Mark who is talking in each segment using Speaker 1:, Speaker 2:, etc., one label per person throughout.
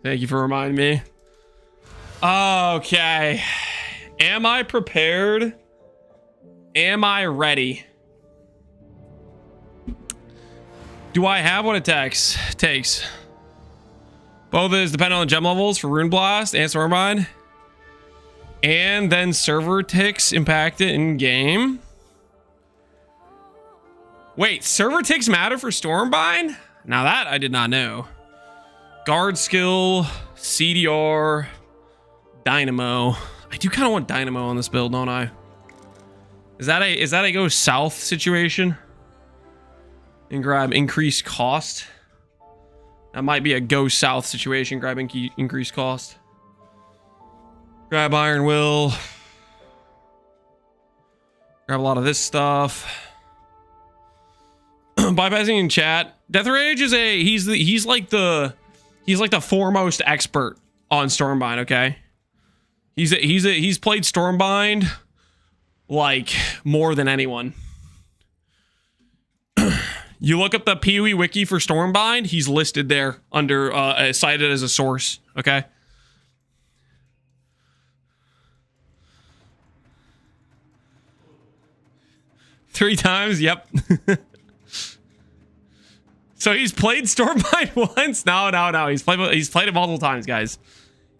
Speaker 1: Thank you for reminding me. Okay. Am I prepared? Am I ready? Do I have what it takes? Both is dependent on gem levels for Rune Blast and Stormbind. And then server ticks impact it in game. Wait, server ticks matter for Stormbind? Now that I did not know. Guard skill, CDR, Dynamo. I do kind of want Dynamo on this build, don't I? Is that a go south situation? And grab increased cost. That might be a go south situation, grabbing increased cost. Grab Iron Will. Grab a lot of this stuff. Bypassing in chat. Death Rage is he's like the foremost expert on Stormbind, okay? He's played Stormbind like more than anyone. You look up the PoE wiki for Stormbind, he's listed there under cited as a source, okay? Three times, yep. So he's played Stormbind once? No. He's played it multiple times, guys.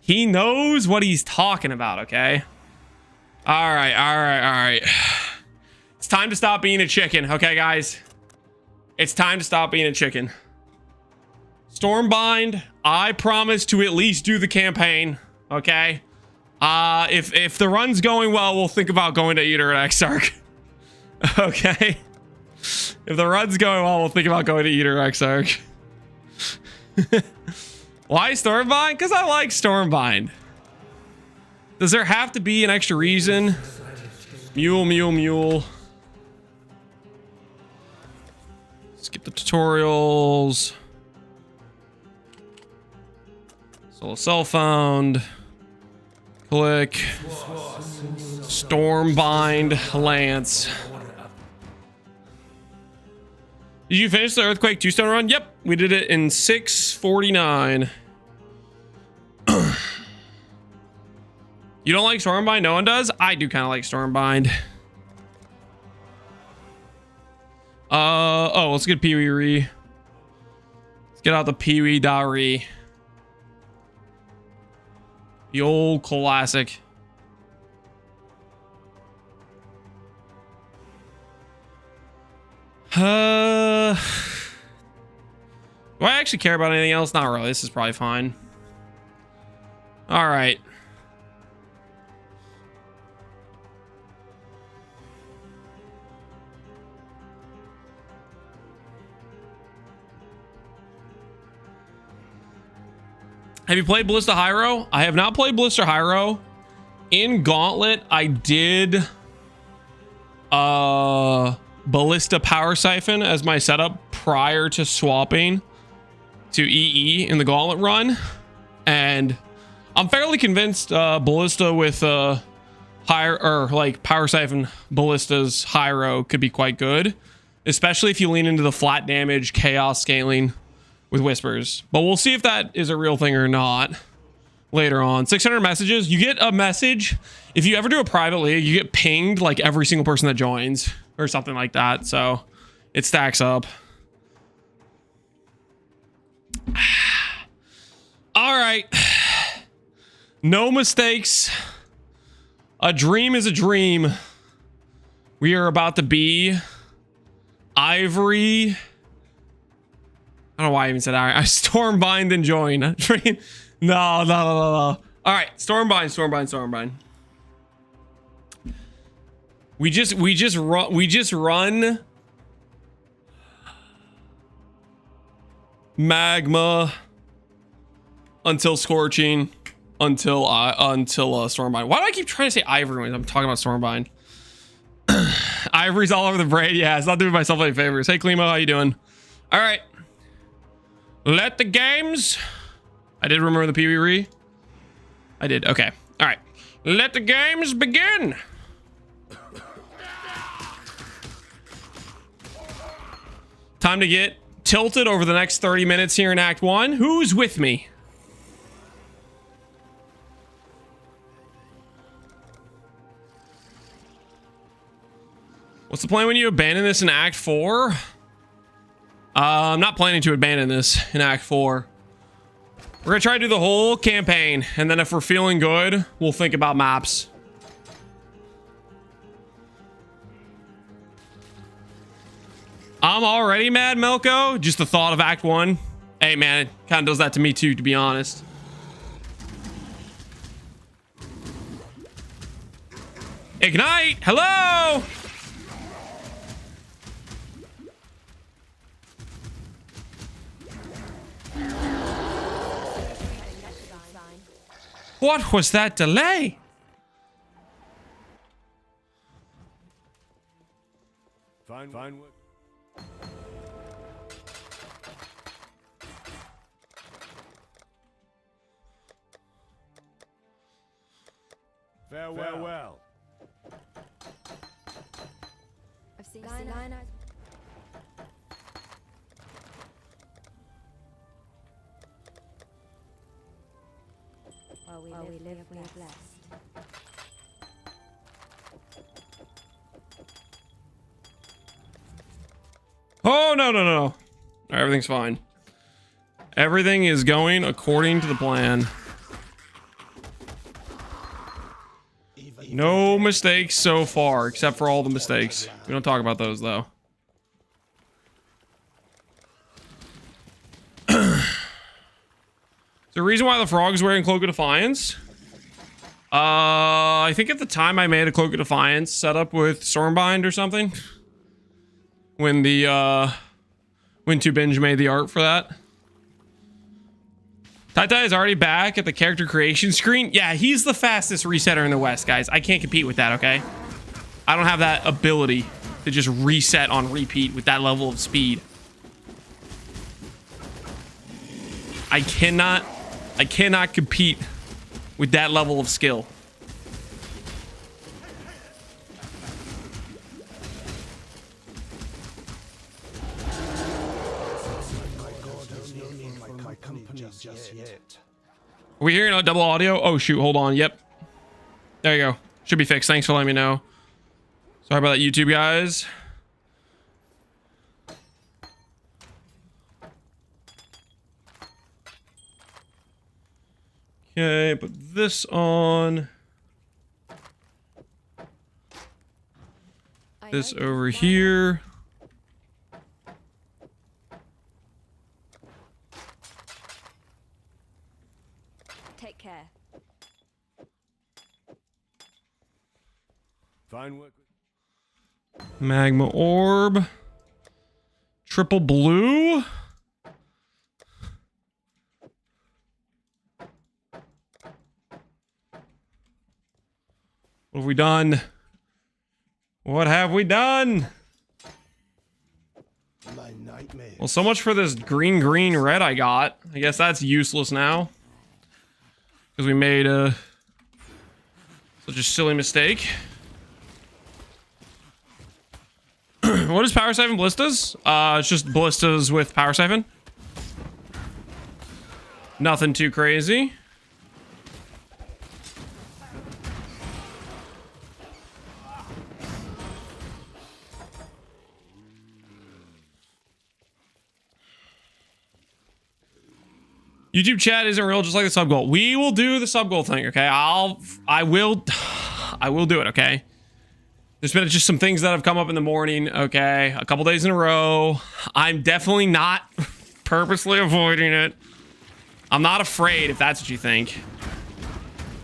Speaker 1: He knows what he's talking about, okay? All right. It's time to stop being a chicken, okay, guys? It's time to stop being a chicken. Stormbind, I promise to at least do the campaign, okay? If the run's going well, we'll think about going to Eater at Exarch. Okay? If the run's going well, we'll think about going to Eater at Exarch. Why Stormbind? Because I like Stormbind. Does there have to be an extra reason? Mule. Skip the tutorials. Solo self found. Click. Stormbind Lance. Did you finish the Earthquake 2-stone run? Yep, we did it in 6:49. You don't like Stormbind? No one does? I do kind of like Stormbind. Oh, let's get PoE re. Let's get out the PoE.re. The old classic. Do I actually care about anything else? Not really. This is probably fine. All right. Have you played Ballista Hiero? I have not played Ballista Hiero. In Gauntlet, I did Ballista Power Siphon as my setup prior to swapping to EE in the Gauntlet run. And I'm fairly convinced Ballista with Power Siphon Ballista's Hiero could be quite good, especially if you lean into the flat damage chaos scaling with Whispers. But we'll see if that is a real thing or not later on. 600 messages. You get a message if you ever do a private league, you get pinged like every single person that joins or something like that, so it stacks up. All right, no mistakes. A dream is a dream. We are about to be Ivory. I don't know why I even said I Stormbind and join. No. All right, Stormbind. We just run magma until scorching until Stormbind. Why do I keep trying to say Ivory when I'm talking about Stormbind? Ivory's all over the brain. Yeah, it's not doing myself any favors. Hey, Klimo, how you doing? All right. Let the games. I did remember the PoE re. I did. Okay. All right. Let the games begin. Time to get tilted over the next 30 minutes here in Act 1. Who's with me? What's the plan when you abandon this in Act 4? I'm not planning to abandon this in Act 4. We're gonna try to do the whole campaign, and then if we're feeling good, we'll think about maps. I'm already mad, Melko. Just the thought of Act 1. Hey, man, it kind of does that to me too, to be honest. Ignite! Hello! What was that delay?
Speaker 2: Fine work. Farewell.
Speaker 3: I've seen line eyes. While we live, we are blessed.
Speaker 1: Oh, no. All right, everything's fine. Everything is going according to the plan. No mistakes so far, except for all the mistakes. We don't talk about those, though. The reason why the frog's wearing Cloak of Defiance? I think at the time I made a Cloak of Defiance setup with Stormbind or something. When the, when 2Binge made the art for that. Tai is already back at the character creation screen. Yeah, he's the fastest resetter in the West, guys. I can't compete with that, okay? I don't have that ability to just reset on repeat with that level of speed. I cannot compete with that level of skill. Are we hearing a double audio? Oh shoot, hold on. Yep. There you go. Should be fixed. Thanks for letting me know. Sorry about that, YouTube guys. Okay, put this on. This over here.
Speaker 3: Take care.
Speaker 2: Fine work.
Speaker 1: Magma orb. Triple blue. What have we done? What have we done?
Speaker 2: My nightmare.
Speaker 1: Well, so much for this green red I got. I guess that's useless now. Because we made such a silly mistake. What is Power Siphon Ballistas? It's just Ballistas with Power Siphon. Nothing too crazy. YouTube chat isn't real, just like the sub goal. We will do the sub goal thing, okay? I will do it, okay? There's been just some things that have come up in the morning, okay? A couple days in a row. I'm definitely not purposely avoiding it. I'm not afraid, if that's what you think.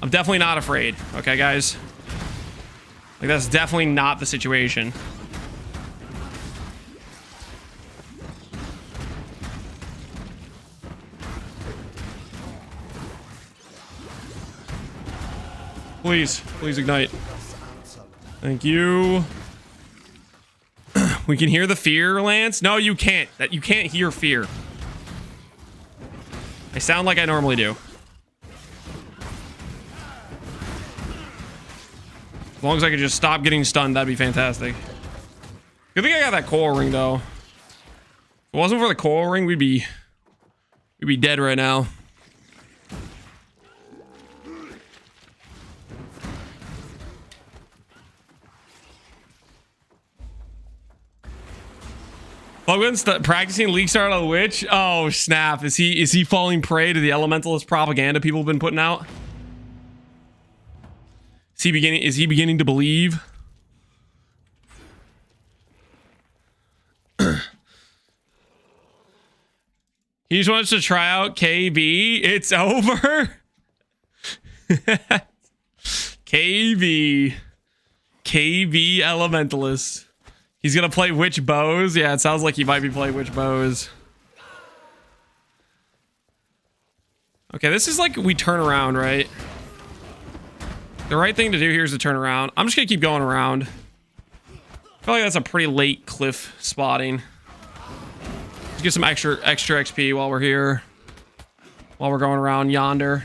Speaker 1: I'm definitely not afraid, okay, guys? Like, that's definitely not the situation. Please ignite. Thank you. We can hear the fear, Lance. No, you can't. You can't hear fear. I sound like I normally do. As long as I could just stop getting stunned, that'd be fantastic. Good thing I got that coil ring, though. If it wasn't for the coil ring, we'd be dead right now. Logan's practicing League Start on the Witch. Oh snap! Is he falling prey to the elementalist propaganda people have been putting out? Is he beginning to believe? He just wants to try out KB. It's over. KB Elementalist. He's gonna play Witch Bows. Yeah, it sounds like he might be playing Witch Bows. Okay, this is like we turn around, right? The right thing to do here is to turn around. I'm just gonna keep going around. I feel like that's a pretty late cliff spotting. Let's get some extra XP while we're here. While we're going around yonder.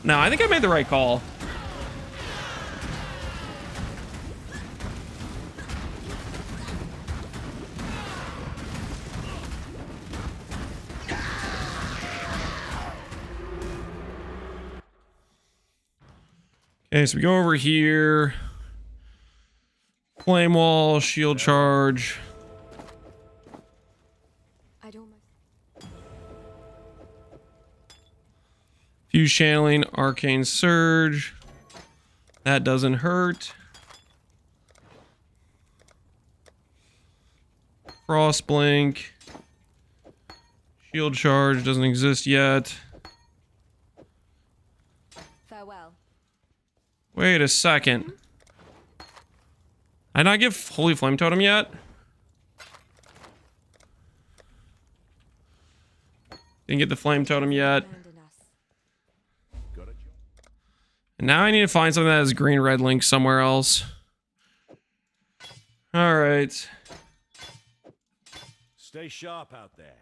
Speaker 1: No, I think I made the right call. Okay, so we go over here. Flame wall, shield charge. Fuse channeling, arcane surge. That doesn't hurt. Frost blink. Shield charge doesn't exist yet.
Speaker 3: Farewell.
Speaker 1: Wait a second. Did I not give Holy Flame Totem yet? Didn't get the Flame Totem yet. And now I need to find something that has green-red link somewhere else. All right.
Speaker 2: Stay sharp out there.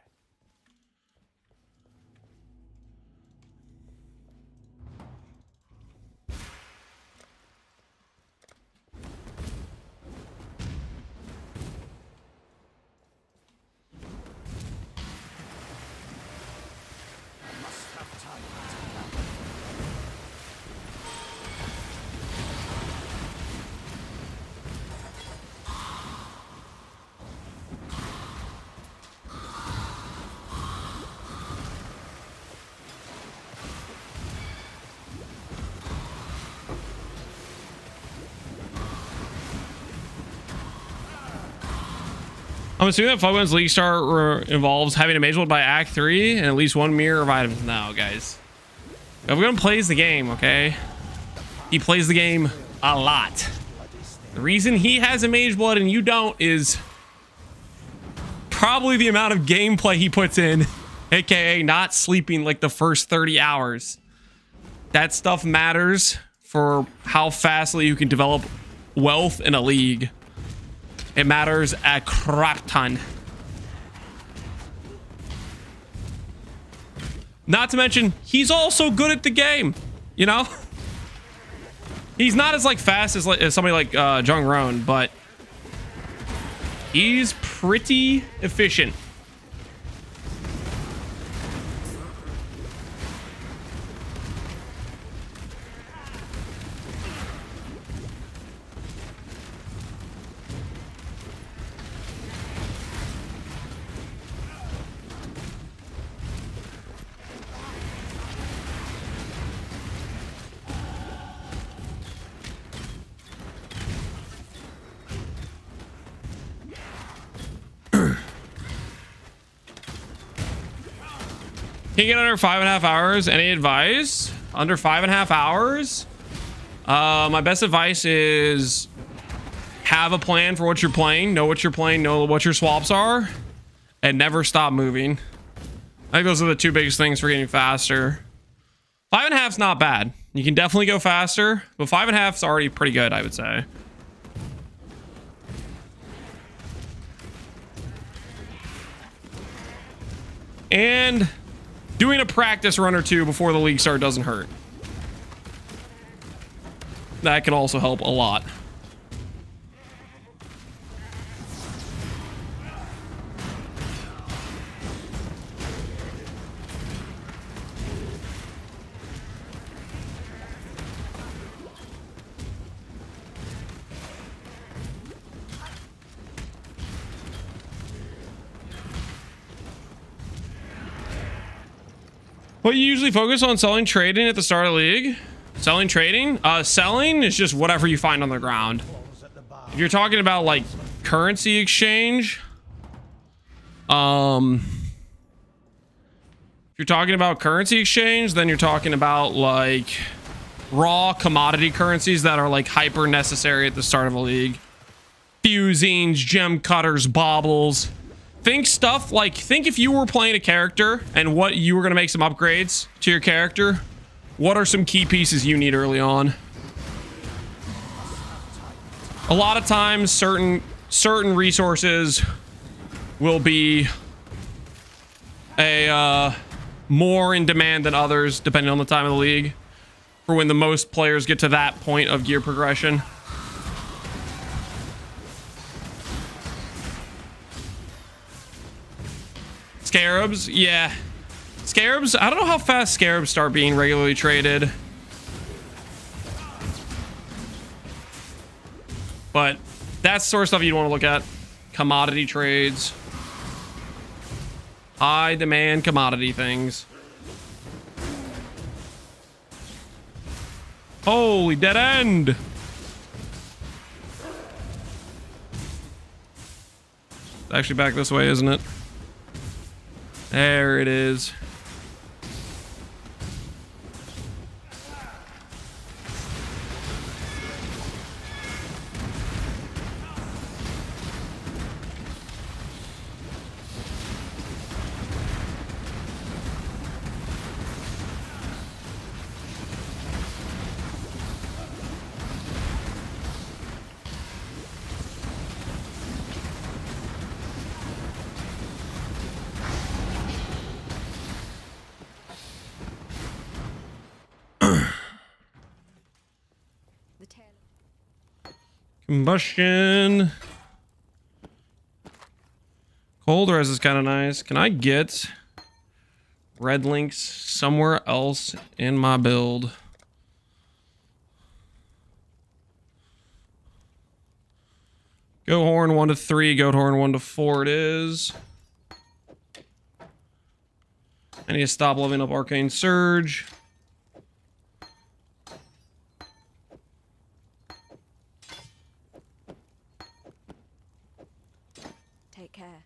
Speaker 1: I'm assuming that Fogman's League Star involves having a mage world by Act 3 and at least one mirror of items. No, guys. Everyone plays the game, okay? He plays the game a lot. The reason he has a mage blood and you don't is probably the amount of gameplay he puts in, aka not sleeping like the first 30 hours. That stuff matters for how fastly you can develop wealth in a league. It matters a crap ton. Not to mention, he's also good at the game. You know? He's not as like fast as somebody like Jung Roan, but he's pretty efficient. Can you get under 5.5 hours? Any advice? Under 5.5 hours? My best advice is have a plan for what you're playing. Know what you're playing. Know what your swaps are. And never stop moving. I think those are the two biggest things for getting faster. 5.5's not bad. You can definitely go faster. But 5.5's already pretty good, I would say. And doing a practice run or two before the league start doesn't hurt. That can also help a lot. What you usually focus on selling, trading at the start of the league? Selling, trading? Selling is just whatever you find on the ground. If you're talking about like currency exchange, if you're talking about currency exchange, then you're talking about like raw commodity currencies that are like hyper necessary at the start of a league. Fusings, gem cutters, baubles. Think stuff like, think if you were playing a character and what you were going to make some upgrades to your character, what are some key pieces you need early on? A lot of times certain resources will be more in demand than others depending on the time of the league, for when the most players get to that point of gear progression. Scarabs, yeah. Scarabs, I don't know how fast scarabs start being regularly traded. But that's the sort of stuff you'd want to look at. Commodity trades. High demand commodity things. Holy dead end. It's actually back this way, isn't it? There it is. Combustion. Cold res is kind of nice. Can I get red links somewhere else in my build? Goat horn 1 to 3, goat horn 1 to 4 it is. I need to stop leveling up Arcane Surge.
Speaker 3: Take care.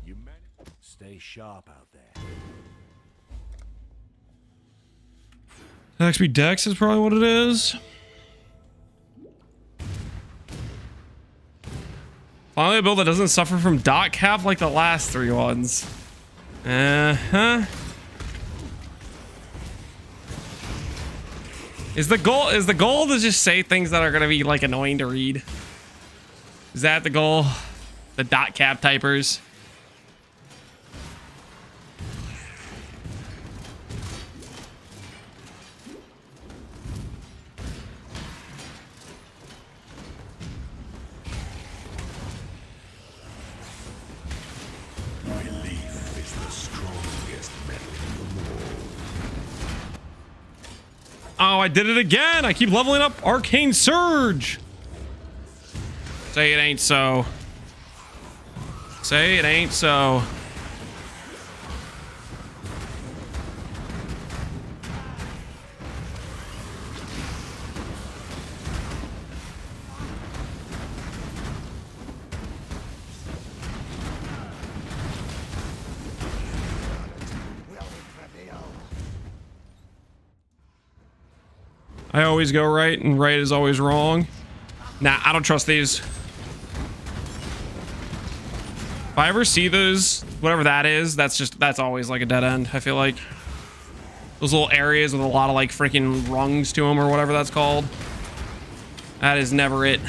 Speaker 2: You manage. Stay sharp out there.
Speaker 1: XP Dex is probably what it is. Finally a build that doesn't suffer from dot cap like the last 3 ones. Uh-huh. Is the goal to just say things that are gonna be like annoying to read? Is that the goal? The dot cap typers.
Speaker 2: Belief is the strongest metal in the world.
Speaker 1: Oh, I did it again! I keep leveling up Arcane Surge! Say it ain't so. Say it ain't so. I always go right, and right is always wrong. Nah, I don't trust these. If I ever see those, whatever that is, that's always like a dead end, I feel like. Those little areas with a lot of like freaking rungs to them or whatever that's called. That is never it.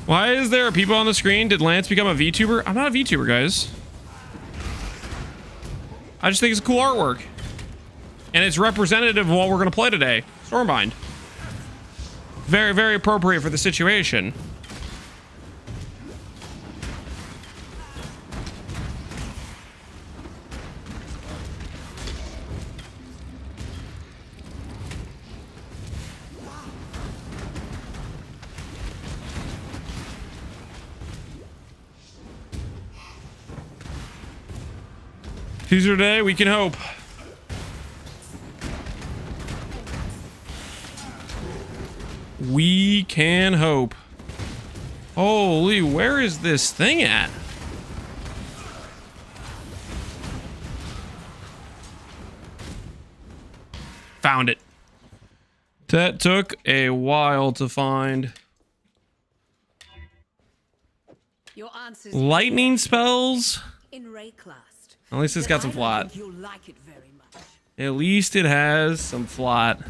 Speaker 1: Why is there people on the screen? Did Lance become a VTuber? I'm not a VTuber, guys. I just think it's cool artwork. And it's representative of what we're going to play today. Stormbind. Very, very appropriate for the situation. Tuesday today, we can hope. We can hope. Holy, where is this thing at? Found it. That took a while to find.
Speaker 4: Your answers
Speaker 1: Lightning spells?
Speaker 4: in Rayclast.
Speaker 1: At least it's got some flat.
Speaker 4: You'll like it very much.
Speaker 1: At least it has some flat.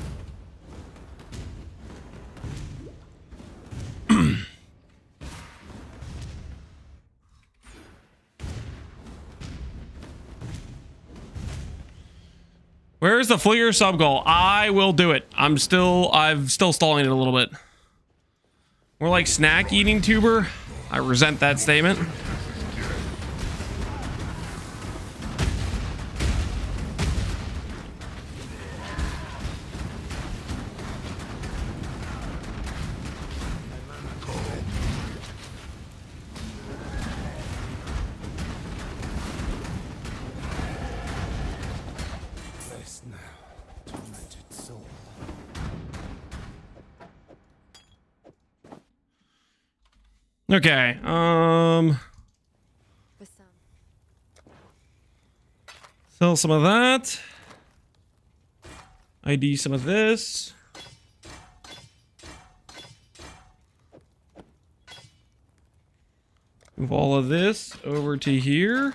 Speaker 1: Where's the Fleer sub goal? I will do it. I'm still stalling it a little bit. More like snack eating tuber. I resent that statement. Okay,
Speaker 3: For some.
Speaker 1: sell some of that. ID some of this. Move all of this over to here.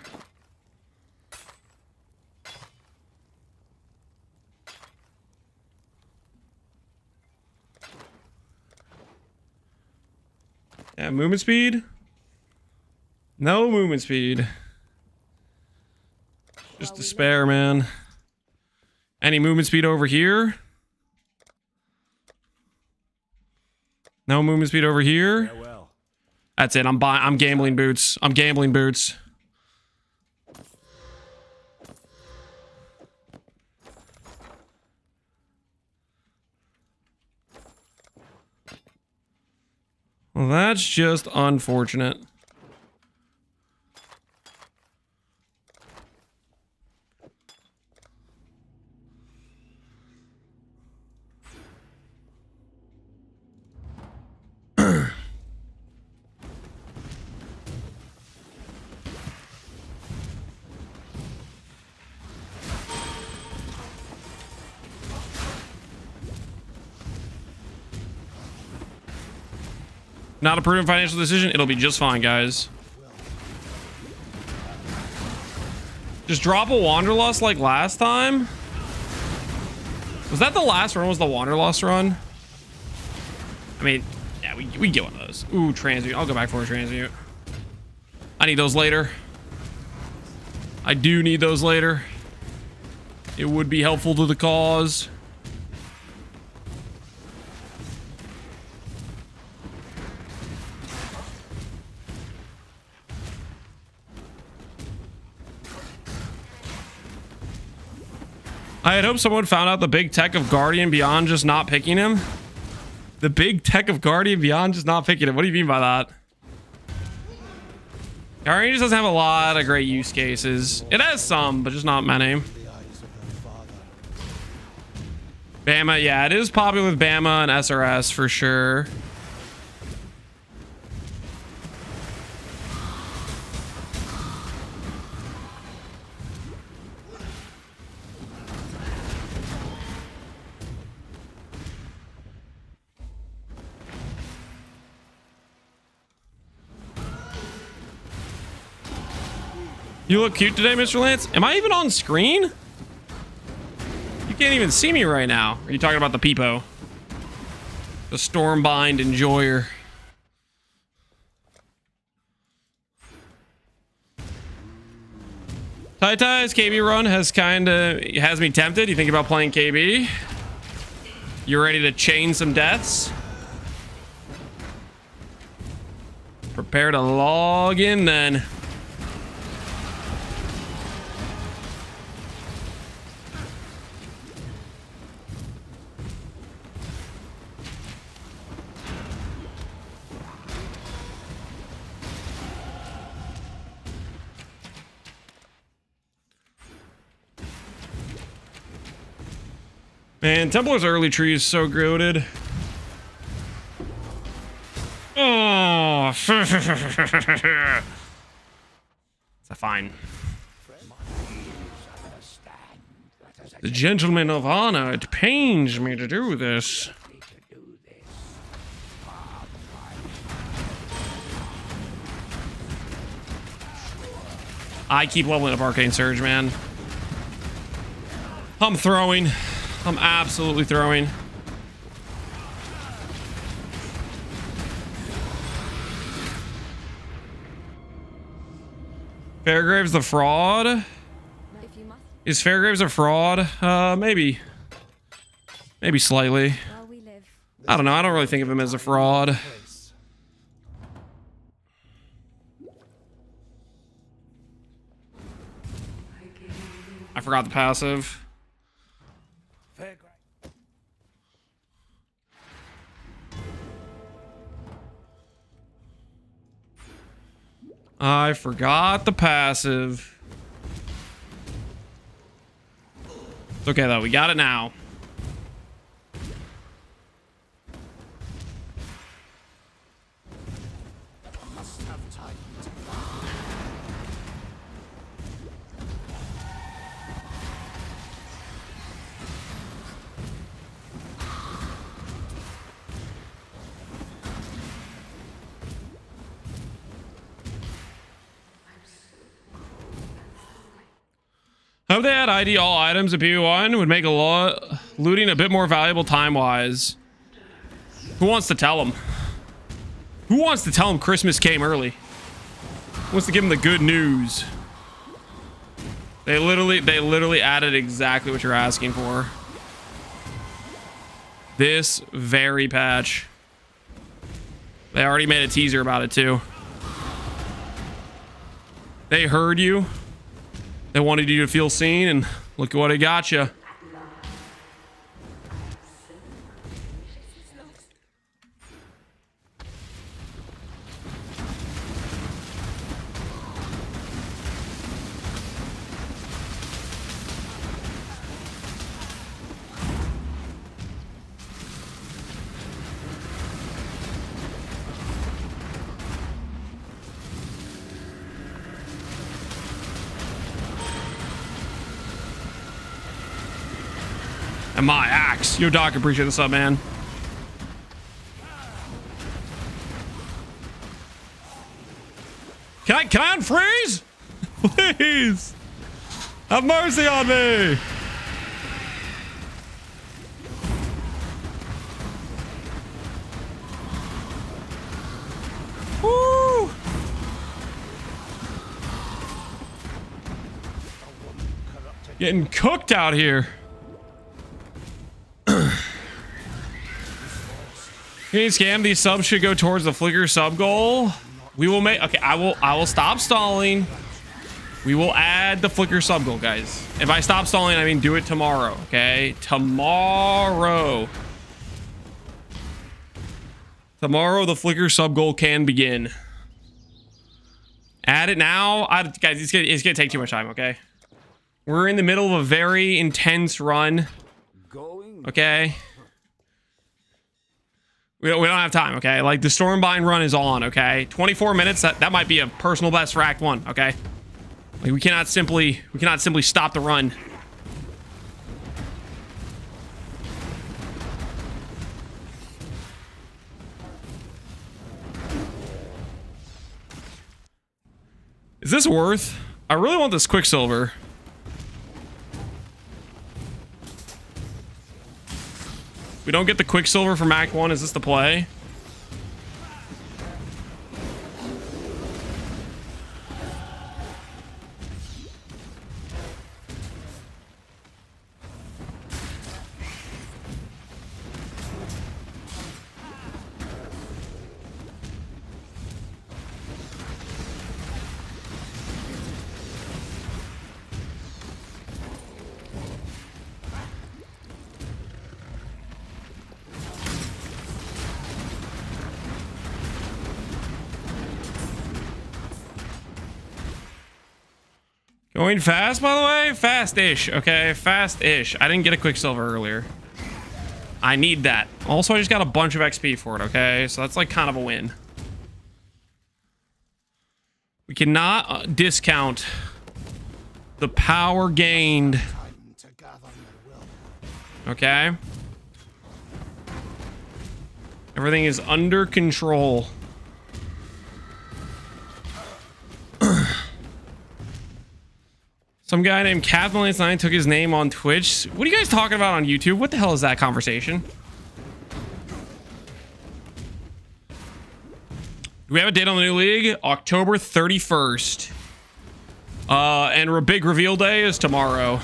Speaker 1: Yeah, movement speed. No movement speed. Just despair, man. Any movement speed over here? No movement speed over here.
Speaker 2: Farewell.
Speaker 1: That's it. I'm gambling boots. I'm gambling boots. Well, that's just unfortunate. Not a prudent financial decision. It'll be just fine, guys. Just drop a Wanderlust like last time. Was that the last run? Was the Wanderlust run? I mean, yeah, we get one of those. Ooh, transmute. I'll go back for a transmute. I need those later. I do need those later. It would be helpful to the cause. I had hoped someone found out the big tech of Guardian beyond just not picking him. The big tech of Guardian beyond just not picking him. What do you mean by that? Guardian just doesn't have a lot of great use cases. It has some, but just not many. Bama, yeah, it is popular with Bama and SRS for sure. You look cute today, Mr. Lance. Am I even on screen? You can't even see me right now. Are you talking about the peepo? The Stormbind enjoyer. Tai-Tai's KB run has me tempted. You think about playing KB? You ready to chain some deaths? Prepare to log in then. Man, Templar's early tree is so goated. Oh, it's fine. The gentleman of honor, it pains me to do this. I keep leveling up Arcane Surge, man. I'm throwing. I'm absolutely throwing. Fairgraves the fraud?
Speaker 3: If you must,
Speaker 1: Is Fairgraves a fraud? Maybe. Maybe slightly.
Speaker 3: while we live.
Speaker 1: I don't know. I don't really think of him as a fraud. I forgot the passive. I forgot the passive. It's okay though, we got it now. I hope they had ID all items at PV1 would make looting a bit more valuable time-wise. Who wants to tell them? Who wants to tell them Christmas came early? Who wants to give them the good news? They literally added exactly what you're asking for. This very patch. They already made a teaser about it too. They heard you. They wanted you to feel seen, and look at what it got you. And my axe. Yo, Doc, appreciate this up, man. Can I unfreeze? Please. Have mercy on me. Woo. Getting cooked out here. Hey, Scam, these subs should go towards the Flicker sub goal. We will make, okay, I will stop stalling. We will add the Flicker sub goal, guys. If I stop stalling, I mean do it tomorrow, okay? Tomorrow. Tomorrow, the Flicker sub goal can begin. Add it now. Guys, it's gonna take too much time, okay? We're in the middle of a very intense run. Okay? We don't have time, okay? Like, the Stormbind run is on, okay? 24 minutes, that might be a personal best for Act 1, okay? Like, we cannot simply stop the run. Is this worth? I really want this Quicksilver. We don't get the Quicksilver from Act 1. Is this the play? Going fast, by the way? Fast-ish, okay? Fast-ish. I didn't get a Quicksilver earlier. I need that. Also, I just got a bunch of XP for it, okay? So that's like kind of a win. We cannot discount the power gained. Okay? Everything is under control. Some guy named Captain9 took his name on Twitch. What are you guys talking about on YouTube? What the hell is that conversation? Do we have a date on the new league? October 31st. And big reveal day is tomorrow.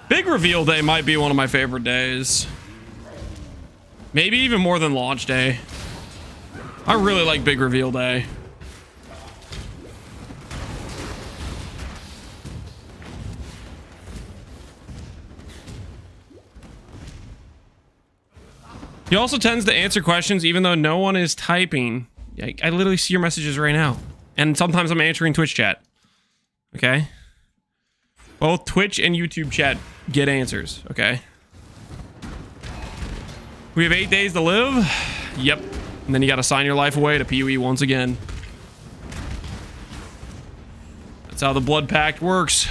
Speaker 1: Big reveal day might be one of my favorite days. Maybe even more than launch day. I really like big reveal day. He also tends to answer questions even though no one is typing. I literally see your messages right now. And sometimes I'm answering Twitch chat. Okay? Both Twitch and YouTube chat get answers, okay? We have 8 days to live. Yep. And then you gotta sign your life away to PoE once again. That's how the Blood Pact works.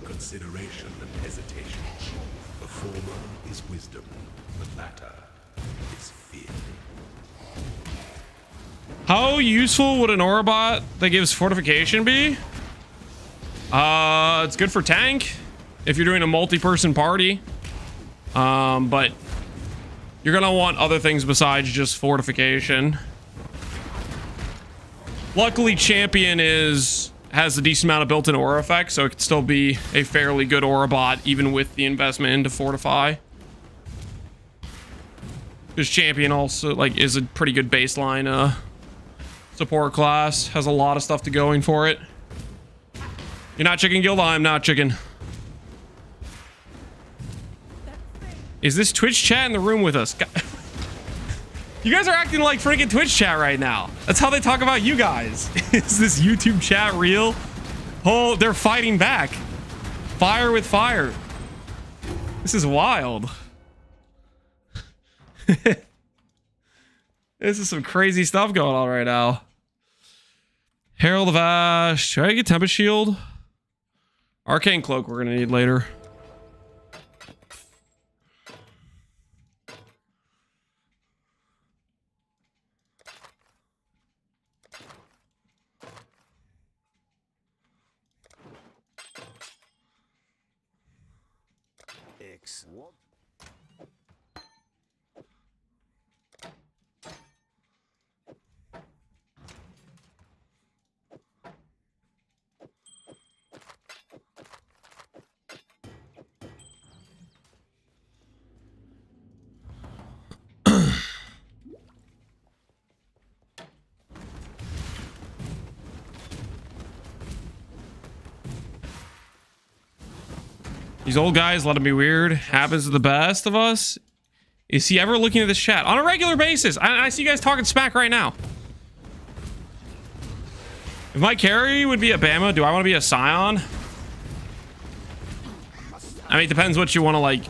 Speaker 2: Consideration and hesitation. The former is wisdom, the latter is fear.
Speaker 1: How useful would an aura bot that gives fortification be? It's good for tank if you're doing a multi-person party. But you're gonna want other things besides just fortification. Luckily, champion has a decent amount of built-in aura effects, so it could still be a fairly good aura bot even with the investment into fortify. Because champion also like is a pretty good baseline support class, has a lot of stuff to going for it. You're not chicken guild, I'm not chicken. Is this Twitch chat in the room with us? You guys are acting like freaking Twitch chat right now. That's how they talk about you guys. Is this YouTube chat real? Oh, they're fighting back. Fire with fire. This is wild. This is some crazy stuff going on right now. Herald of Ash. Should I get Tempest Shield? Arcane Cloak we're gonna need later.
Speaker 2: What?
Speaker 1: These old guys letting me weird. Happens to the best of us. Is he ever looking at this chat? On a regular basis. I see you guys talking smack right now. If my carry would be a Bama, do I want to be a Scion? I mean, it depends what you want to, like,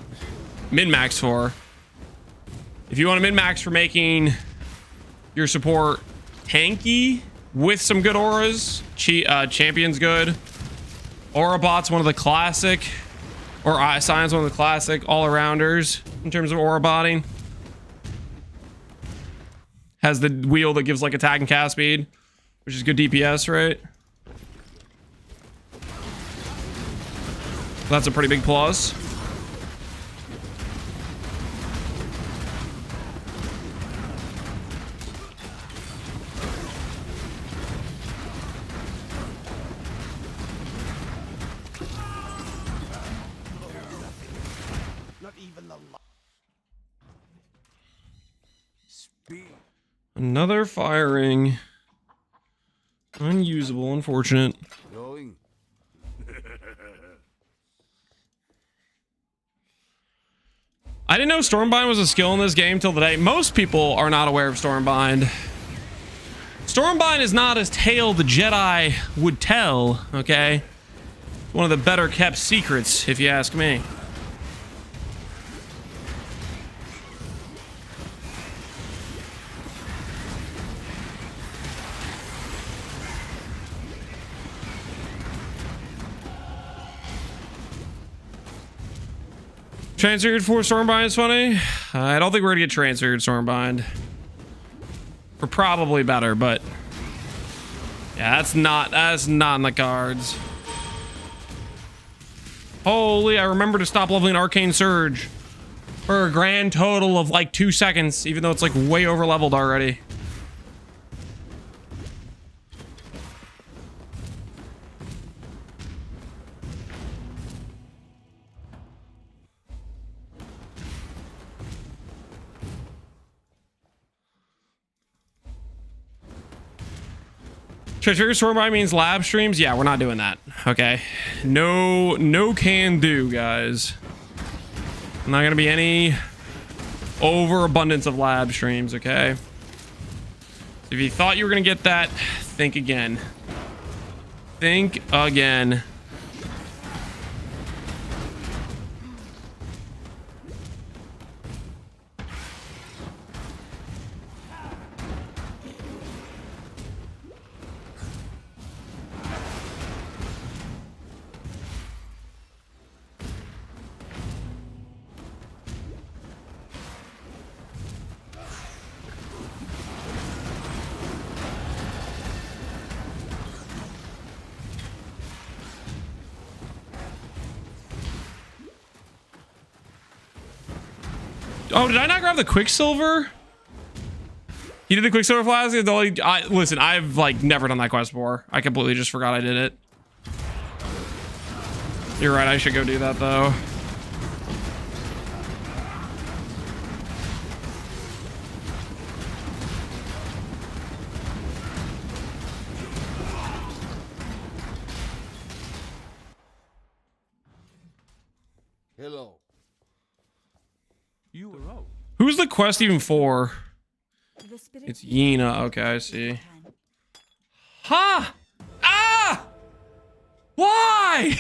Speaker 1: min-max for. If you want to min-max for making your support tanky with some good auras, Champion's good. Aura Bot's one of the classic... Or Scion's one of the classic all-arounders in terms of aura botting. Has the wheel that gives like attack and cast speed, which is good DPS, right? That's a pretty big plus. Another firing. Unusable, unfortunate.
Speaker 2: Going.
Speaker 1: I didn't know Stormbind was a skill in this game till today. Most people are not aware of Stormbind. Stormbind is not as tale the Jedi would tell, okay? One of the better kept secrets, if you ask me. Transfigured for Stormbind is funny. I don't think we're gonna get transfigured Stormbind. We're probably better, but yeah, that's not in the cards. Holy, I remember to stop leveling Arcane Surge for a grand total of like 2 seconds, even though it's like way over leveled already. Trigger Stormbind means lab streams. Yeah, we're not doing that. Okay. No can do, guys. Not gonna be any overabundance of lab streams, okay? If you thought you were gonna get that, think again. Think again. Oh, did I not grab the Quicksilver? He did the Quicksilver flask? Listen, I've like never done that quest before. I completely just forgot I did it. You're right, I should go do that though.
Speaker 2: Hello. You were out.
Speaker 1: Who's the quest even for?
Speaker 3: The spirit
Speaker 1: It's Yena. Okay, I see.
Speaker 3: can.
Speaker 1: Ha! Ah! Why?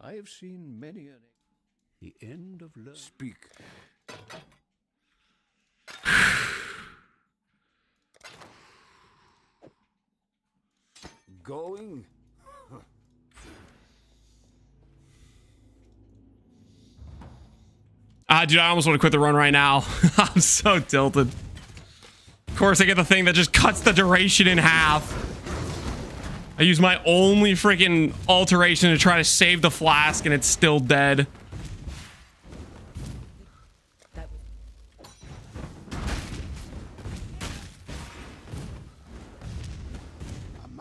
Speaker 2: I have seen many an the end of love. Speak. Going.
Speaker 1: Dude, I almost want to quit the run right now. I'm so tilted. Of course, I get the thing that just cuts the duration in half. I use my only freaking alteration to try to save the flask, and it's still dead.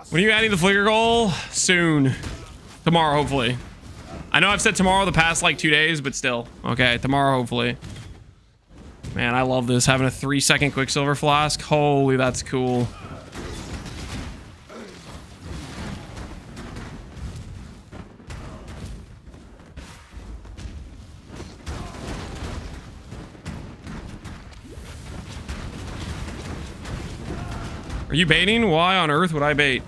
Speaker 1: When are you adding the flicker goal? Soon. Tomorrow, hopefully. I know I've said tomorrow the past like 2 days, but still. Okay, tomorrow, hopefully. Man, I love this. Having a 3-second Quicksilver flask. Holy, that's cool. Are you baiting? Why on earth would I bait?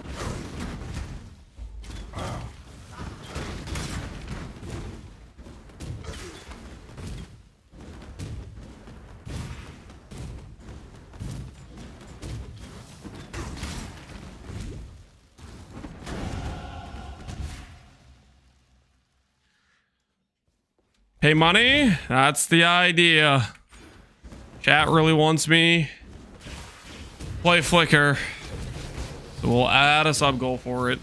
Speaker 1: Pay money? That's the idea. Chat really wants me play Flicker, so we'll add a sub goal for it.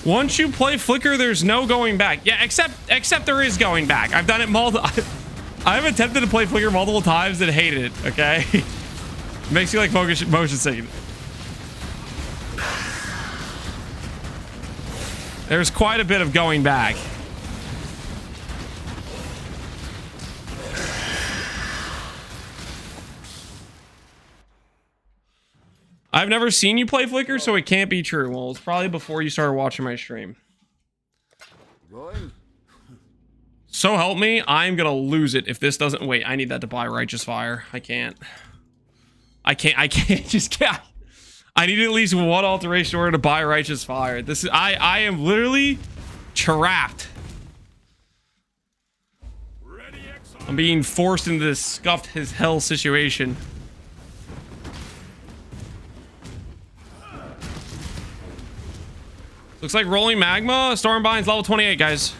Speaker 1: Once you play Flicker, there's no going back. Yeah, except there is going back. I've done it multiple. I've attempted to play Flicker multiple times and hated it. Okay, makes you like motion sick. There's quite a bit of going back. I've never seen you play Flicker, so it can't be true. Well, it's probably before you started watching my stream. So help me, I'm gonna lose it if this doesn't... Wait, I need that to buy Righteous Fire. I can't just... I need at least one alteration order to buy Righteous Fire. This is... I am literally trapped. I'm being forced into this scuffed as hell situation. Looks like Rolling Magma. Stormbind's level 28, guys.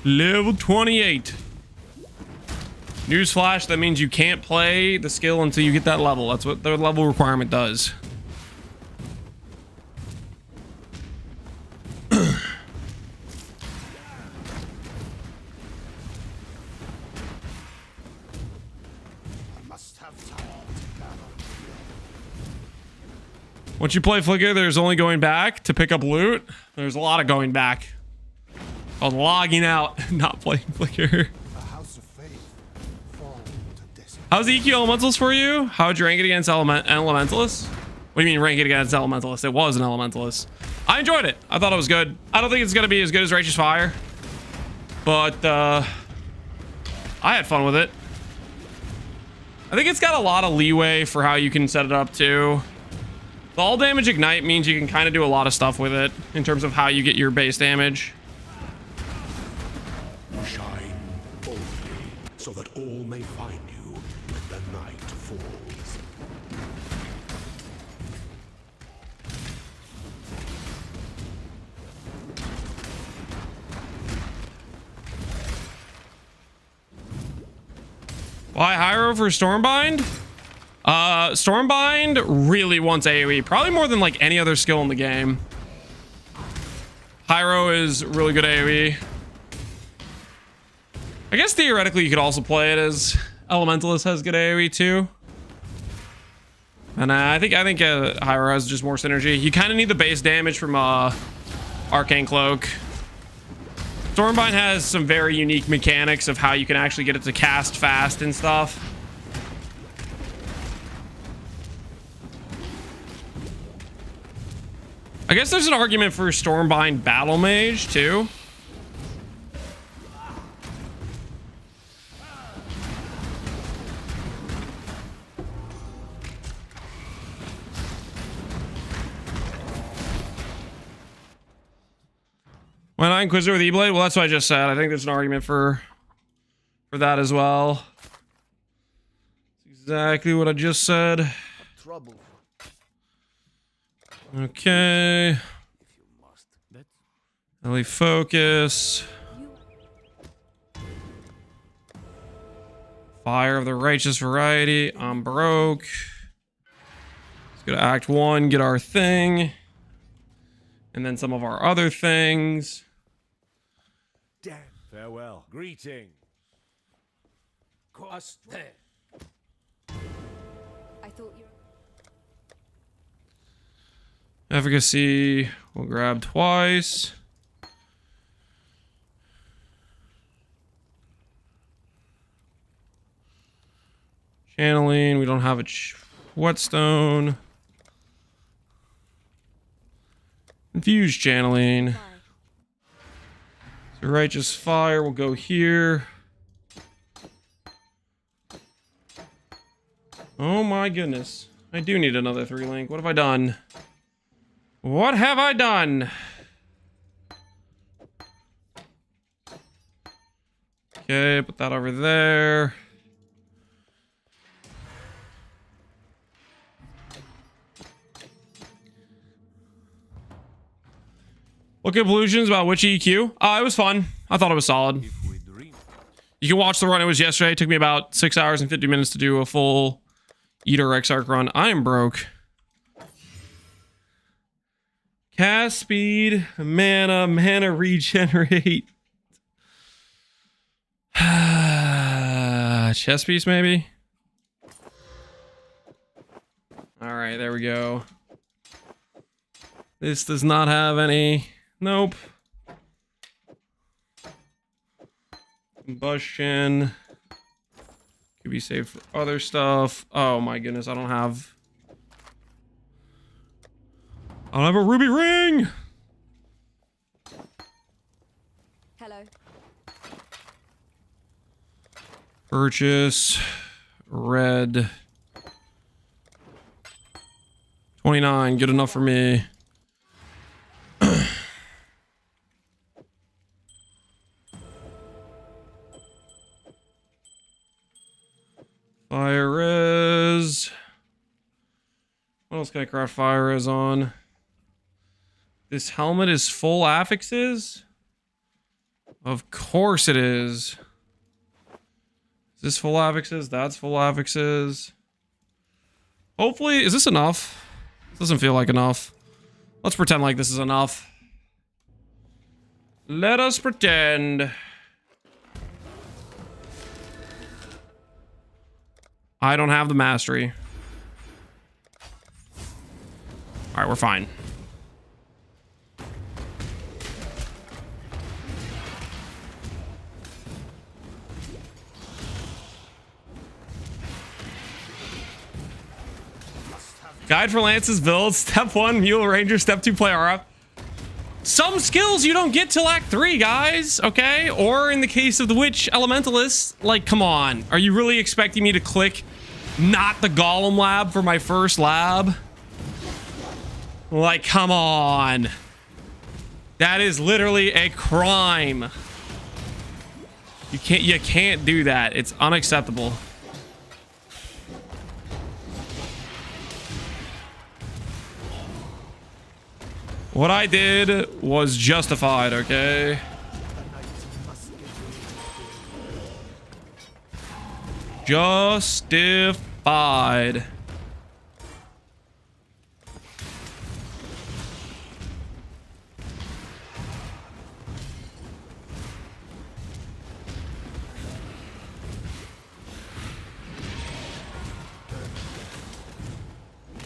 Speaker 1: Level 28. Newsflash, that means you can't play the skill until you get that level. That's what the level requirement does. Once you play Flicker, there's only going back to pick up loot. There's a lot of going back. Called logging out, not playing Flicker. How's the EQ Elementals for you? How'd you rank it against Elementalists? What do you mean rank it against Elementalists? It was an Elementalist. I enjoyed it. I thought it was good. I don't think it's going to be as good as Righteous Fire. But, I had fun with it. I think it's got a lot of leeway for how you can set it up, too. The all damage ignite means you can kind of do a lot of stuff with it in terms of how you get your base damage.
Speaker 2: Shine boldly so that all may find you when the night falls.
Speaker 1: Why Hiero for Stormbind? Stormbind really wants AoE, probably more than like any other skill in the game. Hiero is really good AoE. I guess theoretically you could also play it as Elementalist has good AoE too. And I think Hiero has just more synergy. You kind of need the base damage from Arcane Cloak. Stormbind has some very unique mechanics of how you can actually get it to cast fast and stuff. I guess there's an argument for Stormbind Battle Mage, too. Why not Inquisitor with E-Blade? Well, that's what I just said. I think there's an argument for that as well. That's exactly what I just said.
Speaker 5: Trouble.
Speaker 1: Okay. Ellie focus. Fire of the righteous variety. I'm broke. Let's go to Act 1, get our thing. And then some of our other things.
Speaker 5: Farewell. Greeting. Coste.
Speaker 3: I thought you...
Speaker 1: Efficacy, we'll grab twice. Channeling, we don't have a whetstone. Infused channeling. So righteous fire will go here. Oh my goodness. I do need another 3-link. What have I done? What have I done? Okay, put that over there. Look at Illusions about Witch EQ. It was fun. I thought it was solid. You can watch the run. It was yesterday. It took me about 6 hours and 50 minutes to do a full Eater Exarch run. I am broke. Cast speed, mana regenerate. Chest piece, maybe? Alright, there we go. This does not have any. Nope. Combustion. Could be saved for other stuff. Oh my goodness, I don't have a ruby ring!
Speaker 3: Hello.
Speaker 1: Purchase. Red. 29, good enough for me. Fire res. What else can I craft fire res on? This helmet is full affixes? Of course it is. Is this full affixes? That's full affixes. Hopefully, is this enough? Doesn't feel like enough. Let's pretend like this is enough. Let us pretend. I don't have the mastery. All right, we're fine. Guide for Lance's build. Step 1, Mule Ranger. Step 2, play RF. Some skills you don't get till Act 3, guys. Okay? Or in the case of the Witch Elementalist, like, come on. Are you really expecting me to click not the Golem lab for my first lab? Like, come on. That is literally a crime. You can't do that. It's unacceptable. What I did was justified, okay? Justified.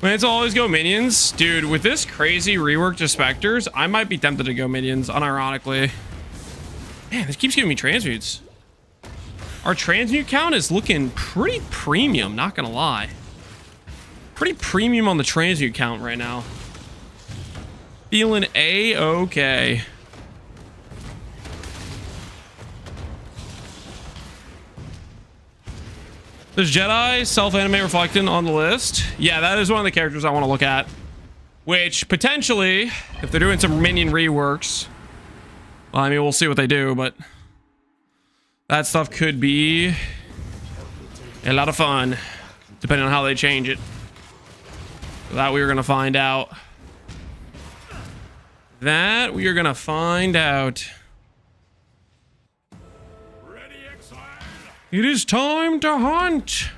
Speaker 1: Let's always go minions. Dude, with this crazy rework to Spectres, I might be tempted to go minions, unironically. Man, this keeps giving me transmutes. Our transmute count is looking pretty premium, not gonna lie. Pretty premium on the transmute count right now. Feeling A-okay. There's Jedi, self-animate reflecting on the list. Yeah, that is one of the characters I want to look at. Which, potentially, if they're doing some minion reworks... Well, I mean, we'll see what they do, but... that stuff could be... a lot of fun. Depending on how they change it. That we are going to find out. That we are going to find out. It is time to hunt!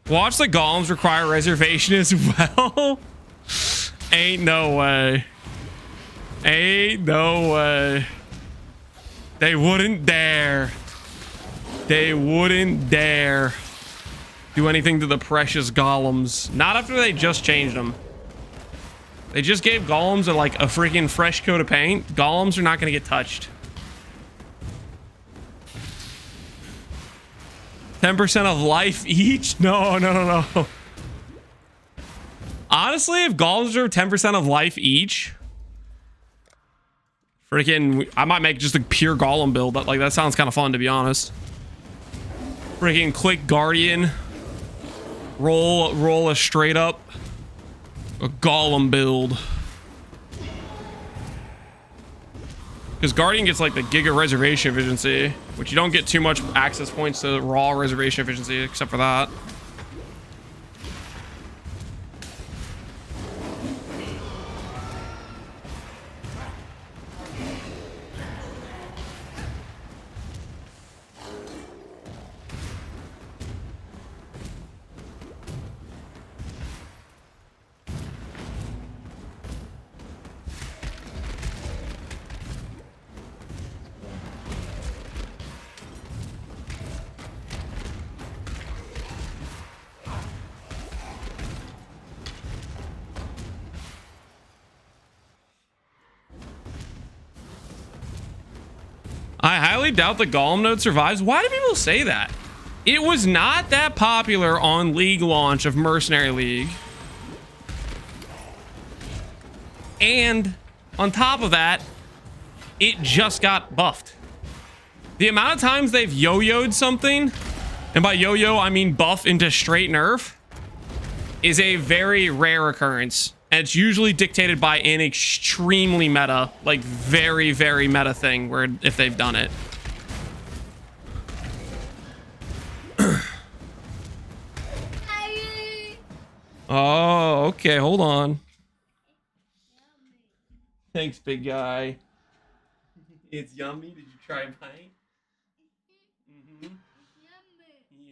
Speaker 1: Watch the golems require reservation as well? Ain't no way. Ain't no way. They wouldn't dare. They wouldn't dare do anything to the precious golems. Not after they just changed them. They just gave golems like a freaking fresh coat of paint. Golems are not going to get touched. 10% of life each? No, no, no, no. Honestly, if golems are 10% of life each, freaking, I might make just a pure golem build. Like, that sounds kind of fun, to be honest. Freaking click Guardian. Roll a straight up a golem build. Because Guardian gets like the Giga reservation efficiency, which you don't get too much access points to raw reservation efficiency except for that. I highly doubt the Golem node survives. Why do people say that? It was not that popular on League launch of Mercenary League. And on top of that, it just got buffed. The amount of times they've yo-yoed something, and by yo-yo I mean buff into straight nerf, is a very rare occurrence. And it's usually dictated by an extremely meta, like very, very meta thing where if they've done it. Oh, okay, hold on. Thanks, big guy. It's yummy. Did you try a pint? Mm-hmm.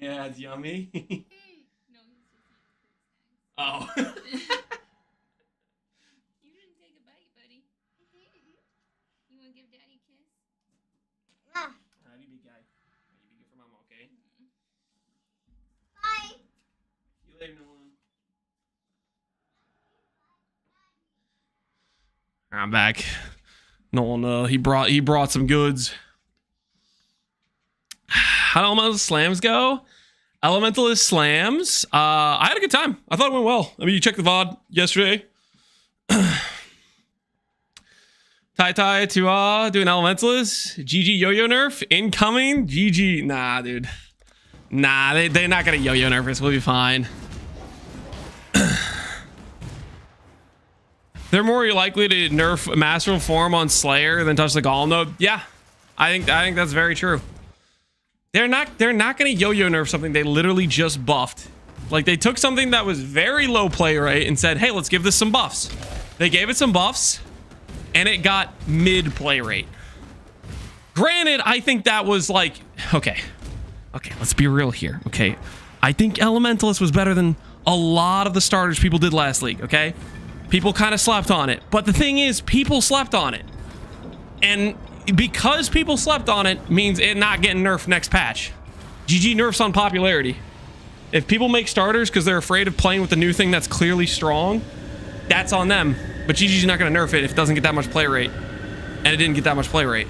Speaker 1: Yeah, it's yummy. Oh.
Speaker 6: You didn't take a bite, buddy. You want to give Daddy a kiss?
Speaker 1: Howdy, big guy. You be good for mama, okay? Bye. See you later, Nolan. I'm back. Nolan, he brought some goods. How do Elementalist Slams go? Elementalist Slams. I had a good time. I thought it went well. I mean, you checked the VOD yesterday. Tai to do an Elementalist. GG yo-yo nerf. Incoming. GG. Nah, dude. Nah, they're not gonna yo-yo nerf us. We'll be fine. They're more likely to nerf Masterful Form on Slayer than touch the Golem node. Yeah, I think that's very true. They're not gonna yo-yo nerf something they literally just buffed. Like, they took something that was very low play rate and said, hey, let's give this some buffs. They gave it some buffs and it got mid play rate. Granted, I think that was like, okay, let's be real here. Okay, I think Elementalist was better than a lot of the starters people did last league. Okay, people kind of slept on it, but the thing is, people slept on it, and because people slept on it means it not getting nerfed next patch. GG nerfs on popularity. If people make starters because they're afraid of playing with the new thing that's clearly strong, that's on them. But GG's not going to nerf it if it doesn't get that much play rate, and it didn't get that much play rate.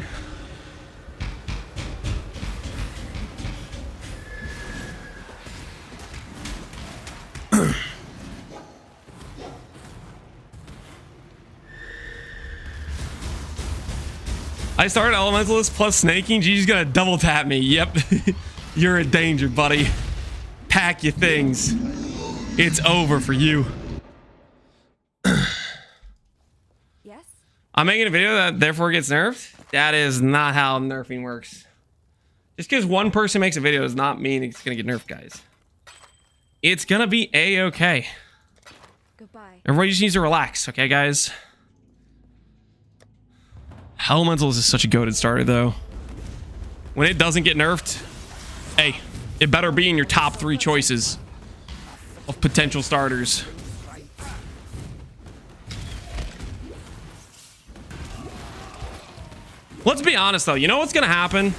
Speaker 1: I started Elementalist plus snaking. GG's gonna double tap me. Yep. You're in danger, buddy. Pack your things. It's over for you.
Speaker 3: Yes?
Speaker 1: I'm making a video that therefore gets nerfed. That is not how nerfing works. Just because one person makes a video does not mean it's gonna get nerfed, guys. It's gonna be a-okay.
Speaker 3: Goodbye.
Speaker 1: Everybody just needs to relax, okay, guys? Elementalist is such a goated starter, though. When it doesn't get nerfed, hey, it better be in your top 3 choices of potential starters. Let's be honest, though. You know what's gonna happen?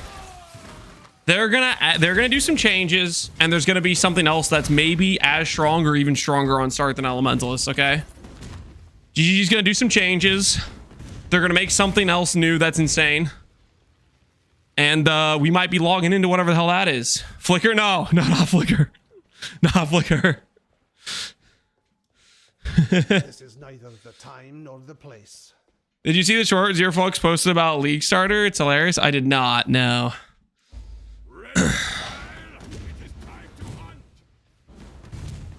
Speaker 1: They're gonna do some changes, and there's gonna be something else that's maybe as strong or even stronger on start than Elementalist. Okay, GG's gonna do some changes. They're gonna make something else new that's insane, and we might be logging into whatever the hell that is. Flicker? No, not Flicker. Not Flicker.
Speaker 5: This is neither the time nor the place.
Speaker 1: Did you see the short Zero Folks posted about League Starter? It's hilarious. I did not. No.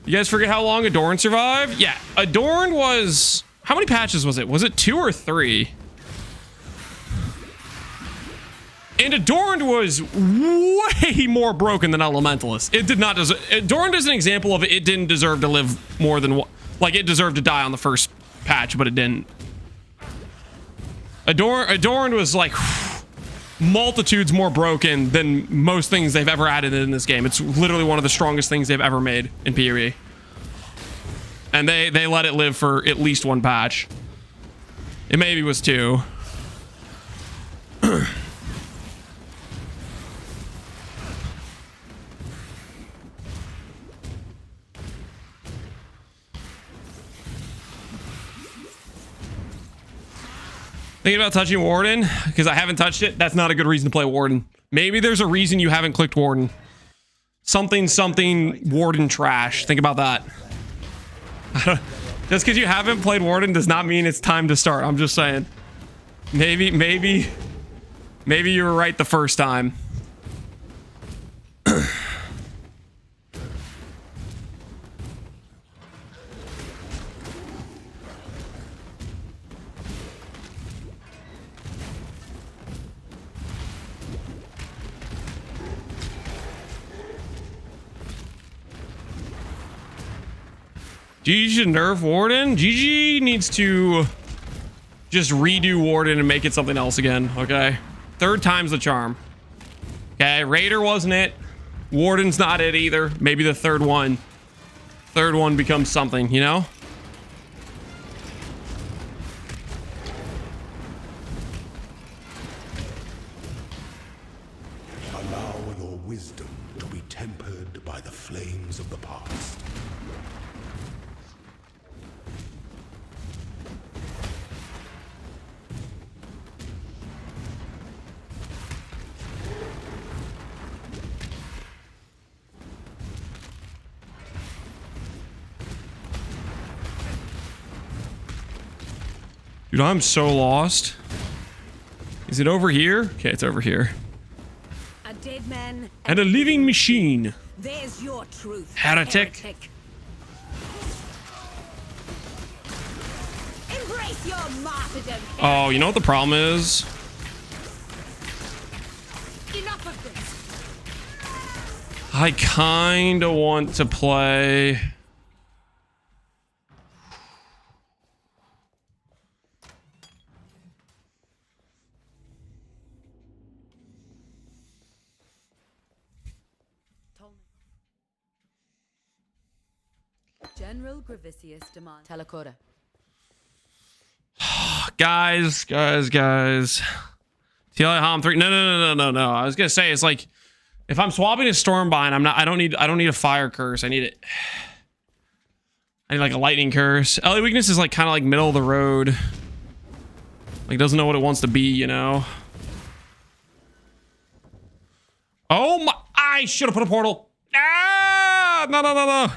Speaker 1: You guys forget how long Adorn survived? Yeah, Adorn was... How many patches was it? Was it 2 or 3? And Adorned was way more broken than Elementalist. It did not deserve... Adorned is an example of it didn't deserve to live more than... Like, it deserved to die on the first patch, but it didn't. Adorned was, like, multitudes more broken than most things they've ever added in this game. It's literally one of the strongest things they've ever made in PoE. And they let it live for at least 1 patch. It maybe was 2. Thinking about touching Warden because I haven't touched it. That's not a good reason to play Warden. Maybe there's a reason you haven't clicked Warden. Something Warden trash. Think about that. Just because you haven't played Warden does not mean it's time to start. I'm just saying. Maybe you were right the first time. GG should nerf Warden. GG needs to just redo Warden and make it something else again, okay? Third time's the charm. Okay, Raider wasn't it. Warden's not it either. Maybe the third one becomes something, you know?
Speaker 2: Allow your wisdom to be tempered by the flames of the past.
Speaker 1: Dude, I'm so lost. Is it over here? Okay, it's over here.
Speaker 4: A dead man
Speaker 1: And a living machine.
Speaker 4: There's your truth.
Speaker 1: Heretic.
Speaker 4: Embrace your martyrdom.
Speaker 1: Oh, you know what the problem is?
Speaker 4: Enough of this.
Speaker 1: I kind of want to play...
Speaker 3: General Gravicius demands Talakora.
Speaker 1: Guys. TLI Hom 3. No. I was gonna say it's like if I'm swapping to Stormbind, I don't need a fire curse. I need like a lightning curse. LA weakness is like kind of like middle of the road. Like doesn't know what it wants to be, you know. Oh my, I should have put a portal. Ah, no.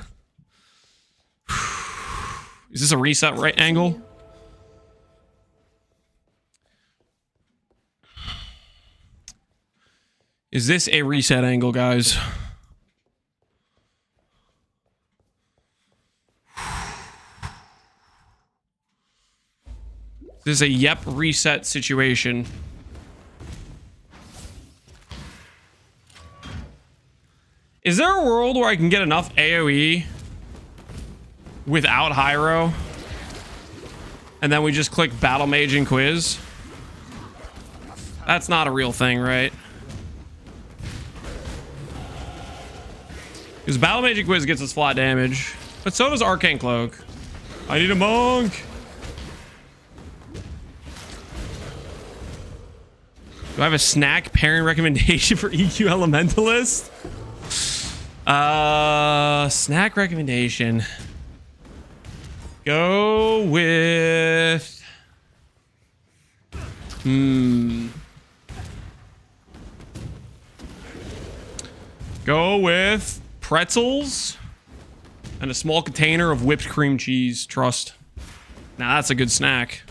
Speaker 1: Is this a reset right angle? Is this a reset angle, guys? This is a yep reset situation. Is there a world where I can get enough AoE without Hiero and then we just click Battle Mage and Quiz? That's not a real thing, right? Because Battle Mage and Quiz gets us flat damage, but so does Arcane Cloak. I need a monk. Do I have a snack pairing recommendation for EQ Elementalist? Snack recommendation. Go with... Go with pretzels and a small container of whipped cream cheese. Trust. Now that's a good snack.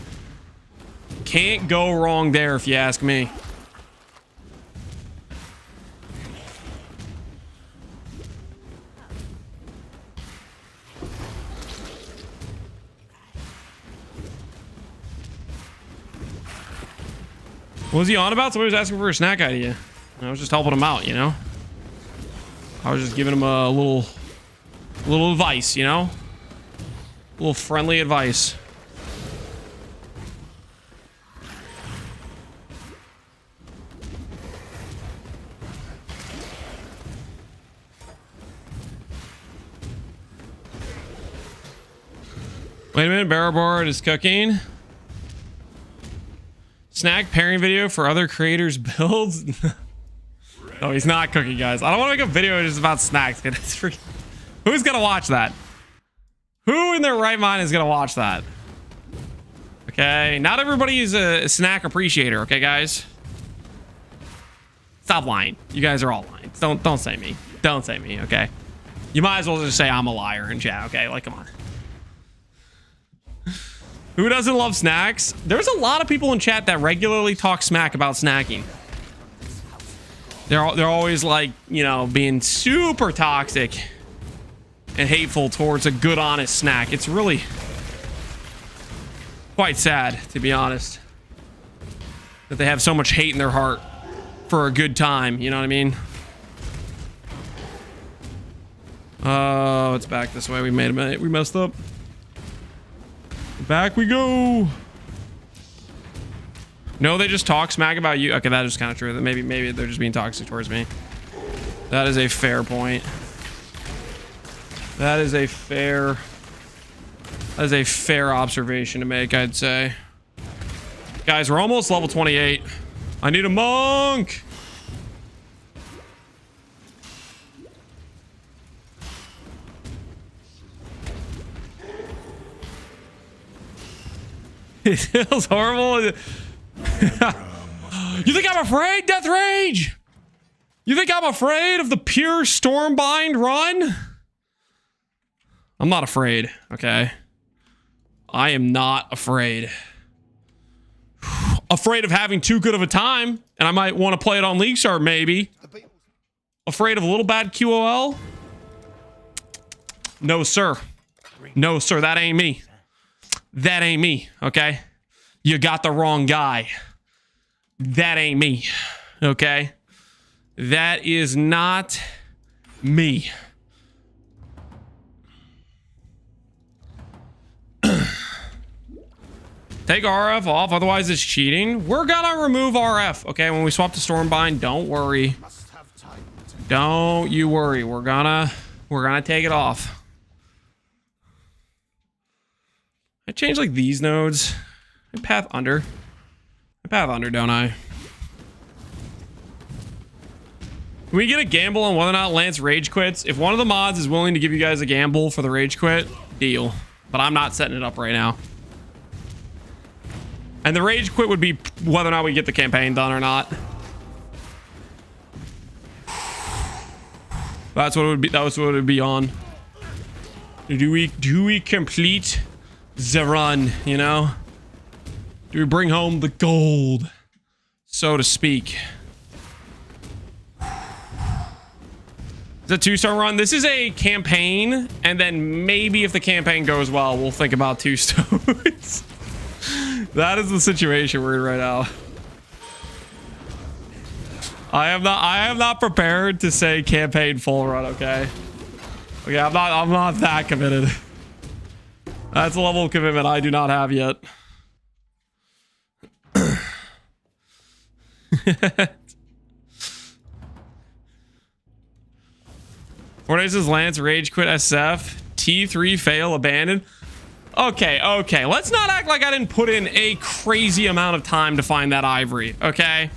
Speaker 1: Can't go wrong there if you ask me. What was he on about? Somebody was asking for a snack idea. I was just helping him out, you know? I was just giving him a little advice, you know? A little friendly advice. Wait a minute, Barrel Board is cooking. Snack pairing video for other creators' builds. No, he's not cooking, guys. I don't want to make a video just about snacks. Who's gonna watch that? Who in their right mind is gonna watch that? Okay, not everybody is a snack appreciator. Okay, guys, stop lying. You guys are all lying. Don't say me. Don't say me. Okay, you might as well just say I'm a liar in chat. Okay, like come on. Who doesn't love snacks? There's a lot of people in chat that regularly talk smack about snacking. They're always like, you know, being super toxic and hateful towards a good, honest snack. It's really quite sad, to be honest, that they have so much hate in their heart for a good time. You know what I mean? Oh, it's back this way. We messed up. Back we go. No, they just talk smack about you. Okay, that is kind of true. That maybe they're just being toxic towards me. That is a fair point. That is a fair observation to make, I'd say. Guys, we're almost level 28. I need a monk. It feels horrible. You think I'm afraid, Death Rage? You think I'm afraid of the pure Stormbind run? I'm not afraid, okay? I am not afraid. Afraid of having too good of a time, and I might want to play it on League Start, maybe. Afraid of a little bad QOL? No, sir. No, sir, that ain't me. That ain't me, okay? You got the wrong guy. That ain't me, okay? That is not me. Take RF off, otherwise it's cheating. We're gonna remove RF, okay? When we swap to Stormbind, don't worry. Don't you worry. We're gonna take it off. I change like these nodes. I path under. I path under, don't I? Can we get a gamble on whether or not Lance rage quits? If one of the mods is willing to give you guys a gamble for the rage quit, deal. But I'm not setting it up right now. And the rage quit would be whether or not we get the campaign done or not. That's what it would be. That was what it would be on. Do we complete the run, you know? Do we bring home the gold, so to speak? It's a 2-star run. This is a campaign, and then maybe if the campaign goes well, we'll think about 2 stars. That is the situation we're in right now. I am not prepared to say campaign full run, okay? Okay, I'm not that committed. That's a level of commitment I do not have yet. Fortnace's Lance rage quit SF. T3 fail abandoned. Okay. Let's not act like I didn't put in a crazy amount of time to find that ivory, okay?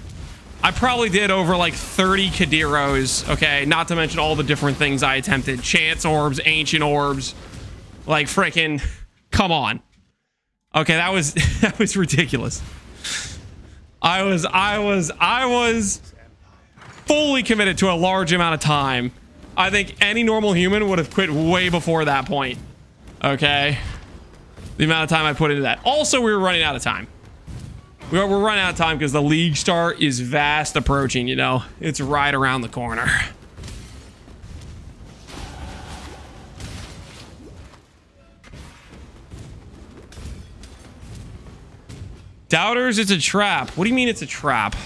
Speaker 1: I probably did over like 30 Kadiros, okay? Not to mention all the different things I attempted. Chance orbs, ancient orbs. Like freaking, come on. Okay, that was ridiculous. I was fully committed to a large amount of time. I think any normal human would have quit way before that point. Okay? The amount of time I put into that. Also, we were running out of time. We're running out of time because the league start is fast approaching, you know? It's right around the corner. Doubters, it's a trap. What do you mean it's a trap?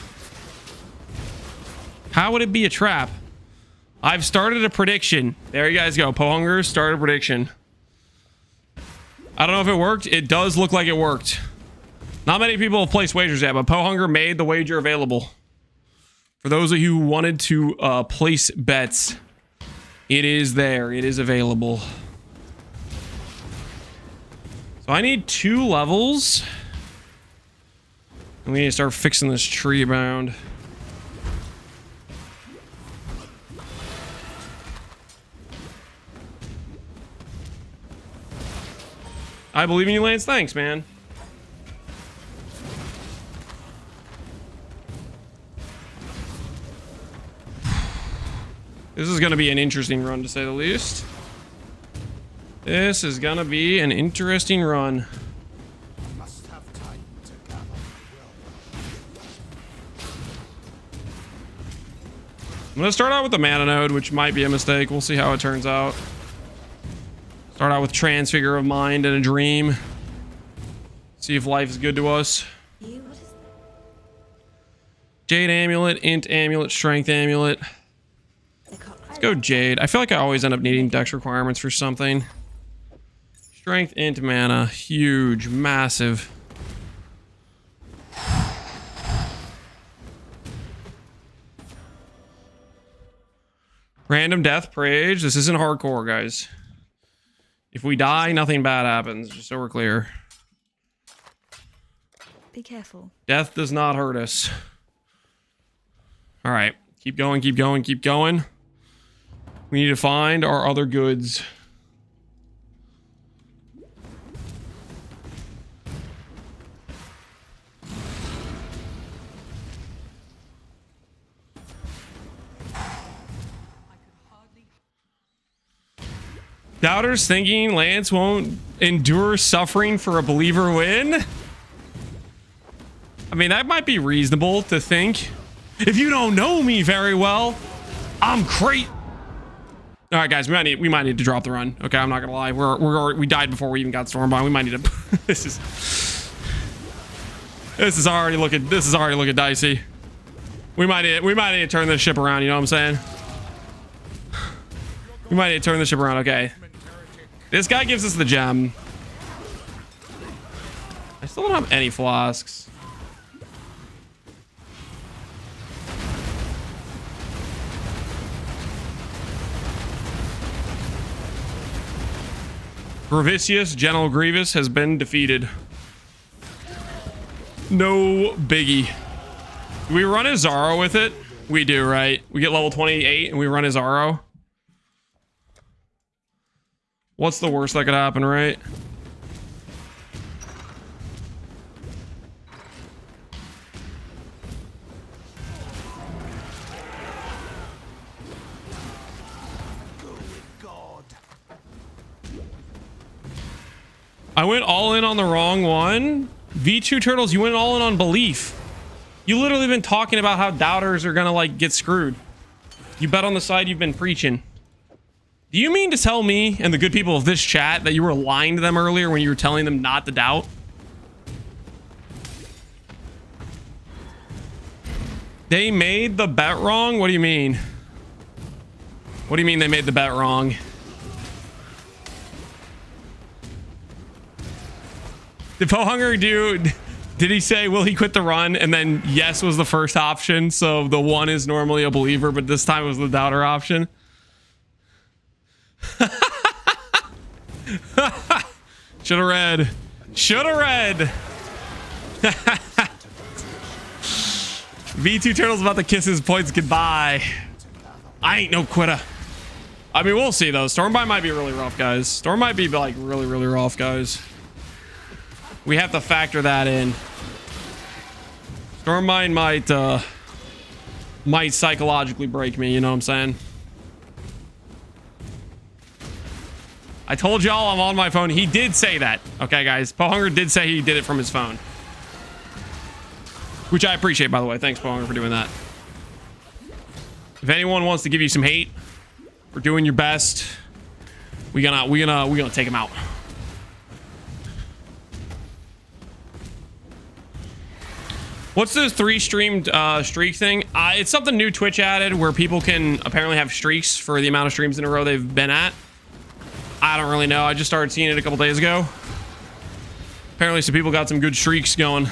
Speaker 1: How would it be a trap? I've started a prediction. There you guys go. Pohunger started a prediction. I don't know if it worked. It does look like it worked. Not many people have placed wagers yet, but Pohunger made the wager available. For those of you who wanted to place bets, it is there. It is available. So I need 2 levels. And we need to start fixing this tree bound. I believe in you, Lance. Thanks, man. This is going to be an interesting run, to say the least. This is going to be an interesting run.
Speaker 5: Must have time to gather my will.
Speaker 1: I'm going to start out with the mana node, which might be a mistake. We'll see how it turns out. Start out with Transfigure of Mind and a Dream. See if life is good to us. Jade Amulet, Int Amulet, Strength Amulet. Let's go Jade. I feel like I always end up needing dex requirements for something. Strength, Int, Mana. Huge, massive. Random death, Prage. This isn't hardcore, guys. If we die, nothing bad happens, just so we're clear.
Speaker 7: Be careful.
Speaker 1: Death does not hurt us. All right, keep going, keep going, keep going. We need to find our other goods. Doubters thinking Lance won't endure suffering for a believer win? I mean, that might be reasonable to think. If you don't know me very well, I'm great. All right, guys, we might need to drop the run. Okay, I'm not gonna lie. We died before we even got Stormbind. We might need to. This is already looking dicey. We might need to turn this ship around. You know what I'm saying? We might need to turn this ship around. Okay. This guy gives us the gem. I still don't have any flasks. Gravicius, General Grievous, has been defeated. No biggie. Do we run a Zaro with it? We do, right? We get level 28 and we run a Zaro. What's the worst that could happen, right? I went all in on the wrong one. V2 Turtles, you went all in on belief. You literally been talking about how doubters are gonna like get screwed. You bet on the side you've been preaching. Do you mean to tell me and the good people of this chat that you were lying to them earlier when you were telling them not to doubt? They made the bet wrong? What do you mean? What do you mean they made the bet wrong? Did Pohunger did he say, will he quit the run? And then yes was the first option. So the one is normally a believer, but this time it was the doubter option. Should have read. Should have read. V2 Turtle's about to kiss his points goodbye. I ain't no quitter. I mean, we'll see though. Stormbind might be really rough, guys. Storm might be like really, really rough, guys. We have to factor that in. Stormbind might psychologically break me, you know what I'm saying? I told y'all I'm on my phone. He did say that. Okay, guys. Pohunger did say he did it from his phone. Which I appreciate, by the way. Thanks, Pohunger, for doing that. If anyone wants to give you some hate for doing your best, we're gonna take him out. What's the 3-streamed streak thing? It's something new Twitch added where people can apparently have streaks for the amount of streams in a row they've been at. I don't really know. I just started seeing it a couple days ago. Apparently some people got some good streaks going.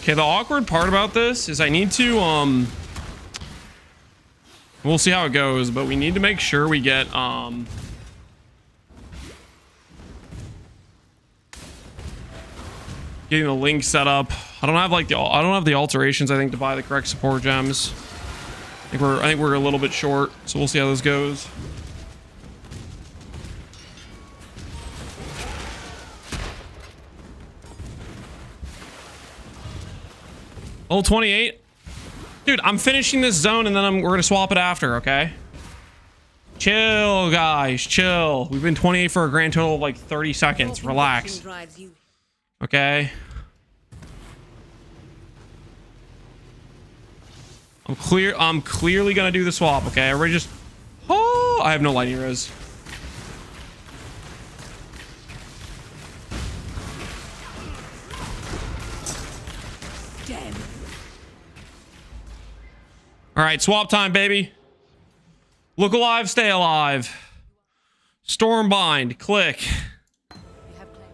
Speaker 1: Okay, the awkward part about this is I need to, we'll see how it goes, but we need to make sure we get, getting the link set up I don't have like I don't have the alterations, I think, to buy the correct support gems. I think we're a little bit short, so we'll see how this goes. Level 28. Dude, I'm finishing this zone and then we're gonna swap it after, okay? Chill, guys, chill. We've been 28 for a grand total of like 30 seconds. Relax.
Speaker 4: Drives you.
Speaker 1: Okay. I'm clearly gonna do the swap, okay? Everybody just... Oh, I have no lightning res.
Speaker 4: Damn.
Speaker 1: All right, swap time, baby. Look alive, stay alive. Stormbind, click.
Speaker 4: You have claim.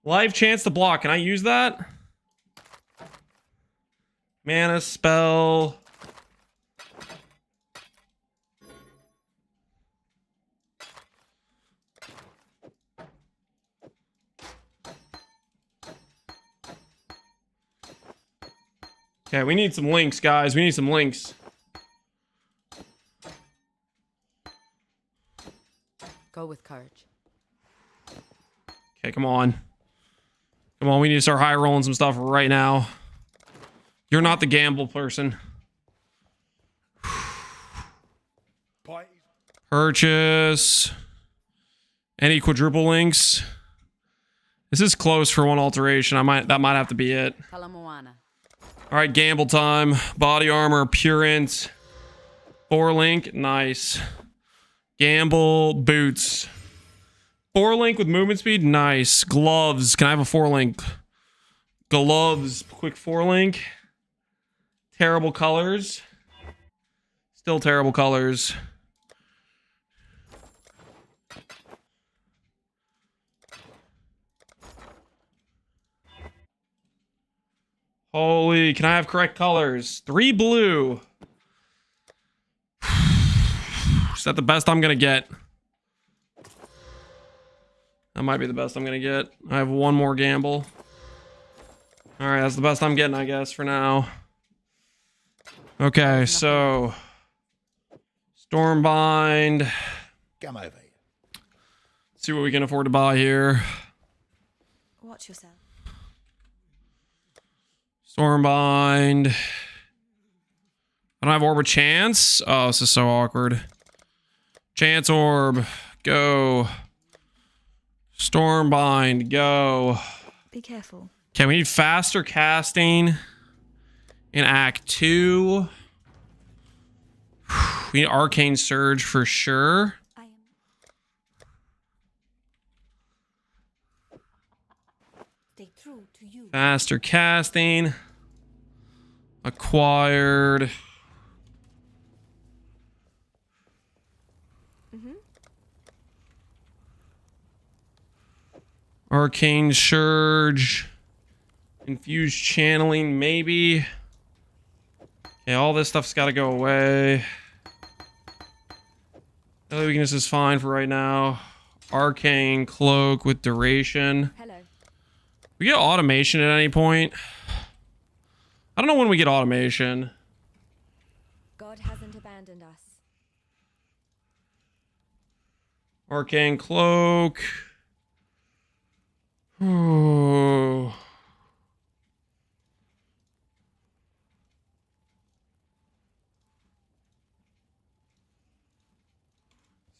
Speaker 1: Live chance to block. Can I use that? Mana spell. Okay, we need some links, guys. We need some links.
Speaker 4: Go with courage.
Speaker 1: Okay, come on. Come on, we need to start high rolling some stuff right now. You're not the gamble person. Purchase. Any quadruple links? This is close for one alteration. That might have to be it.
Speaker 4: Kalamoana.
Speaker 1: All right, gamble time. Body armor, purint. 4 link, nice. Gamble, boots. 4 link with movement speed, nice. Gloves, can I have a 4 link? Gloves, quick 4 link. Terrible colors. Still terrible colors. Holy, can I have correct colors? 3 blue. Is that the best I'm gonna get? That might be the best I'm gonna get. I have 1 more gamble. All right, that's the best I'm getting, I guess, for now. Okay, so Stormbind.
Speaker 5: Come over here.
Speaker 1: See what we can afford to buy here.
Speaker 3: Watch yourself.
Speaker 1: Stormbind. I don't have Orb of Chance. Oh, this is so awkward. Chance Orb. Go. Stormbind. Go.
Speaker 3: Be careful.
Speaker 1: Okay, we need faster casting in Act 2. We need Arcane Surge for sure.
Speaker 3: I am. Stay true to you.
Speaker 1: Faster casting. Acquired. Arcane Surge. Infused channeling, maybe. Okay, all this stuff's got to go away. Daily weakness is fine for right now. Arcane Cloak with duration.
Speaker 3: Hello.
Speaker 1: We get automation at any point. I don't know when we get automation.
Speaker 3: God hasn't abandoned us.
Speaker 1: Arcane Cloak. Ooh.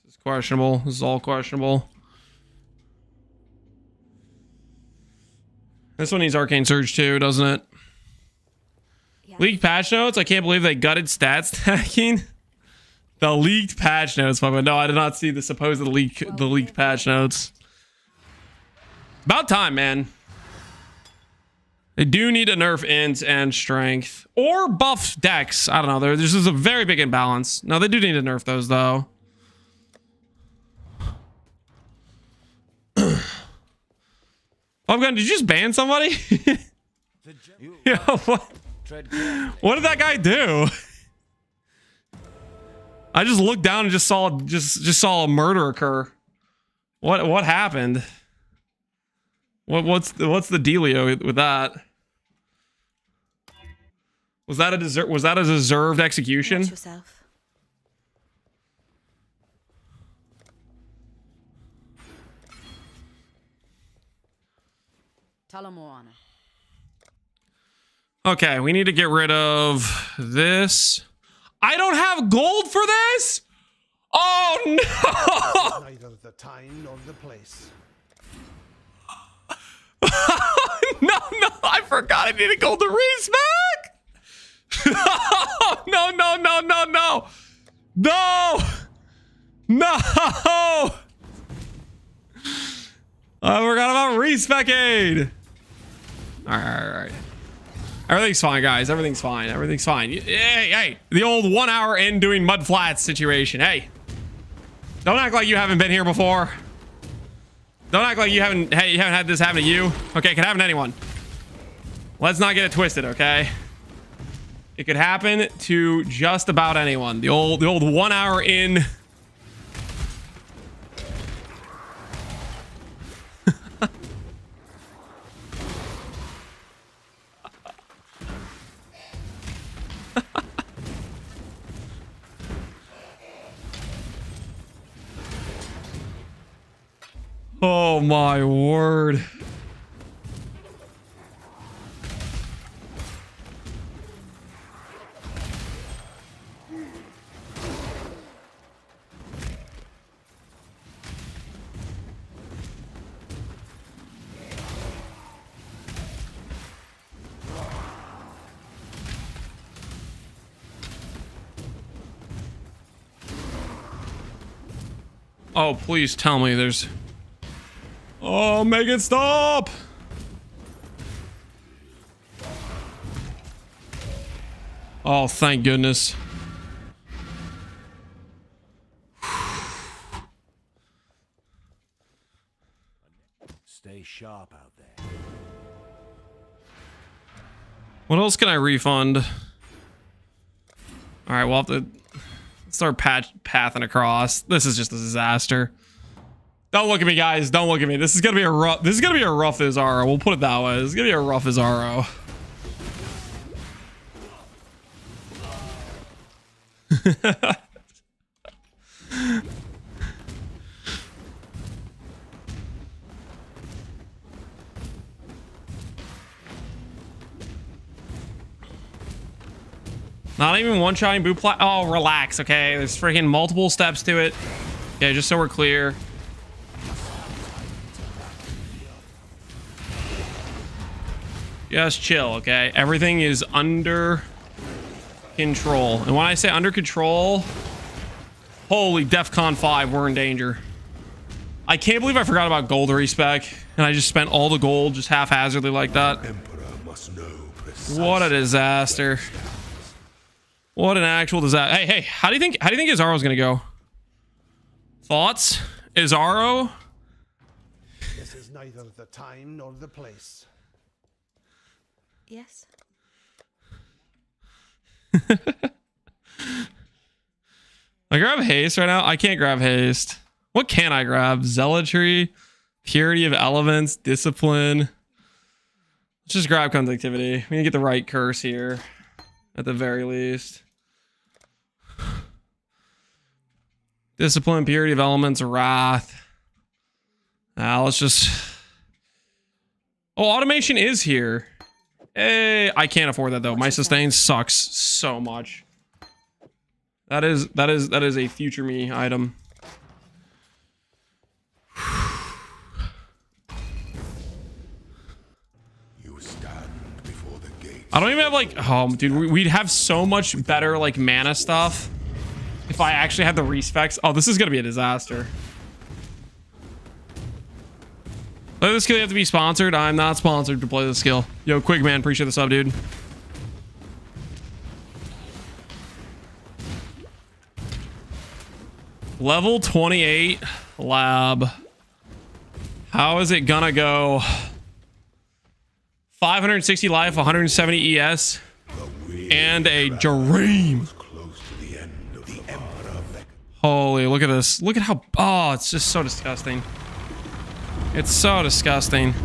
Speaker 1: This is questionable. This is all questionable. This one needs Arcane Surge too, doesn't it?
Speaker 3: Yeah.
Speaker 1: Leaked patch notes? I can't believe they gutted stat stacking. The leaked patch notes. No, I did not see the supposed leaked patch notes. About time, man. They do need to nerf int and strength. Or buff dex. I don't know. There's just a very big imbalance. No, they do need to nerf those, though. Gun, did you just ban somebody? Yeah, what? What did that guy do? I just looked down and just saw a murder occur. What happened? What's the dealio with that? Was that a deserved execution?
Speaker 3: Watch yourself.
Speaker 4: Tell him more on it.
Speaker 1: Okay, we need to get rid of this. I don't have gold for this? Oh no!
Speaker 5: Neither the time nor the place.
Speaker 1: No, I forgot I needed gold to respec. No. I forgot about respec aid. All right. Everything's fine, guys. Everything's fine. Hey, the old 1 hour in doing mud flats situation. Hey, don't act like you haven't been here before. Don't act like you haven't had this happen to you. Okay, it can happen to anyone. Let's not get it twisted, okay? It could happen to just about anyone. The old 1 hour in. Oh my word. Oh, please tell me there's... Oh, make it stop! Oh, thank goodness.
Speaker 5: Stay sharp out there.
Speaker 1: What else can I refund? All right, we'll have to start pathing across. This is just a disaster. Don't look at me, guys. Don't look at me. This is gonna be a rough. This is gonna be a rough Azaro. We'll put it that way. This is gonna be a rough Azaro. Not even one-shotting boot plat. Oh, relax. Okay, there's freaking multiple steps to it. Okay, just so we're clear. Just chill, okay? Everything is under control. And when I say under control, holy DEFCON 5, we're in danger. I can't believe I forgot about gold respec, and I just spent all the gold just haphazardly like that.
Speaker 2: Emperor must know precisely.
Speaker 1: What a disaster. What an actual disaster. Hey, how do you think Azaro's gonna go? Thoughts? Azaro?
Speaker 5: This is neither the time nor the place.
Speaker 3: Yes.
Speaker 1: I grab haste right now. I can't grab haste. What can I grab? Zealotry, purity of elements, discipline. Let's just grab conductivity. We need to get the right curse here at the very least. Discipline, purity of elements, wrath. Now let's just... Oh, automation is here. Hey, I can't afford that though. My sustain sucks so much. That is a future me item.
Speaker 2: You stand before the gate.
Speaker 1: I don't even have like, oh dude, we'd have so much better like mana stuff if I actually had the respecs. Oh, this is gonna be a disaster. Play this skill, you have to be sponsored. I'm not sponsored to play this skill. Yo, Quick Man, appreciate the sub, dude. Level 28 lab. How is it gonna go? 560 life, 170 ES, and a dream.
Speaker 2: Close to the end of the Emperor Vec.
Speaker 1: Holy, look at this. Look at how, oh, it's just so disgusting. It's so disgusting.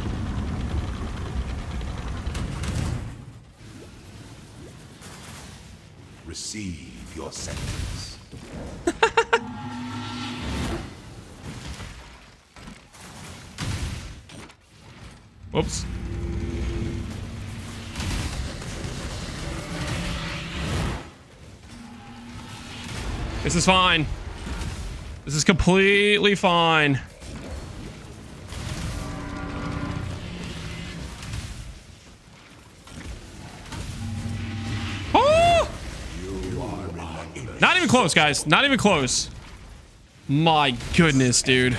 Speaker 2: Receive your sentence.
Speaker 1: Whoops. This is fine. This is completely fine. Oh! Not even close, guys. Not even close. My goodness, dude.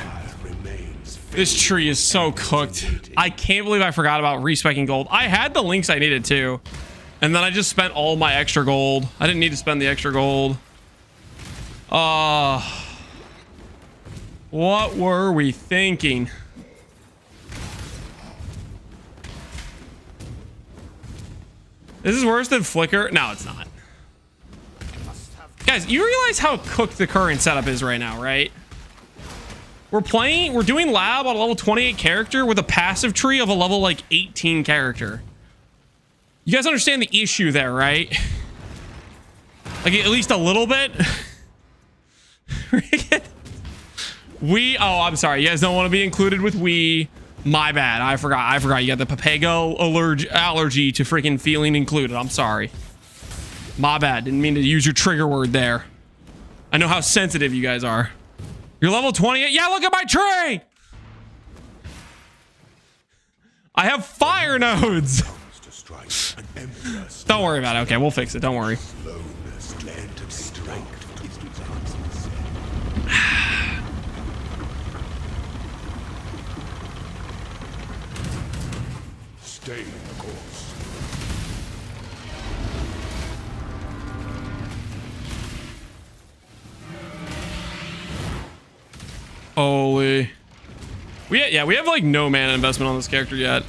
Speaker 1: This tree is so cooked. I can't believe I forgot about respeccing gold. I had the links I needed too. And then I just spent all my extra gold. I didn't need to spend the extra gold. What were we thinking? This is worse than Flicker? No, it's not. Guys, you realize how cooked the current setup is right now, right? We're doing lab on a level 28 character with a passive tree of a level like 18 character. You guys understand the issue there, right? Like at least a little bit. Oh, I'm sorry. You guys don't want to be included with we. My bad. I forgot. You got the Papago allergy to freaking feeling included. I'm sorry. My bad. Didn't mean to use your trigger word there. I know how sensitive you guys are. You're level 28. Yeah, look at my tree. I have fire nodes. Don't worry about it. Okay, we'll fix it. Don't worry.
Speaker 2: Stay the course.
Speaker 1: Holy. We have like no mana investment on this character yet.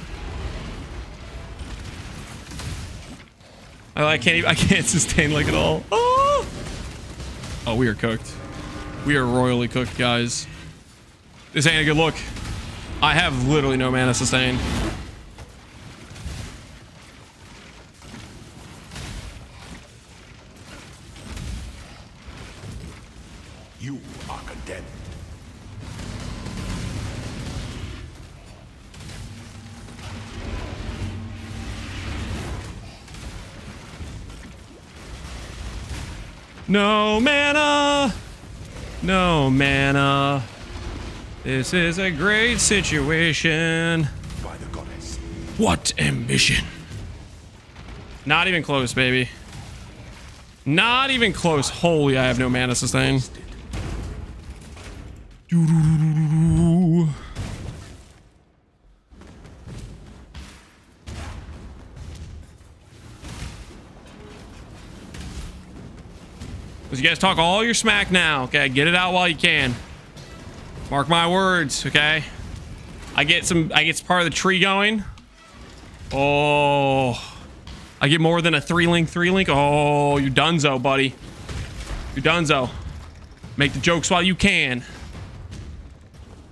Speaker 1: I can't sustain like at all. Oh, we are cooked. We are royally cooked, guys. This ain't a good look. I have literally no mana sustain.
Speaker 2: You are condemned.
Speaker 1: No mana. No mana. This is a great situation.
Speaker 2: By the goddess.
Speaker 1: What ambition? Not even close, baby. Not even close. Holy, I have no mana sustain. You guys talk all your smack now, okay? Get it out while you can. Mark my words, okay? I get part of the tree going. Oh, I get more than a 3-link. Oh, you donezo, buddy. You donezo. Make the jokes while you can.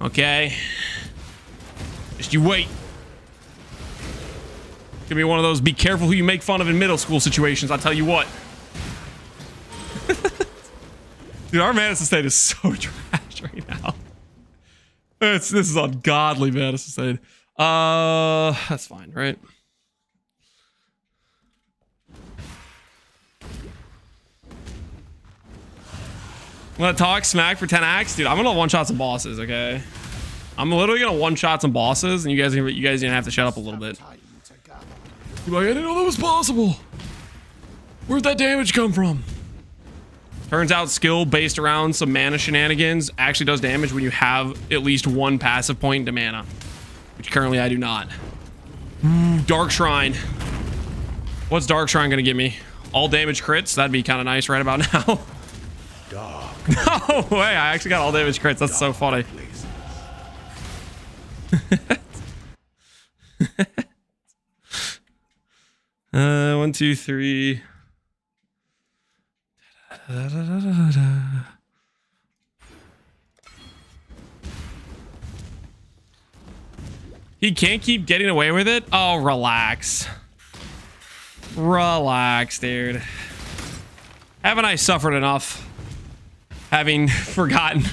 Speaker 1: Okay? Just you wait. It's gonna be one of those be careful who you make fun of in middle school situations, I'll tell you what. Dude, our mana sustain is so trash right now. This is ungodly mana sustain. That's fine, right? I'm gonna talk smack for 10 acts, dude. I'm gonna one-shot some bosses, okay? I'm literally gonna one-shot some bosses, and you guys gonna have to shut up a little bit. You're like, I didn't know that was possible. Where'd that damage come from? Turns out skill based around some mana shenanigans actually does damage when you have at least one passive point into mana, which currently I do not. Dark Shrine. What's Dark Shrine gonna give me? All damage crits? That'd be kind of nice right about now. No way, I actually got all damage crits. That's so funny. 1, 2, 3. He can't keep getting away with it? Oh, relax. Relax, dude. Haven't I suffered enough? Having forgotten,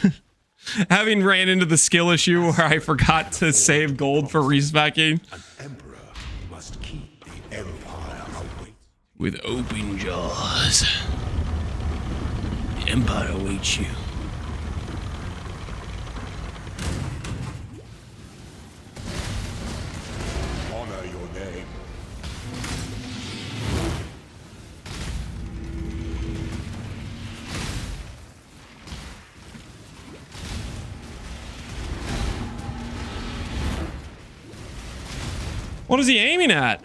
Speaker 1: having ran into the skill issue where I forgot to save gold for respecking.
Speaker 2: An emperor must keep the empire awake.
Speaker 1: With open jaws. The empire awaits you.
Speaker 2: Honor your name.
Speaker 1: What is he aiming at?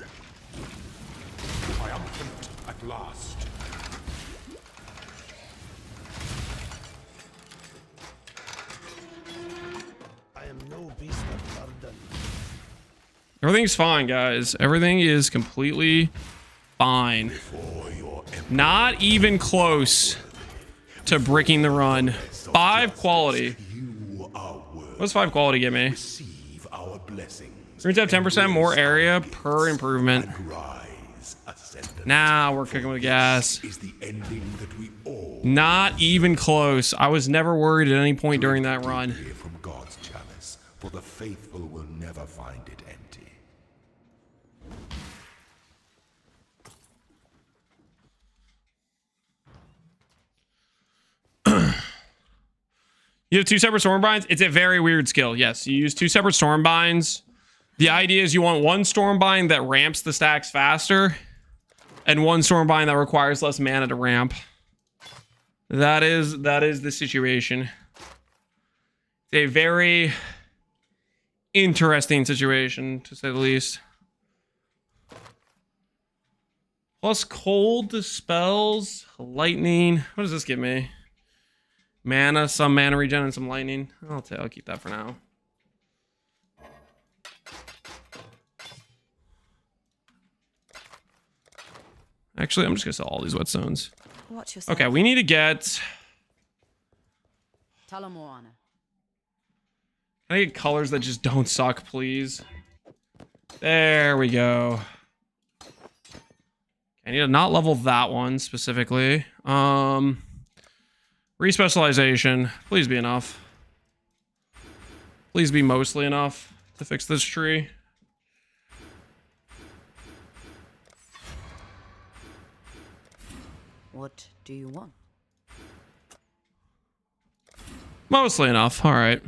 Speaker 2: Triumphant at last.
Speaker 5: I am no beast of burden.
Speaker 1: Everything's fine, guys. Everything is completely fine.
Speaker 2: For your emperor,
Speaker 1: Not even close to breaking the run. 5 quality.
Speaker 2: you are worthy.
Speaker 1: What's 5 quality get me?
Speaker 2: Receive our blessings.
Speaker 1: Rooms have 10% more area per improvement.
Speaker 2: Rise, Ascendancy.
Speaker 1: Now we're cooking with gas.
Speaker 2: Is the ending that we all
Speaker 1: Not even close. I was never worried at any point during that run.
Speaker 2: hear from God's chalice, for the faithful will never find it empty.
Speaker 1: You have 2 separate Stormbinds. It's a very weird skill. Yes, you use 2 separate Stormbinds. The idea is you want one Stormbind that ramps the stacks faster, and one Stormbind that requires less mana to ramp. That is the situation. It's a very interesting situation, to say the least. Plus cold dispels, lightning. What does this give me? Mana, some mana regen, and some lightning. I'll keep that for now. Actually, I'm just gonna sell all these whetstones.
Speaker 4: Watch yourself.
Speaker 1: Okay, we need to get.
Speaker 4: Talamoana.
Speaker 1: Can I get colors that just don't suck, please? There we go. I need to not level that one specifically. Respecialization. Please be enough. Please be mostly enough to fix this tree.
Speaker 4: What do you want?
Speaker 1: Mostly enough. All right.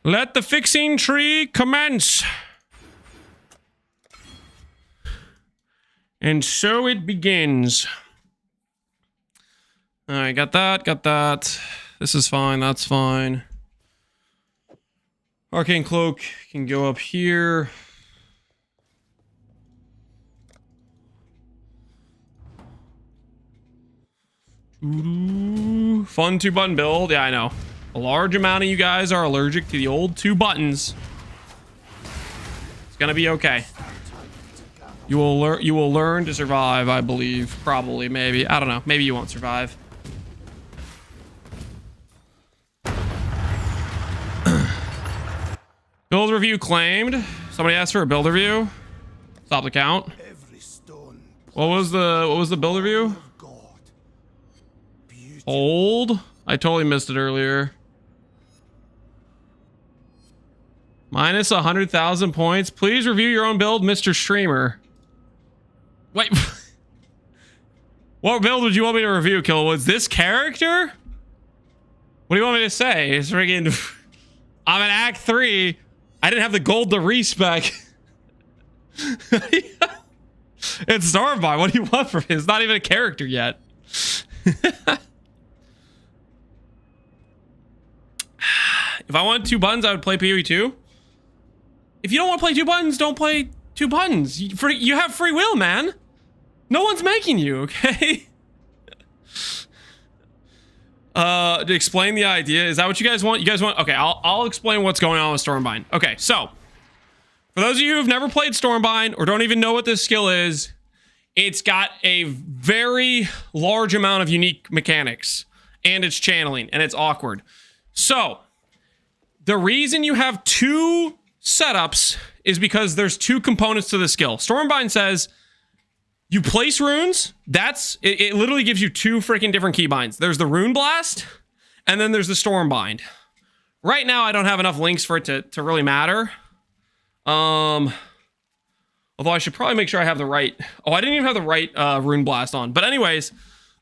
Speaker 1: Let the fixing tree commence. And so it begins. All right, got that. This is fine, that's fine. Arcane Cloak can go up here. Ooh, fun 2-button build. Yeah, I know. A large amount of you guys are allergic to the old 2 buttons. It's gonna be okay. You will learn to survive, I believe. Probably, maybe. I don't know. Maybe you won't survive. Build review claimed. Somebody asked for a build review. Stop the count.
Speaker 5: Every stone
Speaker 1: What was the build review?
Speaker 5: of God. Beauty.
Speaker 1: Old? I totally missed it earlier. Minus 100,000 points. Please review your own build, Mr. Streamer. Wait. What build would you want me to review, Killwoods? This character? What do you want me to say? It's friggin' I'm in Act 3. I didn't have the gold to respec. It's Stormbind. What do you want from it? It's not even a character yet. If I want 2 buttons, I would play PoE 2. If you don't want to play 2 buttons, don't play 2 buttons. You have free will, man. No one's making you, okay? To explain the idea, is that what you guys want? You guys want? Okay, I'll explain what's going on with Stormbind. Okay, so for those of you who've never played Stormbind or don't even know what this skill is, it's got a very large amount of unique mechanics, and it's channeling, and it's awkward. So the reason you have 2 setups is because there's 2 components to the skill. Stormbind says You place runes. It literally gives you two freaking different keybinds. There's the Rune Blast, and then there's the Stormbind. Right now, I don't have enough links for it to really matter. Although I should probably make sure I have the right... Oh, I didn't even have the right Rune Blast on. But anyways,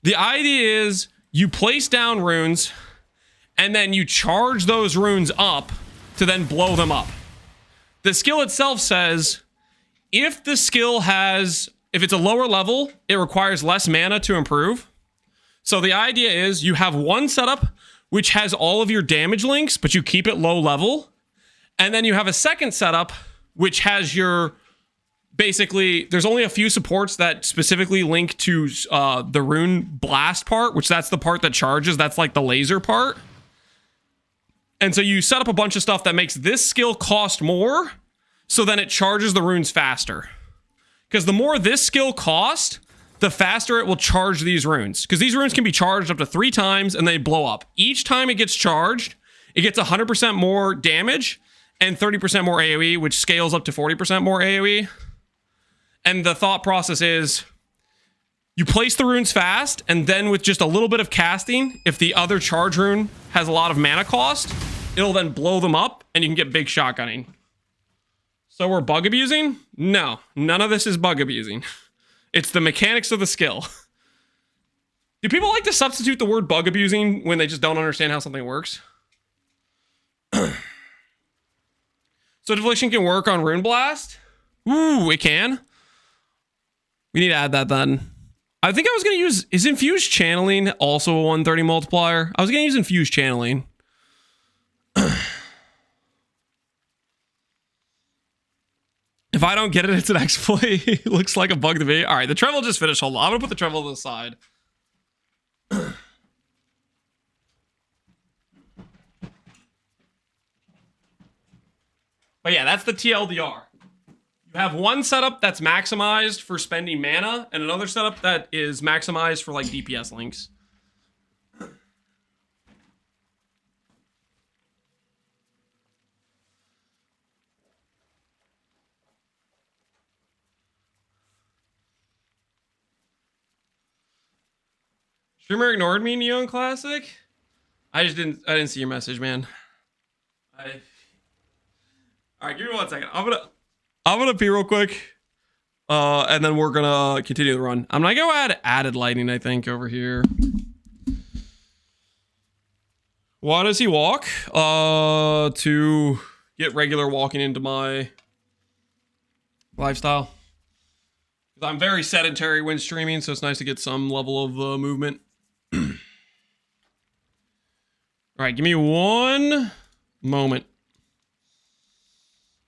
Speaker 1: the idea is you place down runes, and then you charge those runes up to then blow them up. The skill itself says, if the skill has... If it's a lower level, it requires less mana to improve. So the idea is you have one setup which has all of your damage links, but you keep it low level. And then you have a second setup which has your... Basically, there's only a few supports that specifically link to the Rune Blast part, which that's the part that charges. That's like the laser part. And so you set up a bunch of stuff that makes this skill cost more, so then it charges the runes faster. Because the more this skill costs, the faster it will charge these runes. Because these runes can be charged up to 3 times and they blow up. Each time it gets charged, it gets 100% more damage and 30% more AoE, which scales up to 40% more AoE. And the thought process is, you place the runes fast, and then with just a little bit of casting, if the other charge rune has a lot of mana cost, it'll then blow them up, and you can get big shotgunning. So we're bug abusing? No, none of this is bug abusing. It's the mechanics of the skill. Do people like to substitute the word bug abusing when they just don't understand how something works? So deflation can work on Rune Blast? Ooh, it can. We need to add that then. I think I was going to use... Is Infused Channeling also a 130 multiplier? I was going to use Infused Channeling. If I don't get it, it's an exploit. It looks like a bug to me. All right, the treble just finished. Hold on. I'm going to put the treble to the side. But yeah, that's the TLDR. You have one setup that's maximized for spending mana, and another setup that is maximized for like DPS links. Streamer ignored me, Neon Classic. I didn't see your message, man. All right, give me 1 second. I'm gonna pee real quick, and then we're gonna continue the run. I'm gonna go add added lighting, I think, over here. Why does he walk? To get regular walking into my lifestyle. I'm very sedentary when streaming, so it's nice to get some level of movement. All right, give me 1 moment.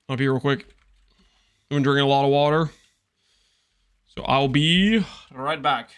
Speaker 1: I'll be real quick. I've been drinking a lot of water, so I'll be right back.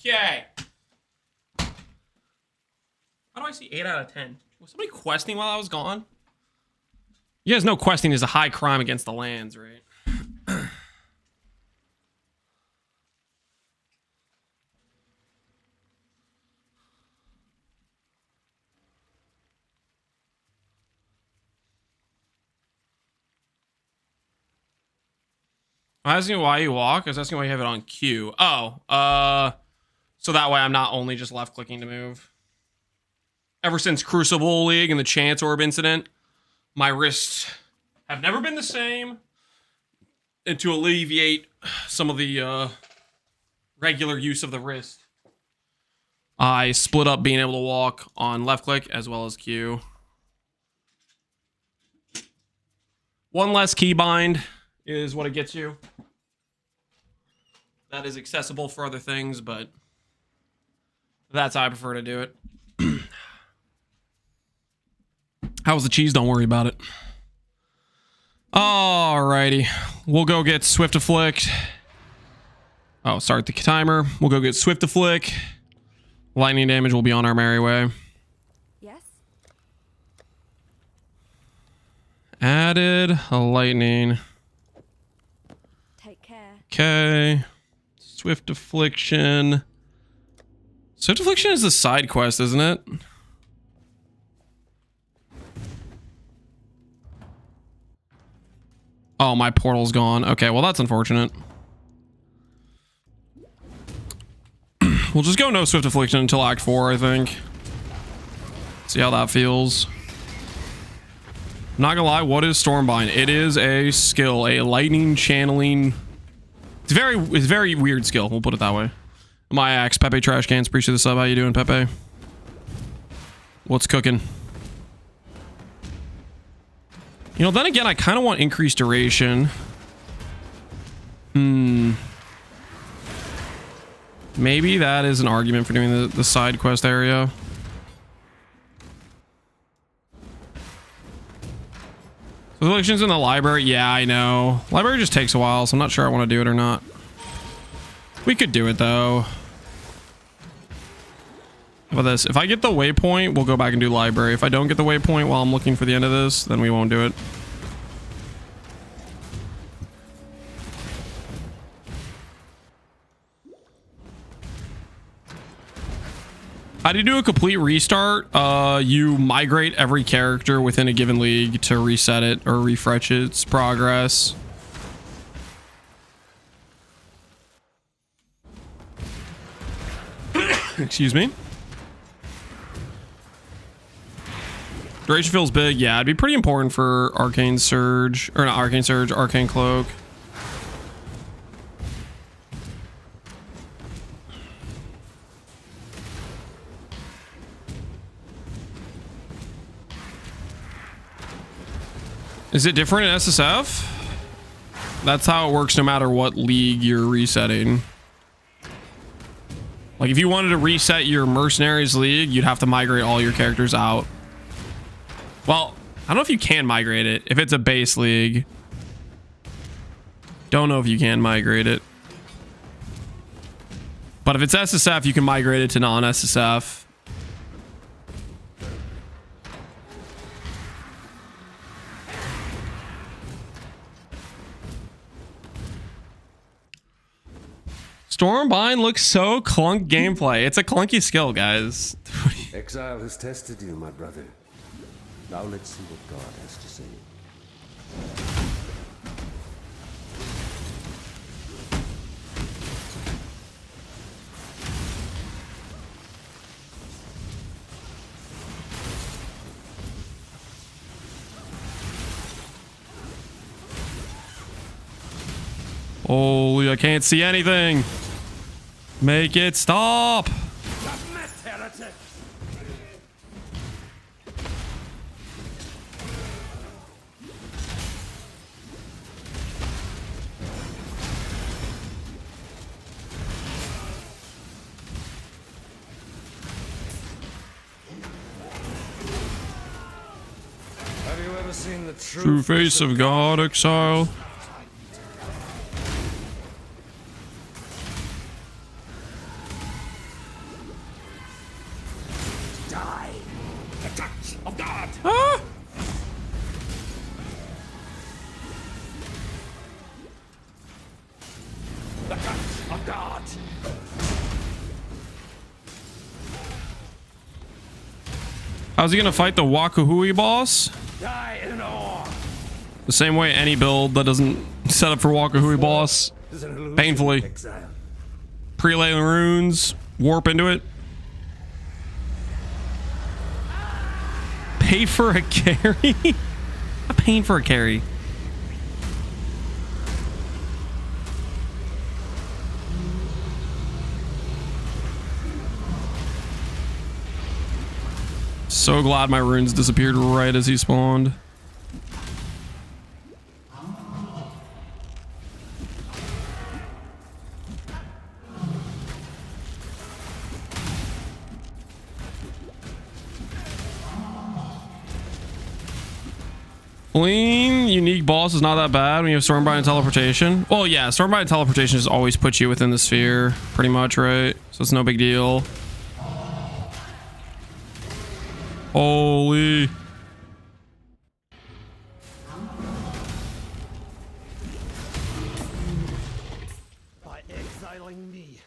Speaker 1: Okay. How do I see 8 out of 10? Was somebody questing while I was gone? You guys know questing is a high crime against the lands, right? I'm asking why you walk. I was asking why you have it on Q. Oh, so that way I'm not only just left clicking to move. Ever since Crucible League and the Chance Orb incident, my wrists have never been the same. And to alleviate some of the regular use of the wrist, I split up being able to walk on left click as well as Q. One less keybind is what it gets you. That is accessible for other things, but that's how I prefer to do it. How's the cheese? Don't worry about it. Alrighty. We'll go get Swift Afflict. Oh, start the timer. We'll go get Swift Afflict. Lightning damage will be on our merry way.
Speaker 3: Yes?
Speaker 1: Added a lightning.
Speaker 3: Take care.
Speaker 1: Okay. Swift Affliction. Swift Affliction is the side quest, isn't it? Oh, my portal's gone. Okay, well, that's unfortunate. We'll just go no Swift Affliction until Act 4, I think. See how that feels. Not gonna lie, what is Stormbind? It is a skill, a lightning channeling. It's very weird skill. We'll put it that way. My axe, Pepe Trash Cans. Appreciate the sub. How you doing, Pepe? What's cooking? You know, then again, I kind of want increased duration. Maybe that is an argument for doing the side quest area. So the elections in the library. Yeah, I know. Library just takes a while, so I'm not sure I want to do it or not. We could do it, though. How about this? If I get the waypoint, we'll go back and do library. If I don't get the waypoint while I'm looking for the end of this, then we won't do it. How do you do a complete restart? You migrate every character within a given league to reset it or refresh its progress. Excuse me. Duration feels big. Yeah, it'd be pretty important for Arcane Surge. Or not Arcane Surge, Arcane Cloak. Is it different in SSF? That's how it works no matter what league you're resetting. Like if you wanted to reset your Mercenaries league, you'd have to migrate all your characters out. Well, I don't know if you can migrate it if it's a base league. Don't know if you can migrate it. But if it's SSF, you can migrate it to non-SSF. Stormbind looks so clunk gameplay. It's a clunky skill, guys.
Speaker 2: Exile has tested you, my brother. Now let's see what God has to say.
Speaker 1: Holy, I can't see anything. Make it stop.
Speaker 5: Have you ever seen the
Speaker 1: True face of God, Exile.
Speaker 2: of God!
Speaker 1: Ah!
Speaker 2: The guts of God!
Speaker 1: How's he gonna fight the Wakahui boss?
Speaker 2: Die in awe!
Speaker 1: The same way any build that doesn't set up for Wakahui boss.
Speaker 2: Is an illusion,
Speaker 1: Painfully.
Speaker 2: Exile.
Speaker 1: Prelay the runes, warp into it. Pay for a carry? I'm paying for a carry. So glad my runes disappeared right as he spawned. Clean, unique boss is not that bad when you have Stormbind and teleportation. Well, yeah, Stormbind and teleportation just always puts you within the sphere, pretty much, right? So it's no big deal. Holy.
Speaker 5: By exiling me,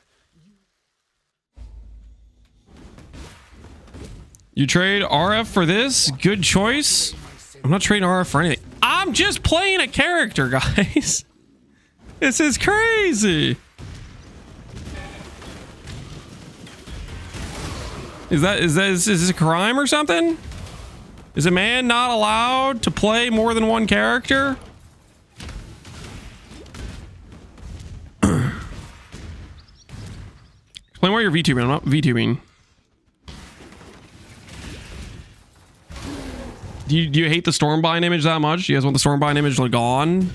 Speaker 1: You trade RF for this? Good choice. I'm not trading RF for anything. I'm just playing a character, guys. This is crazy. Is this a crime or something? Is a man not allowed to play more than one character? Explain why you're VTubing. I'm not VTubing. Do you hate the Stormbind image that much? Do you guys want the Stormbind image like gone?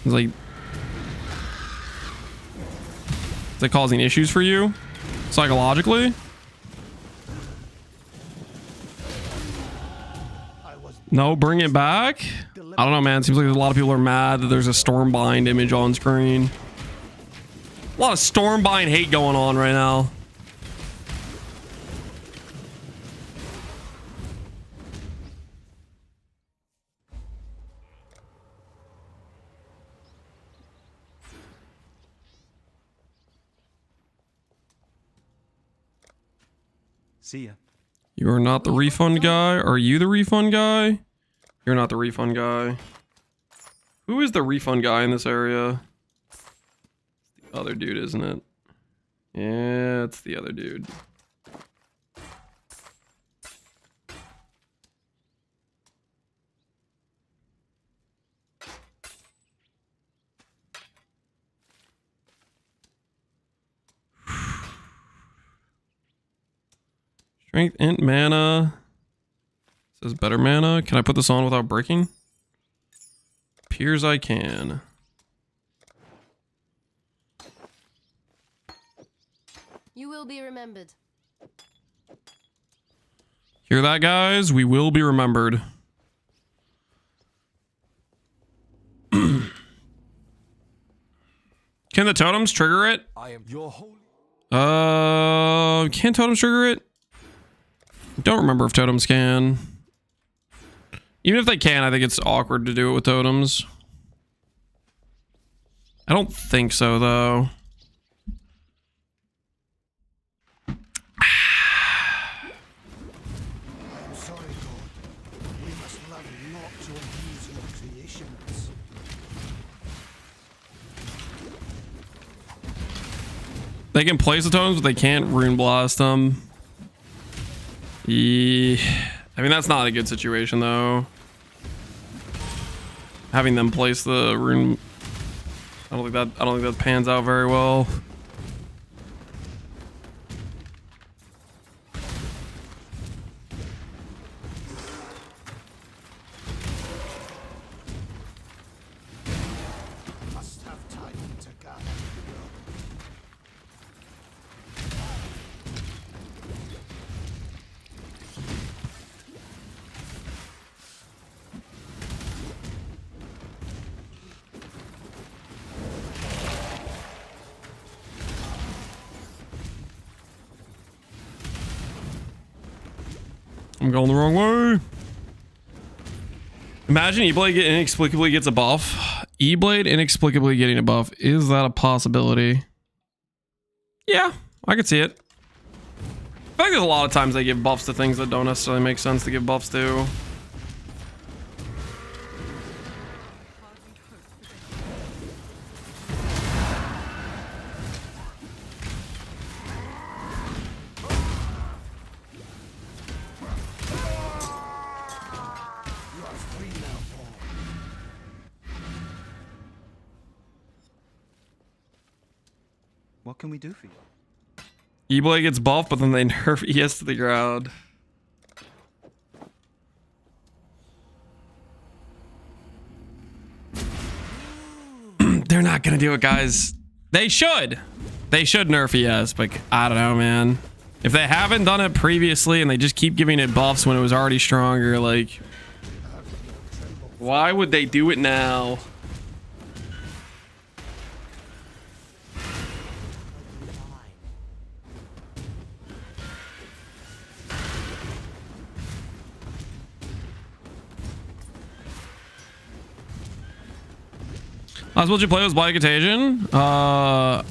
Speaker 1: It's like, is it causing issues for you psychologically? No, bring it back. I don't know, man. It seems like a lot of people are mad that there's a Stormbind image on screen. A lot of Stormbind hate going on right now.
Speaker 7: See ya.
Speaker 1: You are not the refund guy. Are you the refund guy? You're not the refund guy. Who is the refund guy in this area? It's the other dude, isn't it? Yeah, it's the other dude. Strength, int, mana. Says better mana. Can I put this on without breaking? Appears I can.
Speaker 8: You will be remembered.
Speaker 1: Hear that, guys? We will be remembered. Can the totems trigger it?
Speaker 2: I am your holy.
Speaker 1: Can totems trigger it? Don't remember if totems can. Even if they can, I think it's awkward to do it with totems. I don't think so, though.
Speaker 5: I'm sorry, God. We must learn not to abuse your creations.
Speaker 1: They can place the totems, but they can't rune blast them. Yeah. I mean, that's not a good situation, though. Having them place the rune, I don't think that pans out very well.
Speaker 5: Must have time to gather.
Speaker 1: I'm going the wrong way. Imagine E-Blade inexplicably gets a buff. E-Blade inexplicably getting a buff. Is that a possibility? Yeah, I could see it. I feel like there's a lot of times they give buffs to things that don't necessarily make sense to give buffs to.
Speaker 7: What can we do for you?
Speaker 1: E-Blade gets buffed, but then they nerf ES to the ground. They're not gonna do it, guys. They should. They should nerf ES, but I don't know, man. If they haven't done it previously and they just keep giving it buffs when it was already stronger, like, why would they do it now? Last build you play was Blight Contagion. I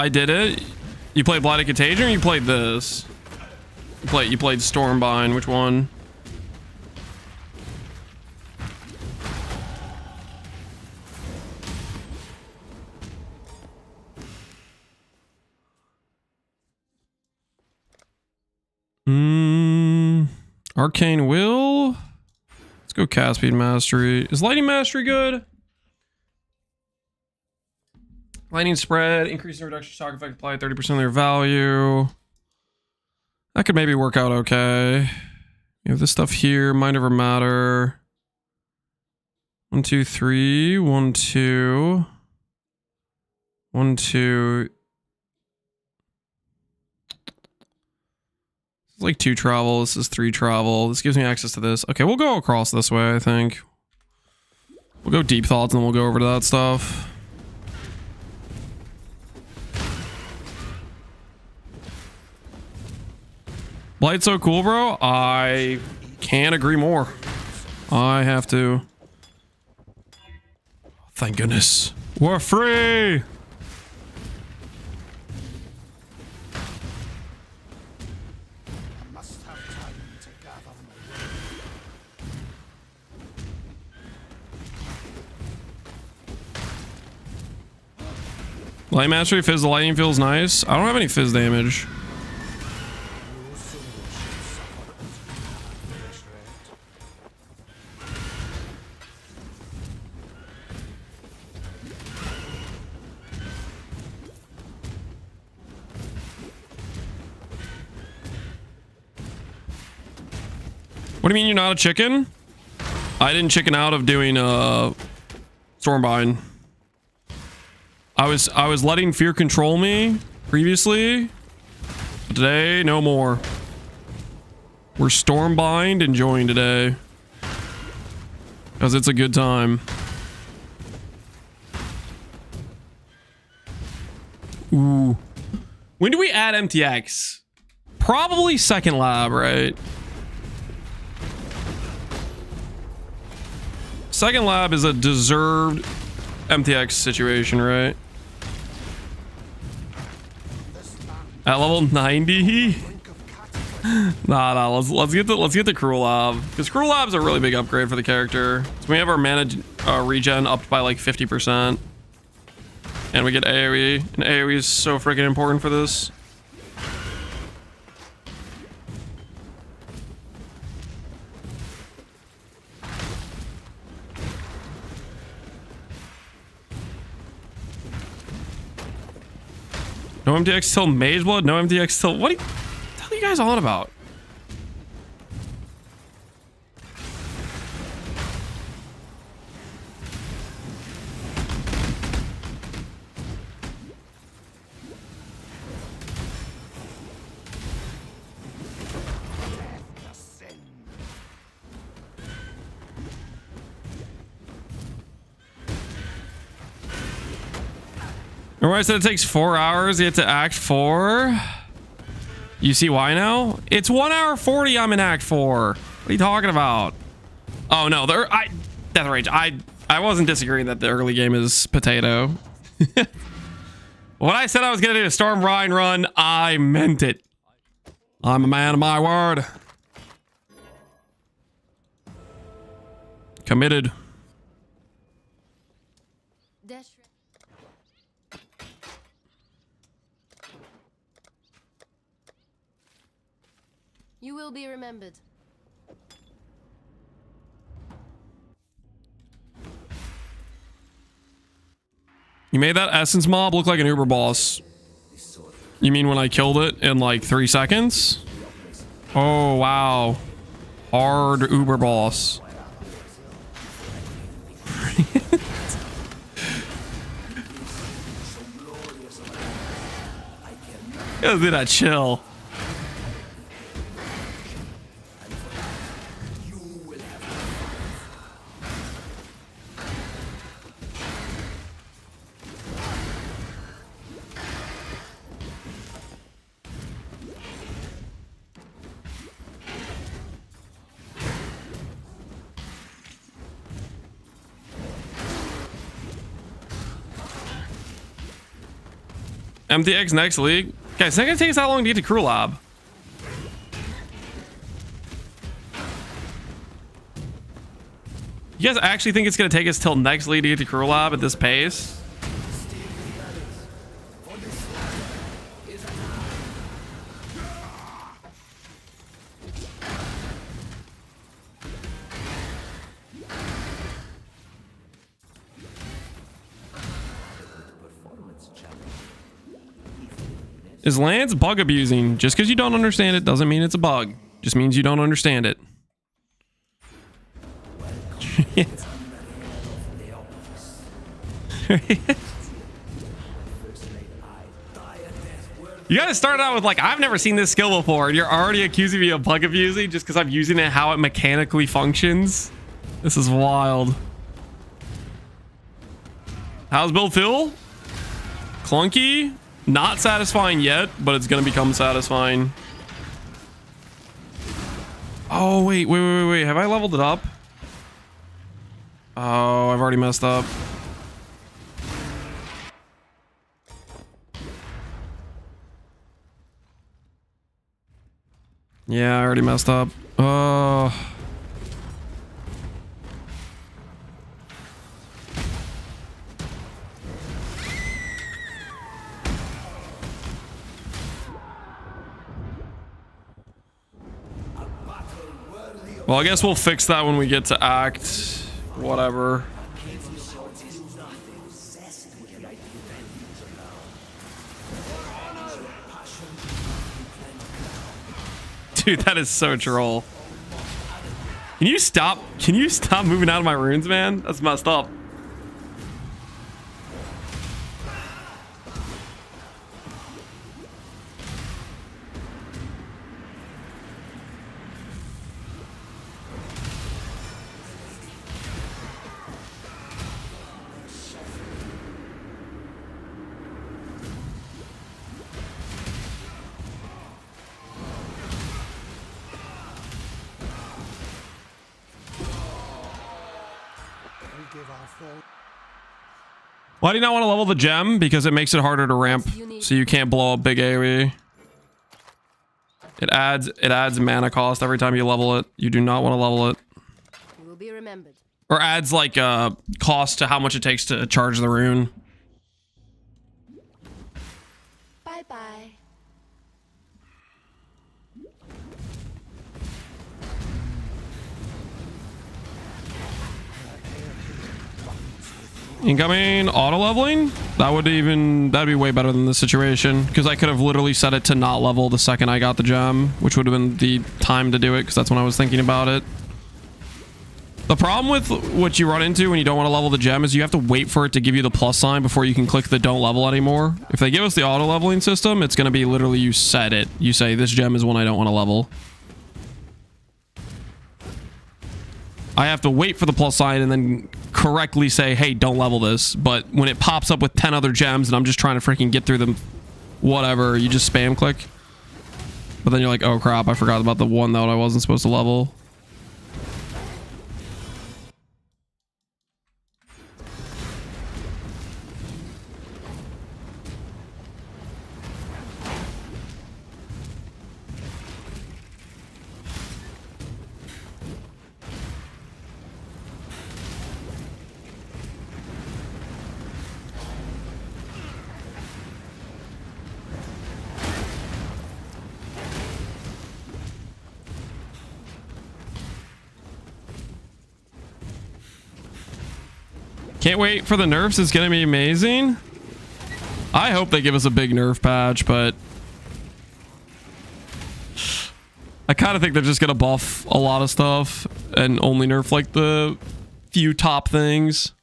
Speaker 1: did it. You played Blighted Contagion or you played this? You played Stormbind. Which one? Arcane Will. Let's go cast speed mastery. Is lightning mastery good? Lightning spread, increase in reduction shock effect applied 30% of their value. That could maybe work out okay. You have this stuff here, mind over matter. 1, 2, 3, 1, 2. 1, 2. It's like 2 travel. This is 3 travel. This gives me access to this. Okay, we'll go across this way, I think. We'll go deep thoughts and then we'll go over to that stuff. Blight's so cool, bro. I can't agree more. I have to. Thank goodness. We're free! Light mastery, fizz the lightning feels nice. I don't have any fizz damage. What do you mean you're not a chicken? I didn't chicken out of doing Stormbind. I was letting fear control me previously, but today no more. We're Stormbind enjoying today because it's a good time. Ooh, when do we add MTX? Probably second lab, right? Second lab is a deserved MTX situation, right? At level 90? Nah, let's get the Cruel Lab, because Cruel Lab's a really big upgrade for the character. So we have our mana regen upped by like 50%, and we get AoE, and AoE is so freaking important for this. No MTX till Mage Blood? No MTX till... What the hell are you guys on about? Remember I said it takes 4 hours to get to Act 4? You see why now? It's 1 hour 40. I'm in Act 4. What are you talking about? Oh no, Death Rage. I wasn't disagreeing that the early game is potato. When I said I was gonna do a Stormbind run, I meant it. I'm a man of my word. Committed.
Speaker 8: Dash. You will be remembered.
Speaker 1: You made that essence mob look like an Uber boss. You mean when I killed it in like 3 seconds? Oh, wow. Hard Uber boss. Let's do that chill. MTX next league. Guys, it's not gonna take us that long to get to Crew Lab. You guys actually think it's gonna take us till next league to get to Crew Lab at this pace? Is Lance bug abusing? Just because you don't understand it doesn't mean it's a bug. Just means you don't understand it. You guys started out with like, I've never seen this skill before, and you're already accusing me of bug abusing just because I'm using it how it mechanically functions. This is wild. How's build feel? Clunky? Not satisfying yet, but it's gonna become satisfying. Oh, wait. Have I leveled it up? Oh, I've already messed up. Yeah, I already messed up. Oh. Well, I guess we'll fix that when we get to Act whatever. Dude, that is so troll. Can you stop moving out of my runes, man? That's messed up. Why do you not want to level the gem? Because it makes it harder to ramp, so you can't blow up big AoE. It adds mana cost every time you level it. You do not want to level it.
Speaker 8: You will be remembered.
Speaker 1: Or adds like a cost to how much it takes to charge the rune.
Speaker 8: Bye bye.
Speaker 1: Incoming auto leveling? That'd be way better than this situation, because I could have literally set it to not level the second I got the gem, which would have been the time to do it, because that's when I was thinking about it. The problem with what you run into when you don't want to level the gem is you have to wait for it to give you the plus sign before you can click the don't level anymore. If they give us the auto leveling system, it's going to be literally you set it. You say this gem is one I don't want to level. I have to wait for the plus sign and then correctly say, hey, don't level this. But when it pops up with 10 other gems and I'm just trying to freaking get through them, whatever, you just spam click. but then you're like, oh crap, I forgot about the one that I wasn't supposed to level. Can't wait for the nerfs. It's gonna be amazing. I hope they give us a big nerf patch, but I kind of think they're just gonna buff a lot of stuff and only nerf like the few top things.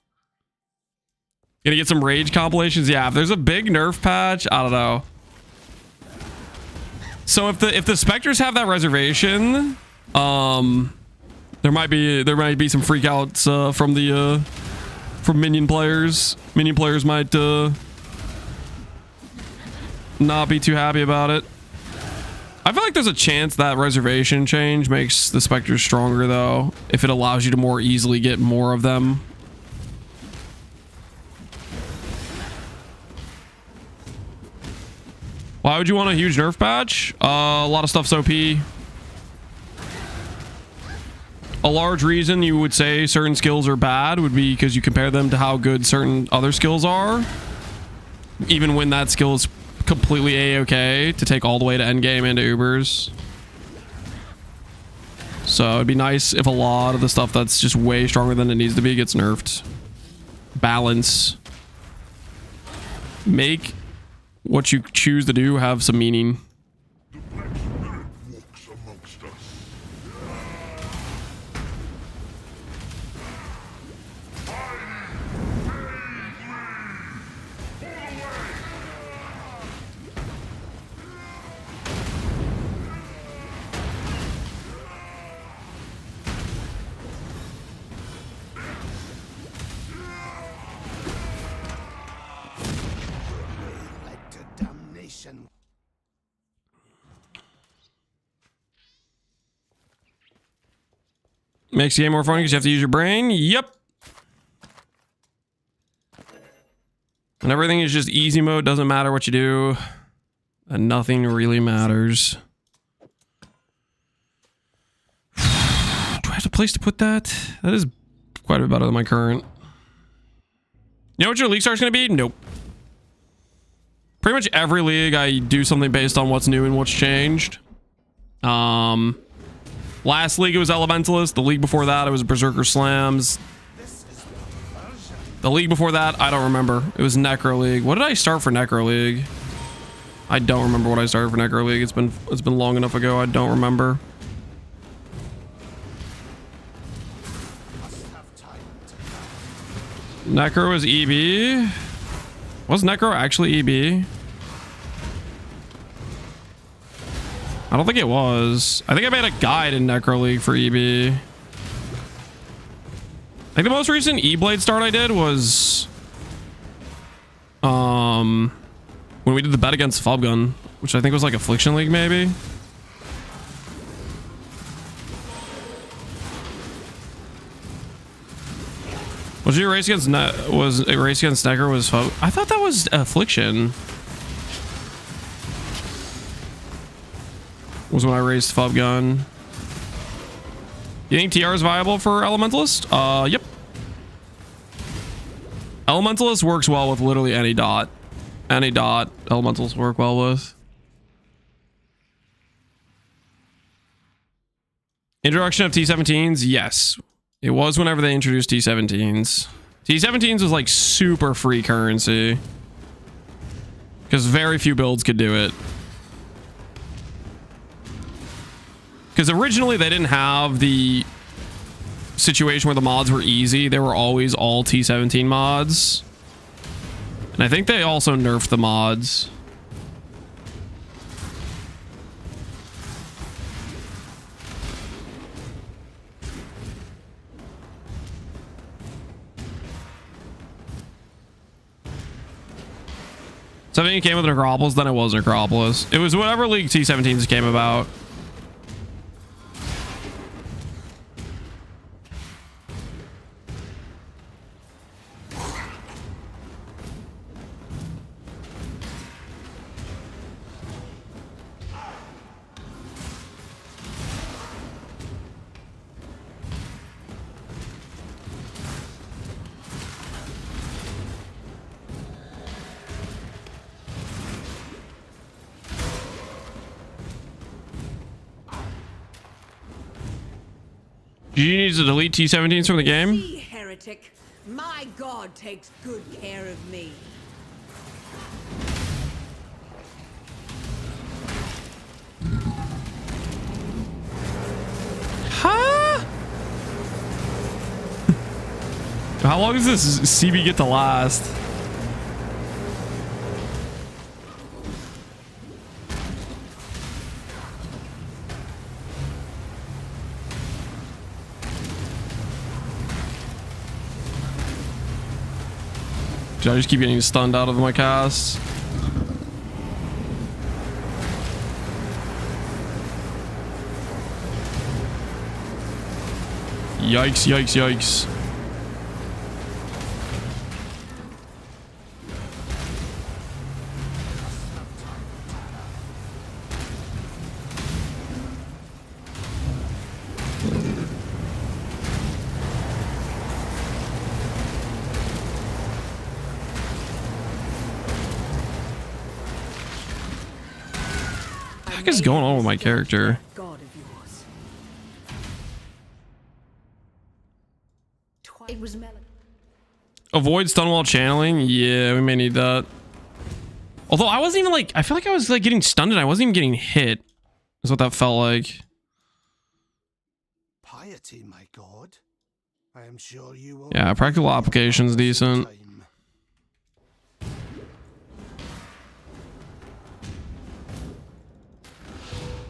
Speaker 1: Gonna get some rage compilations. Yeah, if there's a big nerf patch, I don't know. So if the specters have that reservation, there might be some freakouts from the from minion players. Minion players might not be too happy about it. I feel like there's a chance that reservation change makes the specters stronger though, if it allows you to more easily get more of them. Why would you want a huge nerf patch? A lot of stuff's OP. A large reason you would say certain skills are bad would be because you compare them to how good certain other skills are. Even when that skill is completely A-okay to take all the way to endgame into Ubers. So it'd be nice if a lot of the stuff that's just way stronger than it needs to be gets nerfed. Balance. Make what you choose to do have some meaning. Makes the game more fun because you have to use your brain. Yep. And everything is just easy mode. Doesn't matter what you do. And nothing really matters. Do I have a place to put that? That is quite a bit better than my current. You know what your league start's going to be? Nope. Pretty much every league I do something based on what's new and what's changed. Last league it was Elementalist. The league before that it was Berserker Slams. The league before that I don't remember. It was Necro League. What did I start for Necro League? I don't remember what I started for Necro League. It's been long enough ago. I don't remember. Necro was EB. Was Necro actually EB? I don't think it was. I think I made a guide in Necro League for EB. I think the most recent E-Blade start I did was when we did the bet against Fubgun, which I think was like Affliction League maybe. Was your race against Necro was Fub? I thought that was Affliction. Was when I raced Fub Gun. You think TR is viable for Elementalist? Yep. Elementalist works well with literally any dot. Any dot Elementals work well with. Introduction of T17s? Yes. It was whenever they introduced T17s. T17s was like super free currency. Because very few builds could do it. Because originally they didn't have the situation where the mods were easy. They were always all T17 mods. And I think they also nerfed the mods. 17 came with Necropolis, then it was Necropolis. It was whatever League T17s came about. GG needs to delete T17s from the game.
Speaker 4: See, heretic, my god takes good care of me.
Speaker 1: Huh? How long does this CB get to last? I just keep getting stunned out of my cast. Yikes, yikes, yikes. What is going on with my character?
Speaker 4: God of yours. It was melody.
Speaker 1: Avoid stun while channeling. Yeah, we may need that. Although I wasn't even like, I feel like I was like getting stunned and I wasn't even getting hit. Is what that felt like.
Speaker 5: Piety, my god. I am sure you will.
Speaker 1: Yeah, practical application's decent.
Speaker 5: Time.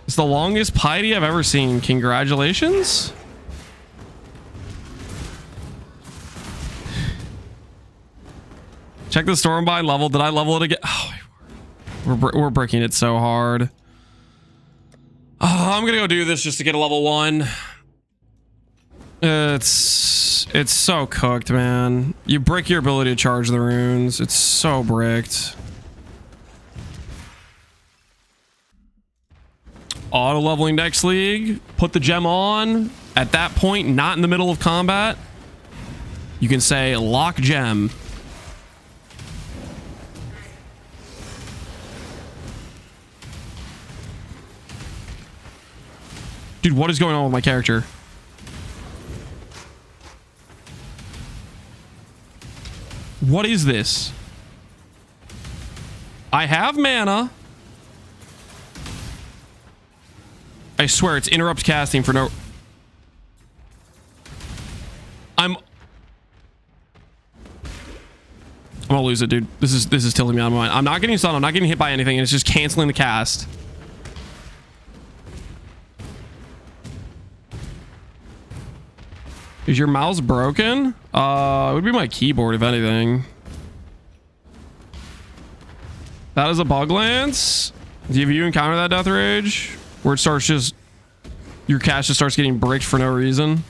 Speaker 1: It's the longest piety I've ever seen. Congratulations. Check the Stormbind level. Did I level it again? Oh, we're breaking it so hard. Oh, I'm gonna go do this just to get a level 1. It's so cooked, man. You break your ability to charge the runes. It's so bricked. Auto leveling next league. Put the gem on. At that point, not in the middle of combat, you can say lock gem. Dude, what is going on with my character? What is this? I have mana. I swear it's interrupt casting for no... I'm gonna lose it, dude. This is tilting me out of my mind. I'm not getting stunned. I'm not getting hit by anything, and it's just canceling the cast. Is your mouse broken? It would be my keyboard, if anything. That is a bug lance. Have you encountered that death rage? Where it starts just... Your cast just starts getting bricked for no reason.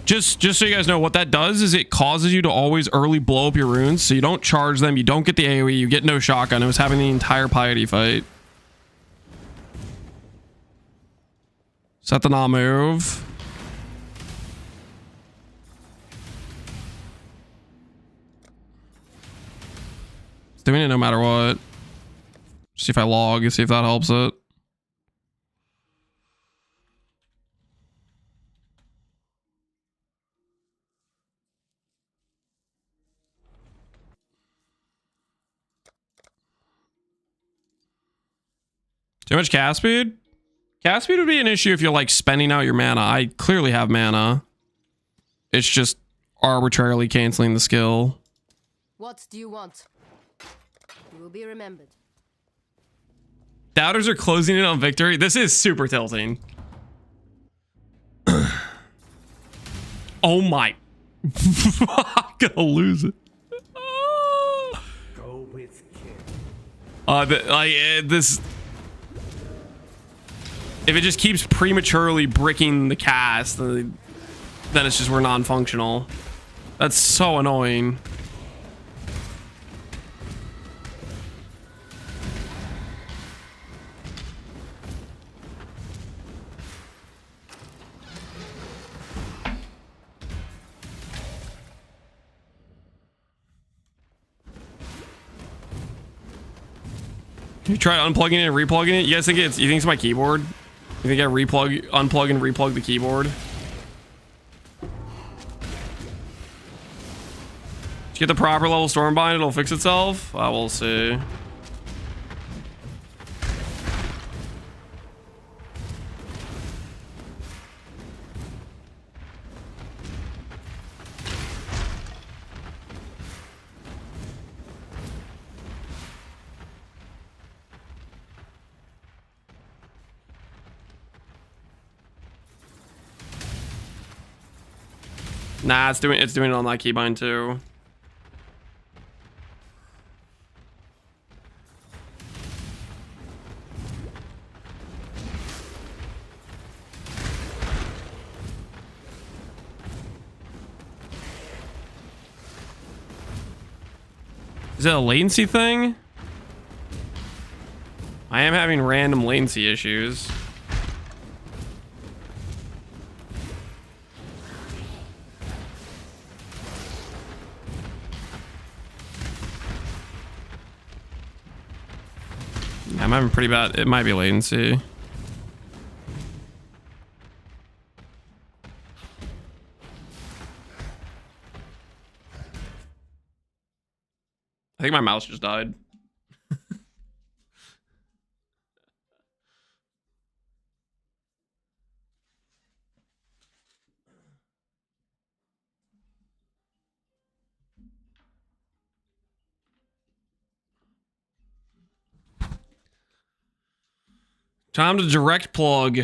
Speaker 1: Just so you guys know, what that does is it causes you to always early blow up your runes, so you don't charge them, you don't get the AoE, you get no shotgun. It was having the entire piety fight. Set the not move. It's doing it no matter what. See if I log, see if that helps it. Too much cast speed? Cast speed would be an issue if you're like spending out your mana. I clearly have mana. It's just arbitrarily canceling the skill.
Speaker 8: What do you want? You will be remembered.
Speaker 1: Doubters are closing in on victory. This is super tilting. Oh my. I'm gonna lose it.
Speaker 2: Go with care.
Speaker 1: This. If it just keeps prematurely bricking the cast, then it's just we're non-functional. That's so annoying. You try unplugging it and replugging it? You guys think you think it's my keyboard? You think I unplug and replug the keyboard? Did you get the proper level Stormbind? It'll fix itself? We'll see. Nah, it's doing it on that keybind too. Is it a latency thing? I am having random latency issues. I'm having pretty bad. It might be latency. I think my mouse just died. Time to direct plug.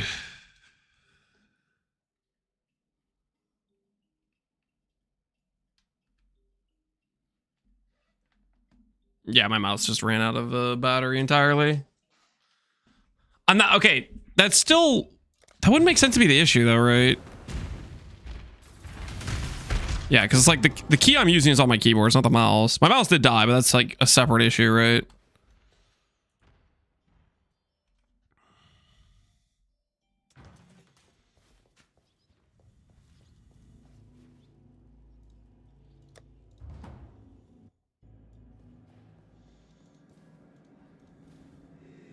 Speaker 1: Yeah, my mouse just ran out of battery entirely. I'm not okay. That's still that wouldn't make sense to be the issue though, right? Yeah, because it's like the key I'm using is on my keyboard, it's not the mouse. My mouse did die, but that's like a separate issue, right?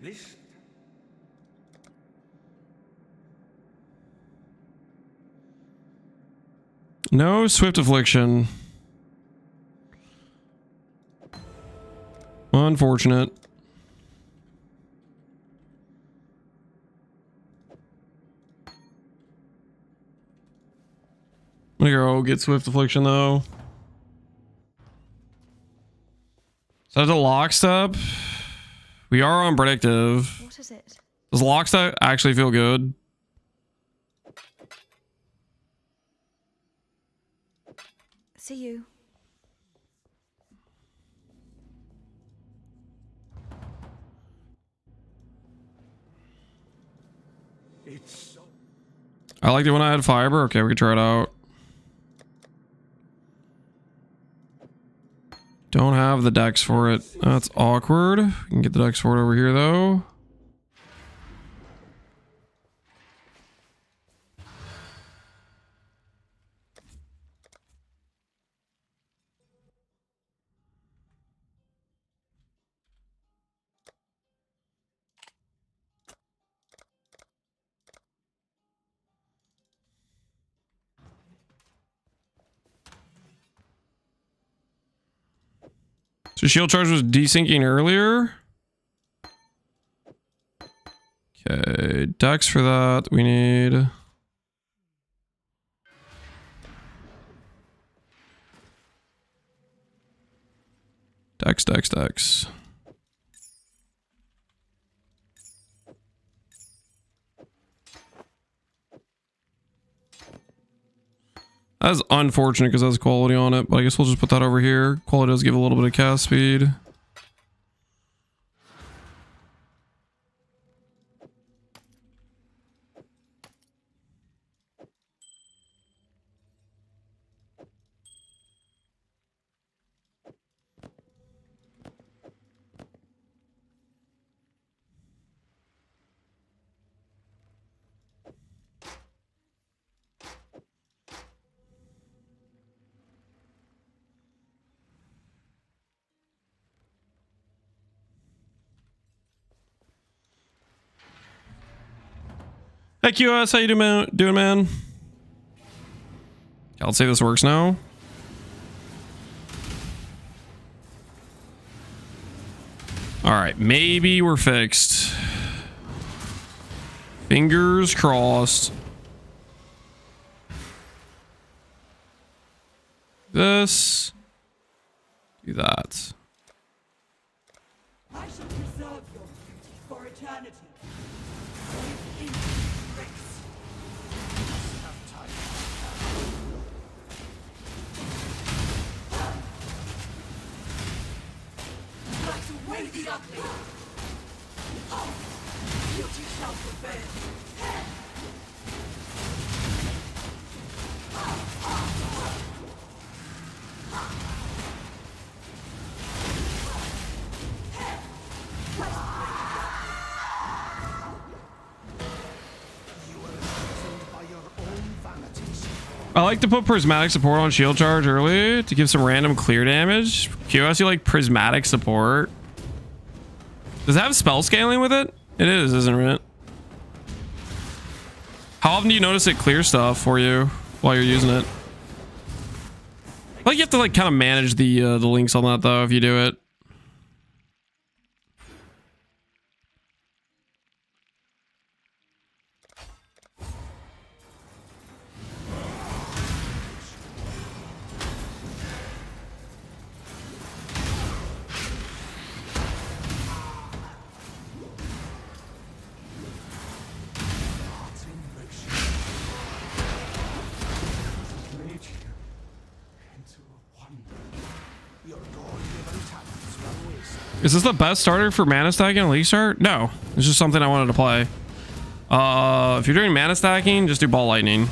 Speaker 2: This
Speaker 1: No swift affliction. Unfortunate. I'm gonna go get swift affliction though. Is that a lockstep? We are on predictive.
Speaker 3: What is it?
Speaker 1: Does lockstep actually feel good?
Speaker 3: See you.
Speaker 2: it's so
Speaker 1: I liked it when I had fiber. Okay, we can try it out. Don't have the dex for it. That's awkward. We can get the dex for it over here though. So shield charge was desyncing earlier. Okay, dex for that. We need dex. That's unfortunate because that's quality on it, but I guess we'll just put that over here. Quality does give a little bit of cast speed. Hey QS, how you doing, man? Yeah, let's say this works now. All right, maybe we're fixed. Fingers crossed. This. Do that.
Speaker 4: I shall preserve your beauty for eternity. Away the ugly! Oh, beauty shall prevail!
Speaker 1: I like to put prismatic support on shield charge early to give some random clear damage. QS, you like prismatic support? Does it have spell scaling with it? It is, isn't it? How often do you notice it clear stuff for you while you're using it? Like you have to like kind of manage the links on that though if you do it. Is this the best starter for mana stacking in League Start? No, it's just something I wanted to play. If you're doing mana stacking, just do Ball Lightning.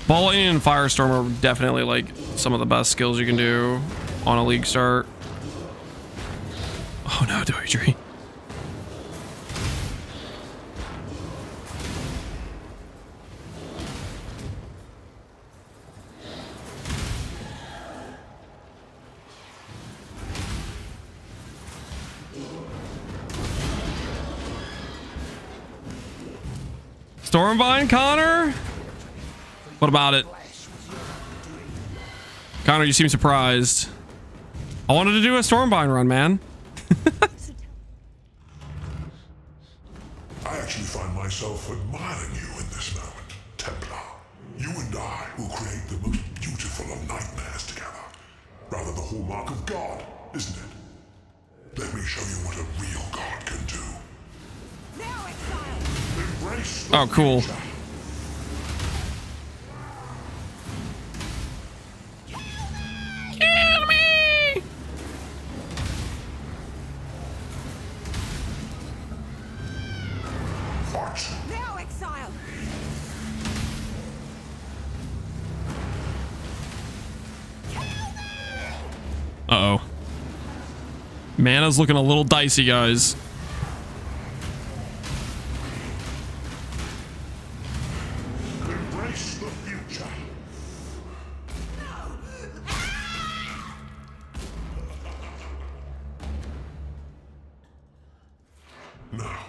Speaker 1: Ball Lightning and Firestorm are definitely like some of the best skills you can do on a League Start. Oh no, Doidry. Stormbind, Connor? What about it? Connor, you seem surprised. I wanted to do a Stormbind run, man.
Speaker 2: I actually find myself admiring you in this moment, Templar. You and I will create the most beautiful of nightmares together. Rather the hallmark of God, isn't it? Let me show you what a real God can do.
Speaker 4: Now, Exile!
Speaker 2: Embrace the
Speaker 1: Oh, cool.
Speaker 2: future.
Speaker 1: Kill me!
Speaker 2: What?
Speaker 4: Now, Exile!
Speaker 1: Uh-oh. Mana's looking a little dicey, guys.
Speaker 2: Embrace the future. Now,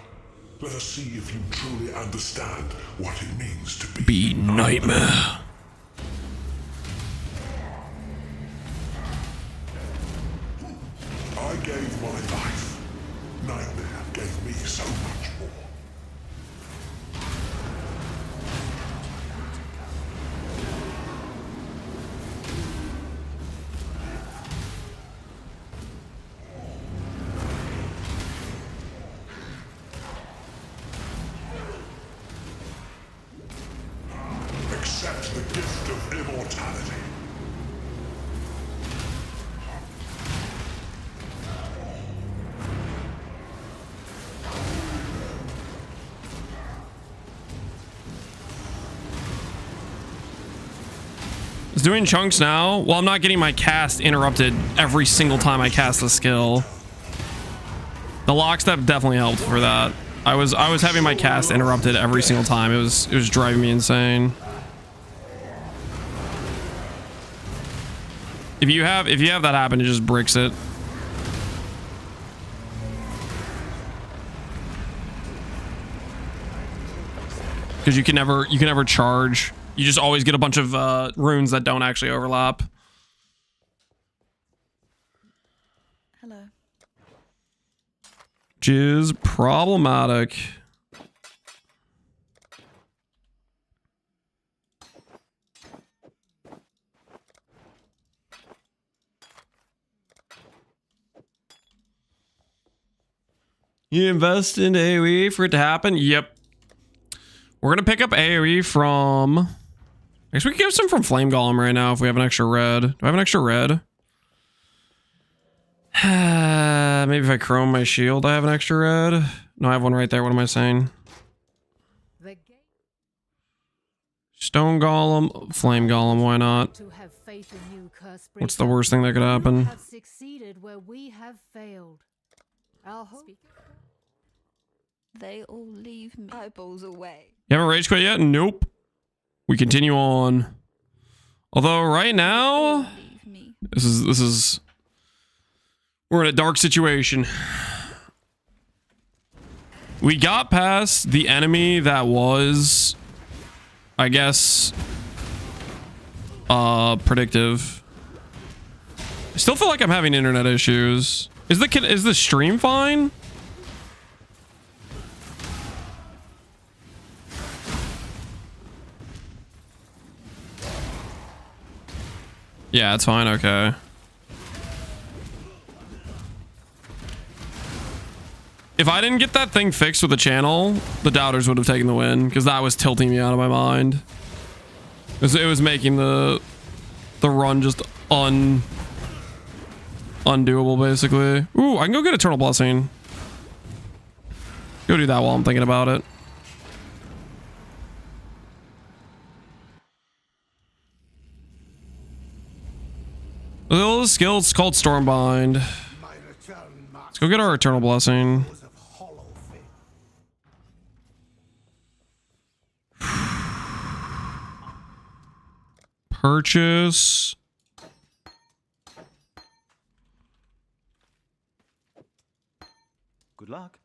Speaker 2: let us see if you truly understand what it means to
Speaker 1: Be nightmare.
Speaker 2: I gave my life. Nightmare gave me so much more.
Speaker 1: It's doing chunks now. Well, I'm not getting my cast interrupted every single time I cast a skill. The lockstep definitely helped for that. I was having my cast interrupted every single time. It was driving me insane. If you have that happen, it just bricks it. Because you can never charge. You just always get a bunch of runes that don't actually overlap.
Speaker 9: Hello.
Speaker 1: Which is problematic. You invest in AoE for it to happen? Yep. We're going to pick up AoE from... I guess we could get some from Flame Golem right now if we have an extra red. Do I have an extra red? Maybe if I chrome my shield, I have an extra red. No, I have one right there. What am I saying? Stone Golem, Flame Golem, why not? What's the worst thing that could happen?
Speaker 8: Have succeeded where we have failed. Our hope.
Speaker 9: They all leave me. Eyeballs away.
Speaker 1: You haven't rage quit yet? Nope. We continue on. Although right now, this is we're in a dark situation. We got past the enemy that was, I guess, predictive. I still feel like I'm having internet issues. Is the stream fine? Yeah, it's fine. Okay. If I didn't get that thing fixed with the channel, the doubters would have taken the win because that was tilting me out of my mind. It was making the run just undoable basically. Ooh, I can go get Eternal Blessing. Go do that while I'm thinking about it. The little skill, it's called Stormbind. Let's go get our Eternal Blessing. Purchase.
Speaker 7: Good luck.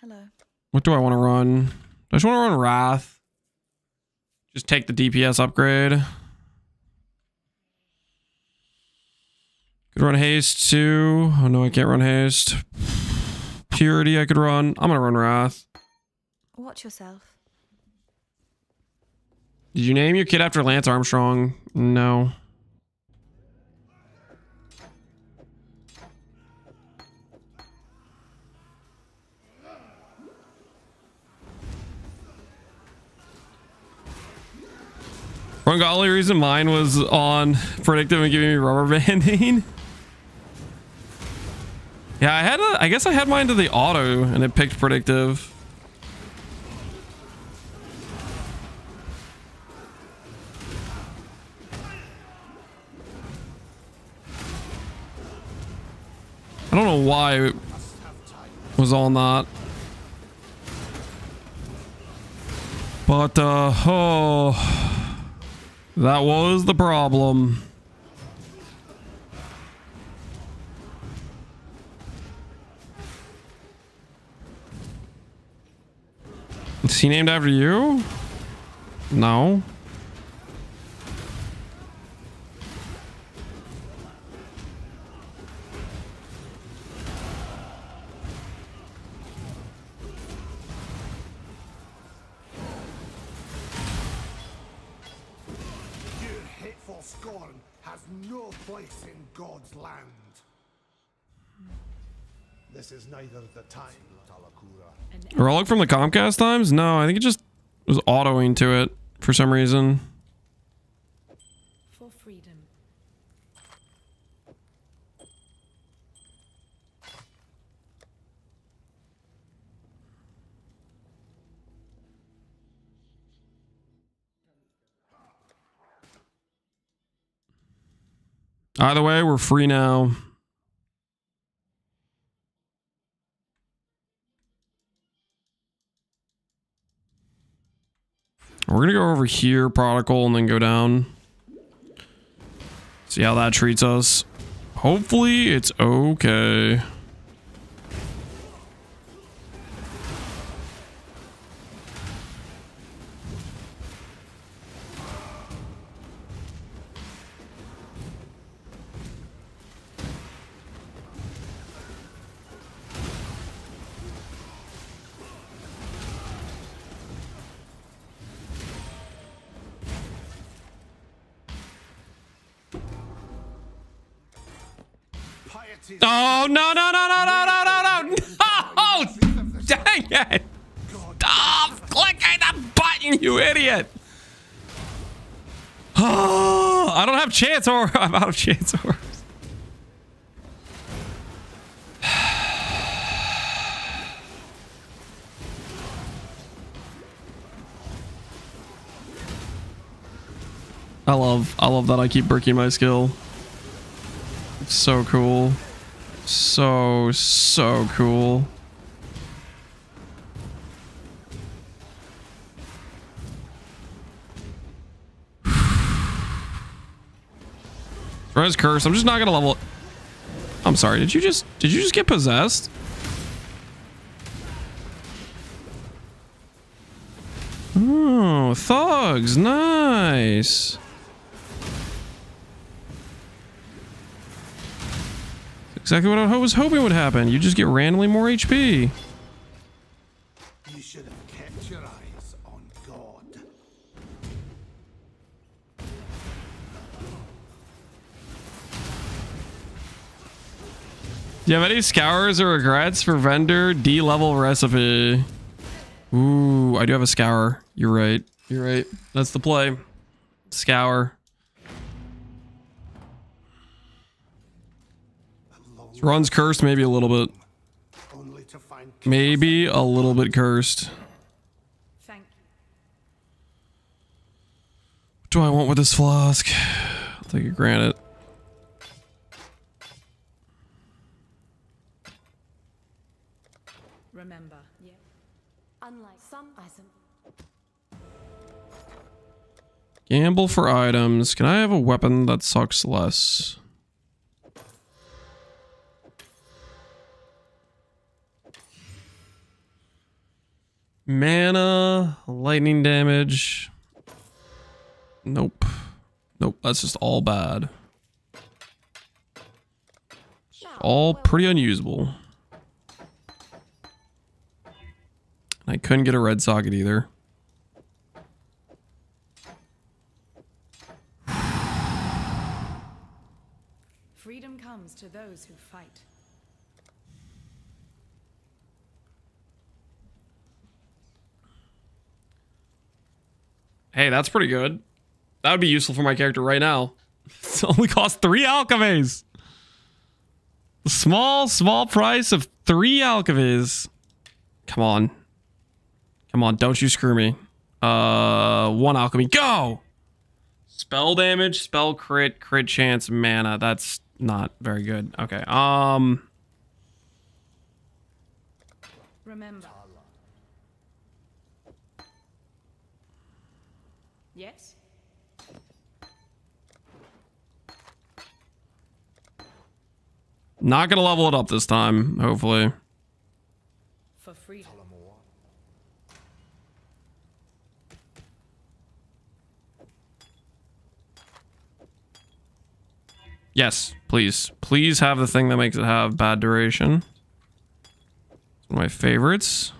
Speaker 9: Hello.
Speaker 1: What do I want to run? I just want to run Wrath. Just take the DPS upgrade. Could run Haste too. Oh no, I can't run Haste. Purity I could run. I'm gonna run Wrath.
Speaker 9: Watch yourself.
Speaker 1: Did you name your kid after Lance Armstrong? No. One only reason mine was on predictive and giving me rubber banding. Yeah, I guess I had mine to the auto and it picked predictive. I don't know why it was on that. But oh, that was the problem. Is he named after you? No.
Speaker 5: Your hateful scorn has no place in God's land. This is neither the time, Talakura.
Speaker 1: Relic from the Comcast times? No, I think it just was autoing to it for some reason. Either way, we're free now. We're gonna go over here, prodigal, and then go down. See how that treats us. Hopefully it's okay. Oh, no, no, no, no, no, no, no, no, no! Dang it! Stop clicking the button, you idiot! Oh, I don't have chance or I'm out of chance or. I love that I keep breaking my skill. It's so cool. So cool. Res curse. I'm just not gonna level it. I'm sorry. Did you just get possessed? Oh, thugs. Nice. Exactly what I was hoping would happen. You just get randomly more HP.
Speaker 5: You should have kept your eyes on God.
Speaker 1: Do you have any scours or regrets for vendor D-level recipe? Ooh, I do have a scour. You're right. You're right. That's the play. Scour. Run's cursed, maybe a little bit.
Speaker 5: Only to find
Speaker 1: Maybe a little bit cursed.
Speaker 4: Thank you.
Speaker 1: What do I want with this flask? I'll take it granted.
Speaker 4: Remember, yeah.
Speaker 8: Unlike some items.
Speaker 1: Gamble for items. Can I have a weapon that sucks less? Mana, lightning damage. Nope. Nope, that's just all bad. All pretty unusable. I couldn't get a red socket either.
Speaker 4: Freedom comes to those who fight.
Speaker 1: Hey, that's pretty good. That would be useful for my character right now. It only costs 3 alchemies. Small price of 3 alchemies. Come on. Come on, don't you screw me. 1 alchemy, go! Spell damage, spell crit, crit chance, mana. That's not very good. Okay,
Speaker 4: Remember. Yes?
Speaker 1: not gonna level it up this time, hopefully.
Speaker 4: For freedom.
Speaker 1: Yes, please. Please have the thing that makes it have bad duration. It's one of my favorites.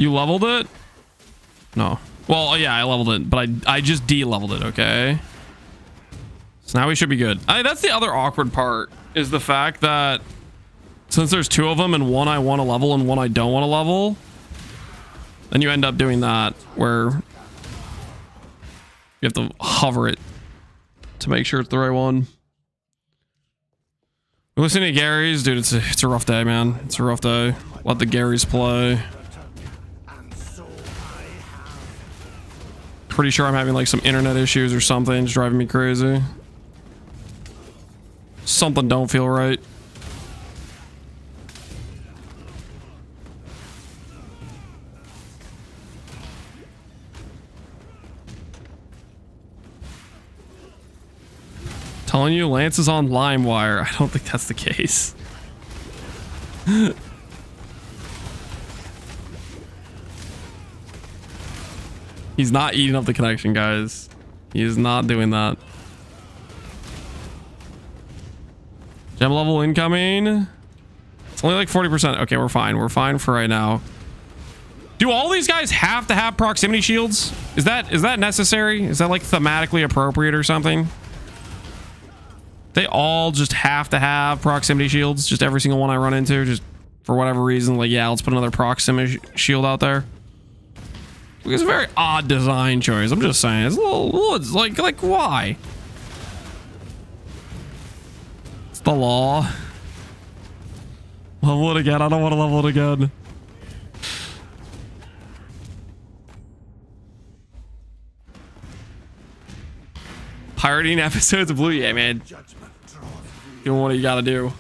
Speaker 1: You leveled it? No. Well, yeah, I leveled it, but I just de-leveled it, okay? So now we should be good. That's the other awkward part, is the fact that since there's 2 of them and one I want to level and one I don't want to level, then you end up doing that where you have to hover it to make sure it's the right one. Listening to Gary's, dude, it's a rough day, man. It's a rough day. Let the Garys play. Pretty sure I'm having like some internet issues or something. It's driving me crazy. Something don't feel right. Telling you, Lance is on LimeWire. I don't think that's the case. He's not eating up the connection, guys. He is not doing that. Gem level incoming. It's only like 40%. Okay, we're fine. We're fine for right now. Do all these guys have to have proximity shields? Is that necessary? Is that like thematically appropriate or something? They all just have to have proximity shields. Just every single one I run into, just for whatever reason. Like, yeah, let's put another proximity shield out there. It's a very odd design choice. I'm just saying. It's a little it's like why? It's the law. Level it again. I don't want to level it again. Pirating episodes of Blue. Yeah, man. Doing what you gotta do.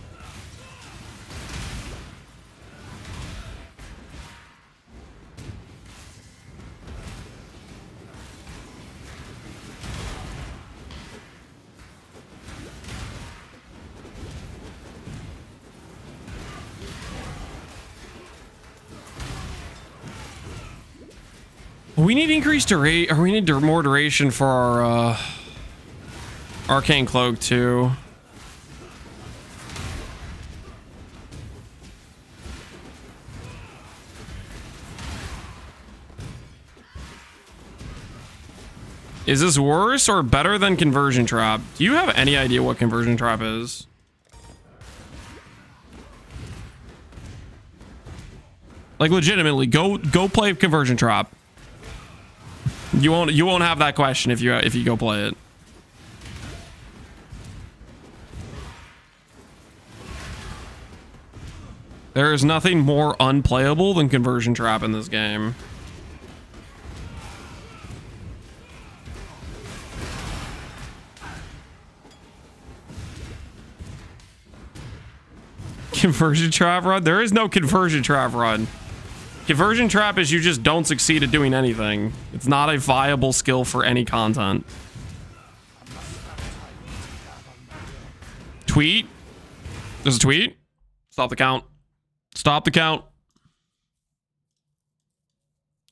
Speaker 1: We need increased duration, or we need more duration for our Arcane Cloak too. Is this worse or better than Conversion Trap? Do you have any idea what Conversion Trap is? Like legitimately, go play Conversion Trap. You won't have that question if you go play it. There is nothing more unplayable than Conversion Trap in this game. Conversion Trap run? There is no Conversion Trap run. Conversion Trap is you just don't succeed at doing anything. It's not a viable skill for any content. Tweet? There's a tweet? Stop the count. Stop the count.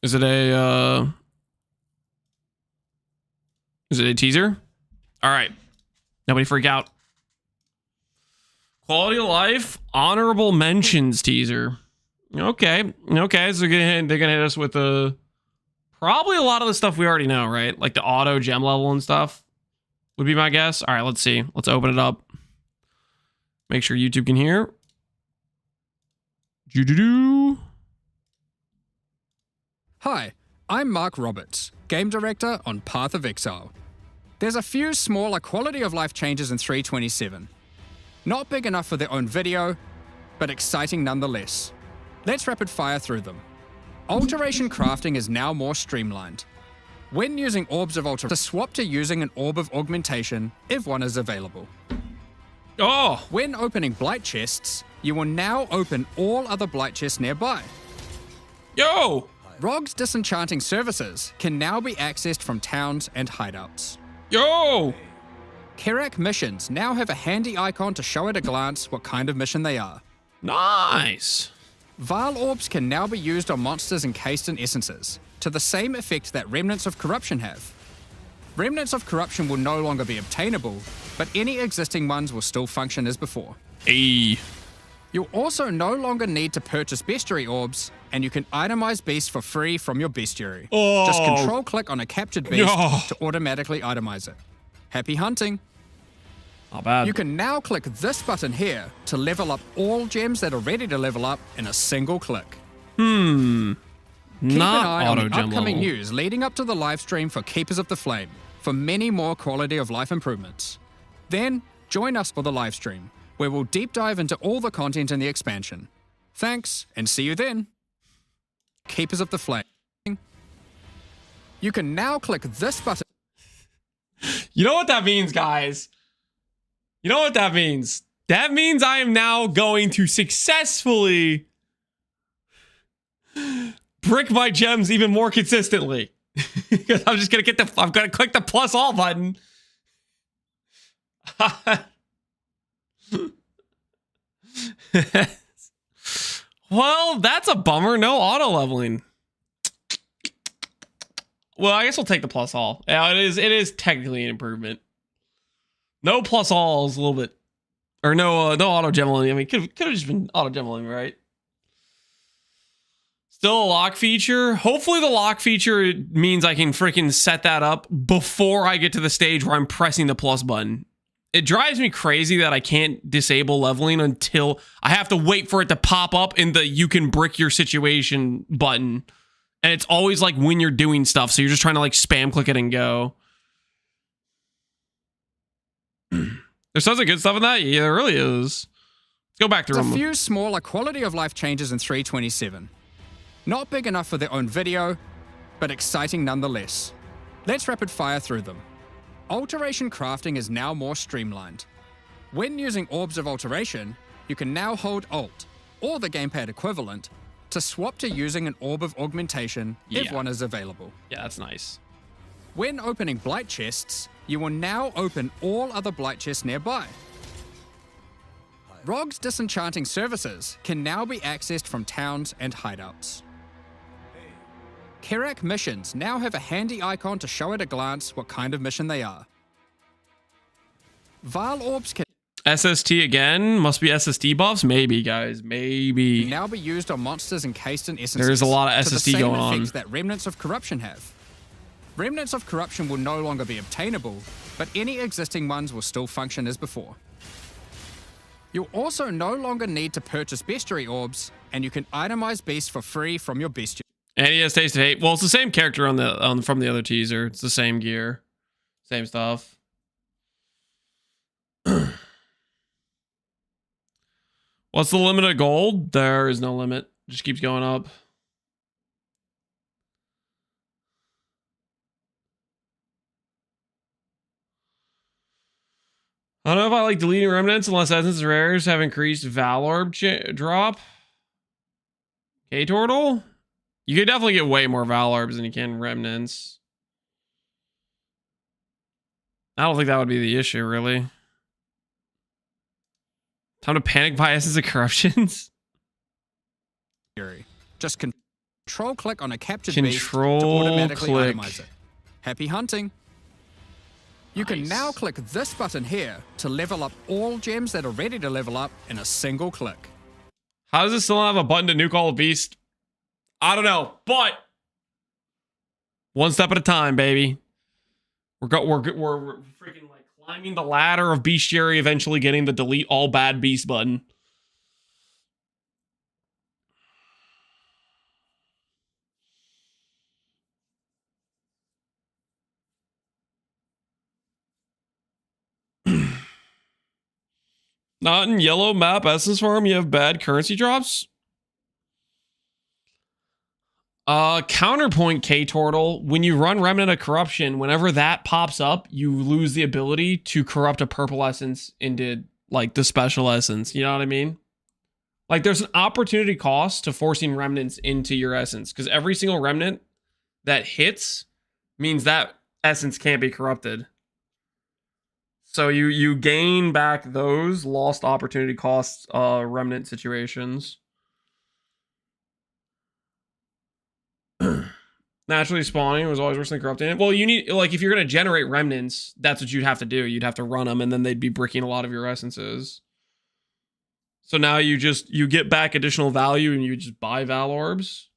Speaker 1: Is it a teaser? All right. Nobody freak out. Quality of life, honorable mentions teaser. Okay. So they're gonna hit us with probably a lot of the stuff we already know, right? Like the auto gem level and stuff would be my guess. All right, let's see. Let's open it up. Make sure YouTube can hear.
Speaker 10: Hi, I'm Mark Roberts, game director on Path of Exile. There's a few smaller quality of life changes in 3.27. Not big enough for their own video, but exciting nonetheless. Let's rapid fire through them. Alteration crafting is now more streamlined. When using Orbs of Alteration, swap to using an Orb of Augmentation if one is available.
Speaker 1: Oh!
Speaker 10: When opening Blight chests, you will now open all other Blight chests nearby.
Speaker 1: Yo!
Speaker 10: Rogue's disenchanting services can now be accessed from towns and hideouts.
Speaker 1: Yo!
Speaker 10: Kerak missions now have a handy icon to show at a glance what kind of mission they are.
Speaker 1: Nice!
Speaker 10: Vile Orbs can now be used on monsters encased in essences, to the same effect that Remnants of Corruption have. Remnants of Corruption will no longer be obtainable, but any existing ones will still function as before.
Speaker 1: Hey.
Speaker 10: You'll also no longer need to purchase bestiary orbs, and you can itemize beasts for free from your bestiary.
Speaker 1: Oh.
Speaker 10: Just control-click on a captured beast
Speaker 1: No.
Speaker 10: to automatically itemize it. Happy hunting!
Speaker 1: Not bad.
Speaker 10: You can now click this button here to level up all gems that are ready to level up in a single click. Keep
Speaker 1: Not
Speaker 10: an eye on
Speaker 1: auto
Speaker 10: the
Speaker 1: gem
Speaker 10: upcoming
Speaker 1: level.
Speaker 10: news leading up to the live stream for Keepers of the Flame for many more quality of life improvements. Then, join us for the live stream, where we'll deep dive into all the content in the expansion. Thanks, and see you then. Keepers of the Flame. You can now click this button.
Speaker 1: You know what that means, guys? You know what that means? That means I am now going to successfully brick my gems even more consistently. Because I'm just gonna I'm gonna click the plus all button. Well, that's a bummer. No auto leveling. Well, I guess we'll take the plus all. Yeah, it is technically an improvement. No plus all is a little bit, or no auto gemeling. I mean, could have just been auto gemeling, right? Still a lock feature. Hopefully the lock feature means I can freaking set that up before I get to the stage where I'm pressing the plus button. It drives me crazy that I can't disable leveling until I have to wait for it to pop up in the you can brick your situation button. And it's always like when you're doing stuff. So you're just trying to like spam click it and go. There's tons of good stuff in that. Yeah, there really is. Let's go back to
Speaker 10: There's a few smaller quality of life changes in 3.27. Not big enough for their own video, but exciting nonetheless. Let's rapid fire through them. Alteration crafting is now more streamlined. When using Orbs of Alteration, you can now hold Alt, or the gamepad equivalent, to swap to using an Orb of Augmentation if one is available.
Speaker 1: Yeah, that's nice.
Speaker 10: When opening Blight chests, you will now open all other Blight chests nearby. Rogue's disenchanting services can now be accessed from towns and hideouts. Kerak missions now have a handy icon to show at a glance what kind of mission they are. Vile orbs can
Speaker 1: SST again? Must be SSD buffs? Maybe, guys. Maybe.
Speaker 10: now be used on monsters encased in essences.
Speaker 1: There is a lot of
Speaker 10: to the
Speaker 1: SSD
Speaker 10: same
Speaker 1: going on.
Speaker 10: effects that Remnants of Corruption have. Remnants of Corruption will no longer be obtainable, but any existing ones will still function as before. You'll also no longer need to purchase bestiary orbs, and you can itemize beasts for free from your bestiary.
Speaker 1: And he has Taste of Hate. Well, it's the same character from the other teaser. It's the same gear. Same stuff. What's the limit of gold? There is no limit. It just keeps going up. I don't know if I like deleting remnants unless essence rares have increased Valorb drop. K-Turtle? You could definitely get way more Valorbs than you can remnants. I don't think that would be the issue, really. Time to panic buy Essence of Corruptions?
Speaker 10: Just control click on a captured beast to
Speaker 1: Control
Speaker 10: automatically
Speaker 1: click.
Speaker 10: itemize it. Happy hunting. You can now click this button here to level up all gems that are ready to level up in a single click.
Speaker 1: How does it still have a button to nuke all the beast? I don't know, but one step at a time, baby. We're freaking like climbing the ladder of bestiary, eventually getting the delete all bad beast button. Not in yellow map essence farm, you have bad currency drops. Counterpoint K-Turtle, when you run Remnant of Corruption, whenever that pops up, you lose the ability to corrupt a purple essence into like the special essence. You know what I mean? Like there's an opportunity cost to forcing remnants into your essence, because every single remnant that hits means that essence can't be corrupted. So you gain back those lost opportunity costs remnant situations. Naturally spawning was always worse than corrupting it. Well, you need, like, if you're going to generate remnants, that's what you'd have to do. You'd have to run them, and then they'd be bricking a lot of your essences. So now you get back additional value and you just buy Val Orbs.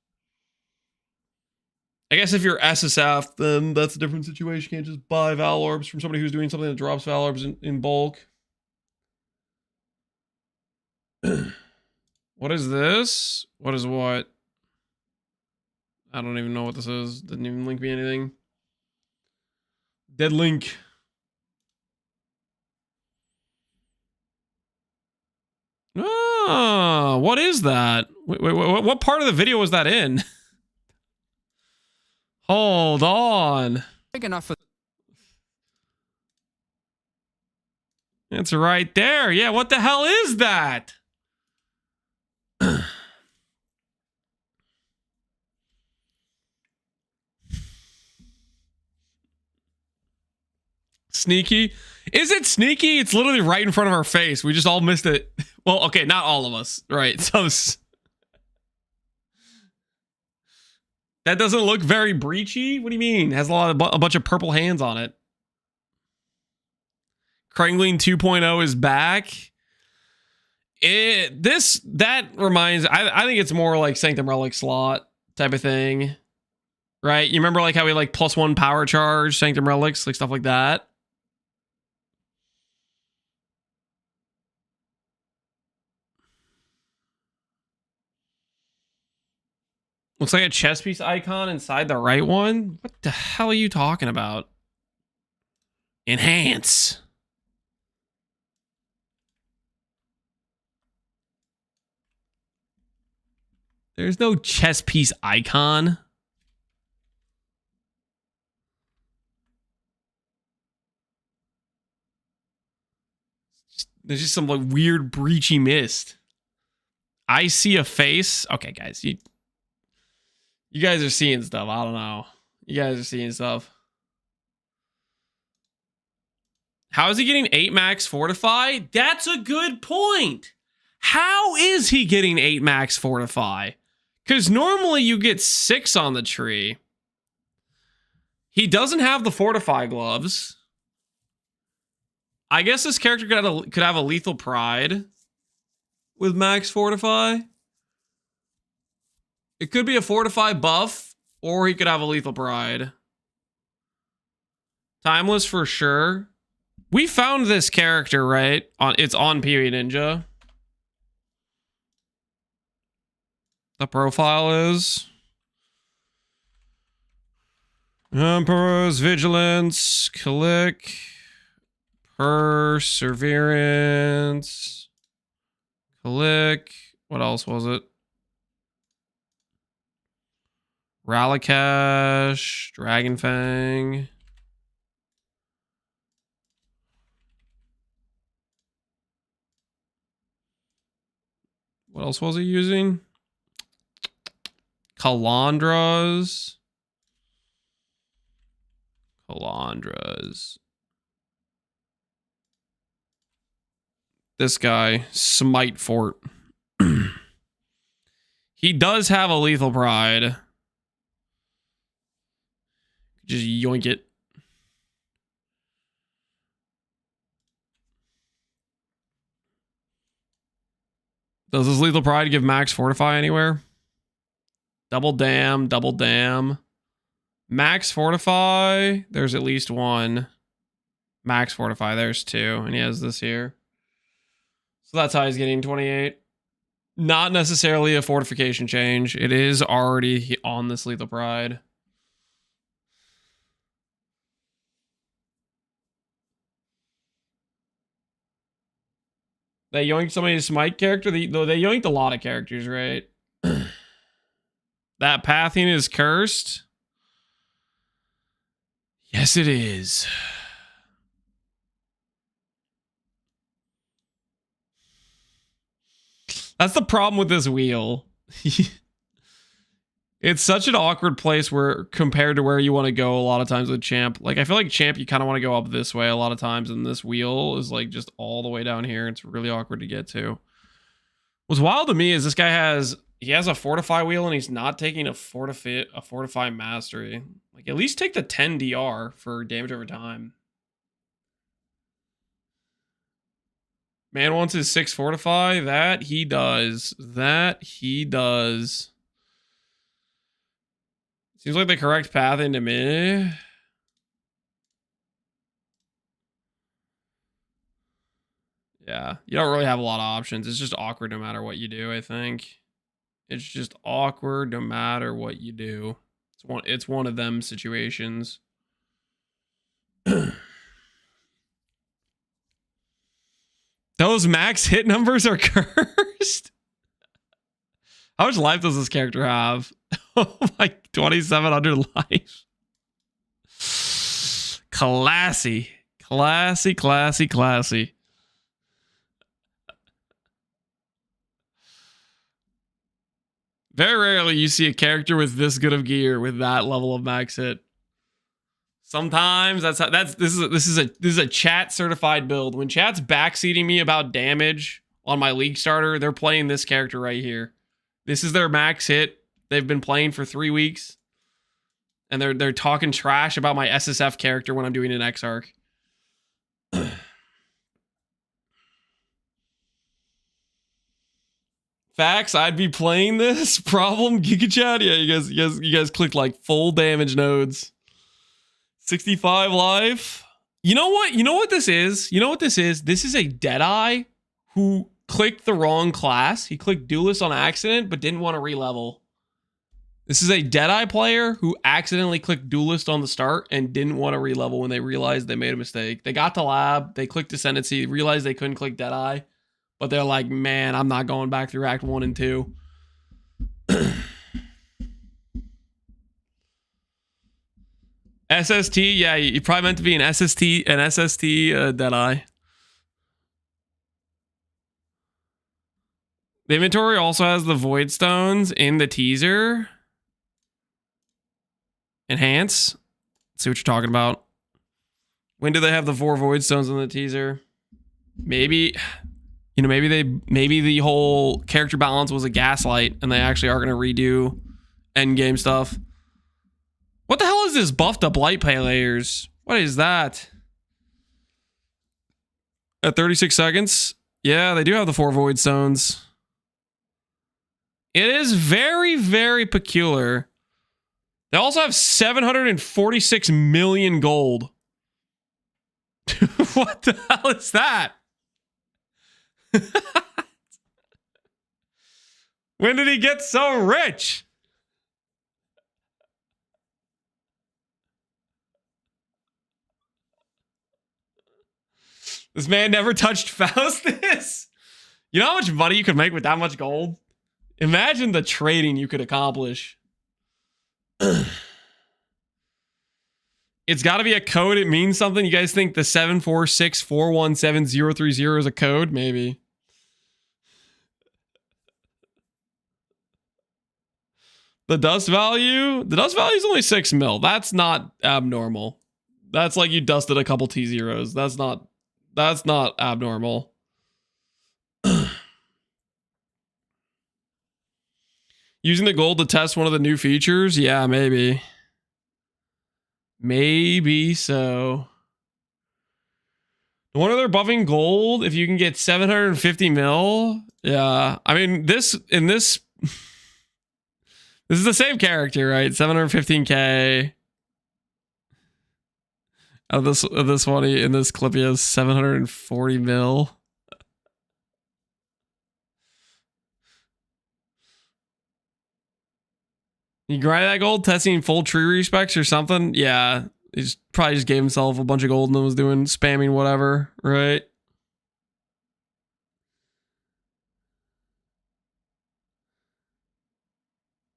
Speaker 1: I guess if you're SSF, then that's a different situation. You can't just buy Val Orbs from somebody who's doing something that drops Val Orbs in bulk. What is this? What is what? I don't even know what this is. Didn't even link me anything. Dead link. Ah, what is that? Wait, what part of the video was that in? Hold on.
Speaker 10: Big enough for.
Speaker 1: It's right there. Yeah, what the hell is that? Sneaky? Is it sneaky? It's literally right in front of our face. We just all missed it. Well, okay, not all of us. Right. So that doesn't look very breachy. What do you mean? It has a bunch of purple hands on it. Krangling 2.0 is back. That reminds, I think it's more like Sanctum Relic slot type of thing. Right? You remember like how we like +1 power charge, Sanctum Relics, like stuff like that? Looks like a chess piece icon inside the right one. What the hell are you talking about? Enhance. There's no chess piece icon. There's just some like weird breachy mist. I see a face. Okay, guys, you guys are seeing stuff. I don't know. You guys are seeing stuff. How is he getting 8 max fortify? That's a good point. How is he getting 8 max fortify? Because normally you get 6 on the tree. He doesn't have the fortify gloves. I guess this character could have a lethal pride with max fortify. It could be a fortify buff, or he could have a lethal pride. Timeless for sure. We found this character, right? It's on PvE Ninja. The profile is Emperor's Vigilance, click, Perseverance, click. What else was it? Ralakash, Dragonfang. What else was he using? Calandras. This guy, Smite Fort. He does have a lethal pride. Just yoink it. Does his lethal pride give max fortify anywhere? Double dam. Max fortify. There's at least one. Max fortify. There's 2. And he has this here. So that's how he's getting 28. Not necessarily a fortification change. It is already on this lethal pride. They yoinked somebody's Smite character. They yoinked a lot of characters, right? That pathing is cursed. Yes, it is. That's the problem with this wheel. It's such an awkward place where compared to where you want to go a lot of times with Champ. Like, I feel like Champ, you kind of want to go up this way a lot of times, and this wheel is like just all the way down here. It's really awkward to get to. What's wild to me is this guy has a fortify wheel and he's not taking a fortify mastery. Like, at least take the 10 DR for damage over time. Man wants his 6 fortify. That he does. That he does. Seems like the correct path into me. Yeah, you don't really have a lot of options. It's just awkward no matter what you do, I think. It's just awkward no matter what you do. It's one of them situations. Those max hit numbers are cursed. How much life does this character have? Oh my, 2,700 life. Classy. Classy, classy, classy. Very rarely you see a character with this good of gear with that level of max hit. Sometimes this is a chat certified build. When chat's backseating me about damage on my league starter, they're playing this character right here. This is their max hit. They've been playing for 3 weeks, and they're talking trash about my SSF character when I'm doing an Exarch. Facts, I'd be playing this. Problem, Giga Chat. Yeah, you guys clicked like full damage nodes. 65 life. You know what this is? You know what this is? This is a Deadeye who clicked the wrong class. He clicked Duelist on accident, but didn't want to re-level. This is a Deadeye player who accidentally clicked Duelist on the start and didn't want to re-level when they realized they made a mistake. They got to lab, they clicked Ascendancy, realized they couldn't click Deadeye. But they're like, man, I'm not going back through Act 1 and 2. SST, yeah, you probably meant to be an SST Deadeye. The inventory also has the Void Stones in the teaser. Enhance. Let's see what you're talking about. When do they have the 4 Void Stones in the teaser? Maybe... You know, maybe the whole character balance was a gaslight and they actually are going to redo endgame stuff. What the hell is this buffed up light pay layers? What is that? At 36 seconds? Yeah, they do have the 4 void stones. It is very, very peculiar. They also have 746 million gold. What the hell is that? When did he get so rich? This man never touched Faustus. You know how much money you could make with that much gold? Imagine the trading you could accomplish. It's got to be a code. It means something. You guys think the 746417030 is a code? Maybe. The dust value? The dust value is only 6 mil. That's not abnormal. That's like you dusted a couple T0s. That's not abnormal. Using the gold to test one of the new features? Yeah, maybe. Maybe so. No wonder they're buffing gold if you can get 750 mil. Yeah. I mean, this is the same character, right? 715k. Out of this one, in this clip, he has 740 mil. You grind that gold testing full tree respects or something? Yeah. He probably just gave himself a bunch of gold and was doing spamming whatever, right?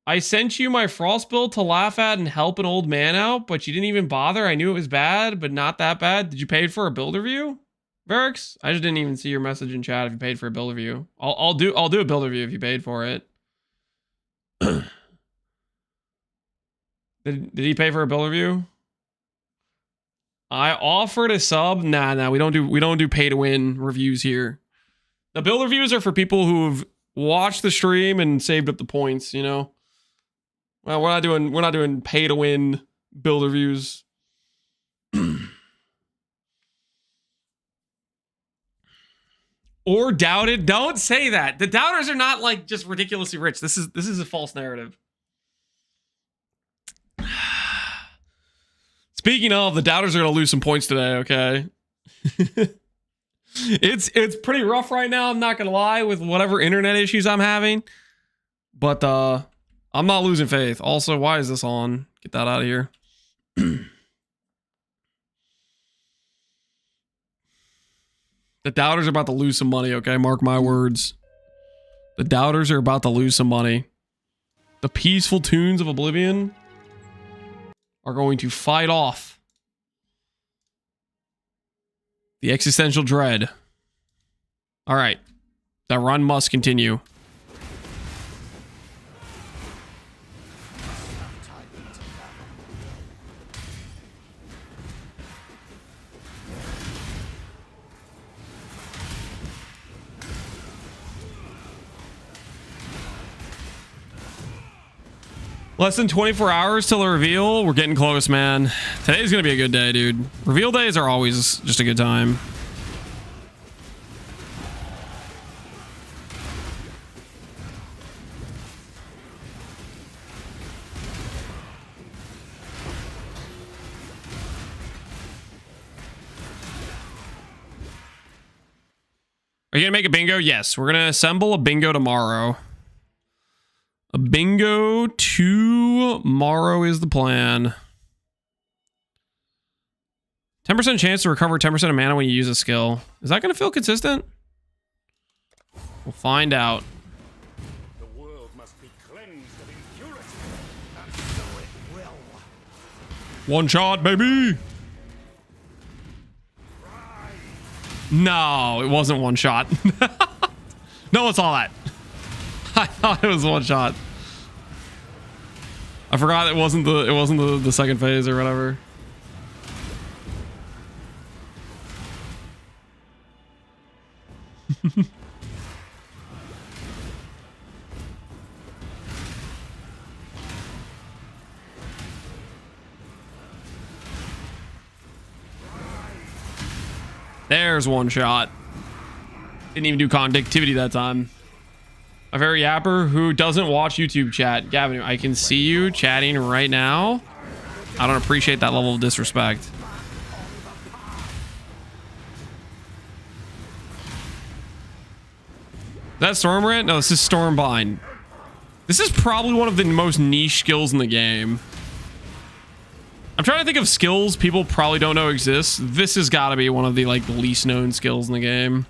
Speaker 1: I sent you my frost build to laugh at and help an old man out, but you didn't even bother. I knew it was bad, but not that bad. Did you pay for a build review? Varix? I just didn't even see your message in chat if you paid for a build review. I'll do a build review if you paid for it. Did he pay for a build review? I offered a sub. Nah, we don't do pay to win reviews here. The build reviews are for people who've watched the stream and saved up the points, you know. Well, we're not doing pay to win build reviews. Or doubted. Don't say that. The doubters are not like just ridiculously rich. This is a false narrative. Speaking of, the doubters are gonna lose some points today, okay? It's pretty rough right now, I'm not gonna lie, with whatever internet issues I'm having. But I'm not losing faith. Also, why is this on? Get that out of here. The doubters are about to lose some money, okay? Mark my words. The doubters are about to lose some money. The peaceful tunes of Oblivion are going to fight off the existential dread. All right. The run must continue. Less than 24 hours till the reveal. We're getting close, man. Today's gonna be a good day, dude. Reveal days are always just a good time. Are you gonna make a bingo? Yes, we're gonna assemble a bingo tomorrow. A bingo tomorrow is the plan. 10% chance to recover 10% of mana when you use a skill. Is that going to feel consistent? We'll find out.
Speaker 5: The world must be cleansed of impurity, and so it will.
Speaker 1: One shot, baby. No, it wasn't one shot. No one saw that. I thought it was one shot. I forgot it wasn't the second phase or whatever. There's one shot. Didn't even do conductivity that time. A very yapper who doesn't watch YouTube chat. Gavin, I can see you chatting right now. I don't appreciate that level of disrespect. Is that Stormrant? No, this is Stormbind. This is probably one of the most niche skills in the game. I'm trying to think of skills people probably don't know exist. This has got to be one of the like least known skills in the game.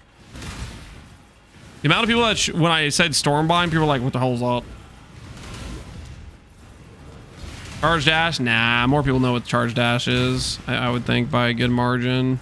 Speaker 1: The amount of people that when I said Stormbind, people were like, what the hell's up? Charge dash? Nah, more people know what charge dash is. I would think by a good margin.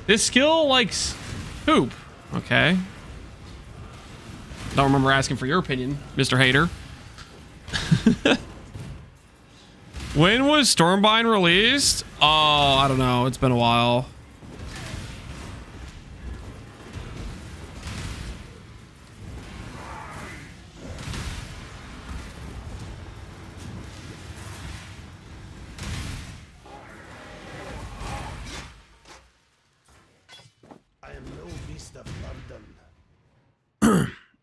Speaker 1: This skill likes poop. Okay. Don't remember asking for your opinion, Mr. Hater. When was Stormbind released? Oh, I don't know. It's been a while.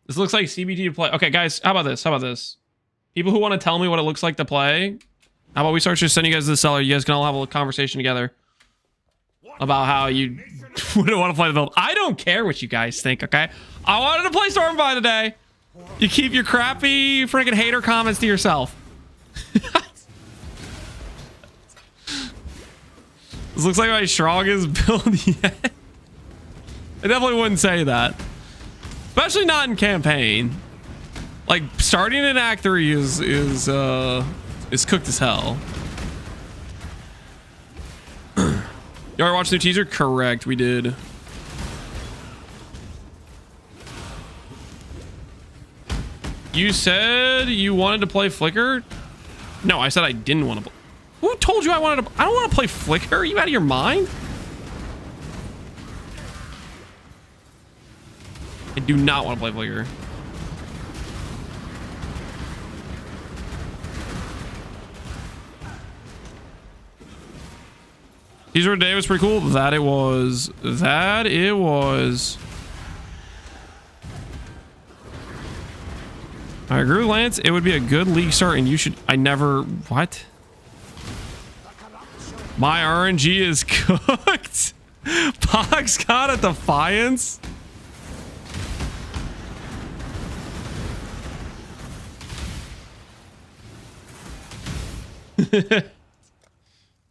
Speaker 1: This looks like CBT to play. Okay, guys, how about this? How about this? People who want to tell me what it looks like to play, how about we start just sending you guys to the cellar? You guys can all have a conversation together about how you wouldn't want to play the build. I don't care what you guys think, okay? I wanted to play Stormbind today. You keep your crappy freaking hater comments to yourself. This looks like my strongest build yet. I definitely wouldn't say that. Especially not in campaign. Like starting in Act 3 is cooked as hell. You already watched the teaser? Correct, we did. You said you wanted to play Flicker? No, I said I didn't want to play. Who told you I wanted to? I don't want to play Flicker. Are you out of your mind? I do not want to play Flicker. Teaser today was pretty cool. That it was. That it was. I agree with Lance. It would be a good league start, and you should. I never. What? My RNG is cooked. Pox got a Defiance.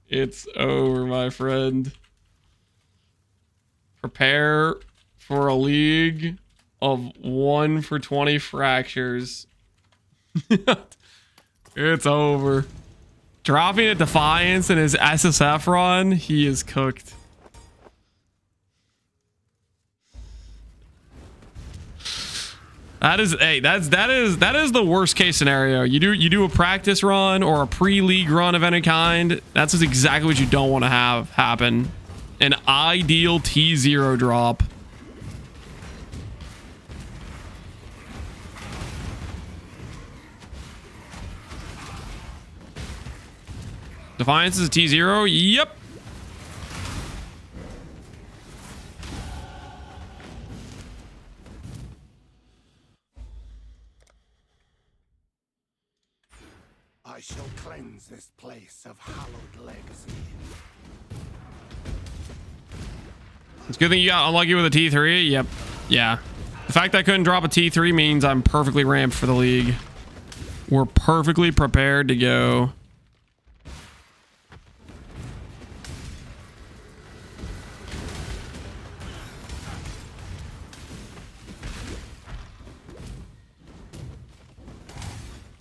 Speaker 1: It's over, my friend. Prepare for a league of 1 for 20 fractures. It's over. Dropping a Defiance in his SSF run, he is cooked. That is that is the worst case scenario. You do a practice run or a pre-league run of any kind. That's just exactly what you don't want to have happen. An ideal T0 drop. Defiance is a T0. Yep.
Speaker 5: I shall cleanse this place of hallowed legacy.
Speaker 1: It's a good thing you got unlucky with a T3. Yep. Yeah. The fact that I couldn't drop a T3 means I'm perfectly ramped for the league. We're perfectly prepared to go.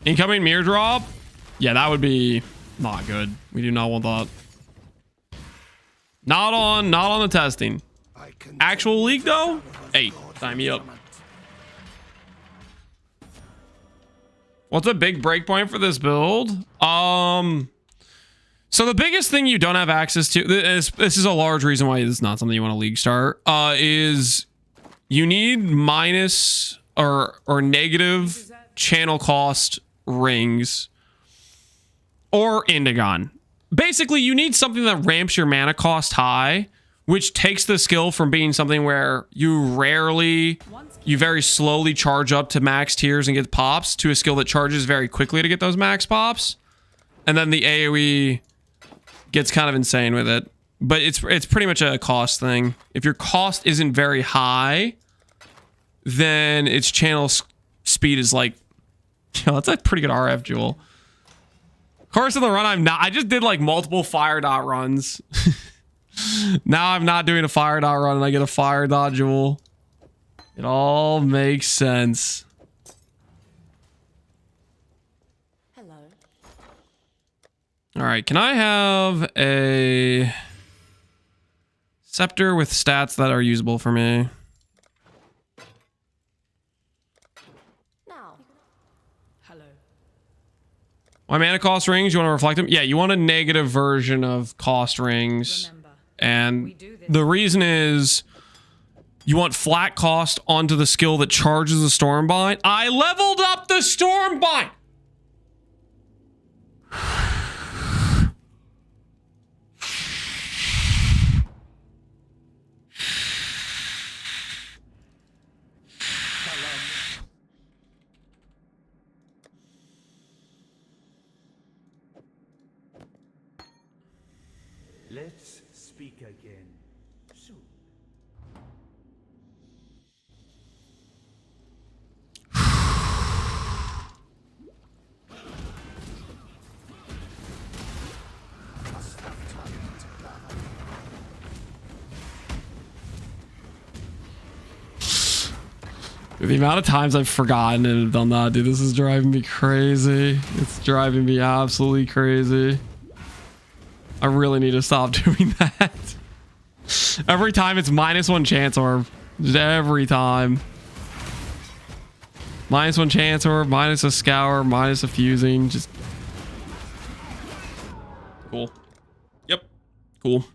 Speaker 1: Incoming mirror drop. Yeah, that would be not good. We do not want that. Not on the testing. Actual league though? Hey, sign me up. What's a big breakpoint for this build? So the biggest thing you don't have access to, this is a large reason why this is not something you want to league start, is you need minus or negative channel cost rings or Indigon. Basically, you need something that ramps your mana cost high, which takes the skill from being something where you very slowly charge up to max tiers and get pops to a skill that charges very quickly to get those max pops. And then the AoE gets kind of insane with it. But it's pretty much a cost thing. If your cost isn't very high, then its channel speed is like, that's a pretty good RF jewel. Of course, in the run, I just did like multiple fire dot runs. Now I'm not doing a fire dot run and I get a fire dot jewel. It all makes sense.
Speaker 4: Hello.
Speaker 1: All right, can I have a scepter with stats that are usable for me? My mana cost rings, you want to reflect them? Yeah, you want a negative version of cost rings. And the reason is you want flat cost onto the skill that charges the Stormbind. I leveled up the Stormbind!
Speaker 5: Let's speak again soon.
Speaker 1: The amount of times I've forgotten and done that, dude, this is driving me crazy. It's driving me absolutely crazy. I really need to stop doing that. Every time it's -1 chance orb. Just every time. -1 chance orb, minus a scour, minus a fusing. Just cool. Yep. Cool.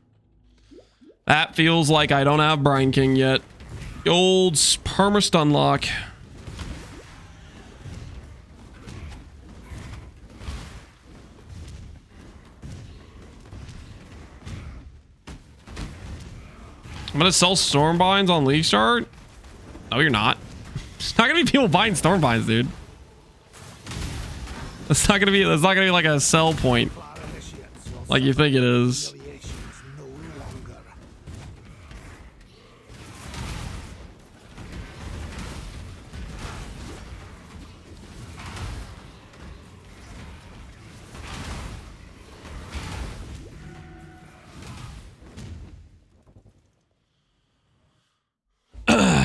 Speaker 1: That feels like I don't have Brine King yet. The old perma stun lock. I'm gonna sell Stormbinds on League Start. No, you're not. It's not gonna be people buying Stormbinds, dude. That's not gonna be like a sell point like you think it is.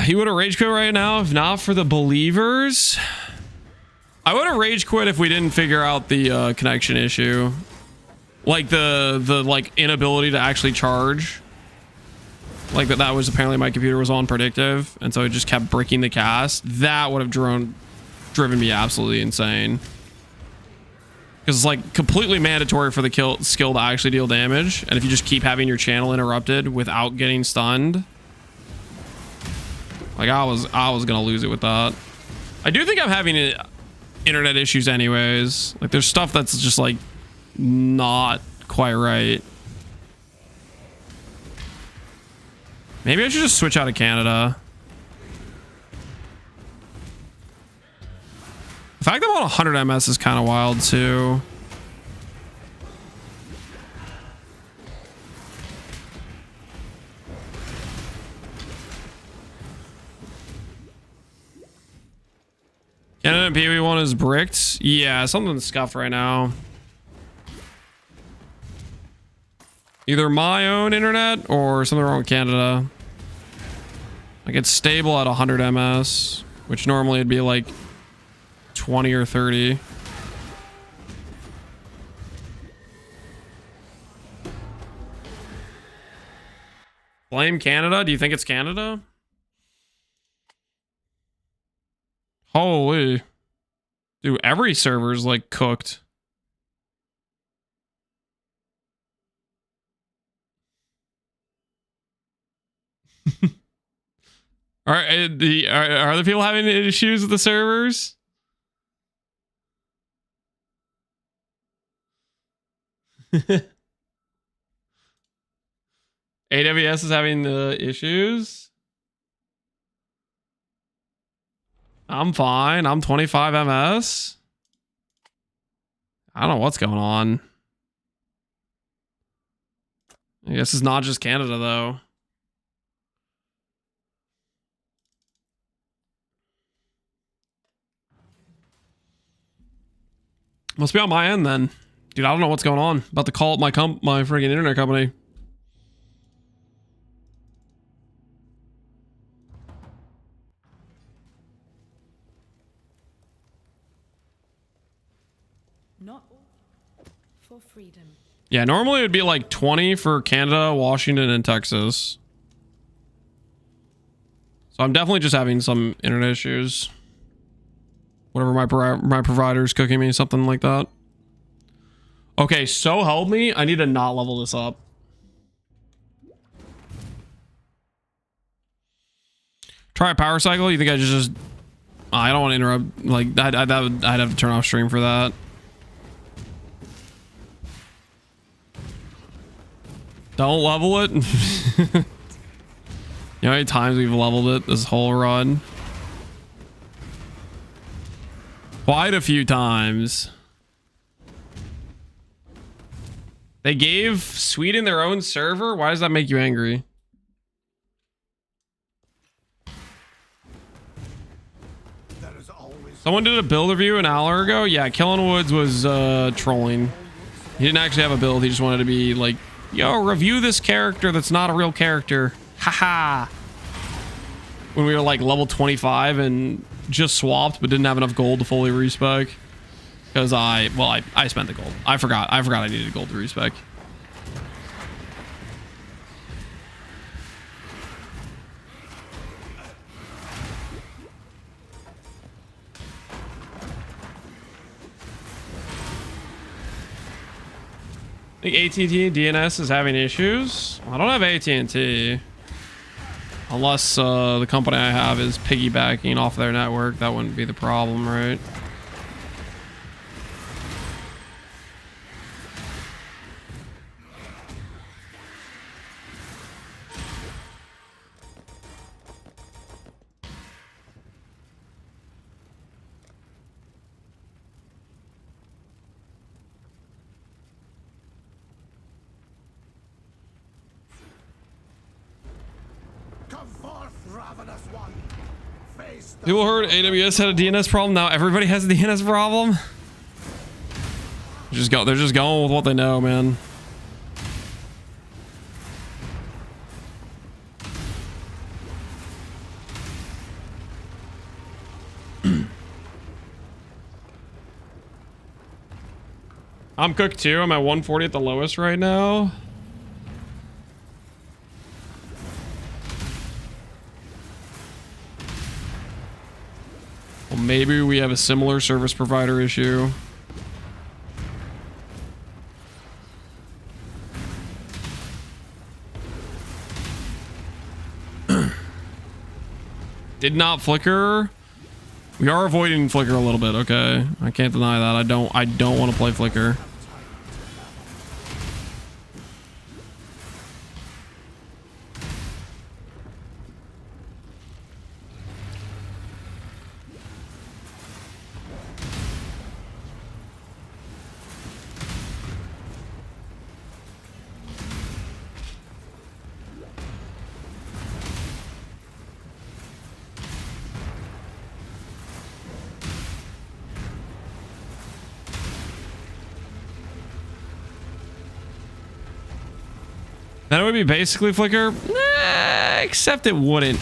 Speaker 1: He would have rage quit right now if not for the believers. I would have rage quit if we didn't figure out the connection issue, like the like inability to actually charge. Like that was apparently my computer was on predictive, and so it just kept breaking the cast. That would have driven me absolutely insane. Because it's like completely mandatory for the skill to actually deal damage, and if you just keep having your channel interrupted without getting stunned. Like I was gonna lose it with that. I do think I'm having internet issues anyways. Like there's stuff that's just like not quite right. Maybe I should just switch out of Canada. The fact that I'm on 100 MS is kind of wild too. Canada and PV1 is bricked. Yeah, something's scuffed right now. Either my own internet or something wrong with Canada. Like it's stable at 100 MS, which normally it'd be like 20 or 30. Blame Canada? Do you think it's Canada? Holy. Dude, every server's like cooked. are the people having issues with the servers? AWS is having the issues. I'm fine. I'm 25 MS. I don't know what's going on. I guess it's not just Canada, though. Must be on my end, then. Dude, I don't know what's going on. About to call up my freaking internet company.
Speaker 4: Not for freedom.
Speaker 1: Yeah, normally it would be like 20 for Canada, Washington, and Texas. So I'm definitely just having some internet issues. Whatever my provider's cooking me, something like that. Okay, so help me. I need to not level this up. Try a power cycle. You think I just I don't want to interrupt. Like I'd have to turn off stream for that. Don't level it. You know how many times we've leveled it this whole run? Quite a few times. They gave Sweden their own server? Why does that make you angry? Someone did a build review an hour ago. Yeah, Kellen Woods was trolling. He didn't actually have a build. He just wanted to be like, yo, review this character that's not a real character. Haha. When we were like level 25 and just swapped but didn't have enough gold to fully respec. Because I spent the gold. I forgot I needed gold to respec. I think AT&T DNS is having issues. I don't have AT&T. Unless the company I have is piggybacking off their network, that wouldn't be the problem, right?
Speaker 5: Come forth, ravenous one. Face the
Speaker 1: People heard AWS had a DNS problem. Now everybody has a DNS problem. They're just going with what they know, man. I'm cooked too. I'm at 140 at the lowest right now. Well, maybe we have a similar service provider issue. Did not flicker. We are avoiding flicker a little bit, okay? I can't deny that. I don't want to play flicker. That would be basically flicker. Nah, except it wouldn't.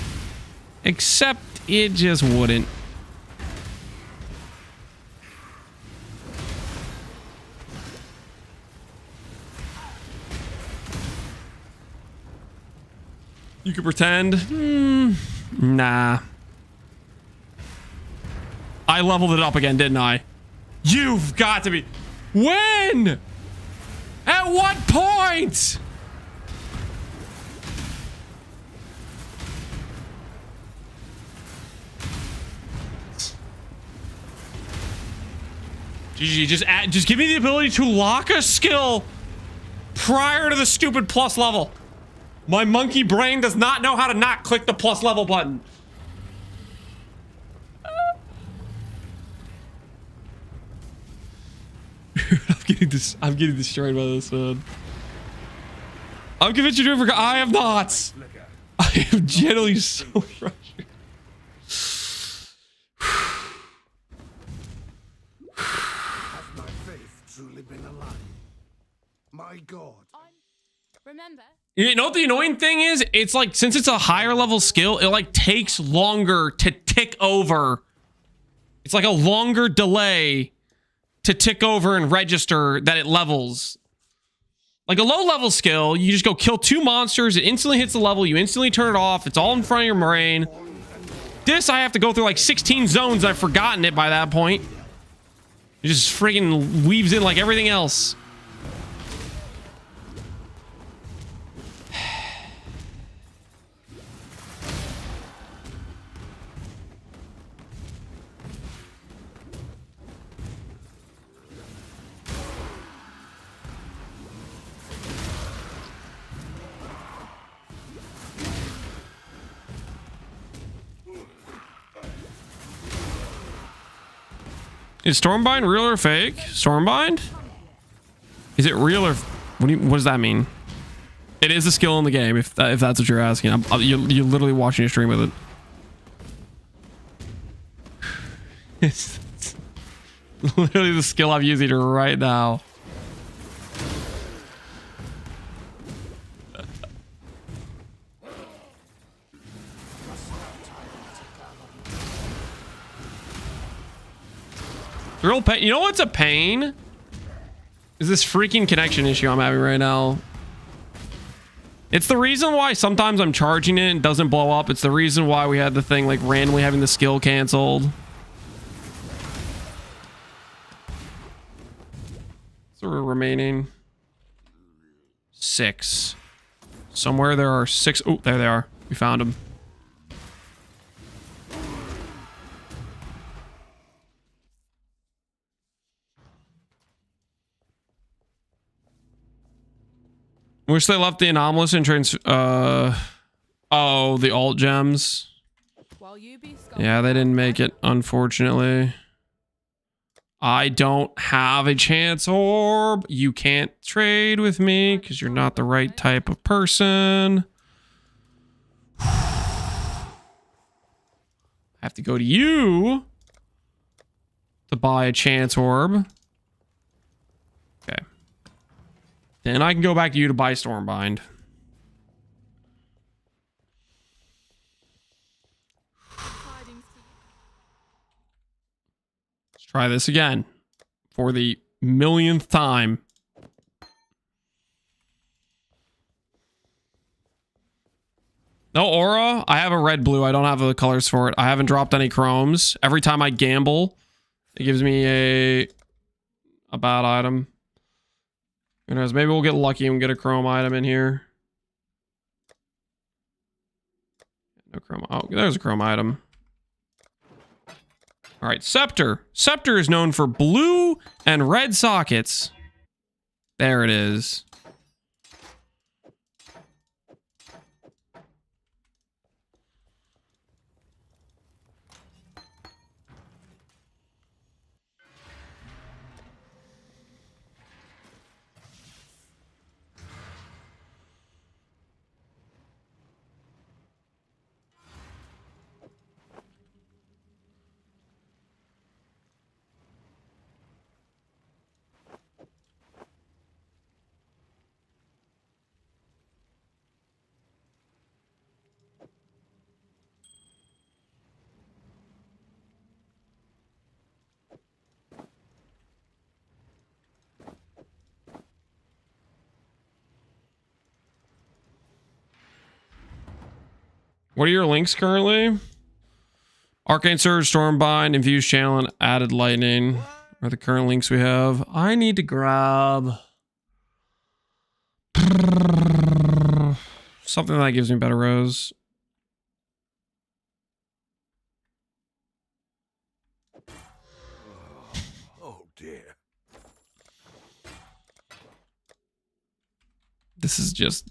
Speaker 1: Except it just wouldn't. You could pretend. Nah. I leveled it up again, didn't I? You've got to be. When? At what point? GG, just give me the ability to lock a skill prior to the stupid plus level. My monkey brain does not know how to not click the plus level button. I'm getting destroyed by this, man. I'm convinced you're doing for. I am not. I am generally so frustrated.
Speaker 5: My God.
Speaker 6: Remember?
Speaker 1: You know what the annoying thing is? It's like, since it's a higher level skill, it like takes longer to tick over. It's like a longer delay to tick over and register that it levels. Like a low level skill, you just go kill 2 monsters, it instantly hits the level, you instantly turn it off, it's all in front of your brain. This, I have to go through like 16 zones, I've forgotten it by that point. It just friggin' weaves in like everything else. Is Stormbind real or fake? Stormbind? Is it real or... What does that mean? It is a skill in the game, if that's what you're asking. You're literally watching a stream with it. It's literally the skill I'm using right now. Real pain. You know what's a pain? Is this freaking connection issue I'm having right now. It's the reason why sometimes I'm charging it and doesn't blow up. It's the reason why we had the thing like randomly having the skill canceled. So we're remaining 6. Somewhere there are 6. Oh, there they are. We found them. Wish they left the anomalous and the alt gems. Yeah, they didn't make it, unfortunately. I don't have a chance orb. You can't trade with me because you're not the right type of person. I have to go to you to buy a chance orb. Okay. Then I can go back to you to buy Stormbind. Let's try this again for the millionth time. No aura. I have a red blue. I don't have the colors for it. I haven't dropped any chromes. Every time I gamble, it gives me a bad item. Who knows? Maybe we'll get lucky and get a chrome item in here. No chrome. Oh, there's a chrome item. All right, Scepter. Scepter is known for blue and red sockets. There it is. What are your links currently? Arcane Surge, Stormbind, Infused Channel, and Added Lightning are the current links we have. I need to grab something that gives me better rows.
Speaker 5: Oh dear.
Speaker 1: This is just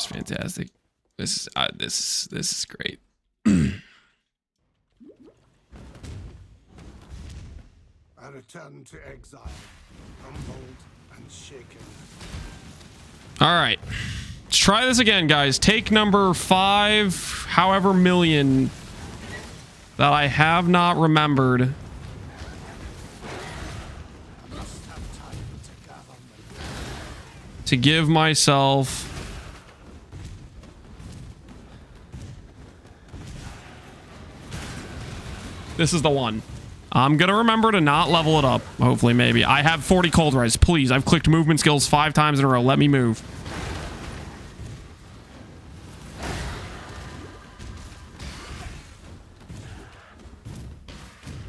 Speaker 1: fantastic. This is great.
Speaker 5: I return to exile, humbled and shaken.
Speaker 1: All right. Let's try this again, guys. Take number 5, however million that I have not remembered.
Speaker 5: I must have time to gather my
Speaker 1: To give myself this is the one. I'm gonna remember to not level it up. Hopefully, maybe. I have 40 cold res. Please, I've clicked movement skills 5 times in a row. Let me move.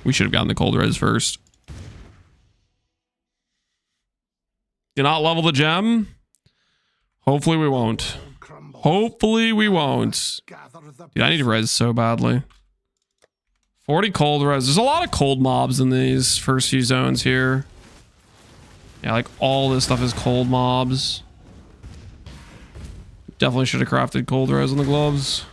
Speaker 1: We should have gotten the cold res first. Do not level the gem. Hopefully we won't. Hopefully we won't. Dude, I need res so badly. 40 cold res. There's a lot of cold mobs in these first few zones here. Yeah, like all this stuff is cold mobs. Definitely should have crafted cold res on the gloves.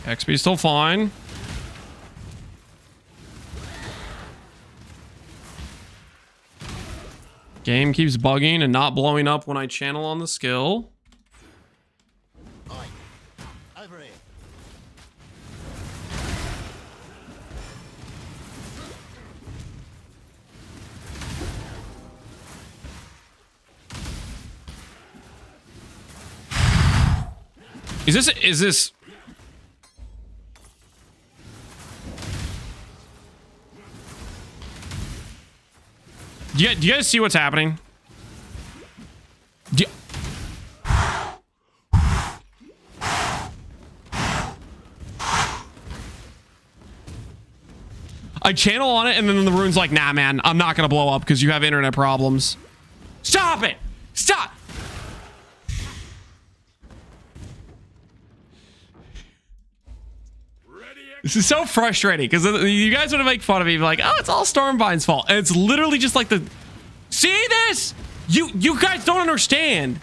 Speaker 1: XP still fine. Game keeps bugging and not blowing up when I channel on the skill.
Speaker 5: Over here.
Speaker 1: Is this Do you guys see what's happening? I channel on it, and then the rune's like, nah, man, I'm not gonna blow up because you have internet problems. Stop it! Stop! This is so frustrating because you guys want to make fun of me, like, oh, it's all Stormbind's fault, and it's literally just like the. See this? You guys don't understand.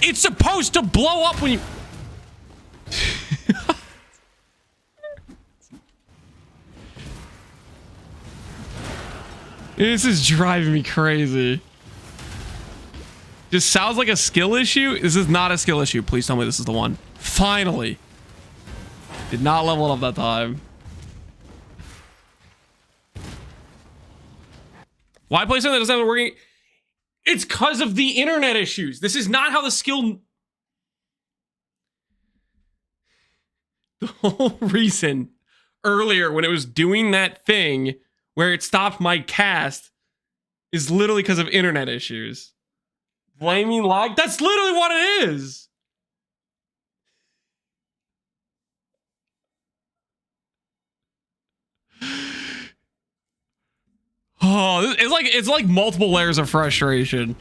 Speaker 1: It's supposed to blow up when you. This is driving me crazy. Just sounds like a skill issue. This is not a skill issue. Please tell me this is the one. Finally. Did not level it up that time. Why play something that doesn't have it working? It's because of the internet issues. This is not how the skill... The whole reason earlier when it was doing that thing where it stopped my cast is literally because of internet issues. Blaming lag? That's literally what it is. Oh, it's like multiple layers of frustration.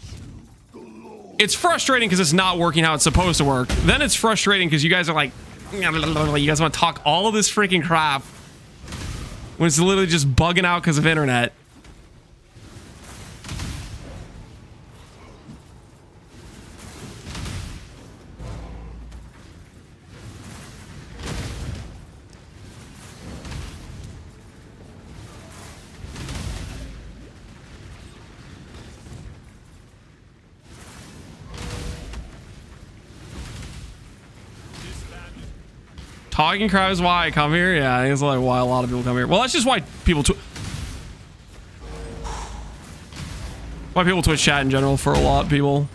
Speaker 1: It's frustrating because it's not working how it's supposed to work. Then it's frustrating because you guys are like, you guys want to talk all of this freaking crap when it's literally just bugging out because of internet. Talking crap is why I come here. Yeah, I think it's like why a lot of people come here. Well, that's just why people Twitch chat in general for a lot of people.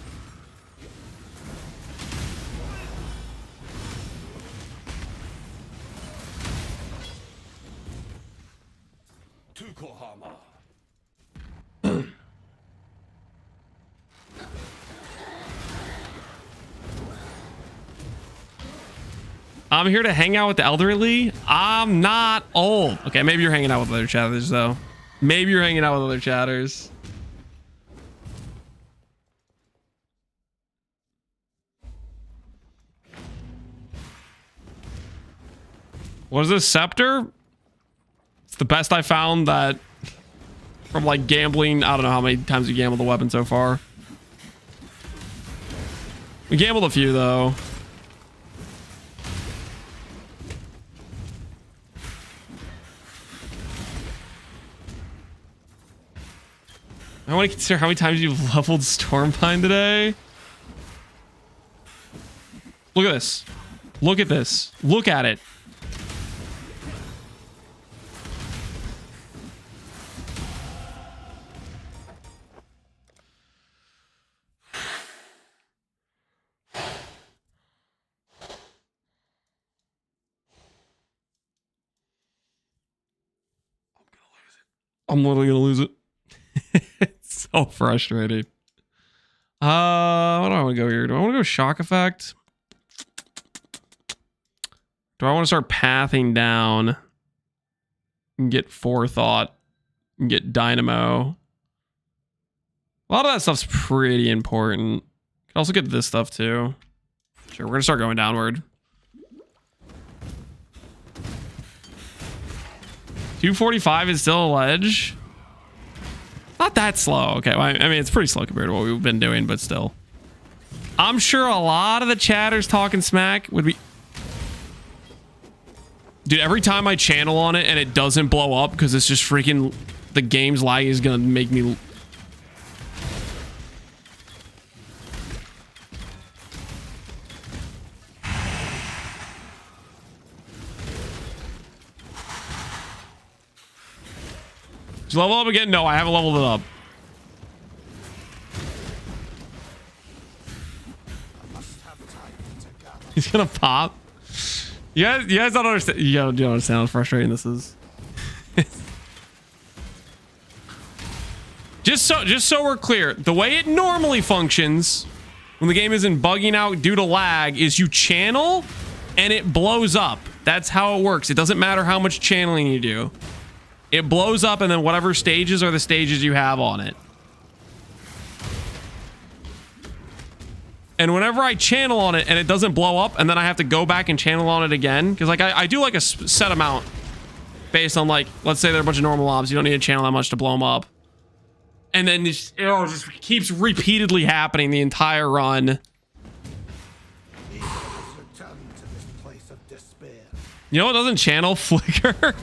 Speaker 1: I'm here to hang out with the elderly. I'm not old. Okay, maybe you're hanging out with other chatters, though. Maybe you're hanging out with other chatters. What is this, Scepter? It's the best I found that from like gambling. I don't know how many times we gambled the weapon so far. We gambled a few, though. I want to consider how many times you've leveled Stormbind today. Look at this. Look at this. Look at it. I'm literally gonna lose it. It's so frustrating. What do I want to go here? Do I want to go shock effect? Do I want to start pathing down and get forethought and get dynamo? A lot of that stuff's pretty important. Can also get this stuff too. Sure, we're gonna start going downward. 245 is still a ledge. Not that slow. Okay, well, I mean, it's pretty slow compared to what we've been doing, but still. I'm sure a lot of the chatters talking smack would be... Dude, every time I channel on it and it doesn't blow up because it's just freaking... The game's lag is going to make me... Did you level up again? No, I haven't leveled it up. He's gonna pop. You guys don't understand. You don't understand how frustrating this is. just so we're clear, the way it normally functions when the game isn't bugging out due to lag is you channel and it blows up. That's how it works. It doesn't matter how much channeling you do. it blows up, and then whatever stages are the stages you have on it. And whenever I channel on it and it doesn't blow up, and then I have to go back and channel on it again, because like I do like a set amount based on, like, let's say they're a bunch of normal mobs, you don't need to channel that much to blow them up. And then it just keeps repeatedly happening the entire run. You know what doesn't channel? Flicker.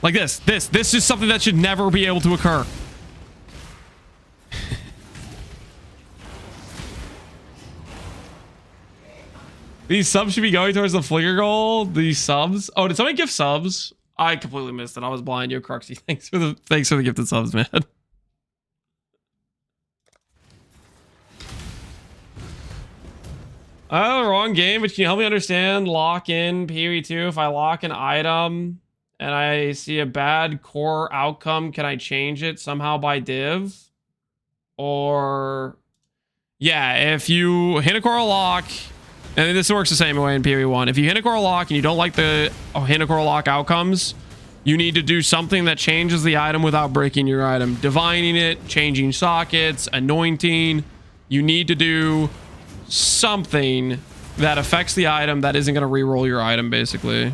Speaker 1: Like this is something that should never be able to occur. These subs should be going towards the Flicker goal. These subs. Oh, did somebody give subs? I completely missed it. I was blind. Yo, Cruxy. Thanks for the gifted subs, man. Oh, wrong game, but can you help me understand lock in PoE2? If I lock an item and I see a bad core outcome, can I change it somehow by div? Or yeah, if you hit a core lock, and this works the same way in PoE1. If you hit a core lock and you don't like the hit a core lock outcomes, you need to do something that changes the item without breaking your item. Divining it, changing sockets, anointing. You need to do something that affects the item that isn't going to re-roll your item, basically.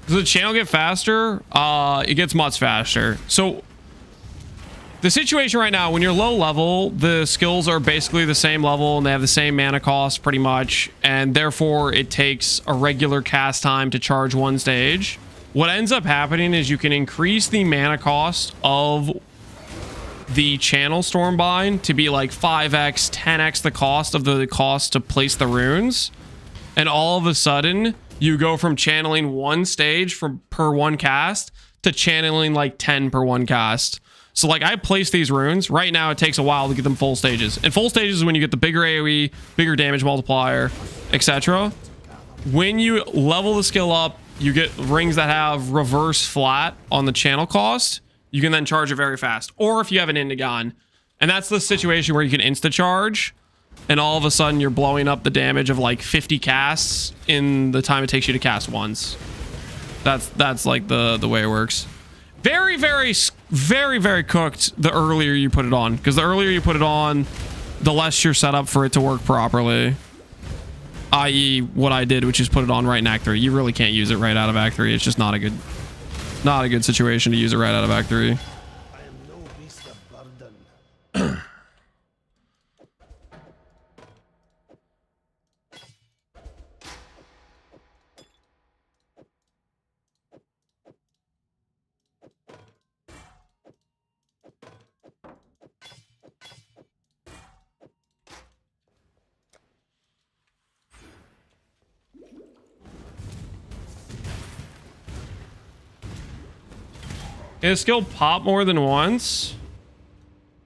Speaker 1: Does the channel get faster? It gets much faster. So the situation right now, when you're low level, the skills are basically the same level and they have the same mana cost pretty much. And therefore it takes a regular cast time to charge one stage. What ends up happening is you can increase the mana cost of the channel Stormbind to be like 5x, 10x the cost of the cost to place the runes. And all of a sudden, you go from channeling one stage per one cast to channeling like 10 per one cast. So like I place these runes. Right now it takes a while to get them full stages. And full stages is when you get the bigger AoE, bigger damage multiplier, etc. When you level the skill up, you get rings that have reverse flat on the channel cost. You can then charge it very fast. Or if you have an Indigon. And that's the situation where you can insta charge. And all of a sudden you're blowing up the damage of like 50 casts in the time it takes you to cast once. That's like the way it works. Very, very, very, very cooked the earlier you put it on. Because the earlier you put it on, the less you're set up for it to work properly. I.e. what I did, which is put it on right in Act 3. You really can't use it right out of Act 3. It's just not a good situation to use it right out of Act 3. Can a skill pop more than once?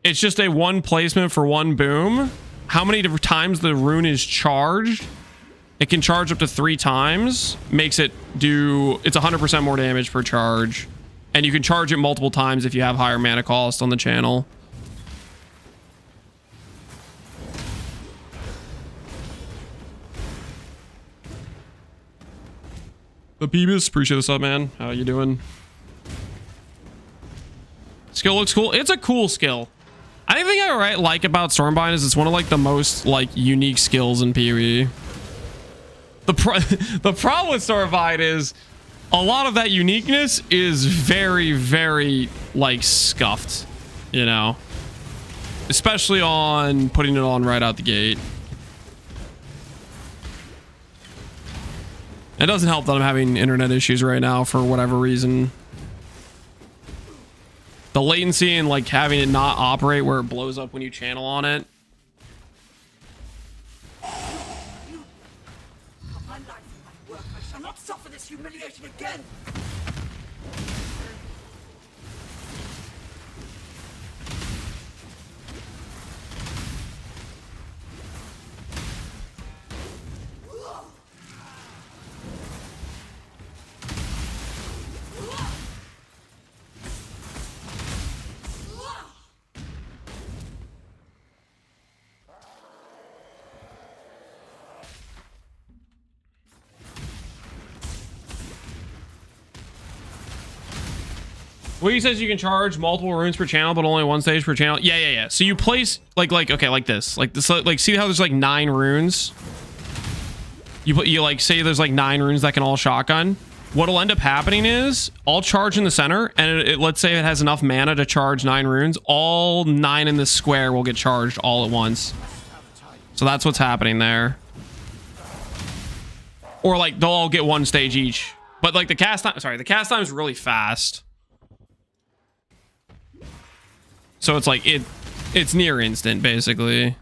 Speaker 1: It's just a one placement for one boom. How many times the rune is charged? It can charge up to 3 times. Makes it do... It's 100% more damage per charge. And you can charge it multiple times if you have higher mana cost on the channel. The Beebus, appreciate the sub, man. How you doing? Skill looks cool. It's a cool skill. I think I like about Stormbind is it's one of like the most like unique skills in PoE. The problem with Stormbind is a lot of that uniqueness is very, very like scuffed, you know, especially on putting it on right out the gate. It doesn't help that I'm having internet issues right now for whatever reason. The latency and like having it not operate where it blows up when you channel on it.
Speaker 5: My life, my work, I shall not suffer this humiliation again.
Speaker 1: Wiggy says you can charge multiple runes per channel, but only one stage per channel. Yeah. So you place like okay, like this, like see how there's like 9 runes. You like say there's like 9 runes that can all shotgun. What'll end up happening is I'll charge in the center, and let's say it has enough mana to charge 9 runes. All 9 in this square will get charged all at once. So that's what's happening there. Or like they'll all get 1 stage each. But like the cast time is really fast. So it's like it's near instant basically.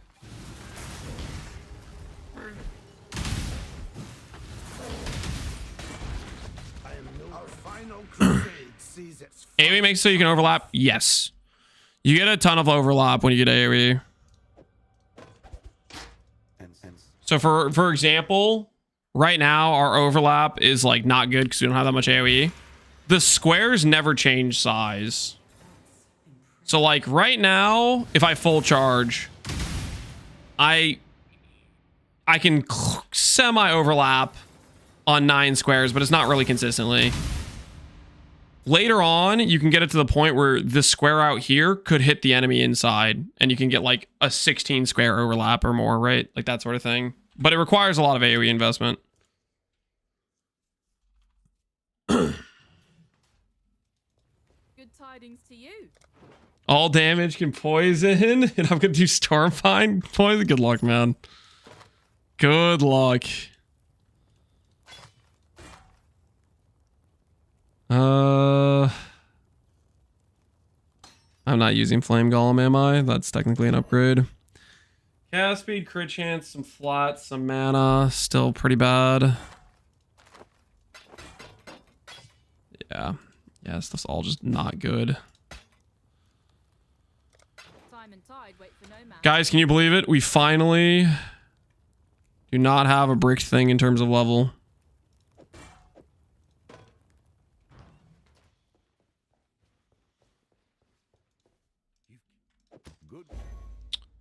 Speaker 1: AoE makes it so you can overlap. Yes, you get a ton of overlap when you get AoE. So for example, right now our overlap is like not good because we don't have that much AoE. The squares never change size. So like right now, if I full charge, I can semi overlap on 9 squares, but it's not really consistently. Later on, you can get it to the point where the square out here could hit the enemy inside, and you can get like a 16 square overlap or more, right? Like that sort of thing. But it requires a lot of AoE investment.
Speaker 6: Good tidings to you.
Speaker 1: All damage can poison, and I'm gonna do Stormbind poison. Good luck, man. Good luck. I'm not using Flame Golem, am I? That's technically an upgrade. Cast speed, crit chance, some flats, some mana. Still pretty bad. Yeah, stuff's all just not good. Guys, can you believe it? We finally do not have a bricked thing in terms of level.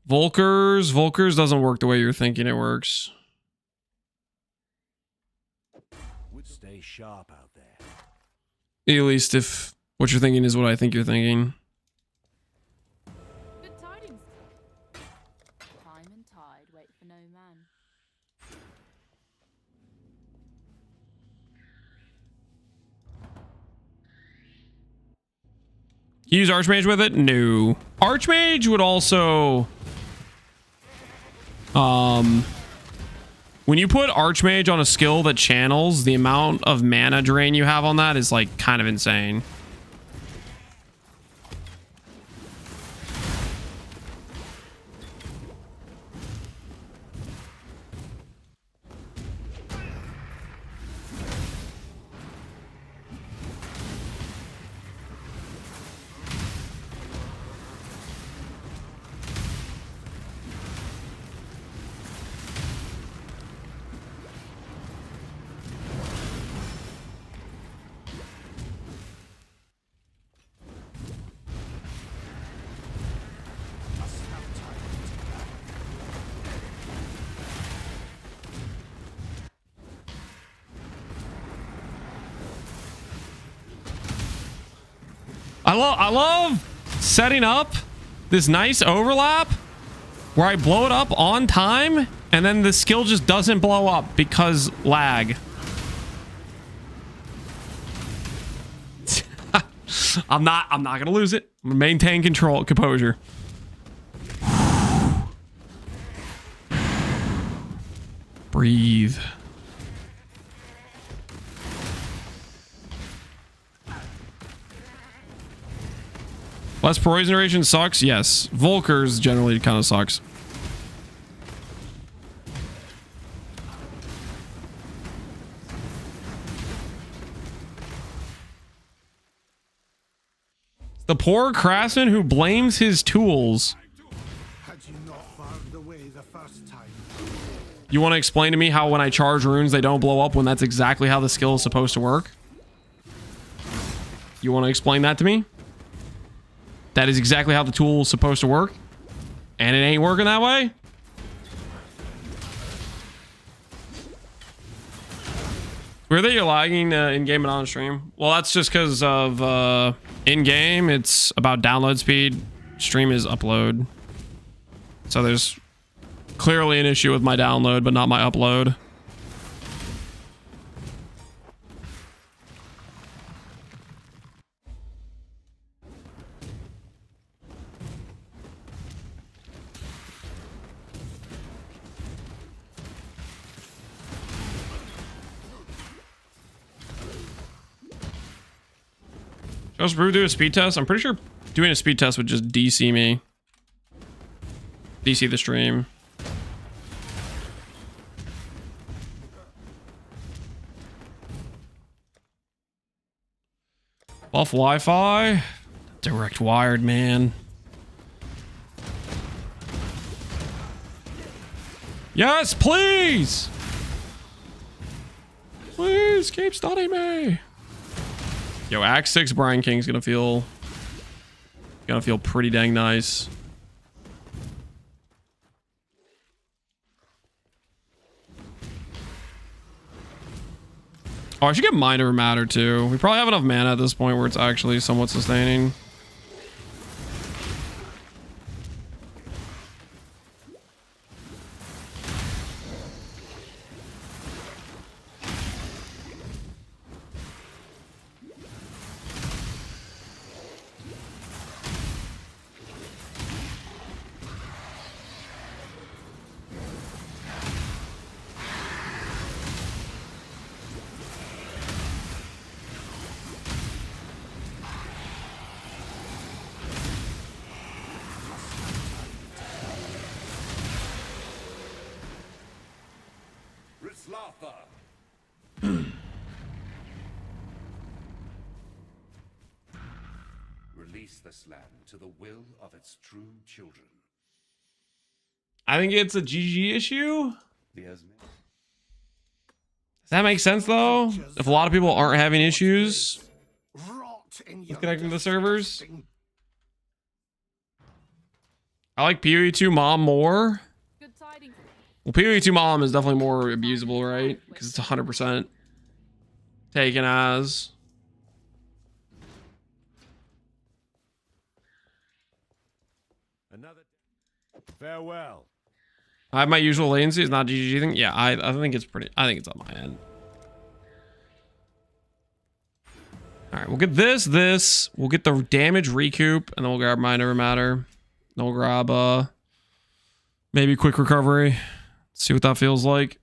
Speaker 1: Volkers doesn't work the way you're thinking it works.
Speaker 5: Stay sharp out there.
Speaker 1: At least if what you're thinking is what I think you're thinking.
Speaker 6: Good tidings. Time and tide wait for no man.
Speaker 1: You use Archmage with it? No. Archmage would also... when you put Archmage on a skill that channels, the amount of mana drain you have on that is like kind of insane. I love setting up this nice overlap where I blow it up on time and then the skill just doesn't blow up because lag. I'm not gonna lose it. I'm gonna maintain composure. Breathe. Less poison duration sucks. Yes. Volkers generally kind of sucks. The poor craftsman who blames his tools.
Speaker 5: Had you not barred the way the first time?
Speaker 1: You want to explain to me how when I charge runes they don't blow up when that's exactly how the skill is supposed to work? You want to explain that to me? That is exactly how the tool is supposed to work? And it ain't working that way? Weird that you're lagging in-game and on stream. Well, that's just because of in-game, it's about download speed. Stream is upload. So there's clearly an issue with my download, but not my upload. Should Brew do a speed test? I'm pretty sure doing a speed test would just DC me. DC the stream. Off Wi-Fi? Direct wired, man. Yes, please! Please keep studying me. Yo, Act 6 Brian King's gonna feel pretty dang nice. Oh, I should get Mind Over Matter too. We probably have enough mana at this point where it's actually somewhat sustaining.
Speaker 11: Release this land to the will of its true children.
Speaker 1: I think it's a GG issue.
Speaker 11: Does
Speaker 1: that make sense though? If a lot of people aren't having issues with connecting to the servers. I like PoE2 Mom more. Well, PoE2 Mom is definitely more abusable, right? Because it's 100% taken as.
Speaker 11: Another farewell.
Speaker 1: I have my usual latency. It's not GG thing. Yeah, I think it's pretty. I think it's on my end. All right, we'll get this. We'll get the damage recoup, and then we'll grab Mind Over Matter. Then we'll grab maybe quick recovery. See what that feels like.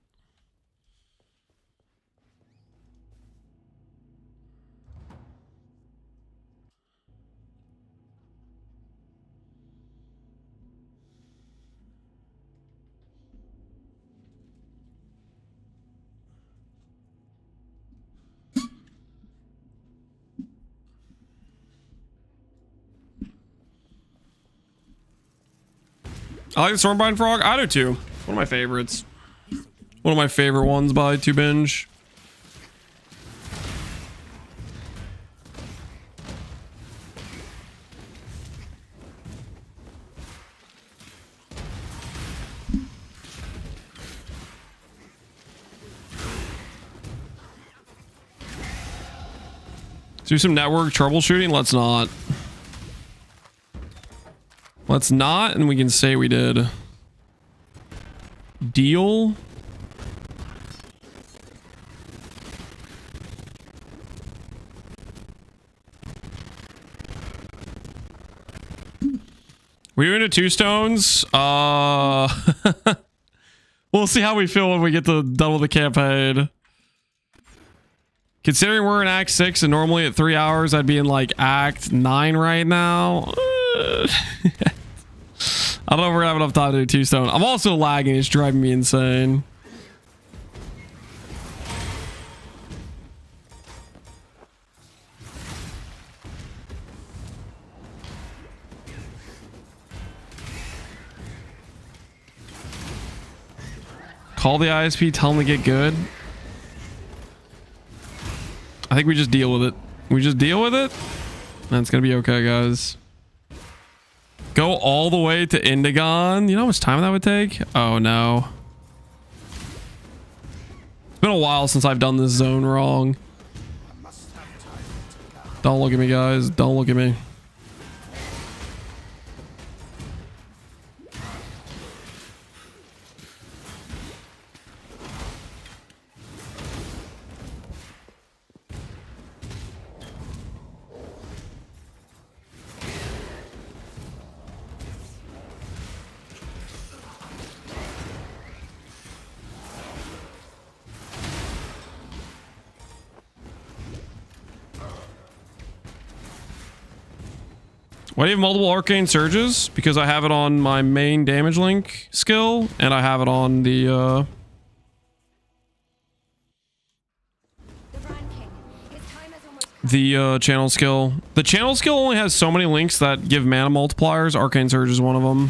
Speaker 1: I like the Stormbind Frog. I do too. One of my favorites. One of my favorite ones by 2Binge. Do some network troubleshooting? Let's not. Let's not, and we can say we did. Deal. We doing it 2 stones? We'll see how we feel when we get to double the campaign. Considering we're in Act 6 and normally at 3 hours I'd be in like Act 9 right now. I don't know if we're gonna have enough time to do 2 stone. I'm also lagging. It's driving me insane. Call the ISP, tell them to get good. I think we just deal with it. We just deal with it. That's gonna be okay, guys. Go all the way to Indigon. You know how much time that would take? Oh no. It's been a while since I've done this zone wrong. Don't look at me, guys. Don't look at me. Why do you have multiple arcane surges? Because I have it on my main damage link skill, and I have it on the channel skill. The channel skill only has so many links that give mana multipliers. Arcane surge is one of them.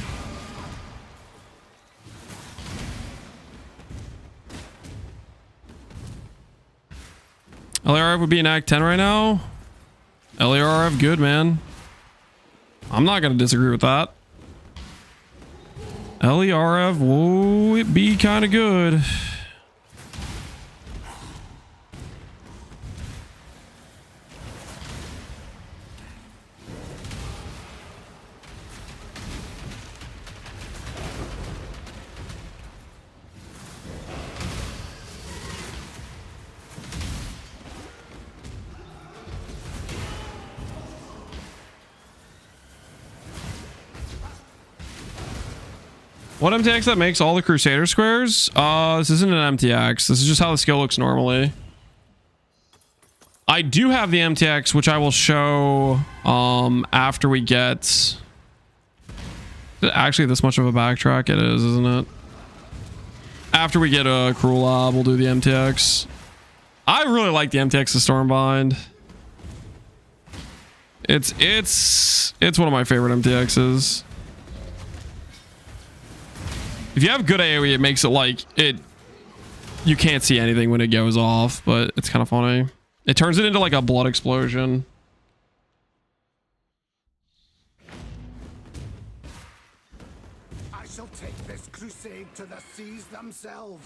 Speaker 1: LARF would be in Act 10 right now. LARF good, man. I'm not going to disagree with that. LERF, whoa, it be kind of good. What MTX that makes all the Crusader squares? This isn't an MTX. This is just how the skill looks normally. I do have the MTX, which I will show after we get... Is it actually this much of a backtrack? It is, isn't it? After we get a Cruel Lab, we'll do the MTX. I really like the MTX of Stormbind. It's one of my favorite MTXs. If you have good AoE, it makes it like you can't see anything when it goes off, but it's kind of funny. It turns it into like a blood explosion.
Speaker 5: I shall take this crusade to the seas themselves.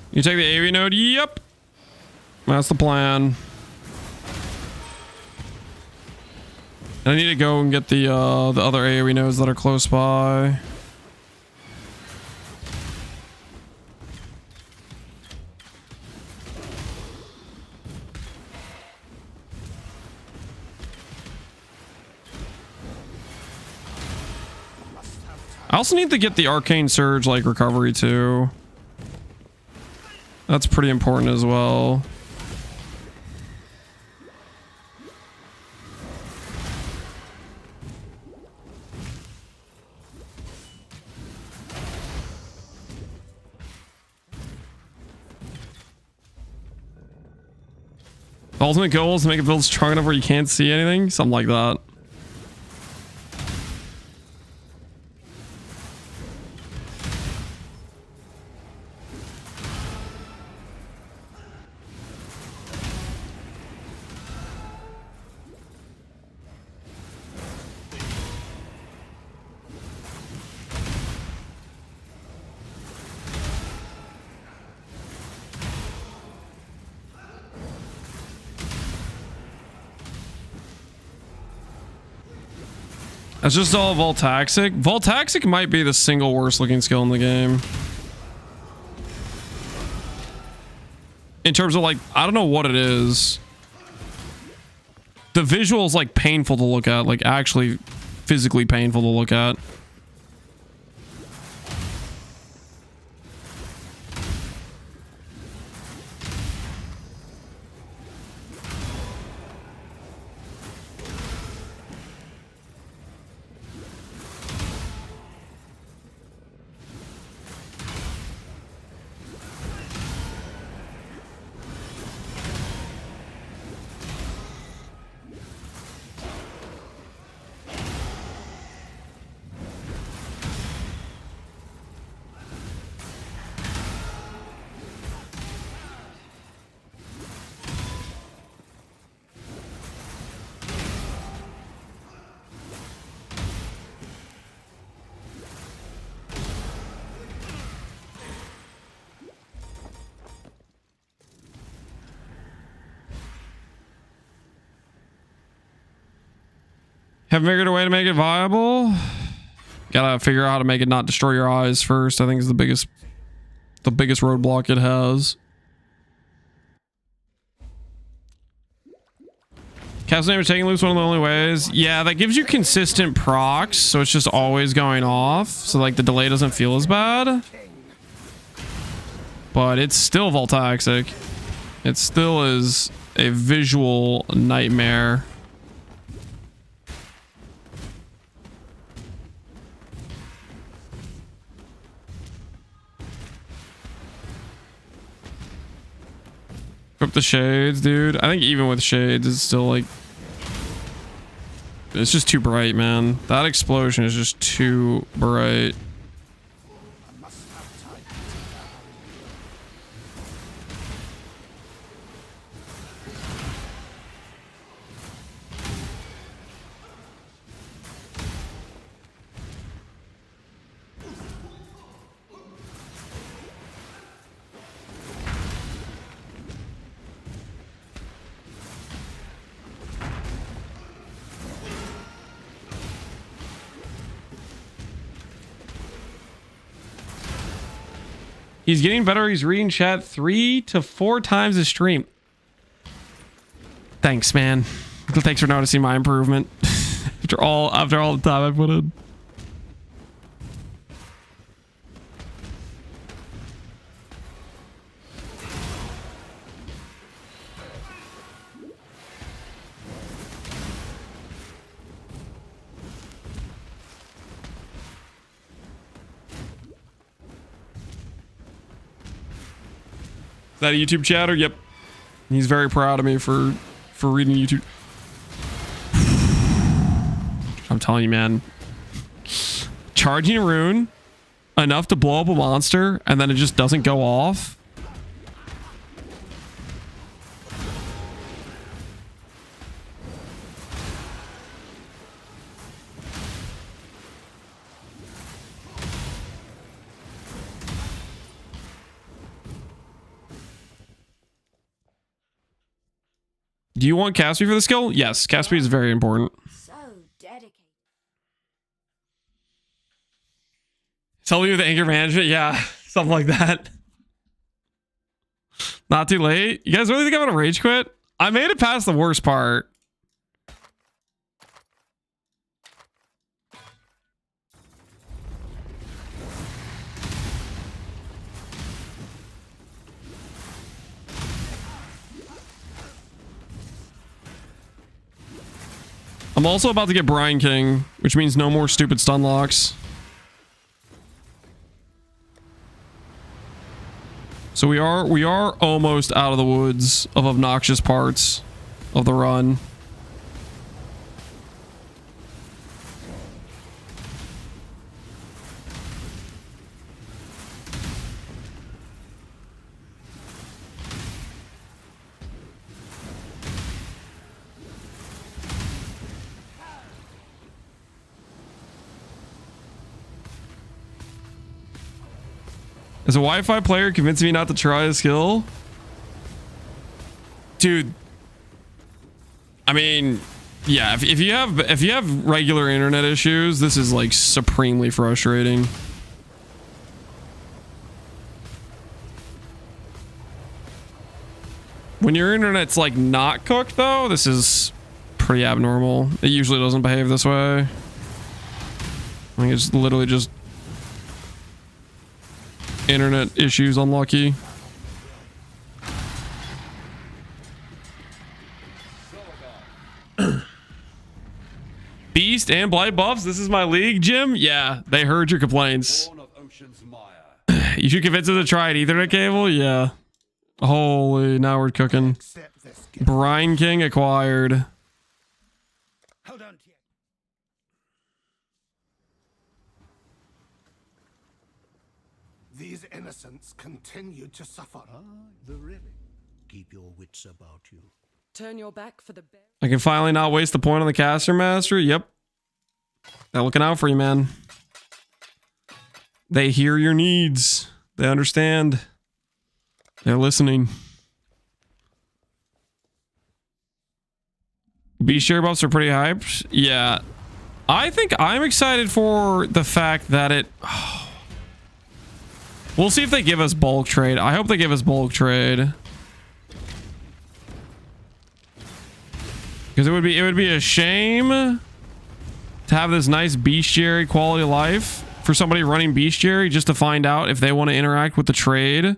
Speaker 1: You take the AoE node? Yep. That's the plan. I need to go and get the other AoE nodes that are close by. I also need to get the Arcane Surge like recovery too. That's pretty important as well. The ultimate goal is to make a build strong enough where you can't see anything. Something like that. That's just all Voltaxic. Voltaxic might be the single worst looking skill in the game. In terms of like, I don't know what it is. the visual's like painful to look at, like actually physically painful to look at. Haven't figured a way to make it viable. Gotta figure out how to make it not destroy your eyes first. I think is the biggest roadblock it has. Cast name is taking loose one of the only ways. Yeah, that gives you consistent procs, so it's just always going off. So like the delay doesn't feel as bad. But it's still Voltaxic. It still is a visual nightmare. Equip the shades, dude. I think even with shades, it's still like... It's just too bright, man. That explosion is just too bright. He's getting better. He's reading chat 3 to 4 times a stream. Thanks, man. Thanks for noticing my improvement. after all the time I put in. Is that a YouTube chatter? Yep. He's very proud of me for reading YouTube. I'm telling you, man. Charging a rune enough to blow up a monster and then it just doesn't go off. Do you want Caspi for the skill? Yes, Caspi is very important.
Speaker 3: So dedicated.
Speaker 1: Tell me with the anger management. Yeah, something like that. Not too late. You guys really think I'm gonna rage quit? I made it past the worst part. I'm also about to get Brian King, which means no more stupid stun locks. So we are almost out of the woods of obnoxious parts of the run. Is a Wi-Fi player convincing me not to try a skill? Dude. I mean, yeah, if you have regular internet issues, this is like supremely frustrating. When your internet's like not cooked though, this is pretty abnormal. It usually doesn't behave this way. I think it's literally just internet issues, unlucky. Beast and Blight buffs. This is my league, Jim. Yeah, they heard your complaints. You should convince them to try an Ethernet cable. Yeah. Holy, now we're cooking. Brine King acquired.
Speaker 5: Hold on to you. These innocents continue to suffer.
Speaker 12: The really. Keep your wits about you.
Speaker 8: Turn your back for the bear.
Speaker 1: I can finally not waste the point on the caster master. Yep. They're looking out for you, man. They hear your needs. They understand. They're listening. Beast buffs are pretty hyped. Yeah. I think I'm excited for the fact that it... Oh. We'll see if they give us bulk trade. I hope they give us bulk trade. Because it would be a shame to have this nice bestiary quality of life for somebody running bestiary just to find out if they want to interact with the trade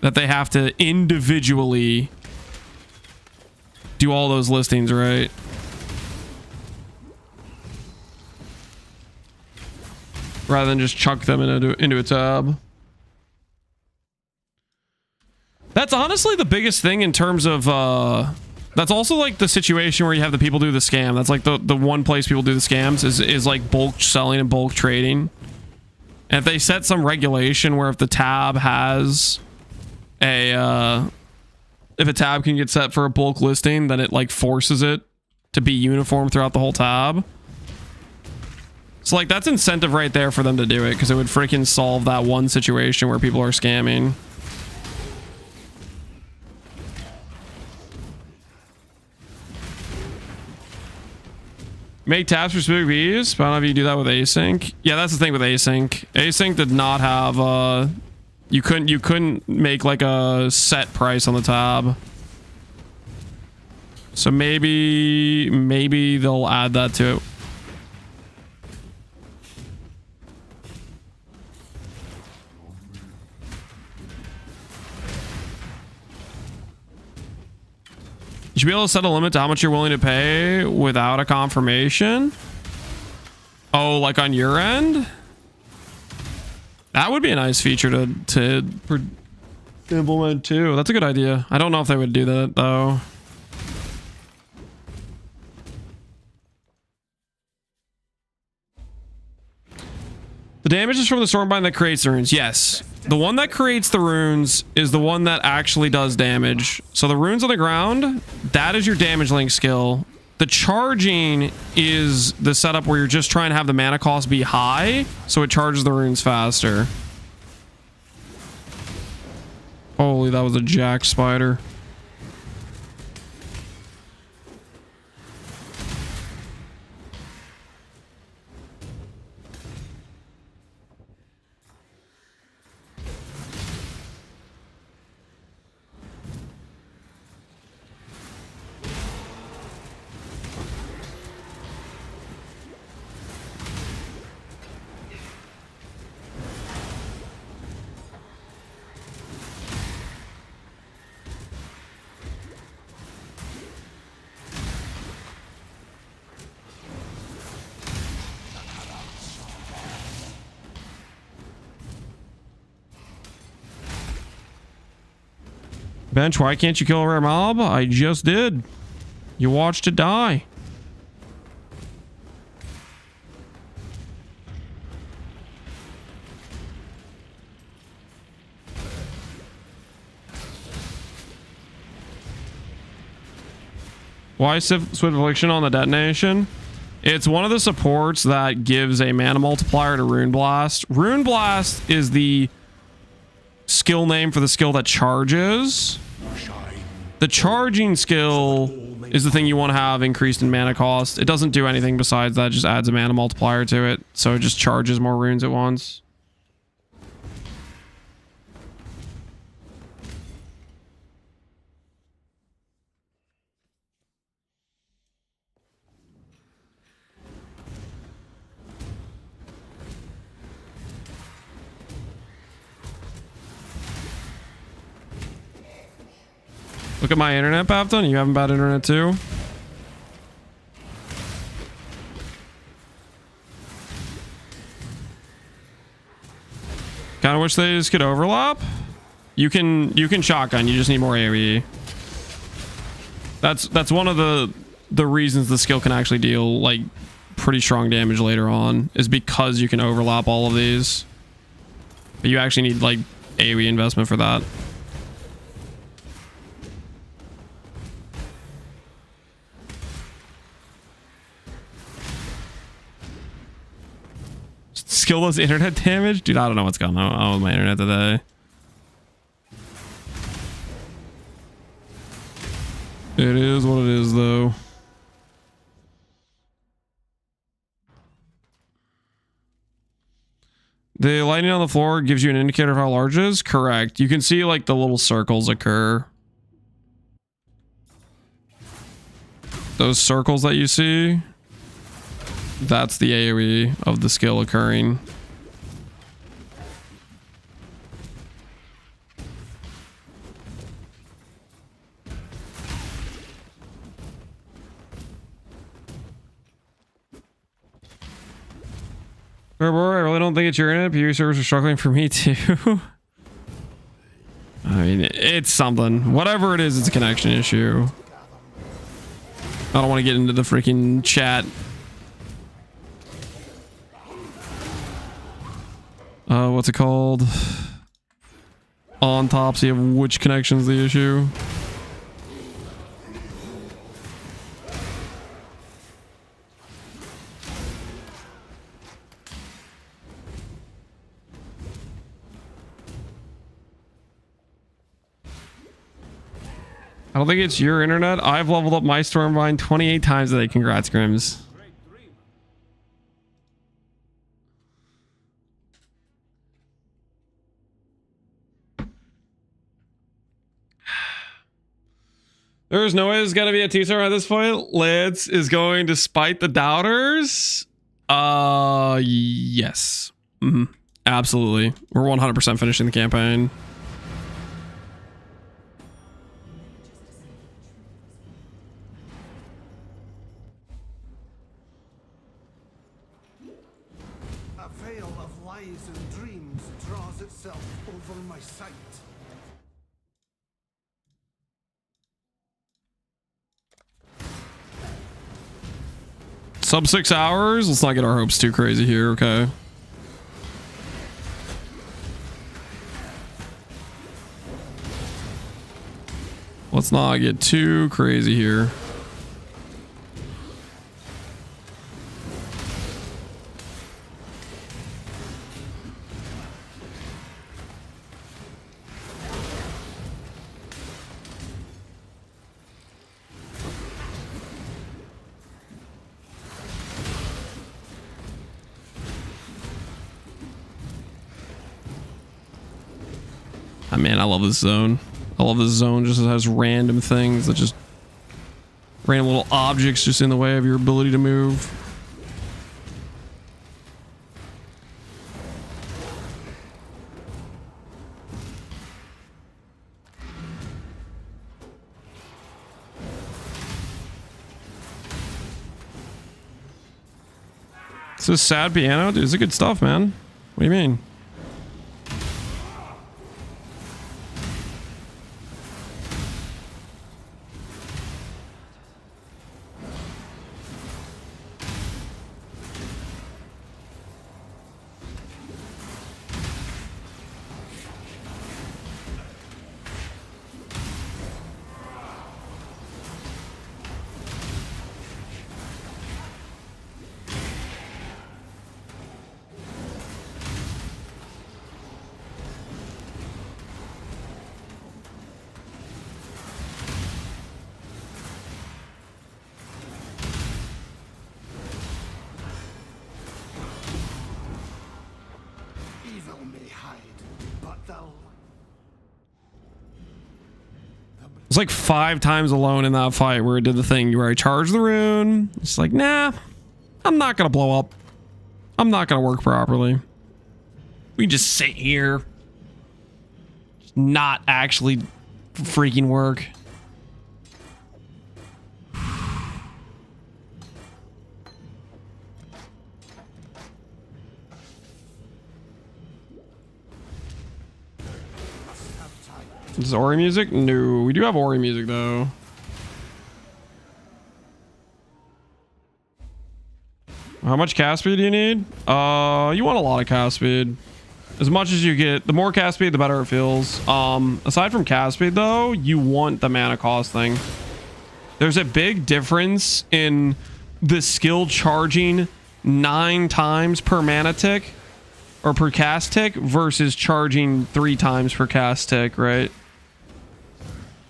Speaker 1: that they have to individually do all those listings, right? Rather than just chuck them into a tab. That's honestly the biggest thing in terms of that's also like the situation where you have the people do the scam. That's like the one place people do the scams is like bulk selling and bulk trading. And if they set some regulation where if the tab has a if a tab can get set for a bulk listing, then it like forces it to be uniform throughout the whole tab. So like that's incentive right there for them to do it, because it would freaking solve that one situation where people are scamming. Make tabs for specific views, but I don't know if you do that with async. Yeah, that's the thing with async. Async did not have you couldn't make like a set price on the tab. So maybe they'll add that to it. You should be able to set a limit to how much you're willing to pay without a confirmation. Oh, like on your end? That would be a nice feature to implement too. That's a good idea. I don't know if they would do that though. The damage is from the Stormbind that creates the runes. Yes. The one that creates the runes is the one that actually does damage. So the runes on the ground, that is your damage link skill. The charging is the setup where you're just trying to have the mana cost be high, so it charges the runes faster. Holy, that was a jack spider. Bench, why can't you kill a rare mob? I just did. You watched it die. Why Swift Affliction on the detonation? It's one of the supports that gives a mana multiplier to Rune Blast. Rune Blast is the skill name for the skill that charges. The charging skill is the thing you want to have increased in mana cost. It doesn't do anything besides that, it just adds a mana multiplier to it, so it just charges more runes at once. Look at my internet, Bapton. You having bad internet too? Kind of wish they just could overlap. You can shotgun. You just need more AoE. That's one of the reasons the skill can actually deal like pretty strong damage later on, is because you can overlap all of these. But you actually need like AoE investment for that. Skillless internet damage? Dude, I don't know what's going on with my internet today. It is what it is, though. The lightning on the floor gives you an indicator of how large it is? Correct. You can see like the little circles occur. Those circles that you see, that's the AoE of the skill occurring. I really don't think it's your internet. PU servers are struggling for me too. I mean, it's something. Whatever it is, it's a connection issue. I don't want to get into the freaking chat. What's it called? Autopsy of which connection's the issue. I don't think it's your internet. I've leveled up my Stormbind 28 times today. Congrats, Grims. There's no way there's gonna be a two-star at this point. Lance is going to spite the doubters. Yes. Absolutely. We're 100% finishing the campaign.
Speaker 5: A veil of lies and dreams draws itself over my sight.
Speaker 1: Sub 6 hours. Let's not get our hopes too crazy here. Okay. Let's not get too crazy here. Man, I love this zone. I love this zone just has random things that just random little objects just in the way of your ability to move. This is sad piano, dude. It's good stuff, man. What do you mean? It's like 5 times alone in that fight where it did the thing where I charged the rune. It's like, nah, I'm not gonna blow up. I'm not gonna work properly. We can just sit here. Not actually freaking work. Is Ori music? No, we do have Ori music though. How much cast speed do you need? You want a lot of cast speed. As much as you get, the more cast speed, the better it feels. Aside from cast speed though, you want the mana cost thing. There's a big difference in the skill charging 9 times per mana tick or per cast tick versus charging 3 times per cast tick, right?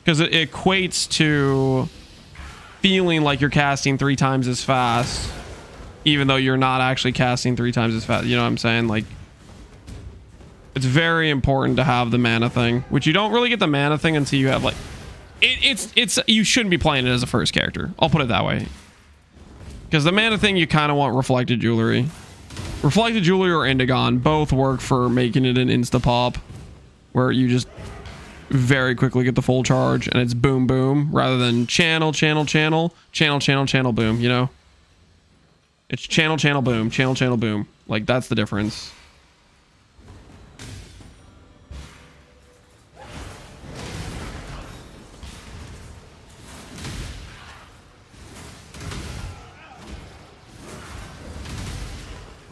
Speaker 1: Because it equates to feeling like you're casting 3 times as fast, even though you're not actually casting 3 times as fast. You know what I'm saying? Like, it's very important to have the mana thing, which you don't really get the mana thing until you have like, it's you shouldn't be playing it as a first character. I'll put it that way. Because the mana thing, you kind of want reflected jewelry. Reflected jewelry or Indigon both work for making it an insta pop, where you just very quickly get the full charge and it's boom boom rather than channel boom, you know? It's channel boom. Like, that's the difference.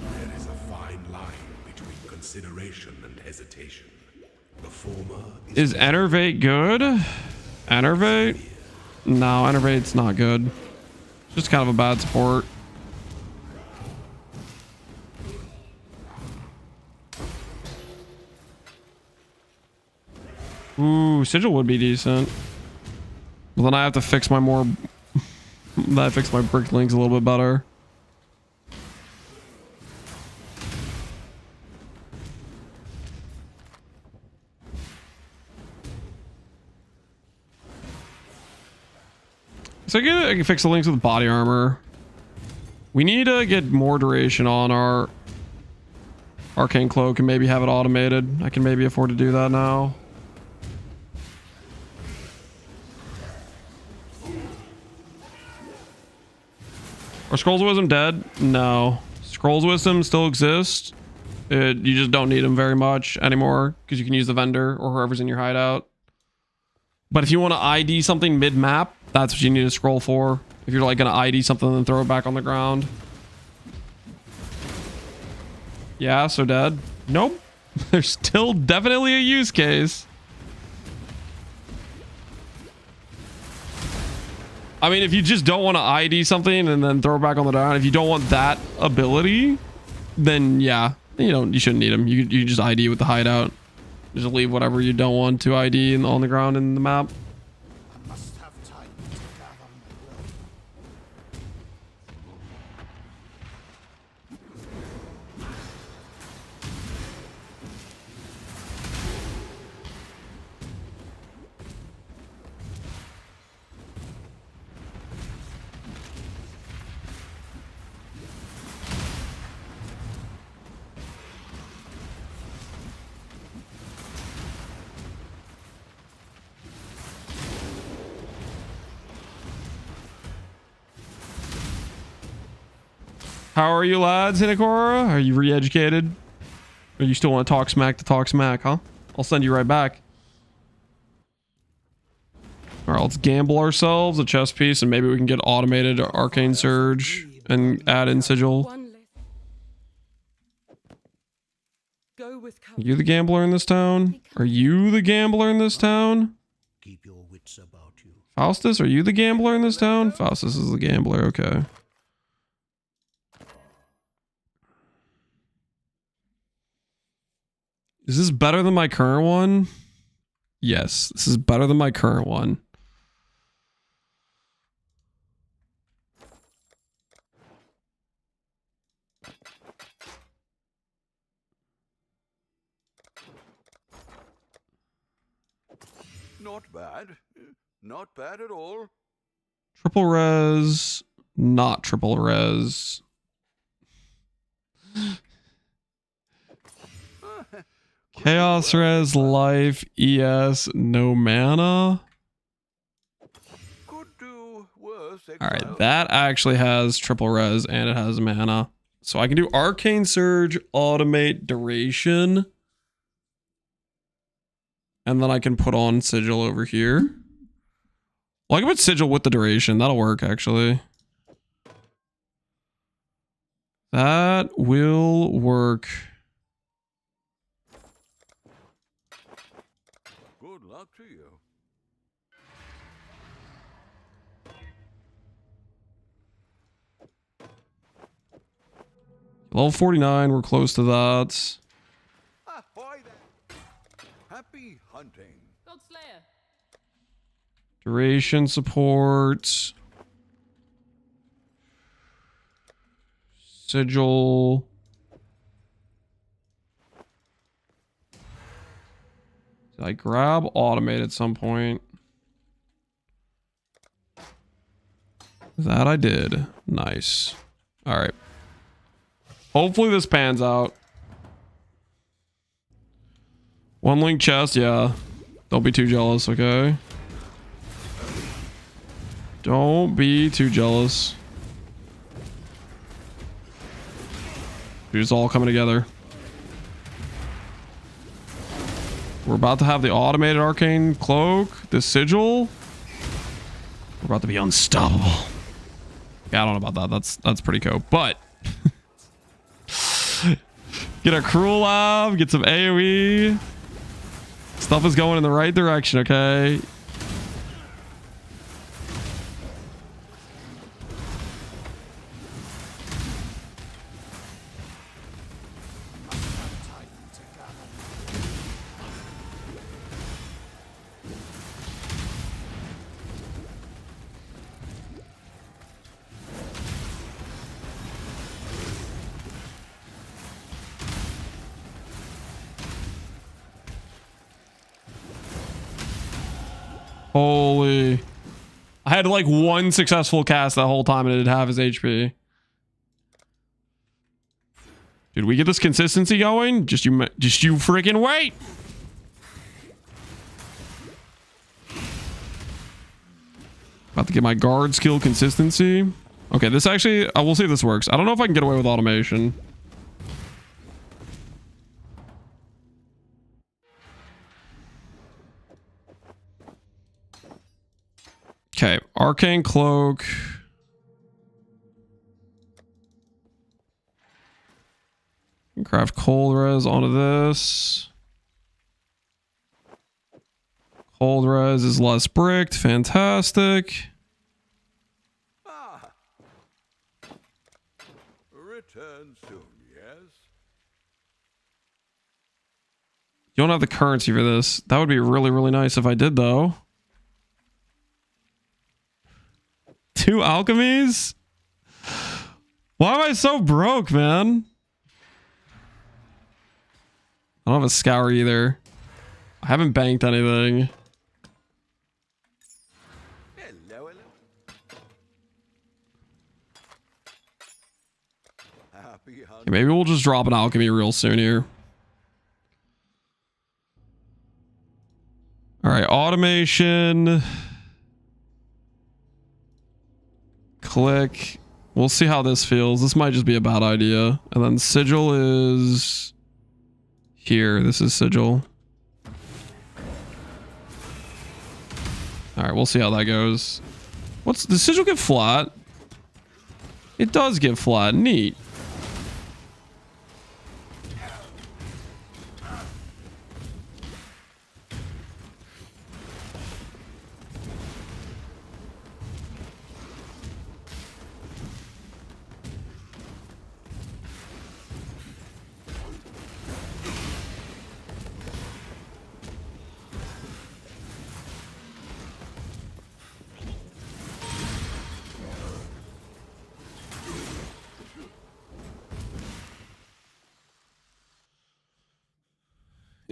Speaker 11: There is a fine line between consideration and hesitation. The former
Speaker 1: Is Enervate good? Enervate? No, Enervate's not good. Just kind of a bad support. Ooh, Sigil would be decent. But then I have to fix my more... I fix my Bricklings a little bit better. So I can fix the links with body armor. We need to get more duration on our Arcane Cloak and maybe have it automated. I can maybe afford to do that now. Are Scrolls of Wisdom dead? No. Scrolls of Wisdom still exist. You just don't need them very much anymore because you can use the vendor or whoever's in your hideout. But if you want to ID something mid-map, that's what you need a scroll for. If you're like going to ID something and throw it back on the ground. Yeah, so dead. Nope. There's still definitely a use case. I mean, if you just don't want to ID something and then throw it back on the ground, if you don't want that ability, then yeah, you shouldn't need them. You just ID with the hideout. Just leave whatever you don't want to ID on the ground in the map.
Speaker 5: I must have time to gather my will.
Speaker 1: How are you, lads, Hinakora? Are you re-educated? Or you still want to talk smack, huh? I'll send you right back. All right, let's gamble ourselves a chess piece and maybe we can get automated Arcane Surge and add in Sigil. Are you the gambler in this town? Are you the gambler in this town?
Speaker 12: Keep your wits about you.
Speaker 1: Faustus, are you the gambler in this town? Faustus is the gambler, okay. Is this better than my current one? Yes, this is better than my current one.
Speaker 5: Not bad. Not bad at all.
Speaker 1: Triple res, not triple res. Chaos res, life, ES, no mana.
Speaker 5: Could do worse.
Speaker 1: All right, that actually has triple res and it has mana. So I can do Arcane Surge, automate duration. And then I can put on sigil over here. Well, I can put sigil with the duration. That'll work, actually. That will work.
Speaker 11: Good luck to you.
Speaker 1: Level 49, we're close to that.
Speaker 11: Ahoy there. Happy hunting.
Speaker 8: God Slayer.
Speaker 1: Duration support. Sigil. Did I grab automate at some point? That I did. Nice. All right. Hopefully this pans out. One link chest, yeah. Don't be too jealous, okay? Don't be too jealous. It's all coming together. We're about to have the automated arcane cloak, the sigil. We're about to be unstoppable. Yeah, I don't know about that. That's pretty cool. But get a cruel lab, get some AoE. Stuff is going in the right direction, okay? Holy. I had like one successful cast that whole time and it did half his HP. Did we get this consistency going? Just you freaking wait. About to get my guard skill consistency. Okay, this actually, we'll see if this works. I don't know if I can get away with automation. Okay, arcane cloak. Craft cold res onto this. Cold res is less bricked. Fantastic.
Speaker 11: Ah. Return soon, yes?
Speaker 1: You don't have the currency for this. That would be really, really nice if I did, though. 2 alchemies? Why am I so broke, man? I don't have a scour either. I haven't banked anything.
Speaker 11: Hello, hello. Happy hunting.
Speaker 1: Okay, maybe we'll just drop an alchemy real soon here. All right, automation. Click. We'll see how this feels. This might just be a bad idea. And then sigil is here. This is sigil. All right, we'll see how that goes. Does sigil get flat? It does get flat. Neat.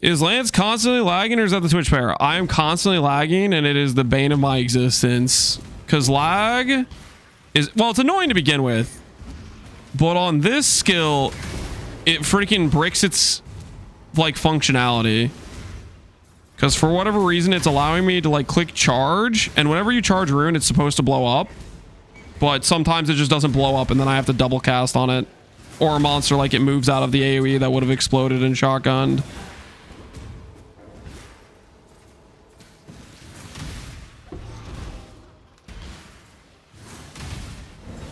Speaker 1: Is Lance constantly lagging or is that the Twitch player? I am constantly lagging and it is the bane of my existence. Because lag is, well, it's annoying to begin with. But on this skill, it freaking bricks its like functionality. Because for whatever reason, it's allowing me to like click charge. And whenever you charge rune, it's supposed to blow up. But sometimes it just doesn't blow up and then I have to double cast on it. Or a monster like it moves out of the AoE that would have exploded and shotgunned.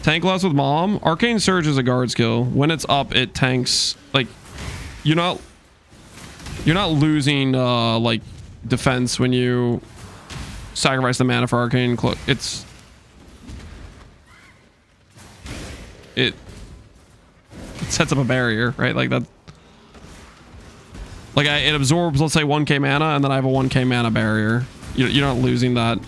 Speaker 1: Tank less with Mom. Arcane Surge is a guard skill. When it's up, it tanks. Like, you're not losing like defense when you sacrifice the mana for Arcane. It sets up a barrier, right? Like that. Like it absorbs, let's say 1k mana, and then I have a 1k mana barrier. You're not losing that.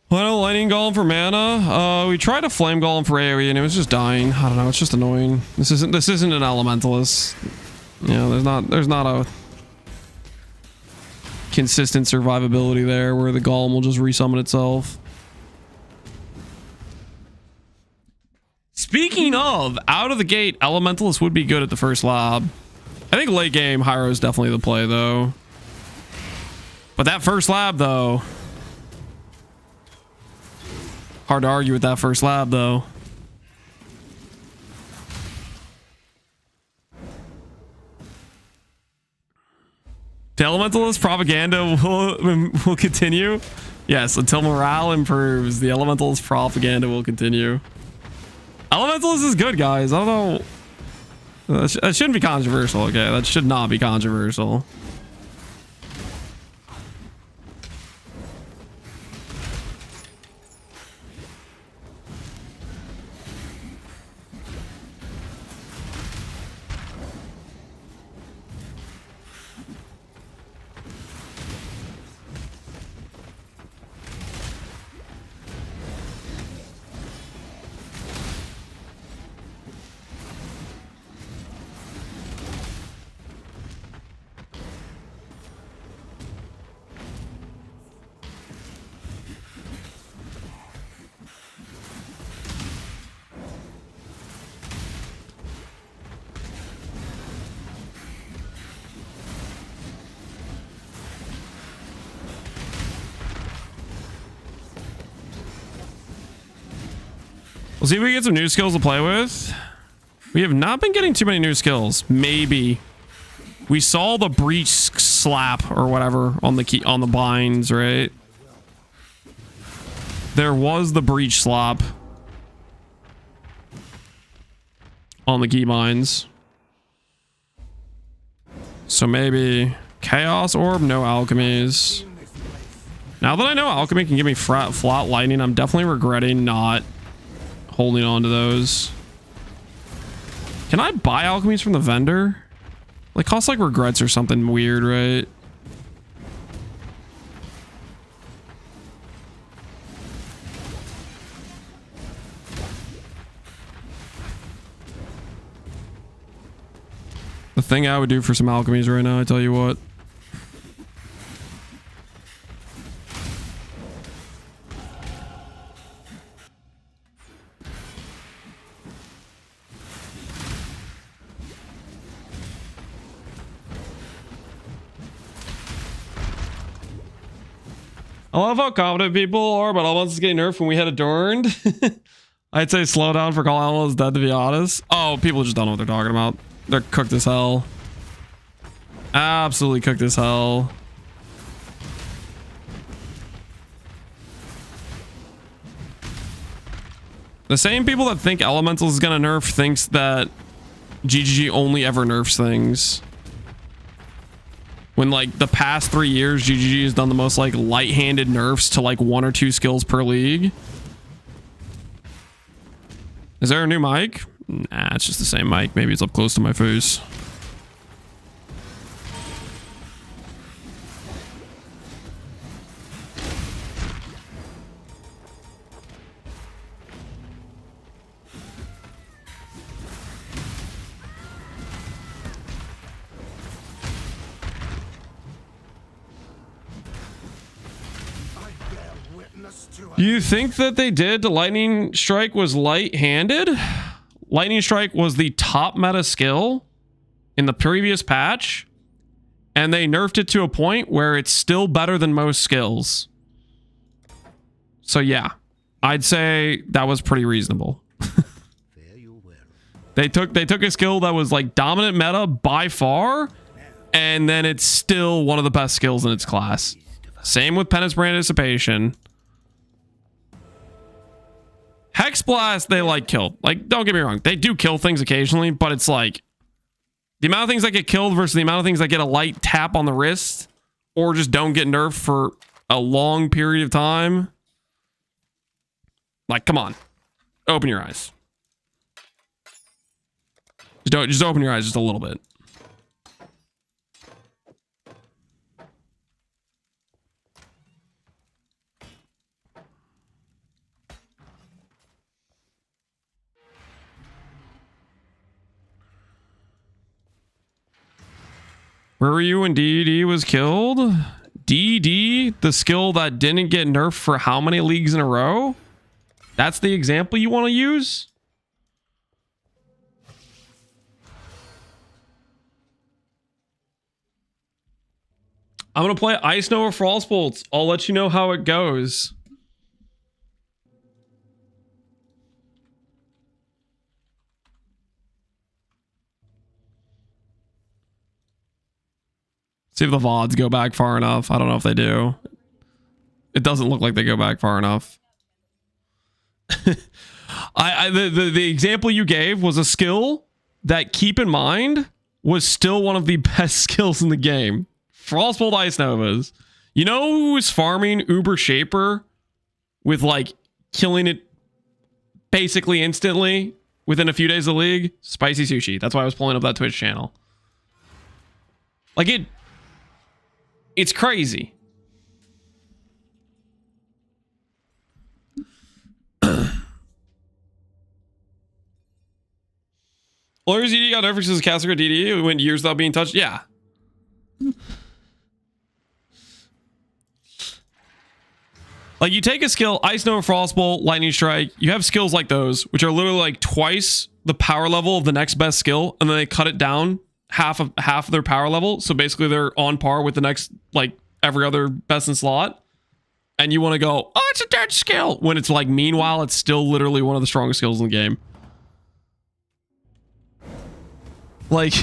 Speaker 1: Why no lightning golem for mana? We tried a flame golem for AoE and it was just dying. I don't know, it's just annoying. This isn't an elementalist. You know, there's not a consistent survivability there where the golem will just resummon itself. Speaking of, out of the gate, elementalist would be good at the first lab. I think late game Hiero is definitely the play though. But that first lab though. Hard to argue with that first lab, though. The Elementalist propaganda will continue. Yes, until morale improves, the Elementalist propaganda will continue. Elementalist is good, guys. I don't know. That shouldn't be controversial, okay? That should not be controversial. We'll see if we can get some new skills to play with. We have not been getting too many new skills. Maybe. We saw the breach slap or whatever on the binds, right? There was the breach slap on the key binds. So maybe Chaos Orb, no alchemies. Now that I know alchemy can give me flat lightning, I'm definitely regretting not holding on to those. Can I buy alchemies from the vendor? Like cost like regrets or something weird, right? The thing I would do for some alchemies right now, I tell you what. I love how confident people are, but almost getting nerfed when we had adorned. I'd say slow down for calling almost dead, to be honest. Oh, people just don't know what they're talking about. They're cooked as hell. Absolutely cooked as hell. The same people that think Elementals is gonna nerf thinks that GGG only ever nerfs things. When like the past 3 years, GGG has done the most like light-handed nerfs to like 1 or 2 skills per league. Is there a new mic? Nah, it's just the same mic. Maybe it's up close to my face.
Speaker 5: I bear witness
Speaker 1: Do you think that they did to Lightning Strike was light-handed? Lightning Strike was the top meta skill in the previous patch, and they nerfed it to a point where it's still better than most skills. So yeah, I'd say that was pretty reasonable. They took a skill that was like dominant meta by far, and then it's still one of the best skills in its class. Same with Penance Brand Dissipation. Hex Blast, they like killed. Like, don't get me wrong, they do kill things occasionally, but it's like the amount of things that get killed versus the amount of things that get a light tap on the wrist or just don't get nerfed for a long period of time. Like, come on, open your eyes. Just open your eyes just a little bit. Where were you when DD was killed? DD, the skill that didn't get nerfed for how many leagues in a row? That's the example you want to use? I'm going to play Ice Nova Frost Bolts. I'll let you know how it goes. See if the VODs go back far enough. I don't know if they do. It doesn't look like they go back far enough. The example you gave was a skill that, keep in mind, was still one of the best skills in the game. Frostbolt Ice Novas. You know who's farming Uber Shaper with like killing it basically instantly within a few days of the league? Spicy Sushi. That's why I was pulling up that Twitch channel. Like it's crazy. Lawyers DD got references to Cassica DD. It went years without being touched. Yeah. Like, you take a skill, Ice Nova, Frostbolt, Lightning Strike. You have skills like those, which are literally like twice the power level of the next best skill, and then they cut it down half of their power level. So basically, they're on par with the next, like, every other best in slot. And you want to go, oh, it's a dead skill, when it's like, meanwhile, it's still literally one of the strongest skills in the game. Like,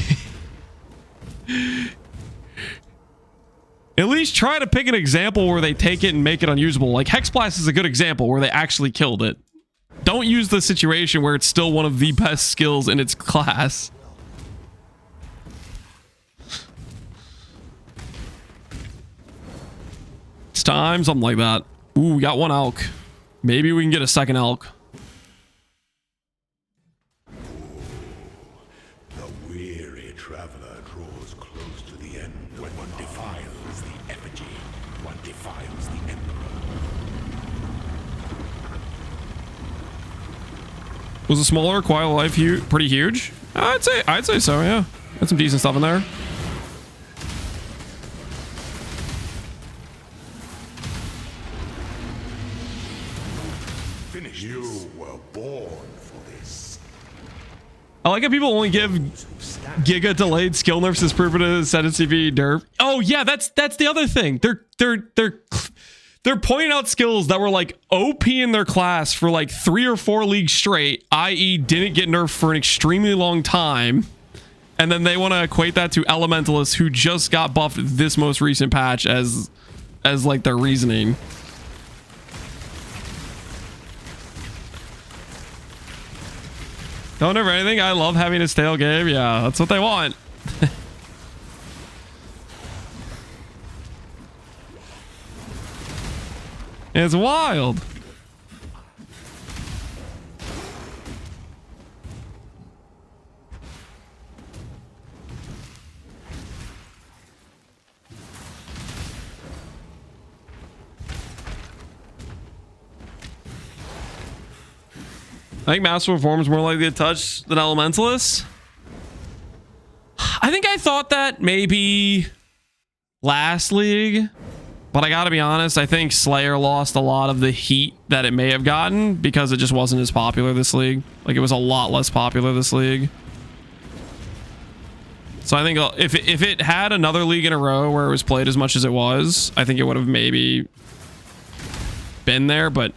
Speaker 1: at least try to pick an example where they take it and make it unusable. Like, Hex Blast is a good example where they actually killed it. Don't use the situation where it's still one of the best skills in its class. It's time, something like that. Ooh, we got one elk. Maybe we can get a second elk. Was a smaller Quiet Life pretty huge? I'd say so, yeah. Got some decent stuff in there.
Speaker 11: Finish. You were born for this.
Speaker 1: I like how people only give Giga delayed skill nerfs as proof of Ascendancy v nerf. Oh yeah, that's the other thing. They're pointing out skills that were like OP in their class for like 3 or 4 leagues straight, i.e. didn't get nerfed for an extremely long time. And then they want to equate that to Elementalists who just got buffed this most recent patch as like their reasoning. Don't nerf anything. I love having a stale game. Yeah, that's what they want. It's wild. I think Master Reform is more likely to touch than Elementalist. I think I thought that maybe last league, But I gotta be honest, I think Slayer lost a lot of the heat that it may have gotten because it just wasn't as popular this league. Like, it was a lot less popular this league. So I think if it had another league in a row where it was played as much as it was, I think it would have maybe been there, but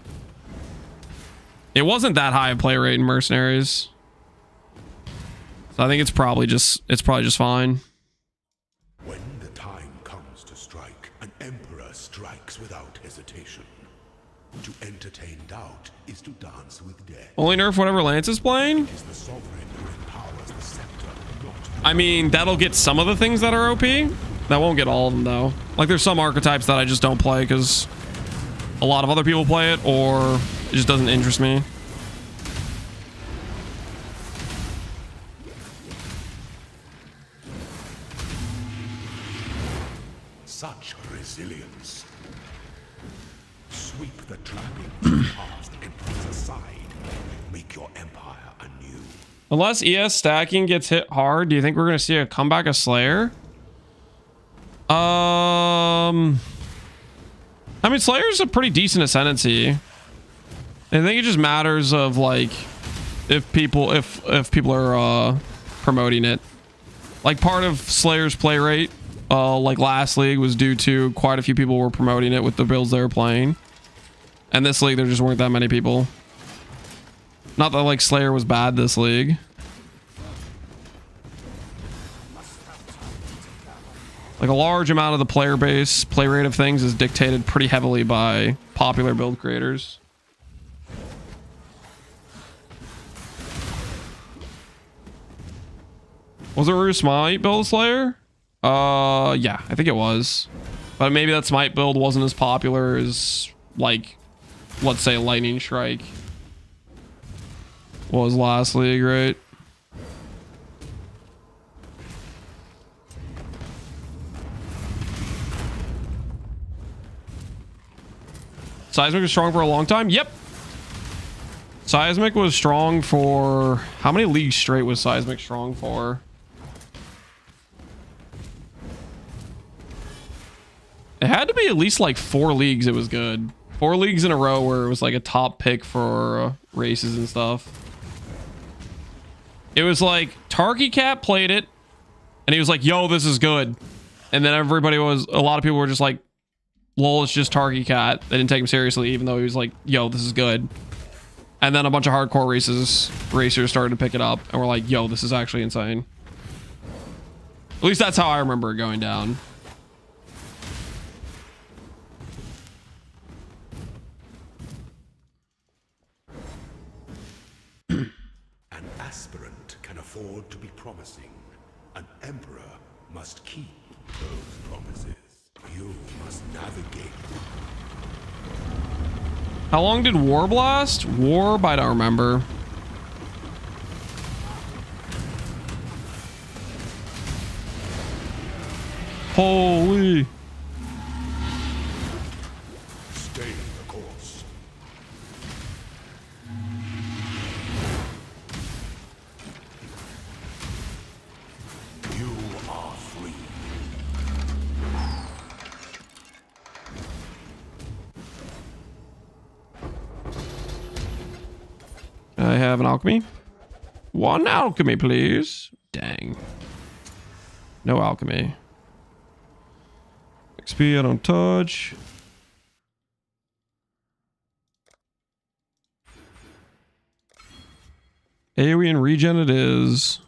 Speaker 1: it wasn't that high of play rate in Mercenaries. So I think it's probably just fine.
Speaker 11: When the time comes to strike, an emperor strikes without hesitation. To entertain doubt is to dance with death.
Speaker 1: Only nerf whatever Lance is playing?
Speaker 11: It is the sovereign who empowers the scepter, not
Speaker 1: I mean, that'll get some of the things that are OP. That won't get all of them, though. Like, there's some archetypes that I just don't play because a lot of other people play it, or it just doesn't interest me.
Speaker 11: such resilience. Sweep the trappings of the past empires aside. Make your empire anew.
Speaker 1: Unless ES stacking gets hit hard, do you think we're going to see a comeback of Slayer? I mean, Slayer's a pretty decent ascendancy. I think it just matters of like if people are promoting it. Like, part of Slayer's play rate, like last league, was due to quite a few people were promoting it with the builds they were playing. And this league, there just weren't that many people. Not that like Slayer was bad this league. Like, a large amount of the player base play rate of things is dictated pretty heavily by popular build creators. Was it Rue Smite build Slayer? Yeah, I think it was. But maybe that Smite build wasn't as popular as, like, let's say Lightning Strike was last league, right? Seismic was strong for a long time? Yep. Seismic was strong for... How many leagues straight was Seismic strong for? It had to be at least like 4 leagues it was good. 4 leagues in a row where it was like a top pick for races and stuff. It was like Tarky Cat played it and he was like, yo, this is good. And then everybody was... A lot of people were just like, lol, it's just Tarky Cat. They didn't take him seriously, even though he was like, yo, this is good. And then a bunch of hardcore racers started to pick it up and were like, yo, this is actually insane. At least that's how I remember it going down.
Speaker 11: An aspirant can afford to be promising. An emperor must keep those promises. You must navigate.
Speaker 1: How long did Warb last? Warb, I don't remember. Holy.
Speaker 11: Stay the course. You are free.
Speaker 1: I have an alchemy. 1 alchemy, please. Dang. No alchemy. XP, I don't touch. AoE and regen it is.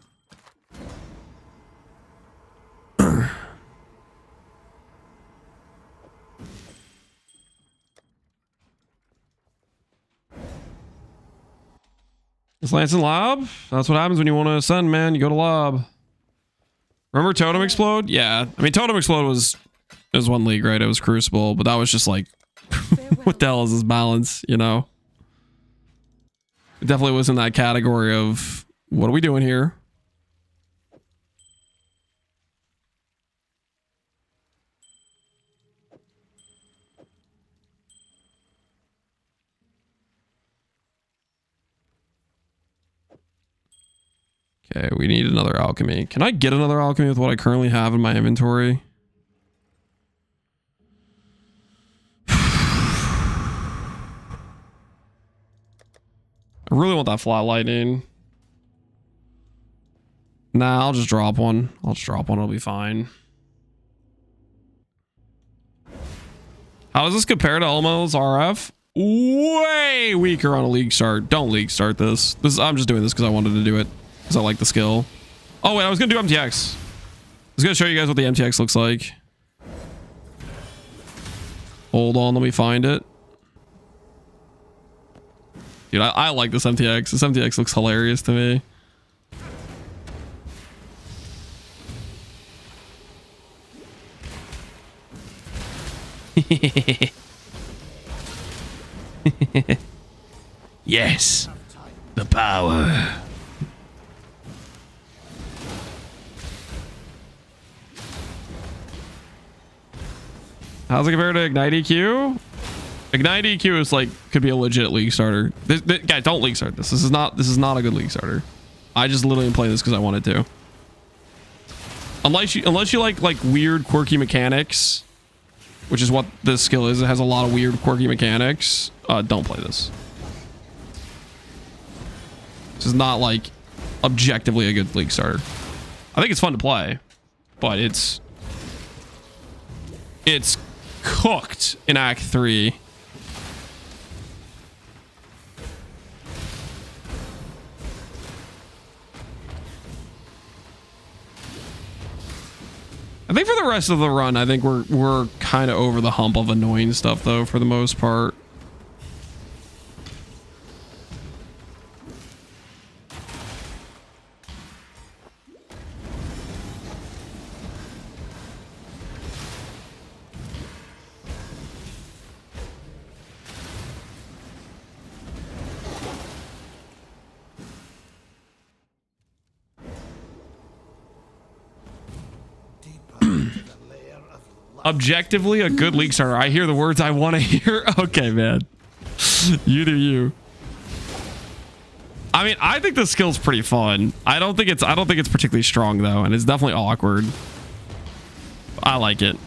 Speaker 1: Is Lance in lab? That's what happens when you want to ascend, man. You go to lab. Remember Totem Explode? Yeah. I mean, Totem Explode was... It was 1 league, right? It was Crucible, but that was just like... what the hell is this balance, you know? It definitely was in that category of... What are we doing here? Okay, we need another alchemy. Can I get another alchemy with what I currently have in my inventory? I really want that flat lightning. Nah, I'll just drop one. It'll be fine. How does this compare to Elmo's RF? Way weaker on a league start. Don't league start this. I'm just doing this because I wanted to do it. Because I like the skill. Oh, wait, I was going to do MTX. I was going to show you guys what the MTX looks like. Hold on, let me find it. Dude, I like this MTX. This MTX looks hilarious to me. Yes, the power. How's it compared to Ignite EQ? Ignite EQ is like could be a legit league starter. Guys, don't league start this. This is not a good league starter. I just literally am playing this because I wanted to. Unless you like weird quirky mechanics, which is what this skill is. It has a lot of weird quirky mechanics. Don't play this. This is not like objectively a good league starter. I think it's fun to play, but it's cooked in Act 3. I think for the rest of the run, I think we're kind of over the hump of annoying stuff though, for the most part. Objectively a good league starter. I hear the words I want to hear. Okay, man. You do you. I mean, I think the skill's pretty fun. I don't think it's particularly strong though, and it's definitely awkward. I like it.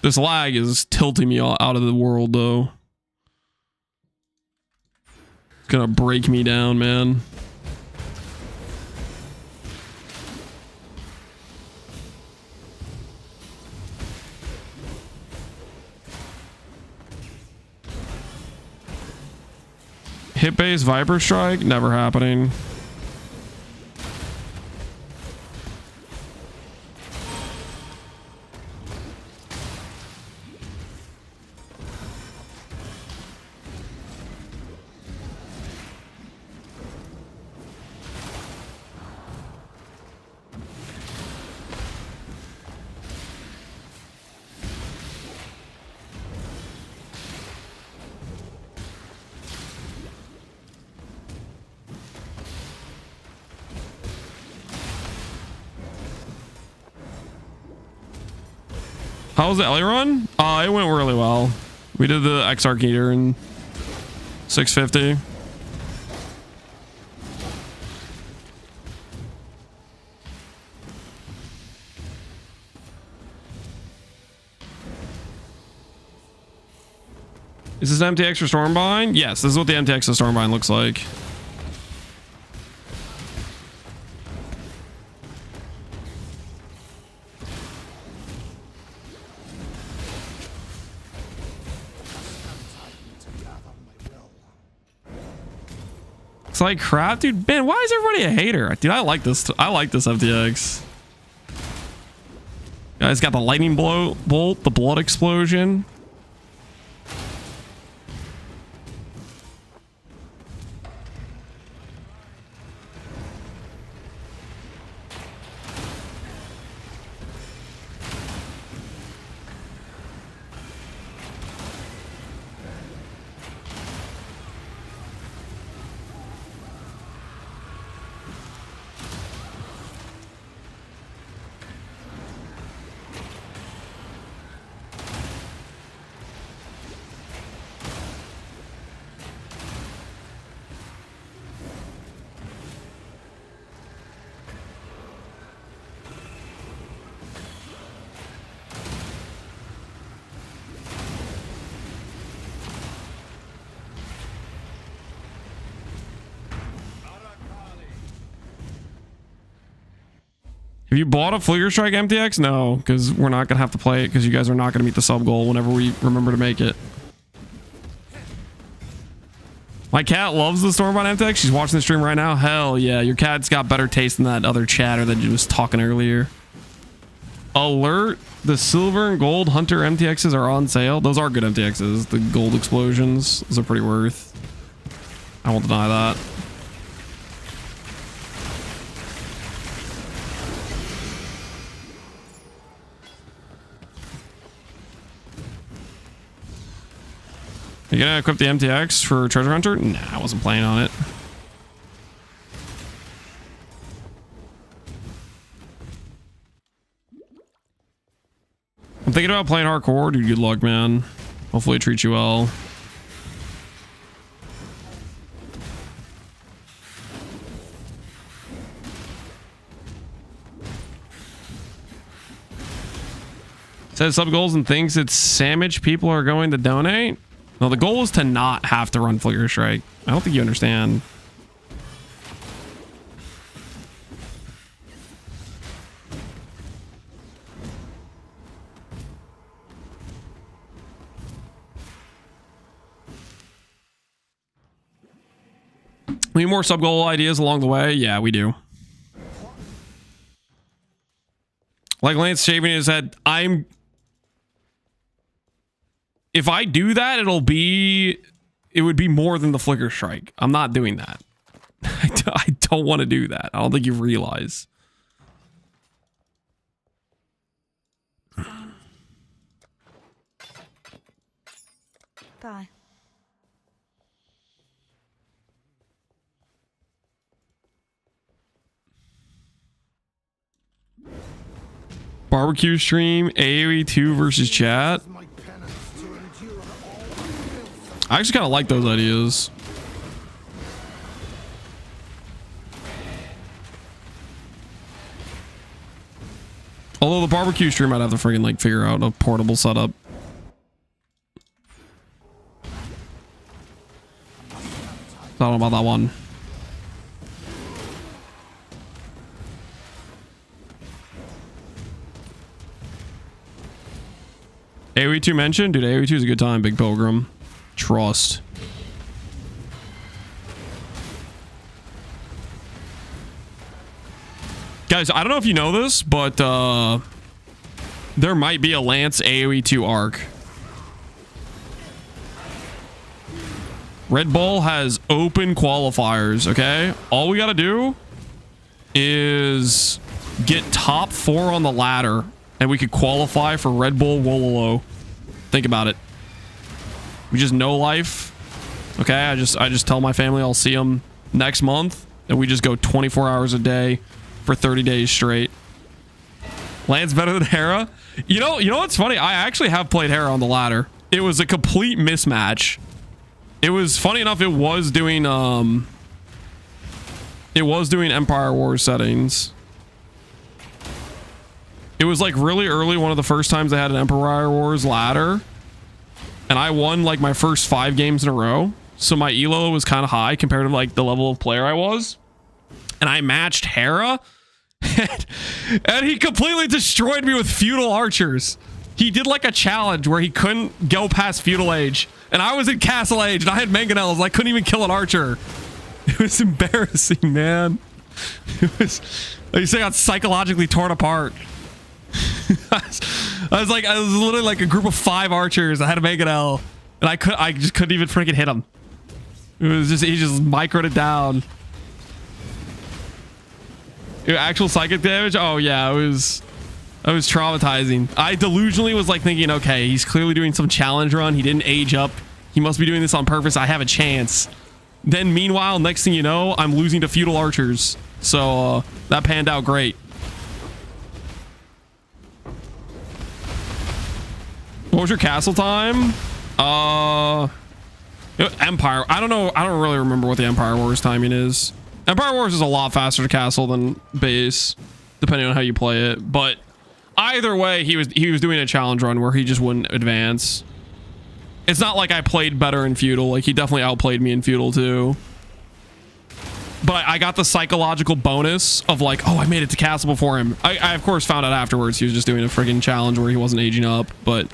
Speaker 1: This lag is tilting me out of the world though. It's gonna break me down, man. Hit base Viper Strike, never happening. How was the Ellie run? It went really well. We did the Exarch Heater in 650. Is this MTX for Stormbind? Yes, this is what the MTX of Stormbind looks like. It's like crap, dude. Man, why is everybody a hater? Dude, I like this. I like this FTX. Guys, got the lightning bolt, the blood explosion. you bought a Flicker Strike MTX? No, because we're not going to have to play it because you guys are not going to meet the sub goal whenever we remember to make it. My cat loves the Stormbind MTX. She's watching the stream right now. Hell yeah, your cat's got better taste than that other chatter that you was talking earlier. Alert, the silver and gold Hunter MTXs are on sale. Those are good MTXs. The gold explosions, those are pretty worth. I won't deny that. You gonna equip the MTX for Treasure Hunter? Nah, I wasn't playing on it. I'm thinking about playing hardcore, dude. Good luck, man. Hopefully it treats you well. Says sub goals and thinks it's sandwich people are going to donate. No, the goal is to not have to run Flicker Strike. I don't think you understand. We need more sub goal ideas along the way. Yeah, we do. Like Lance shaving his head. If I do that, it would be more than the Flicker Strike. I'm not doing that. I don't want to do that. I don't think you realize.
Speaker 9: Bye.
Speaker 1: Barbecue stream, AoE 2 versus chat. I actually kind of like those ideas. Although the barbecue stream, I'd have to freaking like figure out a portable setup. I don't know about that one. AoE 2 mentioned? Dude, AoE 2 is a good time, Big Pilgrim. Trust. Guys, I don't know if you know this, but there might be a Lance AoE 2 arc. Red Bull has open qualifiers, okay? All we gotta do is get top 4 on the ladder and we could qualify for Red Bull Wololo. Think about it. We just know life. Okay, I just tell my family I'll see them next month, and we just go 24 hours a day for 30 days straight. Lance better than Hera? You know what's funny? I actually have played Hera on the ladder. It was a complete mismatch. It was funny enough. It was doing Empire Wars settings. It was like really early, one of the first times I had an Empire Wars ladder. And I won like my first 5 games in a row. So my elo was kind of high compared to like the level of player I was. And I matched Hera. And he completely destroyed me with feudal archers. He did like a challenge where he couldn't go past feudal age. And I was in castle age and I had mangonels. I couldn't even kill an archer. It was embarrassing, man. It was, like you say, I got psychologically torn apart. I was literally like a group of 5 archers. I had a mangonel, and I just couldn't even freaking hit him. It was just, he just microed it down. Actual psychic damage? Oh yeah, it was traumatizing. I delusionally was like thinking, okay, he's clearly doing some challenge run. He didn't age up. He must be doing this on purpose. I have a chance. Then meanwhile, next thing you know, I'm losing to feudal archers. So that panned out great. What was your castle time? Empire. I don't know. I don't really remember what the Empire Wars timing is. Empire Wars is a lot faster to castle than base, depending on how you play it. But either way, he was doing a challenge run where he just wouldn't advance. It's not like I played better in feudal. Like he definitely outplayed me in feudal too. but I got the psychological bonus of like, oh, I made it to castle before him. I of course found out afterwards he was just doing a friggin' challenge where he wasn't aging up, but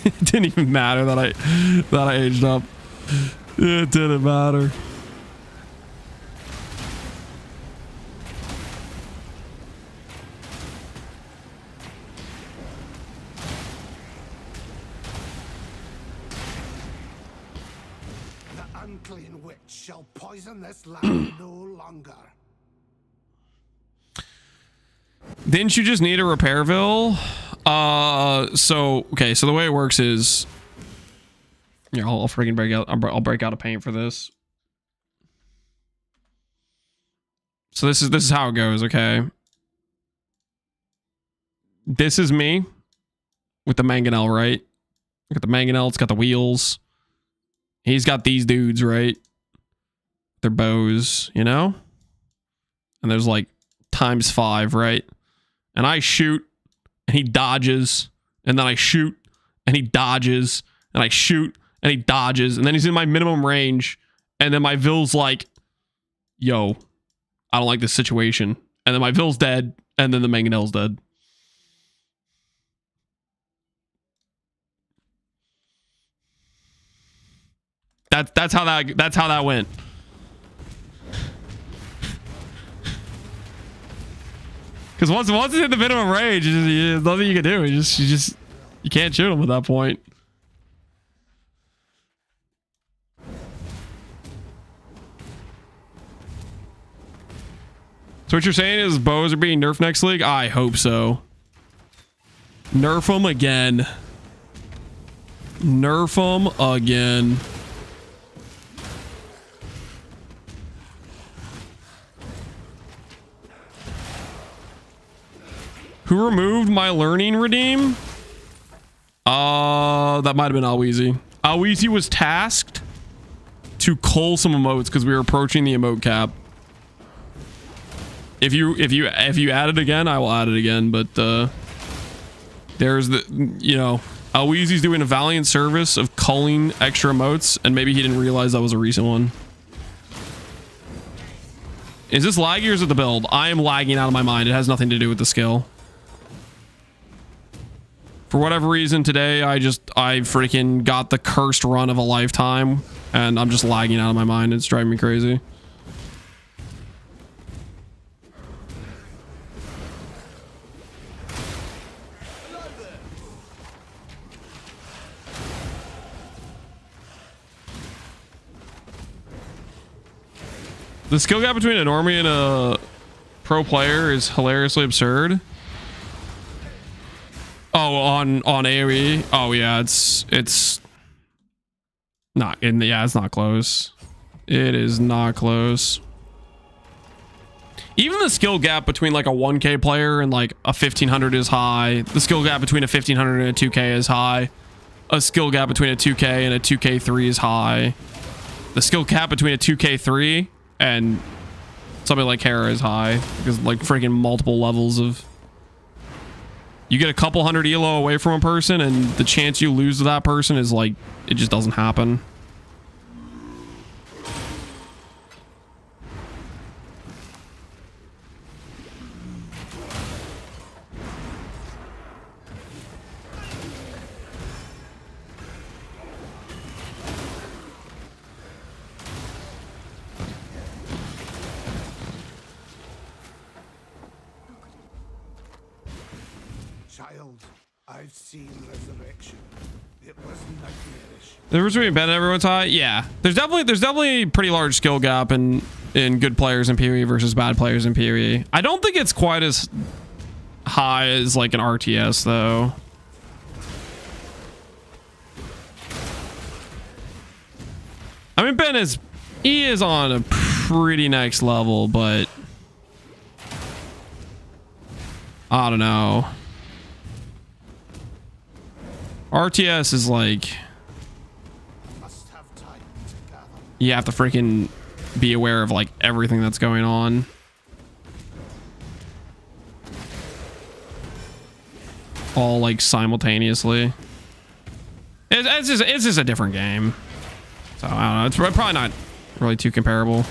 Speaker 1: it didn't even matter that I aged up. It didn't matter.
Speaker 5: The unclean witch shall poison this land no longer.
Speaker 1: Didn't you just need a repairville? So the way it works is, yeah, I'll freaking break out. I'll break out a paint for this. So this is how it goes. Okay. This is me with the mangonel, right? Look at the mangonel. It's got the wheels. He's got these dudes, right? They're bows, you know? And there's like ×5, right? And I shoot and he dodges, and then I shoot and he dodges, and I shoot and he dodges, and then he's in my minimum range, and then my Vill's like, yo, I don't like this situation. And then my Vill's dead, and then the mangonel's dead. That's how that went. Because once it's in the minimum range, there's nothing you can do. You can't shoot him at that point. So what you're saying is bows are being nerfed next league? I hope so. Nerf them again. Nerf them again. Who removed my learning redeem? That might have been Alweezy. Alweezy was tasked to cull some emotes because we were approaching the emote cap. If you add it again, I will add it again. But there's Alweezy's doing a valiant service of culling extra emotes, and maybe he didn't realize that was a recent one. Is this laggy or is it the build? I am lagging out of my mind. It has nothing to do with the skill. For whatever reason today, I freaking got the cursed run of a lifetime, and I'm just lagging out of my mind. It's driving me crazy. The skill gap between a normie and a pro player is hilariously absurd. Oh, on AoE. Oh yeah, it's not in the, yeah, it's not close. It is not close. Even the skill gap between like a 1k player and like a 1500 is high. The skill gap between a 1500 and a 2k is high. A skill gap between a 2k and a 2k3 is high. The skill gap between a 2k3 and something like Hiero is high, because like freaking multiple levels of, you get a couple hundred elo away from a person and the chance you lose to that person is like, it just doesn't happen.
Speaker 5: I've seen resurrection. It was nightmarish.
Speaker 1: The difference between Ben and everyone's high? Yeah. There's definitely a pretty large skill gap in good players in PoE versus bad players in PoE. I don't think it's quite as high as like an RTS though. I mean, Ben he is on a pretty next level, but I don't know. RTS is like, you have to freaking be aware of like everything that's going on. All like simultaneously. It's just a different game. So I don't know. It's probably not really too comparable.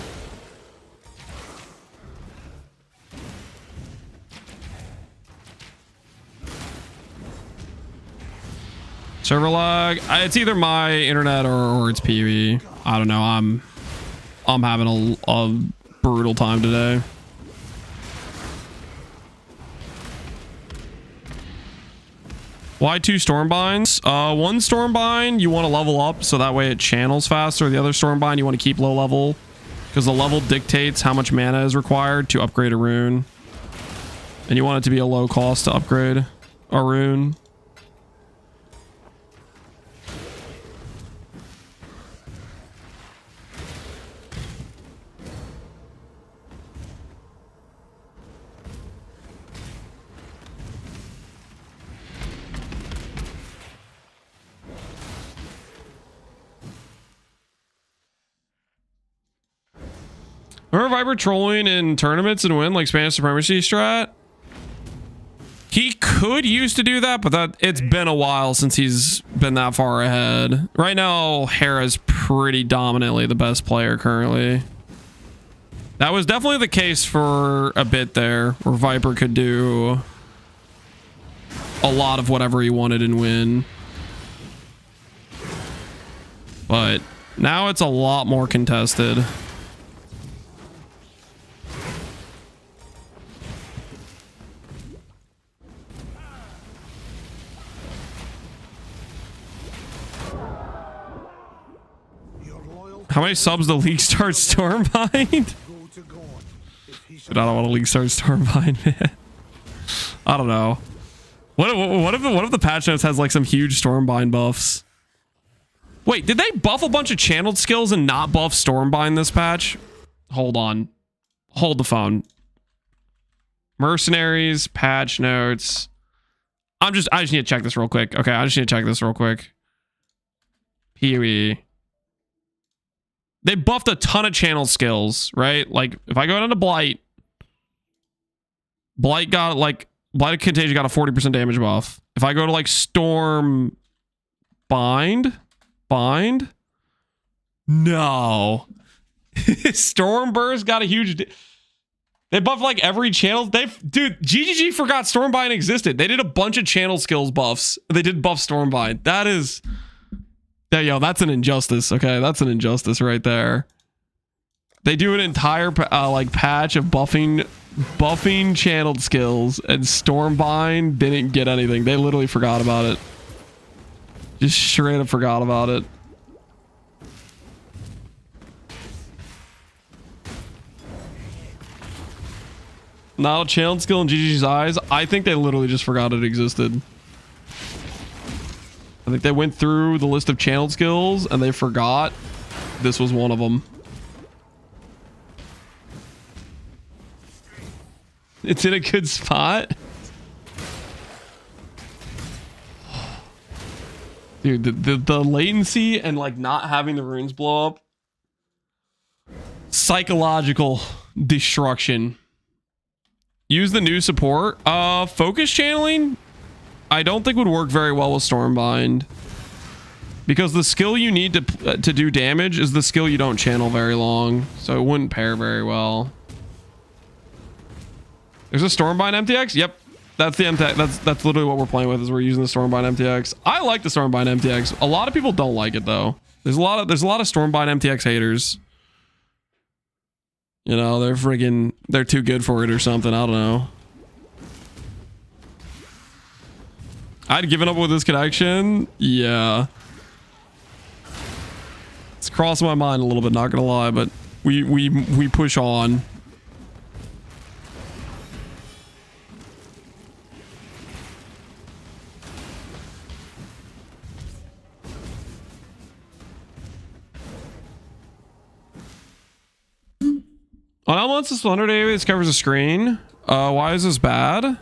Speaker 1: Server lag. It's either my internet or it's PvE. I don't know. I'm having a brutal time today. Why 2 Stormbinds? One Stormbind you want to level up so that way it channels faster. The other Stormbind you want to keep low level because the level dictates how much mana is required to upgrade a rune. And you want it to be a low cost to upgrade a rune. Remember Viper trolling in tournaments and win like Spanish Supremacy strat? He could used to do that, but it's been a while since he's been that far ahead. Right now, Hiera's pretty dominantly the best player currently. That was definitely the case for a bit there, where Viper could do a lot of whatever he wanted and win. But now it's a lot more contested. How many subs the league starts Stormbind? I don't want to league start Stormbind, man. I don't know. What if the patch notes has like some huge Stormbind buffs? Wait, did they buff a bunch of channeled skills and not buff Stormbind this patch? Hold on. Hold the phone. Mercenaries, patch notes. I just need to check this real quick. Okay, I just need to check this real quick. PoE. They buffed a ton of channel skills, right? Like, if I go down to Blight got, like, Blight of Contagion got a 40% damage buff. If I go to, like, Storm Bind? No. Storm Burst got a huge... They buffed, like, every channel. Dude, GGG forgot Stormbind existed. They did a bunch of channel skills buffs. They did buff Stormbind. That is... Yeah, yo, that's an injustice. Okay, that's an injustice right there. They do an entire like patch of buffing channeled skills, and Stormbind didn't get anything. They literally forgot about it. Just straight up forgot about it. Not a channeled skill in GG's eyes. I think they literally just forgot it existed. I think they went through the list of channeled skills and they forgot this was one of them. It's in a good spot. Dude, the latency and like not having the runes blow up. Psychological destruction. Use the new support. Focus channeling? I don't think would work very well with Stormbind, because the skill you need to do damage is the skill you don't channel very long, so it wouldn't pair very well. There's a Stormbind MTX. Yep, that's the MTX. That's literally what we're playing with. Is we're using the Stormbind MTX. I like the Stormbind MTX. A lot of people don't like it though. There's a lot of Stormbind MTX haters. You know, they're too good for it or something. I don't know. I'd given up with this connection. Yeah. It's crossed my mind a little bit, not gonna lie, but we push on. On elements, this 100 AoE covers the screen. Why is this bad?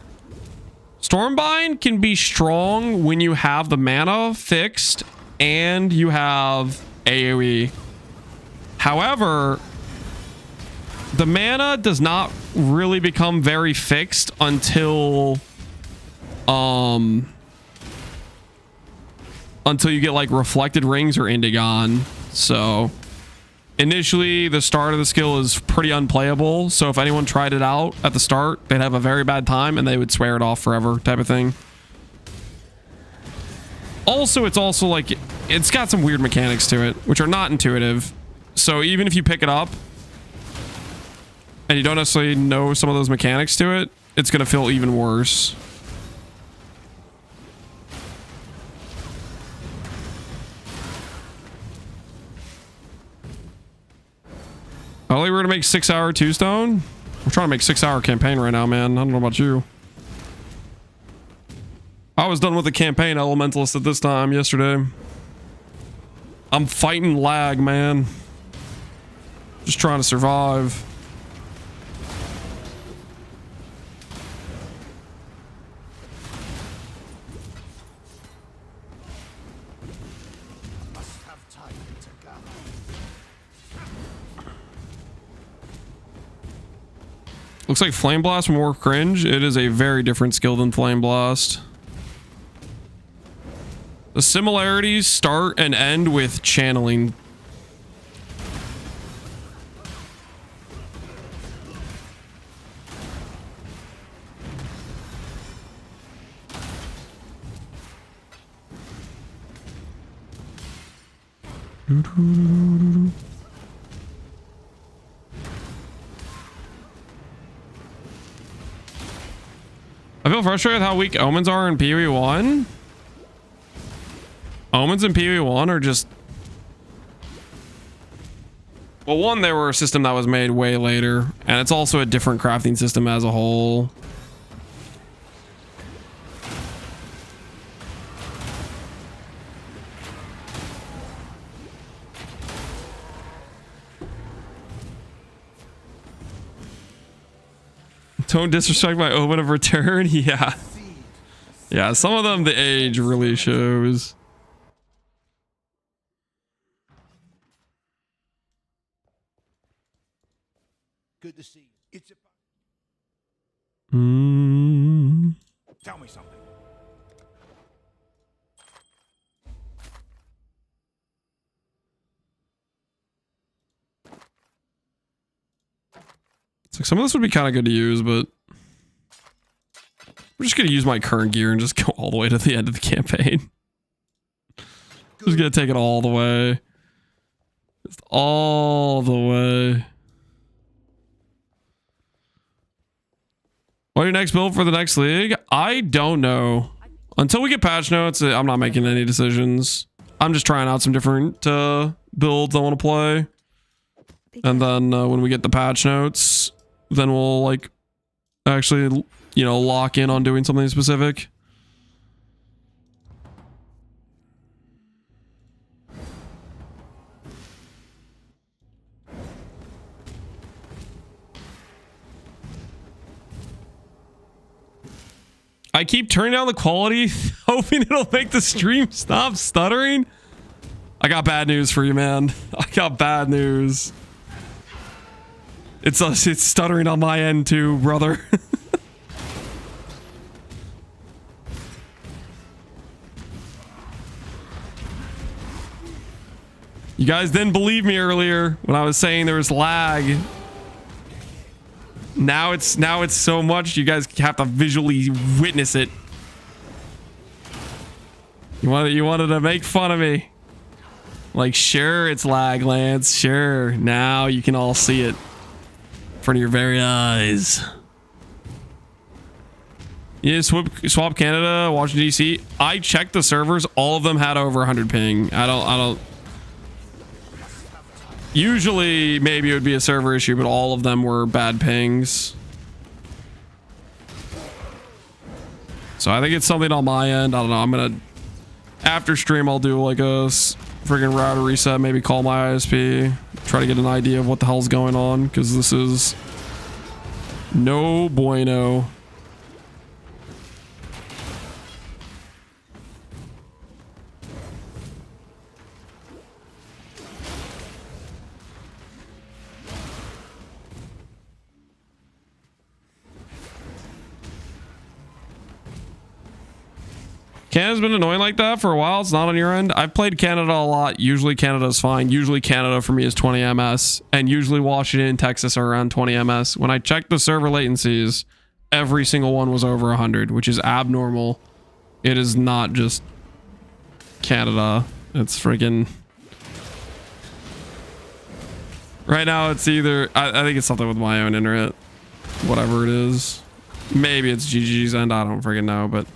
Speaker 1: Stormbind can be strong when you have the mana fixed and you have AoE. However, the mana does not really become very fixed until you get like reflected rings or Indigon. So initially the start of the skill is pretty unplayable, so if anyone tried it out at the start, they'd have a very bad time and they would swear it off forever type of thing. Also, it's also like, it's got some weird mechanics to it, which are not intuitive. So even if you pick it up and you don't necessarily know some of those mechanics to it, it's going to feel even worse. Oh, we're going to make 6-hour 2-stone? We're trying to make 6-hour campaign right now, man. I don't know about you. I was done with the campaign elementalist at this time yesterday. I'm fighting lag, man. Just trying to survive.
Speaker 5: Must have time to gather.
Speaker 1: Looks like Flame Blast more cringe. It is a very different skill than Flame Blast. The similarities start and end with channeling. I feel frustrated with how weak omens are in PoE1. Omens in PoE1 are just... Well, one, they were a system that was made way later, and it's also a different crafting system as a whole. Don't disrespect my omen of return. Yeah. Yeah, some of them, the age really shows.
Speaker 5: Good to see you. It's a... Tell me something.
Speaker 1: It's like some of this would be kind of good to use, but we're just going to use my current gear and just go all the way to the end of the campaign. Just going to take it all the way. Just all the way. What are your next build for the next league? I don't know. Until we get patch notes, I'm not making any decisions. I'm just trying out some different builds I want to play. And then when we get the patch notes, then we'll like actually, you know, lock in on doing something specific. I keep turning down the quality, hoping it'll make the stream stop stuttering. I got bad news for you, man. I got bad news. It's stuttering on my end too, brother. You guys didn't believe me earlier when I was saying there was lag. Now it's so much you guys have to visually witness it. You wanted to make fun of me. Like, sure, it's lag, Lance. Sure. Now you can all see it in front of your very eyes. Yeah, swap Canada, Washington DC. I checked the servers. All of them had over 100 ping. I don't. Usually, maybe it would be a server issue, but all of them were bad pings. So I think it's something on my end. I don't know. I'm gonna, after stream, I'll do like a friggin' router reset. Maybe call my ISP, try to get an idea of what the hell's going on, because this is no bueno. Canada's been annoying like that for a while. It's not on your end. I've played Canada a lot. Usually Canada's fine. Usually Canada for me is 20 ms. And usually Washington and Texas are around 20 ms. When I checked the server latencies, every single one was over 100, which is abnormal. It is not just Canada. It's freaking... Right now, it's either... I think it's something with my own internet. Whatever it is. Maybe it's GG's end. I don't freaking know, but...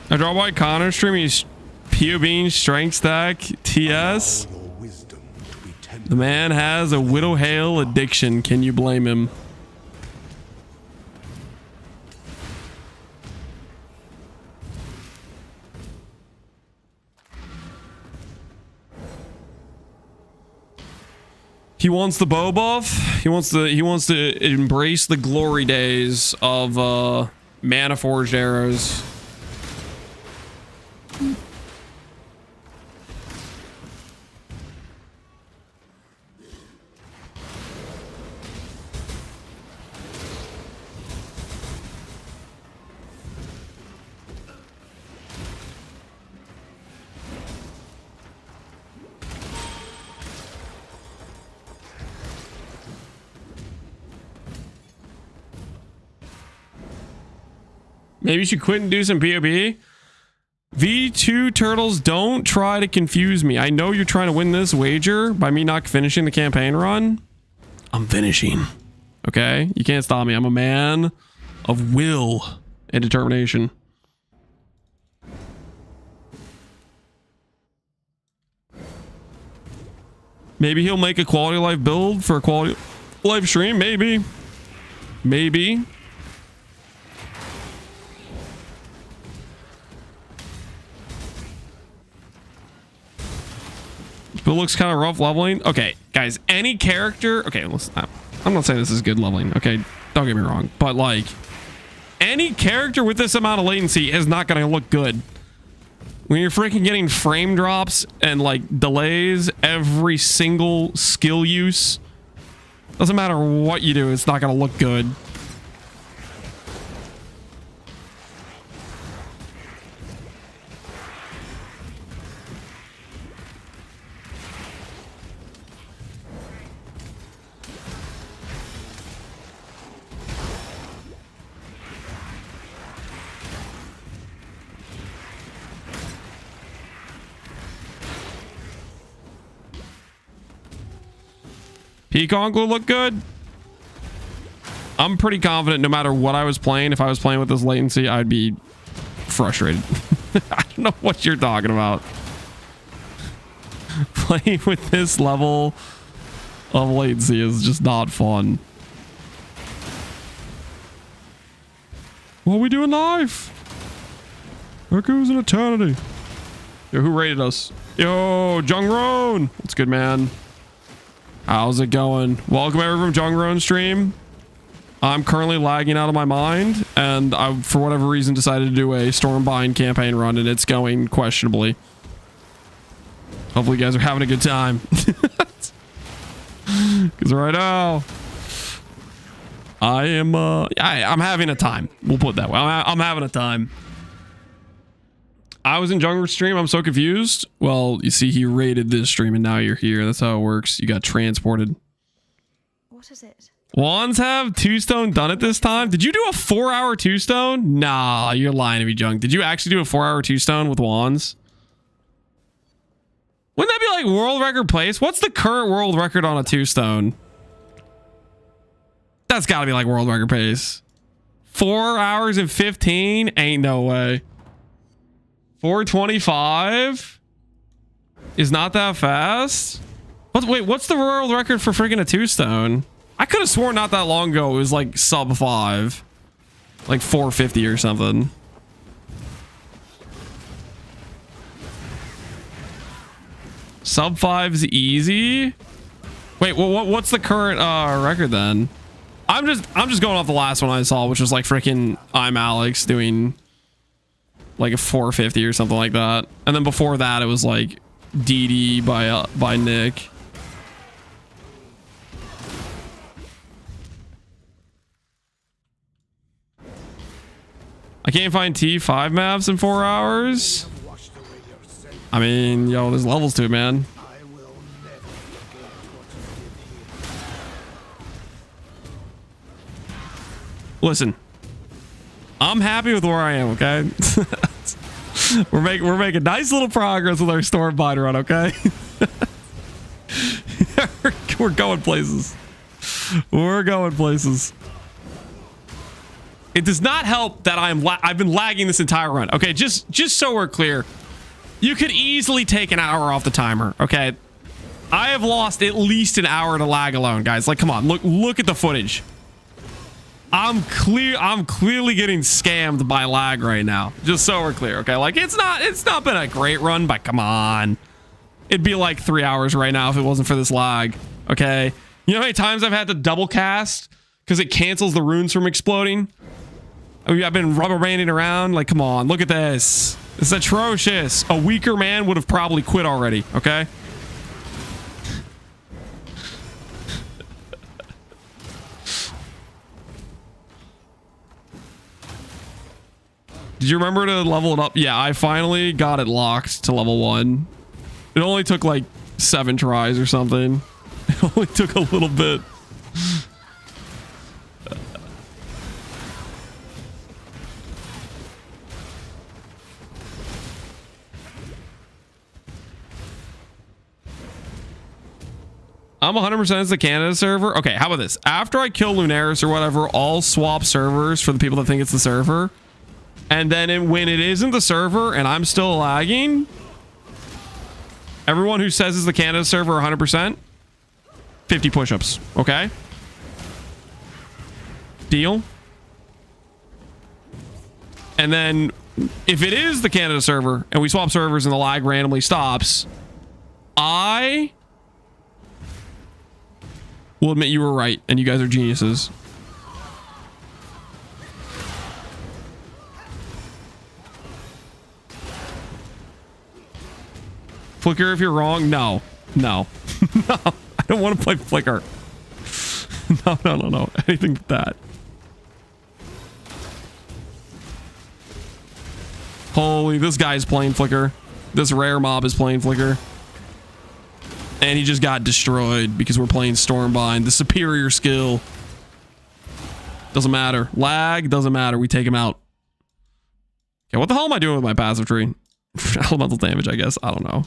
Speaker 1: I draw by Connor stream. He's POB strength stack TS. The man has a Widow Hail addiction. Can you blame him? He wants the bow buff. He wants to embrace the glory days of Mana Forged arrows. Maybe you should quit and do some POB. V2 Turtles, don't try to confuse me. I know you're trying to win this wager by me not finishing the campaign run. I'm finishing. Okay? You can't stop me. I'm a man of will and determination. Maybe he'll make a quality of life build for a quality of life stream. Maybe. Maybe. But it looks kind of rough leveling. Okay, guys, any character... Okay, listen, I'm not saying this is good leveling, okay? Don't get me wrong. But, like, any character with this amount of latency is not going to look good. When you're freaking getting frame drops and, like, delays every single skill use, doesn't matter what you do, it's not going to look good. Peacock will look good. I'm pretty confident no matter what I was playing, if I was playing with this latency, I'd be frustrated. I don't know what you're talking about. Playing with this level of latency is just not fun. What are we doing live? Echoes in eternity. Yo, who rated us? Yo, Jungroan. What's good, man? How's it going? Welcome everyone from Jungroan stream. I'm currently lagging out of my mind, and I, for whatever reason, decided to do a Stormbind campaign run, and it's going questionably. Hopefully you guys are having a good time. Because right now, I'm having a time. We'll put it that way. I'm having a time. I was in Jungle stream. I'm so confused. Well, you see, he raided this stream and now you're here. That's how it works. You got transported.
Speaker 9: What is it?
Speaker 1: Wands have two-stone done it this time? Did you do a 4-hour two-stone? Nah, you're lying to me, Junk. Did you actually do a 4-hour two-stone with Wands? Wouldn't that be like world record place? What's the current world record on a two-stone? That's got to be like world record pace. 4 hours and 15? Ain't no way. 425 is not that fast. Wait, what's the world record for freaking a two-stone? I could have sworn not that long ago it was like sub 5. Like 450 or something. Sub 5's easy. Wait, what's the current record then? I'm just going off the last one I saw, which was like freaking I'm Alex doing like a 450 or something like that. And then before that it was like DD by Nick. I can't find T5 maps in 4 hours. I mean, yo, there's levels to it, man. Listen, I'm happy with where I am, okay? we're making nice little progress with our Stormbind run, okay? We're going places. We're going places. It does not help that I've been lagging this entire run. Okay, just so we're clear, you could easily take an hour off the timer. Okay, I have lost at least an hour to lag alone, guys. Like, come on, look at the footage. I'm clearly getting scammed by lag right now. Just so we're clear, okay? Like, it's not been a great run, but come on, it'd be like 3 hours right now if it wasn't for this lag. Okay, you know how many times I've had to double cast because it cancels the runes from exploding? I've been rubber banding around. Like, come on, look at this. It's atrocious. A weaker man would have probably quit already, okay? Did you remember to level it up? Yeah, I finally got it locked to level 1. It only took like 7 tries or something. It only took a little bit. I'm 100% it's the Canada server. Okay, how about this? After I kill Lunaris or whatever, I'll swap servers for the people that think it's the server. And then when it isn't the server and I'm still lagging, everyone who says it's the Canada server 100%, 50 push-ups, okay? Deal? And then if it is the Canada server and we swap servers and the lag randomly stops, I will admit you were right and you guys are geniuses. Flicker if you're wrong. No. No. No. I don't want to play Flicker. No. Anything but that. Holy, this guy's playing Flicker. This rare mob is playing Flicker. And he just got destroyed because we're playing Stormbind. The superior skill. Doesn't matter. Lag, doesn't matter. We take him out. Okay, what the hell am I doing with my passive tree? Elemental damage, I guess. I don't know.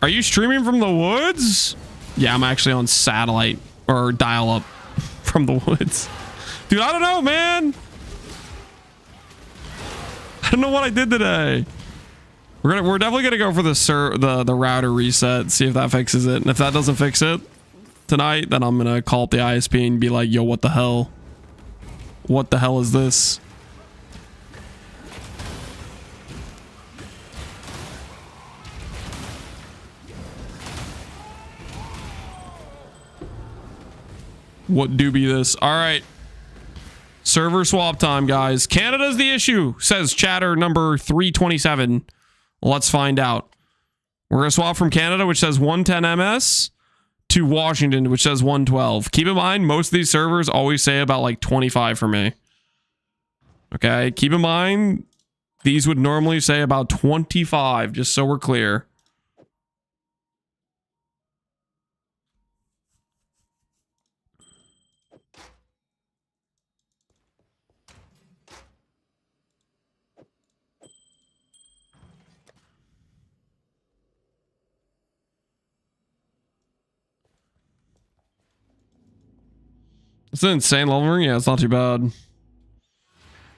Speaker 1: Are you streaming from the woods? Yeah, I'm actually on satellite or dial up from the woods. Dude, I don't know, man. I don't know what I did today. We're definitely gonna go for the router reset, see if that fixes it. And if that doesn't fix it tonight, then I'm gonna call up the ISP and be like, yo, what the hell? What the hell is this? What do be this? All right. Server swap time, guys. Canada's the issue, says chatter number 327. Let's find out. We're going to swap from Canada, which says 110 MS, to Washington, which says 112. Keep in mind, most of these servers always say about like 25 for me. Okay. Keep in mind, these would normally say about 25, just so we're clear. It's an insane level ring. Yeah, it's not too bad.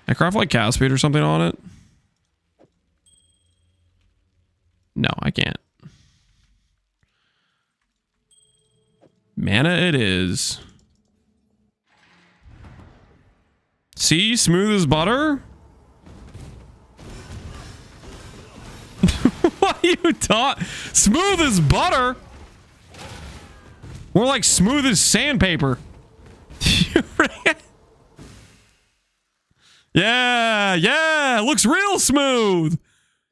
Speaker 1: I craft like cast speed or something on it. No, I can't. Mana it is. See, smooth as butter. What are you taught? Smooth as butter? More like smooth as sandpaper. Yeah, yeah, it looks real smooth.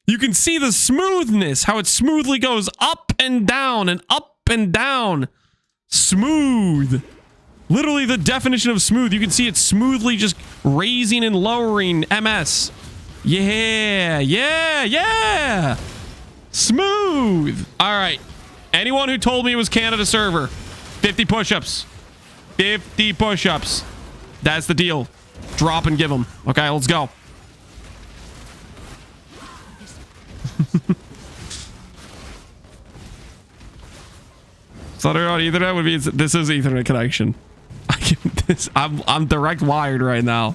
Speaker 1: You can see the smoothness, how it smoothly goes up and down and up and down. Smooth. Literally the definition of smooth. You can see it smoothly just raising and lowering MS. Yeah, yeah, yeah. Smooth. All right. Anyone who told me it was Canada server, 50 push-ups. 50 push-ups. That's the deal. Drop and give them. Okay, let's go. Stutter on Ethernet would be this is Ethernet connection. I'm direct wired right now.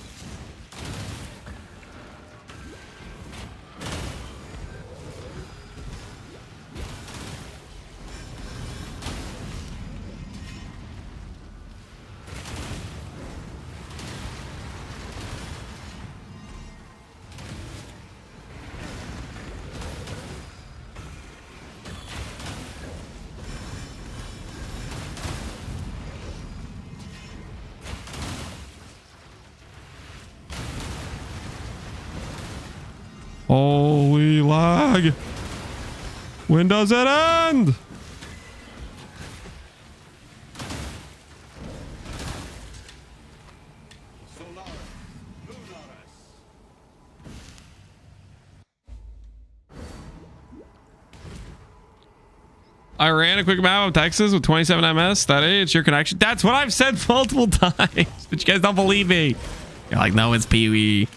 Speaker 1: Holy lag. When does it end? I ran a quick map of Texas with 27 MS. That it's your connection. That's what I've said multiple times, but you guys don't believe me. You're like, no, it's Pee-wee.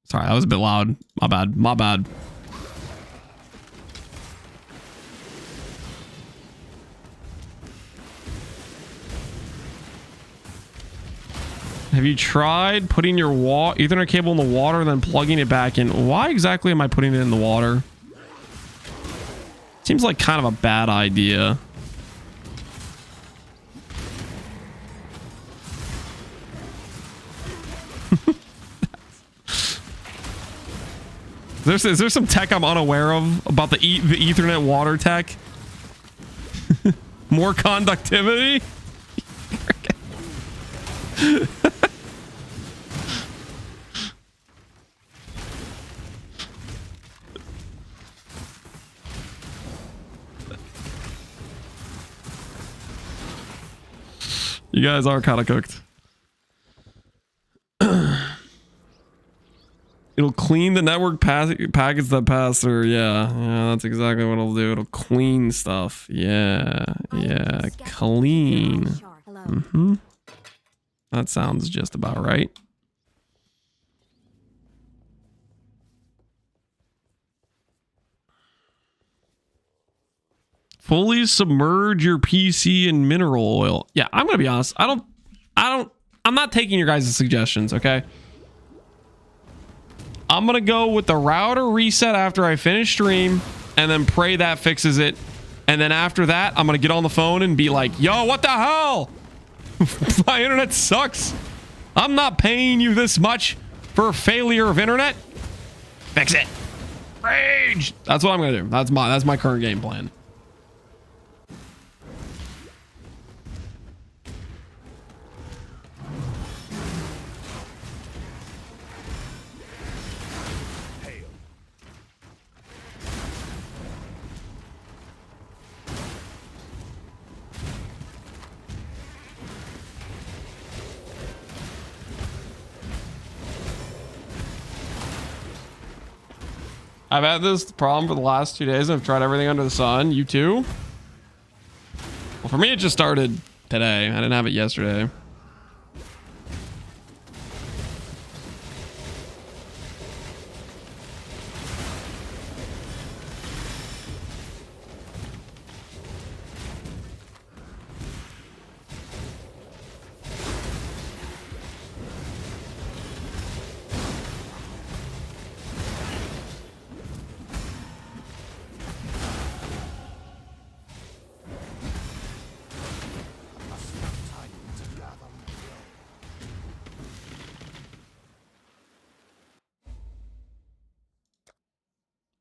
Speaker 1: Sorry, that was a bit loud. My bad. My bad. Have you tried putting your Ethernet cable in the water and then plugging it back in? Why exactly am I putting it in the water? Seems like kind of a bad idea. Is there some tech I'm unaware of about the Ethernet water tech? More conductivity? You guys are kind of cooked. It'll clean the network packets that pass through. Yeah, that's exactly what it'll do. It'll clean stuff. Yeah, clean. Mm-hmm. That sounds just about right. Fully submerge your PC in mineral oil. Yeah, I'm gonna be honest. I'm not taking your guys' suggestions, okay? I'm gonna go with the router reset after I finish stream and then pray that fixes it. And then after that, I'm gonna get on the phone and be like, yo, what the hell? My internet sucks. I'm not paying you this much for failure of internet. Fix it. Rage. That's what I'm gonna do. That's my current game plan. I've had this problem for the last 2 days. I've tried everything under the sun. You too? Well, for me, it just started today. I didn't have it yesterday.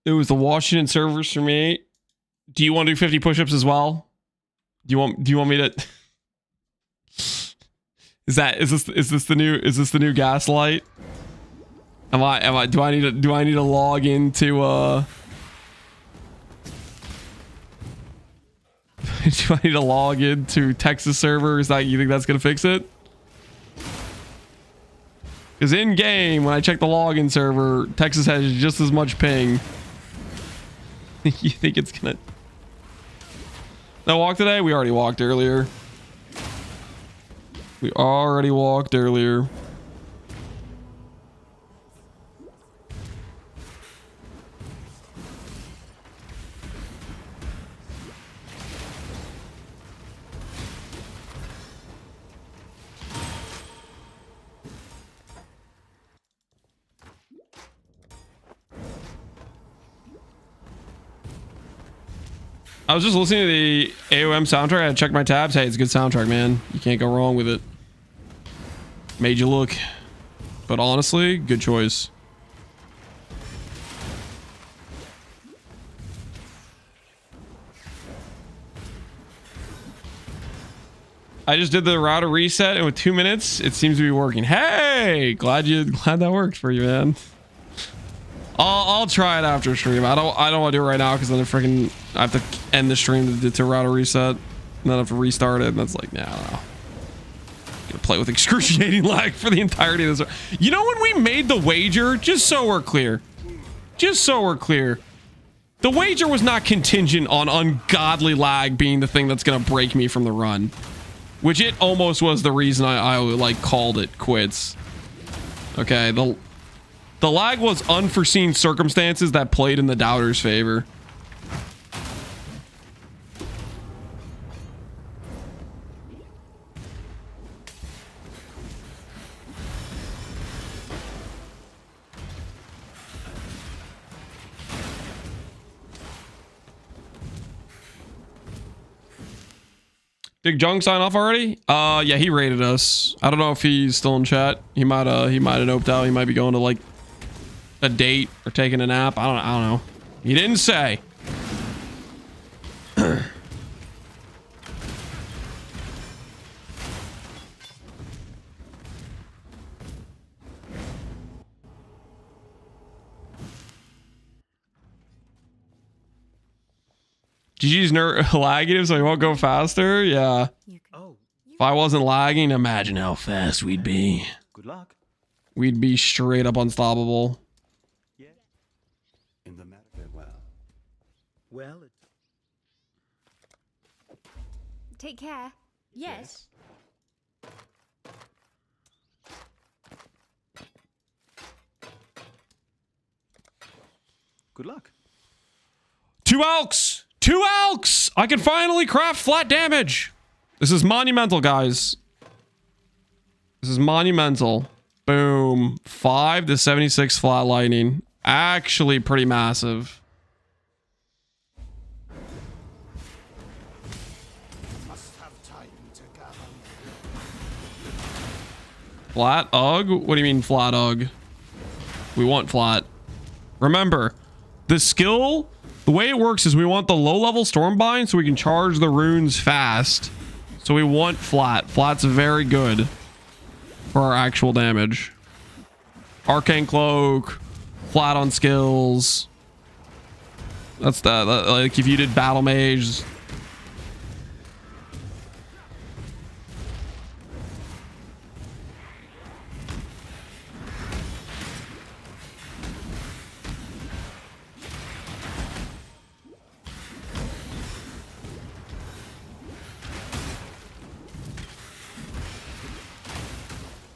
Speaker 1: It was the Washington servers for me. Do you want to do 50 push-ups as well? Do you want me to? Is this the new gaslight? Do I need to log into do I need to log into Texas server? Is that, you think that's gonna fix it? Because in game, when I check the login server, Texas has just as much ping. You think it's gonna? No walk today? We already walked earlier. We already walked earlier. I was just listening to the AOM soundtrack. I had to check my tabs. Hey, it's a good soundtrack, man. You can't go wrong with it. Made you look. But honestly, good choice. I just did the router reset, and with 2 minutes, it seems to be working. Hey, glad that worked for you, man. I'll try it after stream. I don't want to do it right now because then I have to end the stream to router reset, and then I have to restart it. And that's like, nah, I don't know. Gonna play with excruciating lag for the entirety of this. You know, when we made the wager, just so we're clear, the wager was not contingent on ungodly lag being the thing that's gonna break me from the run, which it almost was the reason I like called it quits. Okay, the lag was unforeseen circumstances that played in the doubter's favor. Big Jung sign off already? Yeah, he raided us. I don't know if he's still in chat. He might have noped out. He might be going to like a date or taking a nap. I don't know. He didn't say. GG's lagging so he won't go faster. Yeah. If I wasn't lagging, imagine how fast we'd be.
Speaker 7: Good luck.
Speaker 1: We'd be straight up unstoppable.
Speaker 7: Yeah. In the matter, well.
Speaker 3: Take care. Yes.
Speaker 7: Good luck.
Speaker 1: 2 elks! 2 elks! I can finally craft flat damage. This is monumental, guys. This is monumental. Boom. 5 to 76 flat lightning. Actually pretty massive.
Speaker 5: Must have time to gather.
Speaker 1: Flat UG? What do you mean flat UG? We want flat. Remember, the skill, the way it works is we want the low-level Stormbind so we can charge the runes fast. So we want flat. Flat's very good for our actual damage. Arcane Cloak, flat on skills. That's that. Like if you did Battle Mage.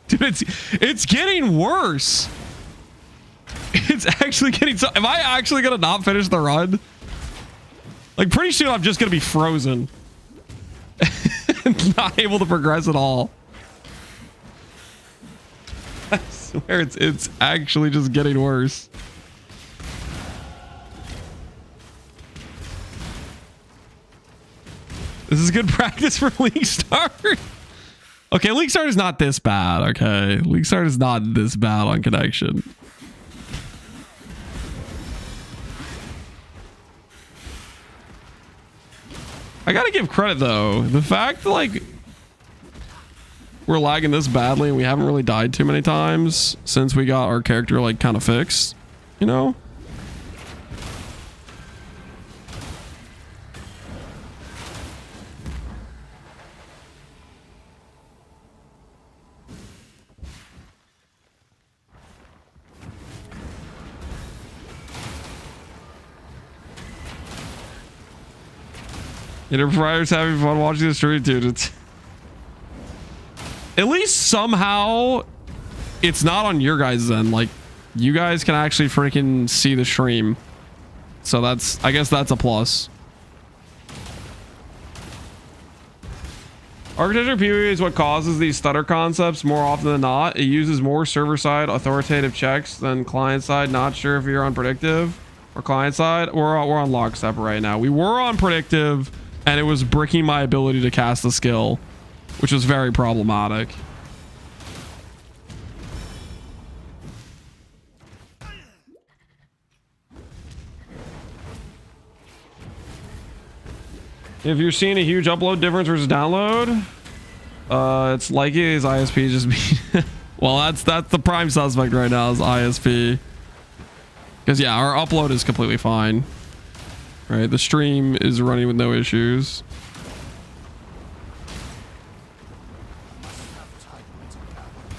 Speaker 1: Dude, it's getting worse. It's actually getting so. Am I actually gonna not finish the run? Like pretty soon I'm just gonna be frozen. Not able to progress at all. I swear it's actually just getting worse. This is good practice for League Start. Okay, League Start is not this bad, okay? League Start is not this bad on connection. I gotta give credit though. The fact that, like, we're lagging this badly and we haven't really died too many times since we got our character like kind of fixed, you know? Providers having fun watching the stream, dude. It's at least somehow it's not on your guys' end. Like, you guys can actually freaking see the stream, so that's, I guess that's a plus. Architecture PoE is what causes these stutter concepts more often than not. It uses more server-side authoritative checks than client-side. Not sure if you're on predictive or client-side. We're on lockstep right now. We were on predictive, and it was bricking my ability to cast the skill, which was very problematic. If you're seeing a huge upload difference versus download, it's likely his ISP just be well, that's the prime suspect right now is ISP. Because yeah, our upload is completely fine. Right, the stream is running with no issues.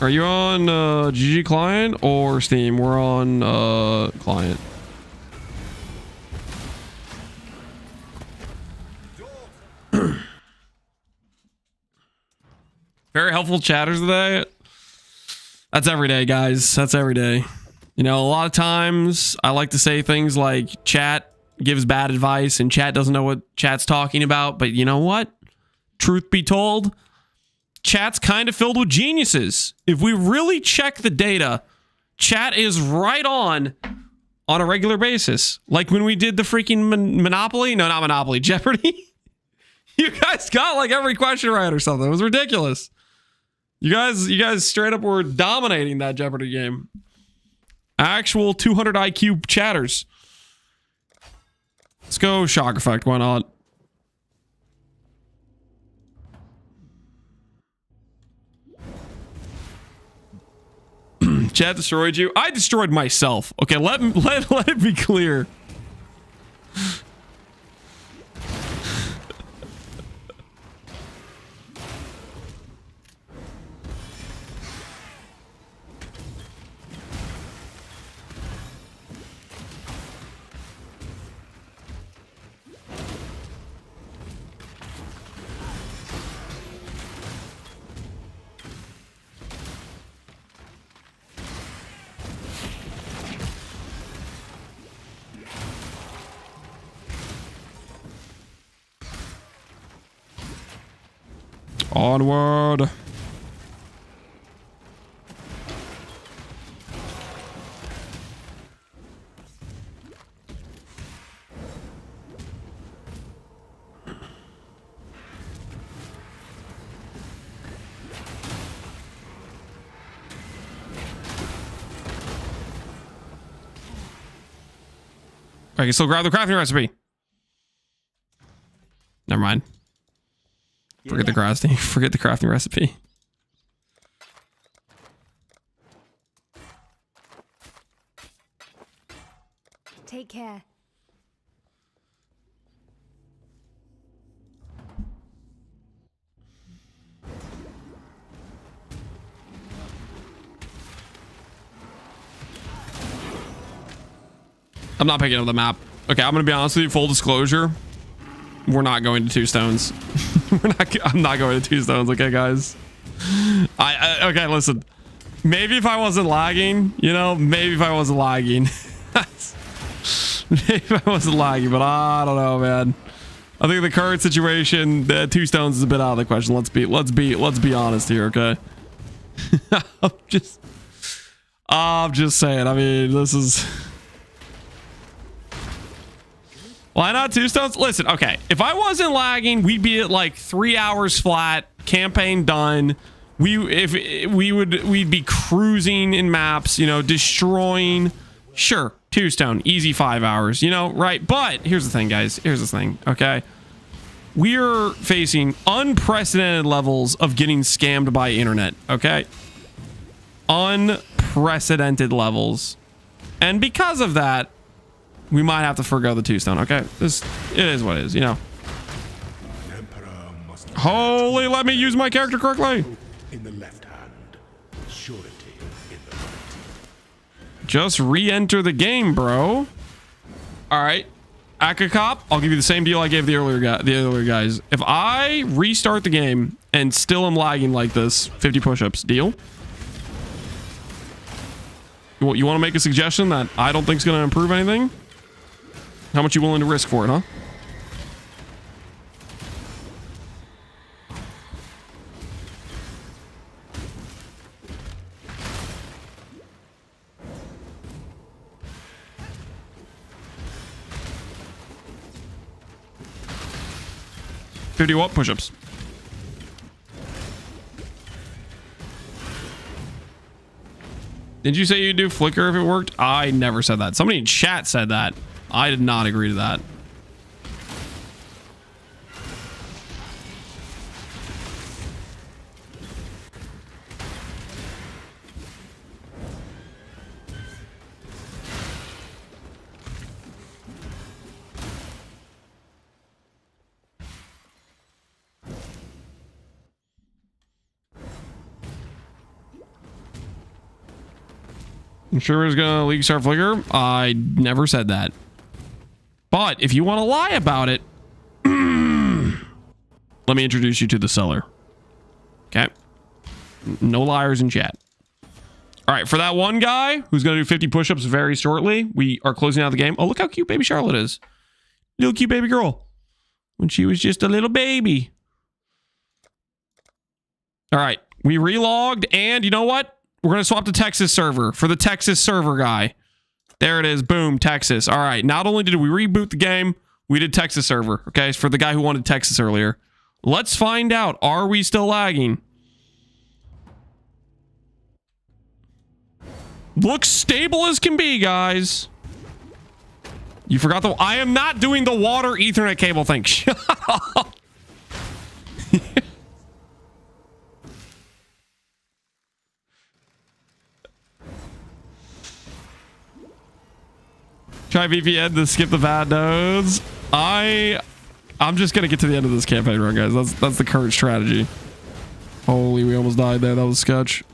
Speaker 1: Are you on GG client or Steam? We're on client. Very helpful chatters today. That's every day, guys. That's every day. You know, a lot of times I like to say things like chat gives bad advice and chat doesn't know what chat's talking about. But you know what? Truth be told, chat's kind of filled with geniuses. If we really check the data, chat is right on a regular basis. Like when we did the freaking Monopoly. No, not Monopoly. Jeopardy. You guys got like every question right or something. It was ridiculous. You guys straight up were dominating that Jeopardy game. Actual 200 IQ chatters. Let's go shock effect. Why not? Chat destroyed you. I destroyed myself. Okay, let it be clear. Onward. Okay, so grab the crafting recipe. Never mind. Forget the crafting. Forget the crafting recipe.
Speaker 3: Take care.
Speaker 1: I'm not picking up the map. Okay, I'm gonna be honest with you. Full disclosure, we're not going to Two Stones. I'm not going to Two Stones. Okay, guys. Okay, listen. Maybe if I wasn't lagging, you know, maybe if I wasn't lagging, maybe if I wasn't lagging, but I don't know, man. I think the current situation, the Two Stones is a bit out of the question. Let's be honest here, okay? I'm just saying. I mean, this is. Why not Two Stones? Listen, okay. If I wasn't lagging, we'd be at like 3 hours flat, campaign done. We'd be cruising in maps, you know, destroying. Sure, Two Stone, easy 5 hours, you know, right? But here's the thing, guys. Here's the thing, okay? we're facing unprecedented levels of getting scammed by internet, okay? Unprecedented levels. And because of that, we might have to forgo the 2-stone, okay? It is what it is, you know. Holy, let me use my character correctly.
Speaker 11: In the left hand, surety in the right.
Speaker 1: Just re-enter the game, bro. All right. Akakop, I'll give you the same deal I gave the earlier guys. If I restart the game and still am lagging like this, 50 push-ups, deal? You want to make a suggestion that I don't think is going to improve anything? How much you willing to risk for it, huh? What push-ups? Did you say you'd do flicker if it worked? I never said that. Somebody in chat said that. I did not agree to that. I'm sure it's gonna leak start flicker. I never said that. But if you want to lie about it, let me introduce you to the seller. Okay. No liars in chat. All right, for that one guy who's gonna do 50 push-ups very shortly, we are closing out the game. Oh, look how cute baby Charlotte is. Little cute baby girl. When she was just a little baby. All right, we relogged, and you know what? We're going to swap to Texas server for the Texas server guy. There it is. Boom, Texas. All right. Not only did we reboot the game, we did Texas server. Okay. For the guy who wanted Texas earlier. Let's find out. Are we still lagging? Looks stable as can be, guys. You forgot the... I am not doing the water Ethernet cable thing. Shut up. Try VPN to skip the bad nodes. I'm just gonna get to the end of this campaign run, guys. That's the current strategy. Holy, we almost died there. That was sketch.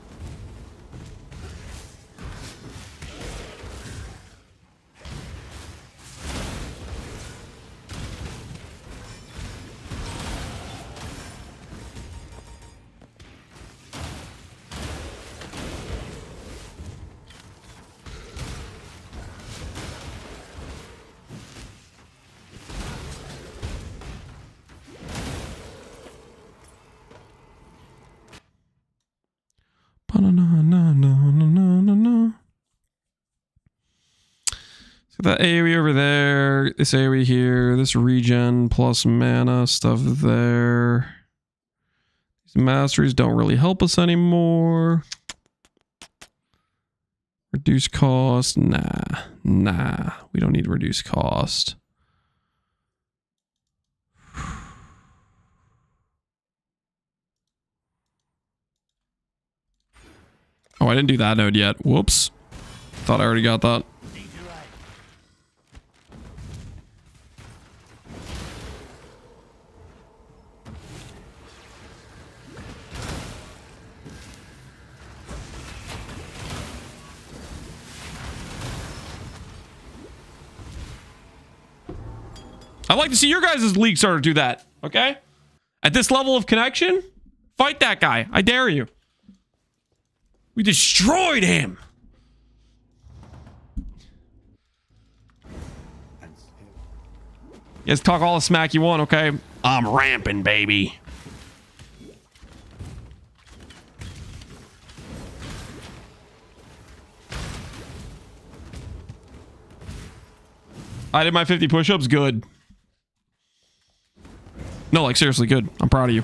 Speaker 1: So that AoE over there, this AoE here, this regen plus mana stuff there. These masteries don't really help us anymore. Reduce cost, nah, we don't need to reduce cost. Oh, I didn't do that node yet. Whoops. Thought I already got that. I'd like to see your guys' league starter do that, okay? At this level of connection, fight that guy. I dare you. We destroyed him. You guys talk all the smack you want, okay? I'm ramping, baby. I did my 50 push-ups. Good. No, like seriously, good. I'm proud of you.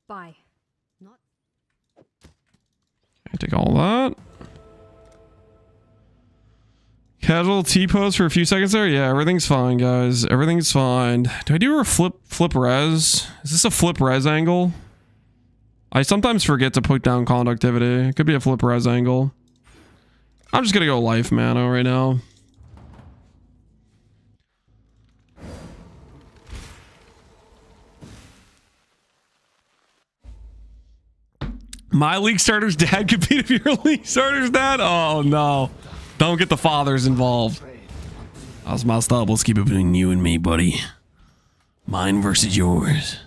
Speaker 3: Bye.
Speaker 1: I take all that. Casual T-pose for a few seconds there. Yeah, everything's fine, guys. Everything's fine. Do I do a flip res? Is this a flip res angle? I sometimes forget to put down conductivity. It could be a flip res angle. I'm just gonna go life mana right now. My league starter's dad compete if your league starter's dad? Oh no. Don't get the fathers involved. That's messed up. Let's keep it between you and me, buddy. Mine versus yours.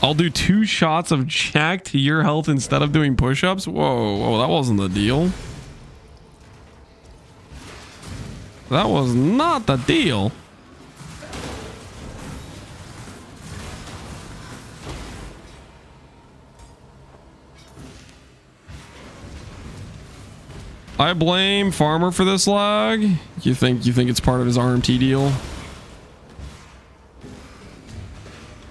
Speaker 1: I'll do 2 shots of Jack to your health instead of doing push-ups? Whoa, that wasn't the deal. That was not the deal. I blame Farmer for this lag. You think it's part of his RMT deal?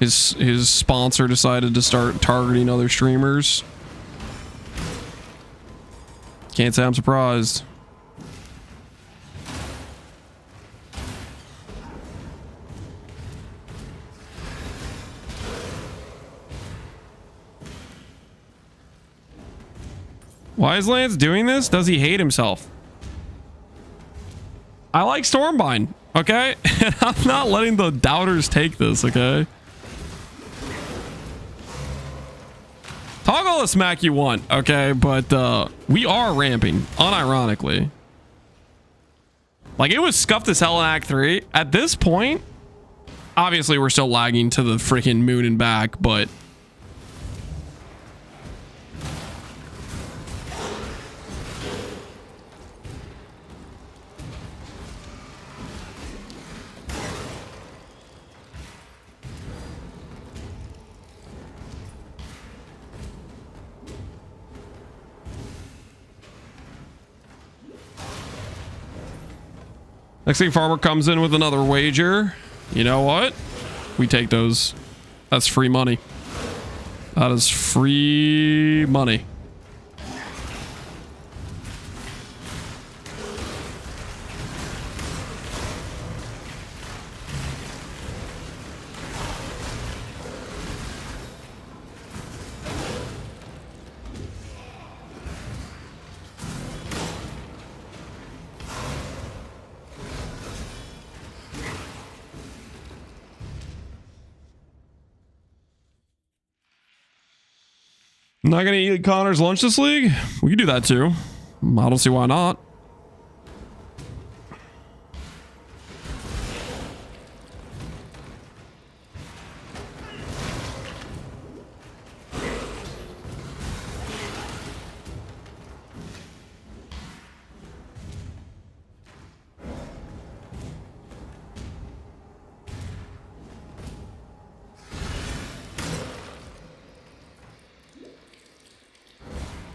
Speaker 1: His sponsor decided to start targeting other streamers. Can't say I'm surprised. Why is Lance doing this? Does he hate himself? I like Stormbind, okay? And I'm not letting the doubters take this, okay? Talk all the smack you want, okay? But we are ramping, unironically. Like, it was scuffed as hell in Act 3. At this point, obviously we're still lagging to the freaking moon and back, but... Next thing, Farmer comes in with another wager. You know what? We take those. That's free money. That is free money. Not gonna eat Connor's lunch this league? We can do that too. I don't see why not.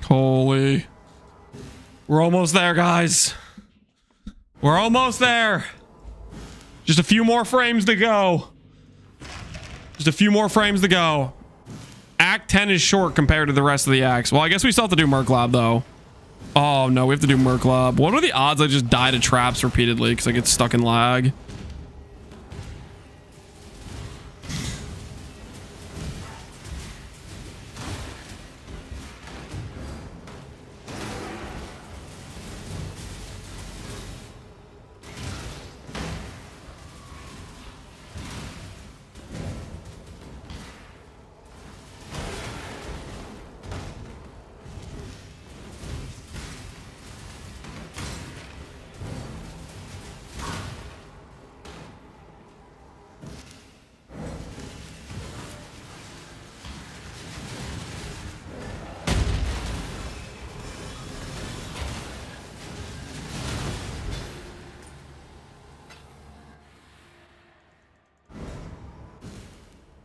Speaker 1: Holy. We're almost there, guys. We're almost there. Just a few more frames to go. Just a few more frames to go. Act 10 is short compared to the rest of the acts. Well, I guess we still have to do Merc Lab, though. Oh, no, we have to do Merc Lab. What are the odds I just die to traps repeatedly because I get stuck in lag?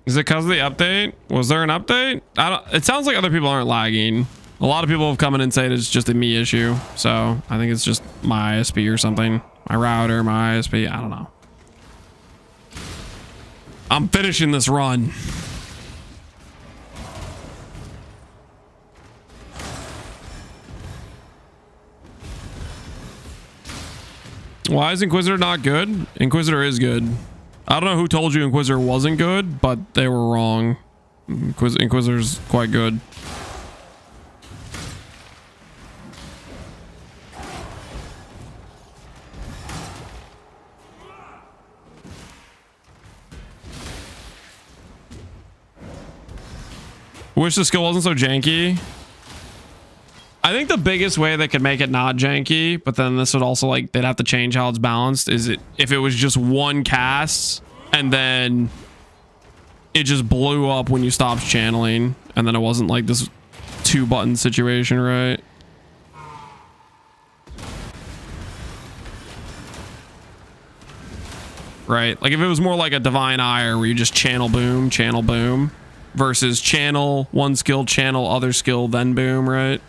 Speaker 1: Is it because of the update? Was there an update? I don't. It sounds like other people aren't lagging. A lot of people have come in and said it's just a me issue. So I think it's just my ISP or something. My router, my ISP. I don't know. I'm finishing this run. Why is Inquisitor not good? Inquisitor is good. I don't know who told you Inquisitor wasn't good, but they were wrong. Inquisitor's quite good. Wish the skill wasn't so janky. I think the biggest way they could make it not janky, but then this would also, like, they'd have to change how it's balanced, is it if it was just one cast and then it just blew up when you stopped channeling, and then it wasn't like this 2-button situation, right? Right, like if it was more like a Divine Ire where you just channel boom versus channel one skill, channel other skill, then boom, right?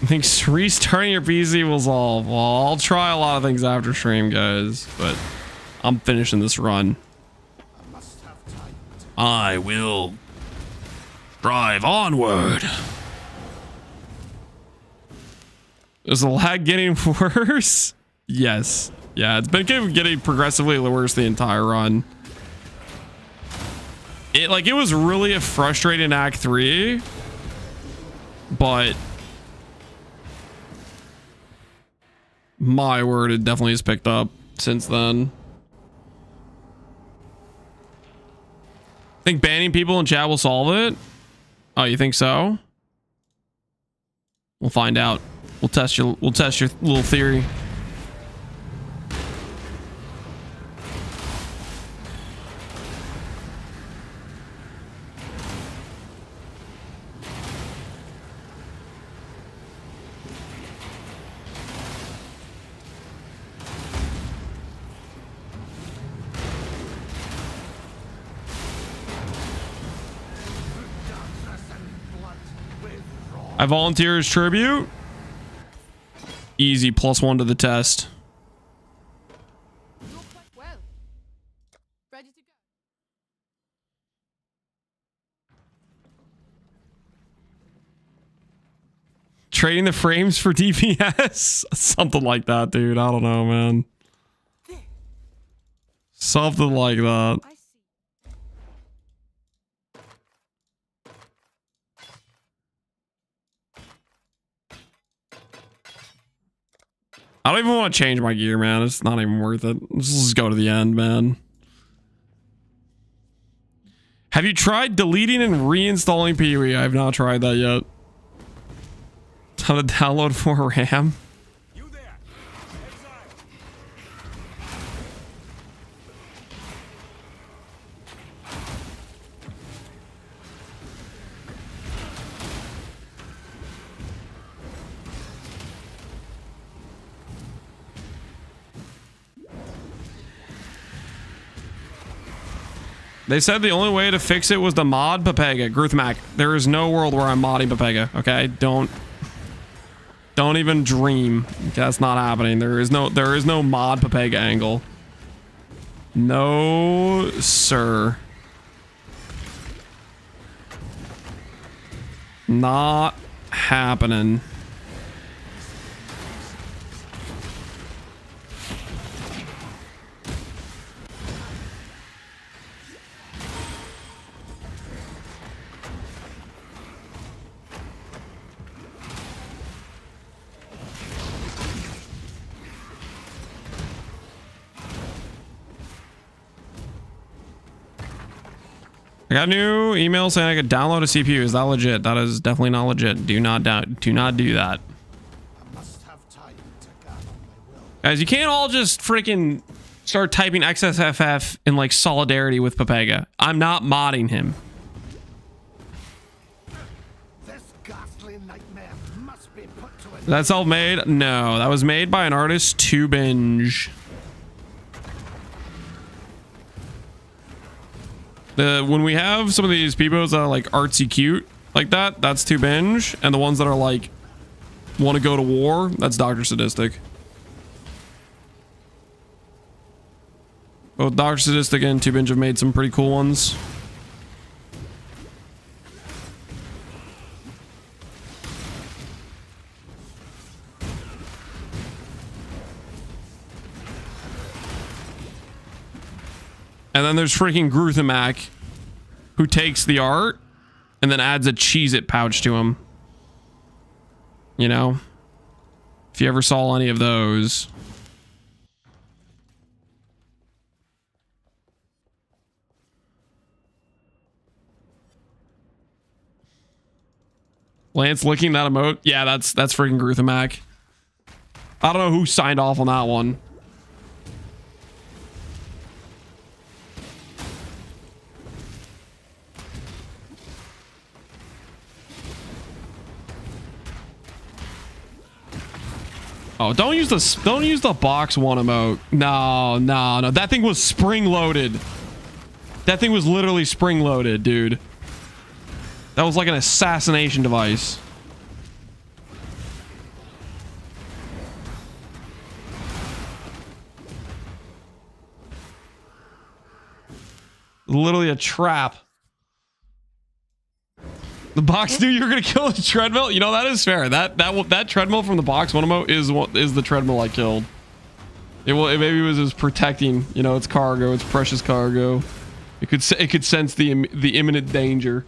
Speaker 1: I think restarting your PC will solve. Well, I'll try a lot of things after stream, guys, but I'm finishing this run. I will drive onward. Is the lag getting worse? Yes. Yeah, it's been getting progressively worse the entire run. It was really a frustrating Act 3, but my word, it definitely has picked up since then. Think banning people in chat will solve it? Oh, you think so? We'll find out. We'll test your little theory. I volunteer as tribute. Easy, +1 to the test.
Speaker 8: Well, ready to go.
Speaker 1: Trading the frames for DPS? Something like that, dude. I don't know, man. Something like that. I don't even want to change my gear, man. It's not even worth it. Let's just go to the end, man. Have you tried deleting and reinstalling PoE? I have not tried that yet. How to download more RAM?
Speaker 11: You there, Exile.
Speaker 1: They said the only way to fix it was to mod Pepega. Gruthmac, there is no world where I'm modding Pepega, okay? Don't even dream. That's not happening. There is no mod Pepega angle. No, sir. Not happening. got a new email saying I could download a CPU. Is that legit? That is definitely not legit. Do not do that. Guys, you can't all just freaking start typing XSFF in like solidarity with Pepega. I'm not modding him. That's all made? No, that was made by an artist to binge. When we have some of these people that are like artsy cute like that, that's to binge, and the ones that are like want to go to war, that's Dr. Sadistic. Both Dr. Sadistic and to binge have made some pretty cool ones. And then there's freaking Gruthamac, who takes the art and then adds a Cheez-It pouch to him. You know? If you ever saw any of those. Lance licking that emote? Yeah, that's freaking Gruthamac. I don't know who signed off on that one. Oh, don't use the box one emote. No. That thing was spring loaded. That thing was literally spring loaded, dude. That was like an assassination device. Literally a trap. The box knew you were gonna kill the treadmill. You know, that is fair. That treadmill from the box one emote is the treadmill I killed. It maybe was just protecting, you know, its cargo, its precious cargo. It could sense the imminent danger,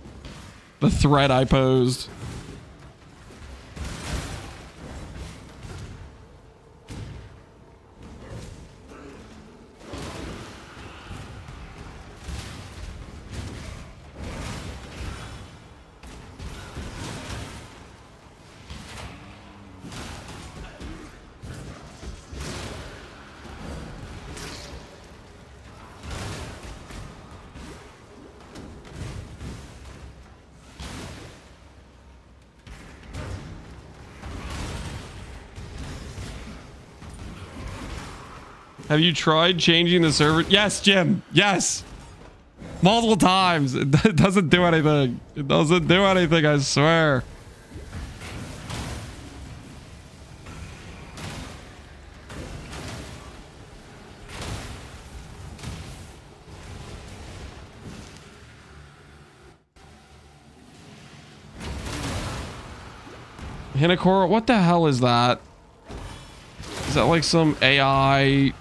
Speaker 1: the threat I posed. Have you tried changing the server? Yes, Jim. Yes. Multiple times. It doesn't do anything. It doesn't do anything, I swear. Hinakora, what the hell is that? Is that like some AI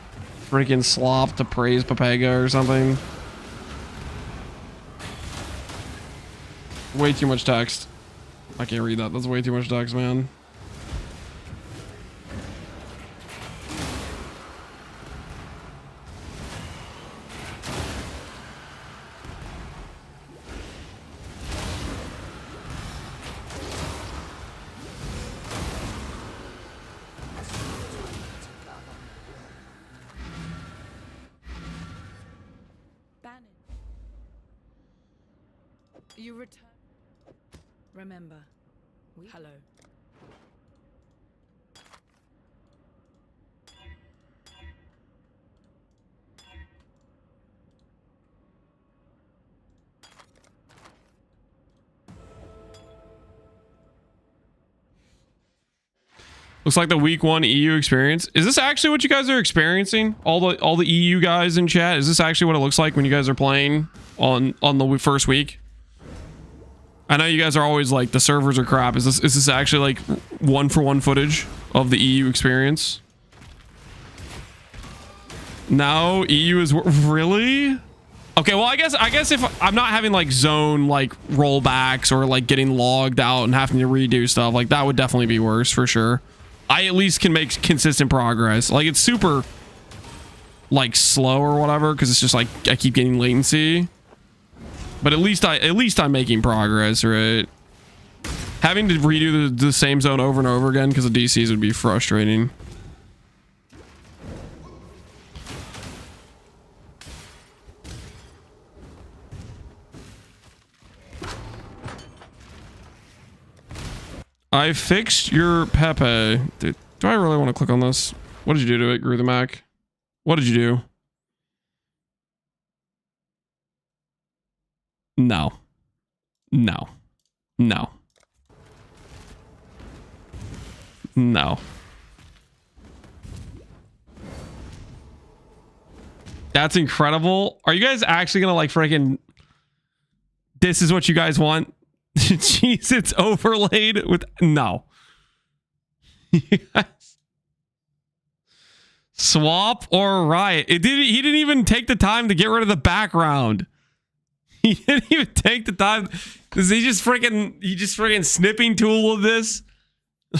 Speaker 1: freaking slop to praise Pepega or something? Way too much text. I can't read that. That's way too much text, man.
Speaker 4: You return. Remember. Hello.
Speaker 1: Looks like the week 1 EU experience. Is this actually what you guys are experiencing? All the EU guys in chat? Is this actually what it looks like when you guys are playing on the first week? I know you guys are always like the servers are crap. Is this actually like 1-for-1 footage of the EU experience? No, EU is really? Okay, well I guess if I'm not having like zone like rollbacks or like getting logged out and having to redo stuff, like that would definitely be worse for sure. I at least can make consistent progress. Like it's super like slow or whatever because it's just like I keep getting latency. But at least I'm making progress, right? Having to redo the same zone over and over again because of DCs would be frustrating. I fixed your Pepe. Do I really want to click on this? What did you do to it, Grew the Mac? What did you do? No. No. No. No. That's incredible. Are you guys actually gonna like freaking... This is what you guys want? Jeez, it's overlaid with... No. Yes. Swap or riot. He didn't even take the time to get rid of the background. He didn't even take the time. He just freaking snipping tool of this.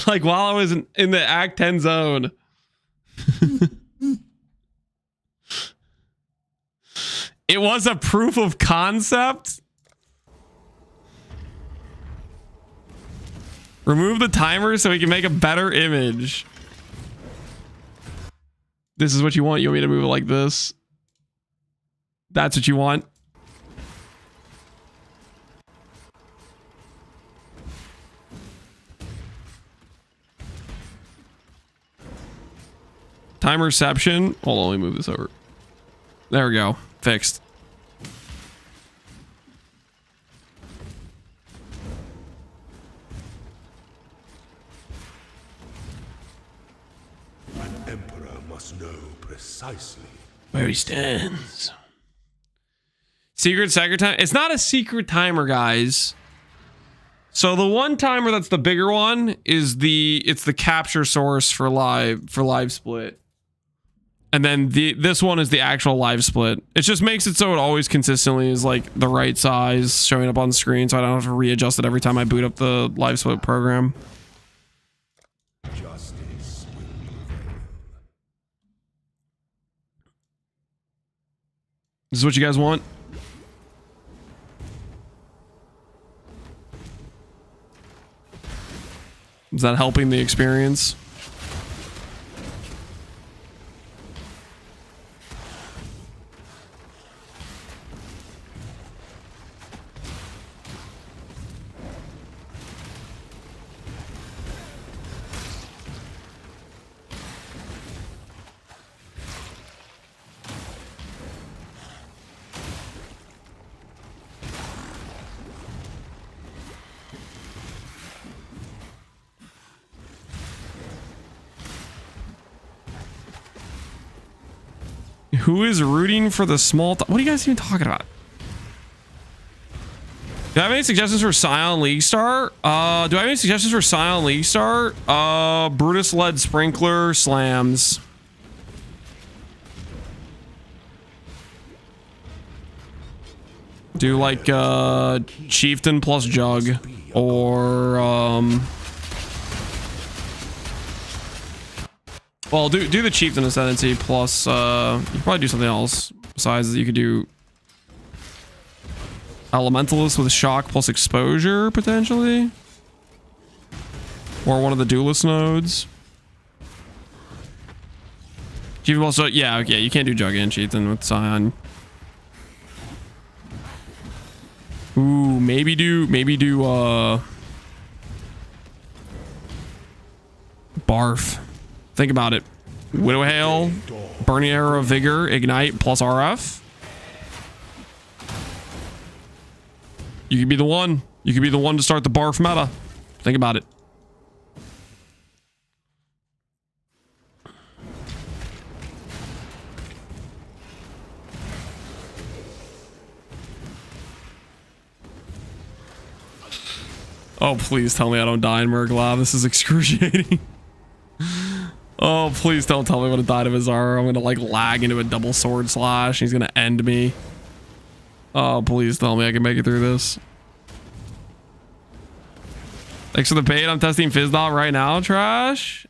Speaker 1: Like while I was in the Act 10 zone. It was a proof of concept. Remove the timer so we can make a better image. This is what you want? You want me to move it like this? That's what you want? Time reception. Hold on, let me move this over. There we go. Fixed.
Speaker 11: An emperor must know precisely
Speaker 1: where he stands. Secret time. It's not a secret timer, guys. So the one timer that's the bigger one is it's the capture source for live split. And then this one is the actual live split. It just makes it so it always consistently is like the right size showing up on the screen, so I don't have to readjust it every time I boot up the live split program.
Speaker 11: justice will prevail.
Speaker 1: This is what you guys want? Is that helping the experience? Who is rooting for the small... What are you guys even talking about? Do I have any suggestions for Scion League Star? Do I have any suggestions for Scion League Star? Brutus led Sprinkler slams. Do like Chieftain plus Jug, or well, do the Chieftain Ascendancy plus you could probably do something else besides that. You could do Elementalist with Shock plus Exposure potentially, or one of the Duelist nodes. Chieftain plus, yeah, okay, you can't do Jug and Chieftain with Scion. Ooh, maybe do Barf. Think about it. Widow Hail, Burning Arrow of Vigor, Ignite plus RF. You could be the one. You could be the one to start the Barf meta. Think about it. Oh, please tell me I don't die in Murglav. This is excruciating. Oh, please don't tell me I'm gonna die to Azara. I'm gonna like lag into a double sword slash. He's gonna end me. Oh, please tell me I can make it through this. Thanks for the bait. I'm testing Fizdot right now. Trash.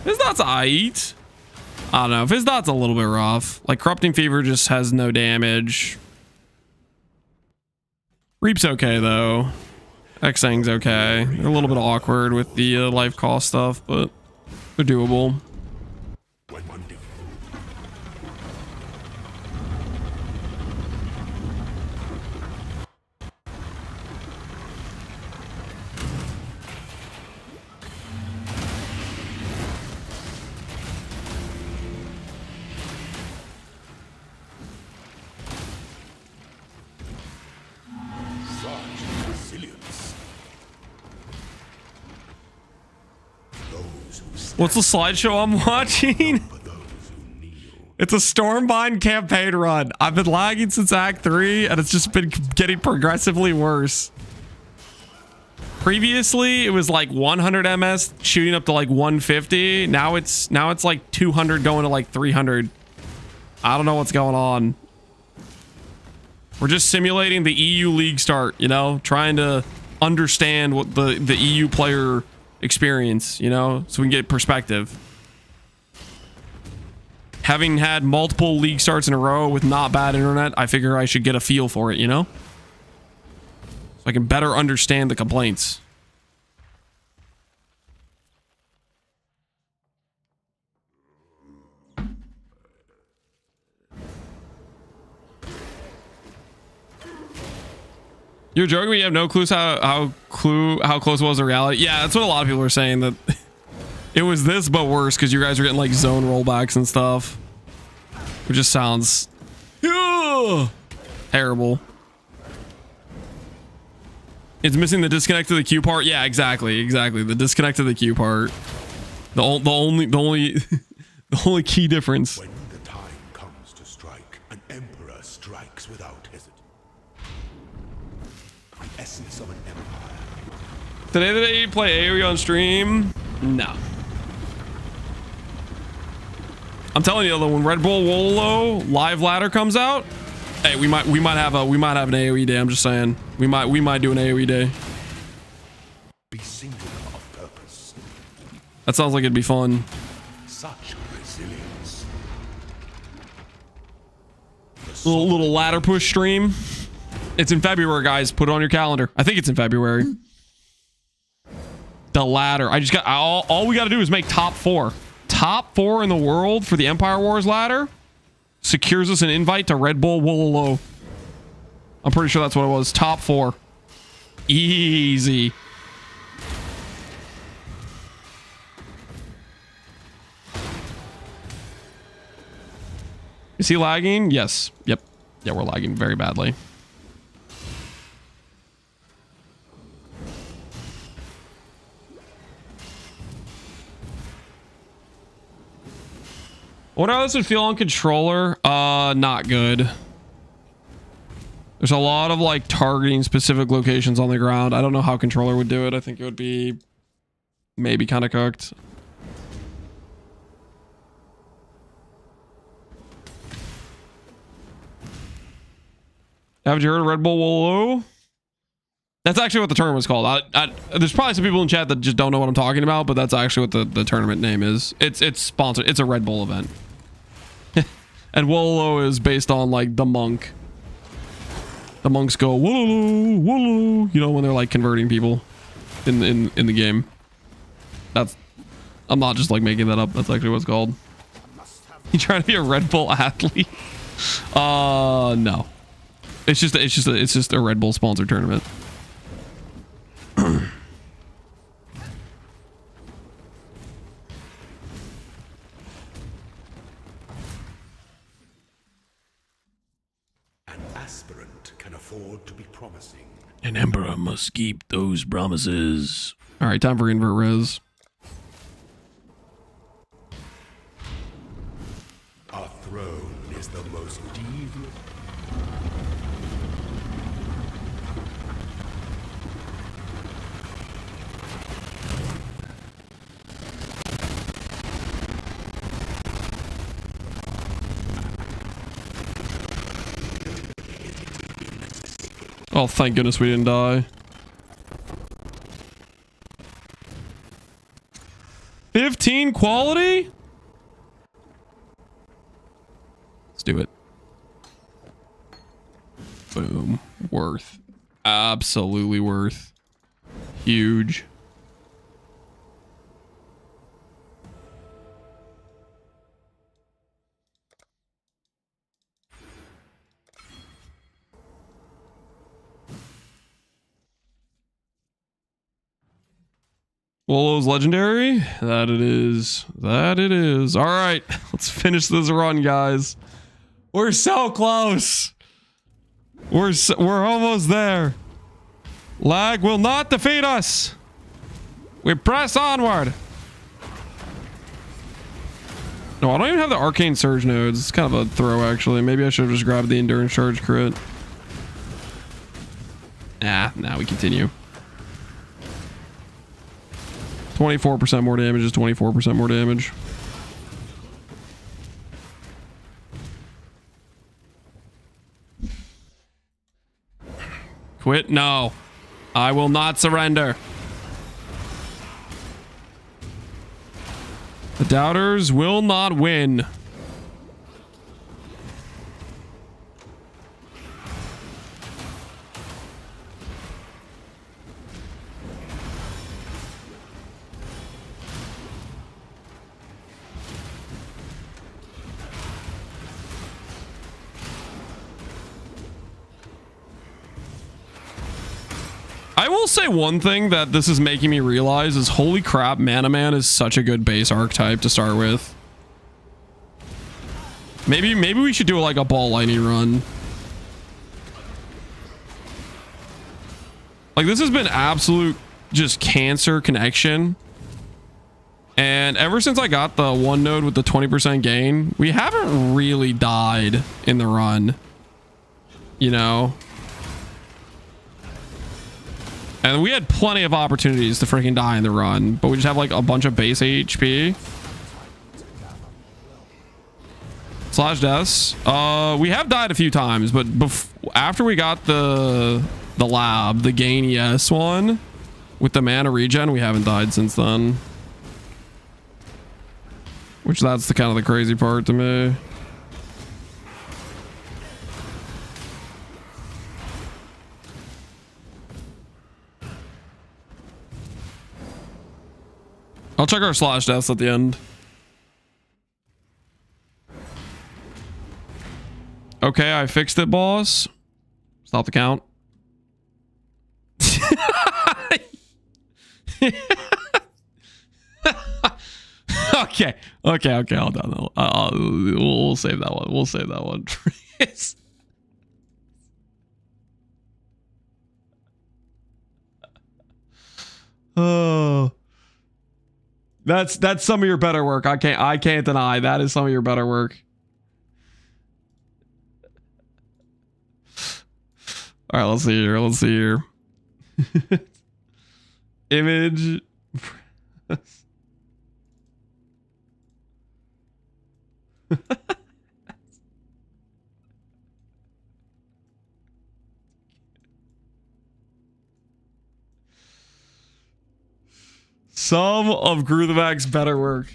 Speaker 1: Fizdot's aight. I don't know. Fizdot's a little bit rough. Like Corrupting Fever just has no damage. Reap's okay though. Xang's okay. They're a little bit awkward with the life cost stuff, but they're doable. What's the slideshow I'm watching? It's a Stormbind campaign run. I've been lagging since Act 3, and it's just been getting progressively worse. Previously, it was like 100 MS shooting up to like 150. Now it's like 200 going to like 300. I don't know what's going on. We're just simulating the EU league start, you know, trying to understand what the EU player experience, you know, so we can get perspective. Having had multiple league starts in a row with not bad internet, I figure I should get a feel for it, you know, so I can better understand the complaints. You're joking, but you have no clues how close it was to reality. Yeah, that's what a lot of people are saying, that it was this but worse because you guys are getting like zone rollbacks and stuff. It just sounds terrible. It's missing the disconnect to the queue part. Yeah, exactly. The disconnect to the queue part. The only the only key difference.
Speaker 11: When the time comes to strike, an emperor strikes without hesitation. The essence of an empire.
Speaker 1: Today they play AoE on stream? No. I'm telling you though, when Red Bull Wololo live ladder comes out, hey, we might have an AoE day. I'm just saying, we might do an AoE day.
Speaker 11: Be singular of purpose.
Speaker 1: That sounds like it'd be fun.
Speaker 11: Such resilience.
Speaker 1: Little ladder push stream. It's in February, guys. Put it on your calendar. I think it's in February. The ladder. I just got all we got to do is make top 4. Top 4 in the world for the Empire Wars ladder secures us an invite to Red Bull Wololo. I'm pretty sure that's what it was. Top 4. Easy. Is he lagging? Yes. Yep. Yeah, we're lagging very badly. What how this would feel on controller? Not good. There's a lot of like targeting specific locations on the ground. I don't know how controller would do it. I think it would be maybe kind of cooked. Haven't you heard of Red Bull Wololo? That's actually what the tournament was called. There's probably some people in chat that just don't know what I'm talking about, but that's actually what the tournament name is. It's sponsored. It's a Red Bull event. And Wololo is based on like the monk. The monks go Wololo, Wololo, you know, when they're like converting people in the game. That's, I'm not just like making that up. That's actually what it's called. You trying to be a Red Bull athlete? No. It's just a Red Bull sponsored tournament.
Speaker 11: An aspirant can afford to be promising.
Speaker 1: An emperor must keep those promises. All right, time for invert res.
Speaker 11: Our throne is the most devious.
Speaker 1: Oh, thank goodness we didn't die. 15 quality? Let's do it. Boom. Worth. Absolutely worth. Huge. Wolo's legendary. That it is. That it is. All right, let's finish this run, guys. We're so close. We're almost there. Lag will not defeat us. We press onward. No, I don't even have the arcane surge nodes. It's kind of a throw, actually. Maybe I should have just grabbed the endurance charge crit. Now we continue. 24% more damage is 24% more damage. Quit? No. I will not surrender. The doubters will not win. I will say one thing that this is making me realize is, holy crap, Mana Man is such a good base archetype to start with. Maybe we should do like a ball lightning run. Like, this has been absolute just cancer connection. And ever since I got the one node with the 20% gain, we haven't really died in the run. You know? And we had plenty of opportunities to freaking die in the run, but we just have like a bunch of base HP. Slash deaths. We have died a few times, but after we got the lab, the gain ES one with the mana regen, we haven't died since then. Which that's the kind of the crazy part to me. I'll check our slash deaths at the end. Okay, I fixed it, boss. Stop the count. Okay, hold on. We'll save that one. We'll save that one. Oh. That's some of your better work. I can't deny that is some of your better work. All right, let's see here. Image. Some of Gruzavac's better work.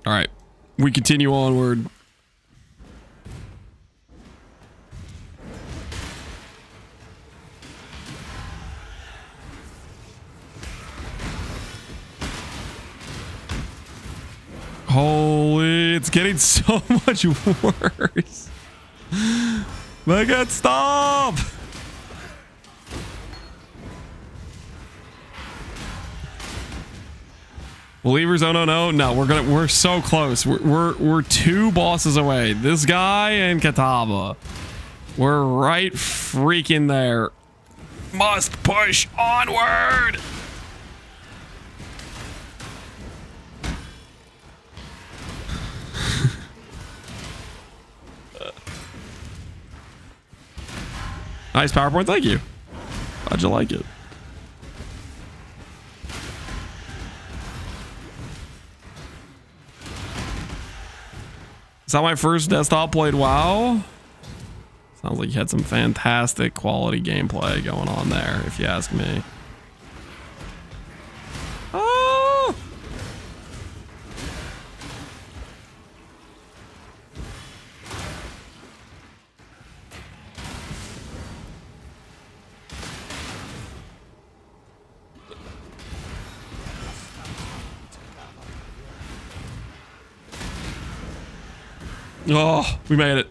Speaker 1: All right, we continue onward. Holy, it's getting so much worse. Make it stop. Believers, oh no, we're so close. We're two bosses away. This guy and Kataba. We're right freaking there. Must push onward. Nice PowerPoint, thank you. How'd you like it? Is that my first desktop played WoW? Sounds like you had some fantastic quality gameplay going on there, if you ask me. Oh! Oh, we made it.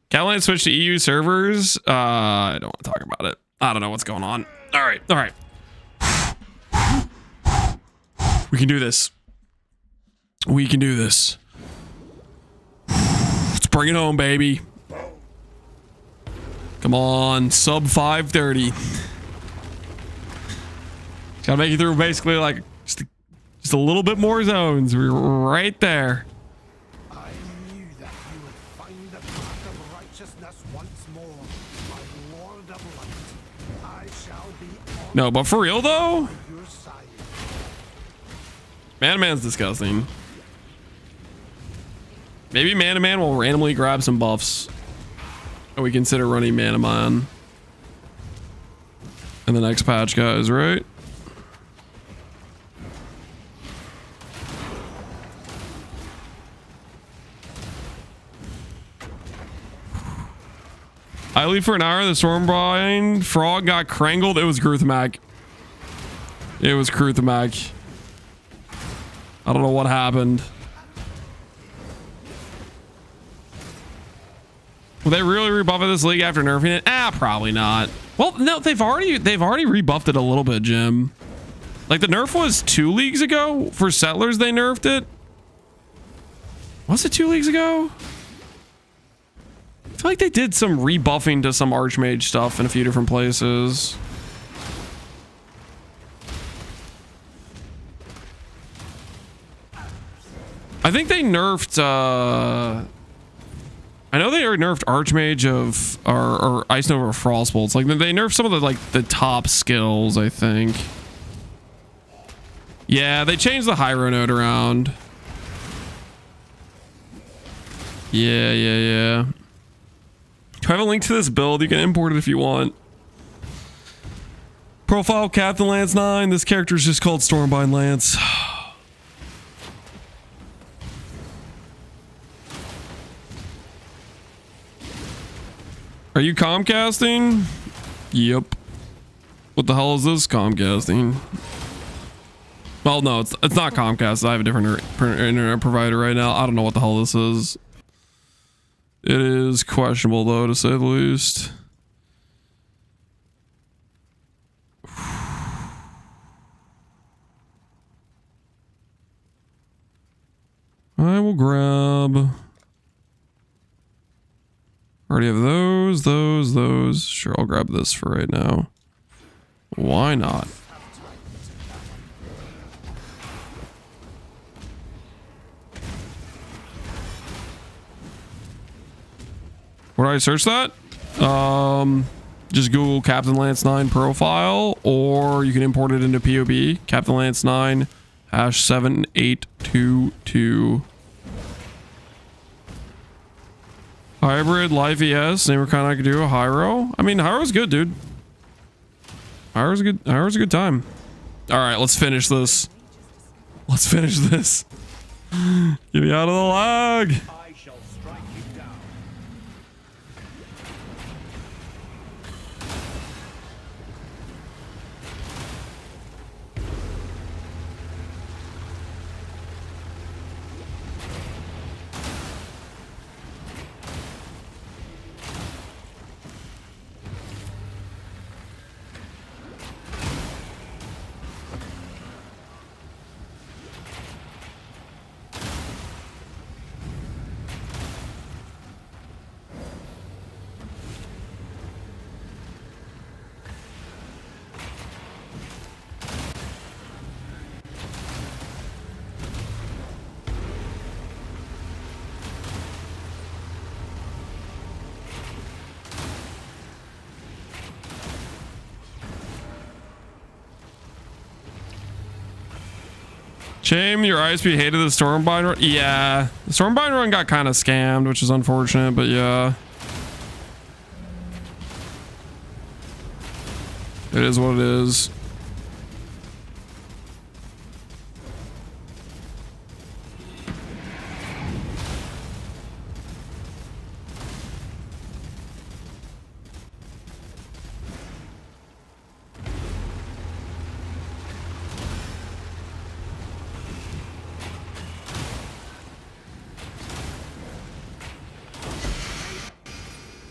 Speaker 1: Catalan switched to EU servers. I don't want to talk about it. I don't know what's going on. All right. All right. We can do this. We can do this. Let's bring it home, baby. Come on. Sub 530. Gotta make it through basically like just a little bit more zones. We're right there. No, but for real though, Man-to-Man's disgusting. Maybe Man-to-Man will randomly grab some buffs and we consider running Man-to-Man in the next patch, guys, right? I leave for an hour. The Stormbind frog got crangled. It was Gruthmac. It was Gruthmac. I don't know what happened. Will they really rebuff this league after nerfing it? Ah, probably not. Well, no, they've already rebuffed it a little bit, Jim. Like the nerf was 2 leagues ago for Settlers. They nerfed it. Was it 2 leagues ago? I feel like they did some rebuffing to some Archmage stuff in a few different places. I think they nerfed I know they nerfed Archmage of or Ice Nova Frostbolts. Like they nerfed some of the top skills, I think. Yeah, they changed the Hiero node around. Yeah. Do I have a link to this build? You can import it if you want. Profile Captain Lance 9. This character is just called Stormbind Lance. Are you Comcasting? Yep. What the hell is this Comcasting? Well, no, it's not Comcast. I have a different internet provider right now. I don't know what the hell this is. It is questionable, though, to say the least. I will grab... Already have those. Sure, I'll grab this for right now. Why not? Where do I search that? Just Google Captain Lance 9 profile, or you can import it into POB. Captain Lance 9 #7822. Hybrid Life ES. Same kind I could do a Hiero. I mean, Hiero's good, dude. Hiero's a good time. All right, let's finish this. Let's finish this. Get me out of the lag. Shame your ISP hated the Stormbind run. Yeah, the Stormbind run got kind of scammed, which is unfortunate, but yeah. It is what it is.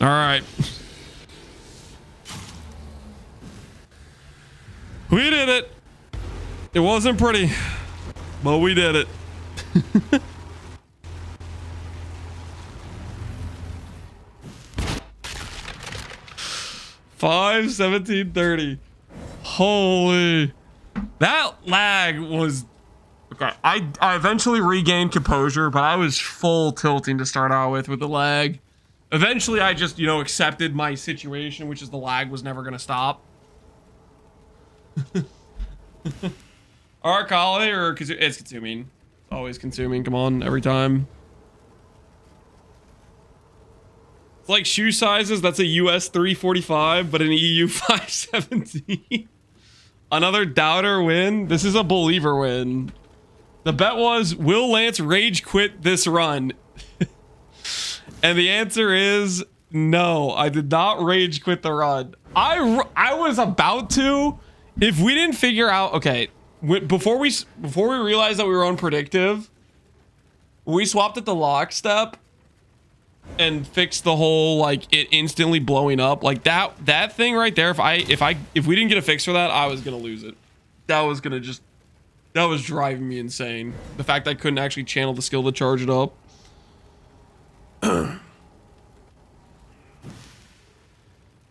Speaker 1: All right. We did it. It wasn't pretty, but we did it. 5:17:30. Holy, that lag was okay. I eventually regained composure, but I was full tilting to start out with the lag. Eventually, I just, you know, accepted my situation, which is the lag was never gonna stop. Our Kali, or it's consuming. It's always consuming. Come on, every time. It's like shoe sizes. That's a US 345, but an EU 517. Another doubter win. This is a believer win. The bet was, will Lance rage quit this run? And the answer is no. I did not rage quit the run. I was about to, if we didn't figure out, okay, before we realized that we were unpredictive, we swapped at the lockstep and fixed the whole, like, it instantly blowing up. Like that thing right there, if we didn't get a fix for that, I was gonna lose it. That was driving me insane. The fact I couldn't actually channel the skill to charge it up.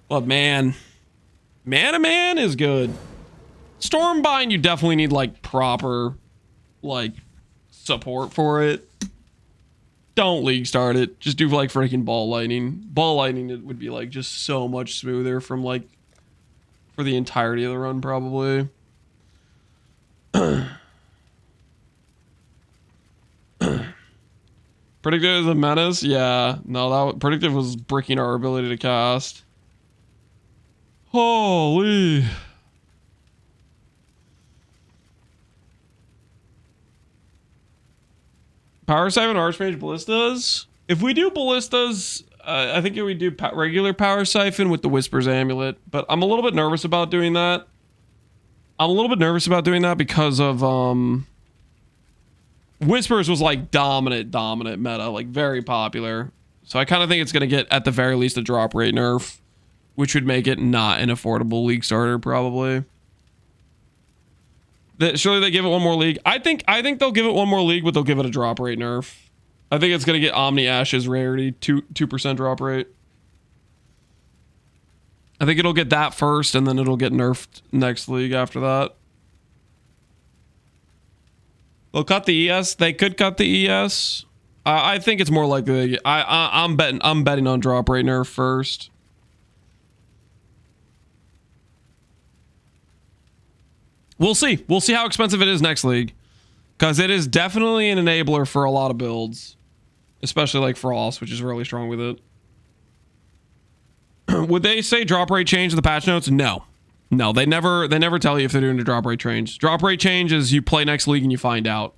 Speaker 1: But man is good. Stormbind, you definitely need like proper like support for it. Don't league start it. Just do like freaking ball lightning. Ball lightning, it would be like just so much smoother from like for the entirety of the run probably. Predictive is a menace? Yeah. No, predictive was bricking our ability to cast. Holy. Power Siphon, Archmage, Ballistas? If we do Ballistas, I think we do regular Power Siphon with the Whisper's Amulet. But I'm a little bit nervous about doing that. Because of, Whispers was like dominant meta, like very popular. So I kind of think it's going to get at the very least a drop rate nerf, which would make it not an affordable league starter probably. Surely they give it one more league. I think they'll give it one more league, but they'll give it a drop rate nerf. I think it's going to get Omni Ashes rarity, 2% drop rate. I think it'll get that first and then it'll get nerfed next league after that. They'll cut the ES. They could cut the ES. I think it's more likely. I'm betting on drop rate nerf first. We'll see. We'll see how expensive it is next league, because it is definitely an enabler for a lot of builds, especially like Frost, which is really strong with it. Would they say drop rate change in the patch notes? No. No, they never tell you if they're doing a drop rate change. Drop rate change is you play next league and you find out.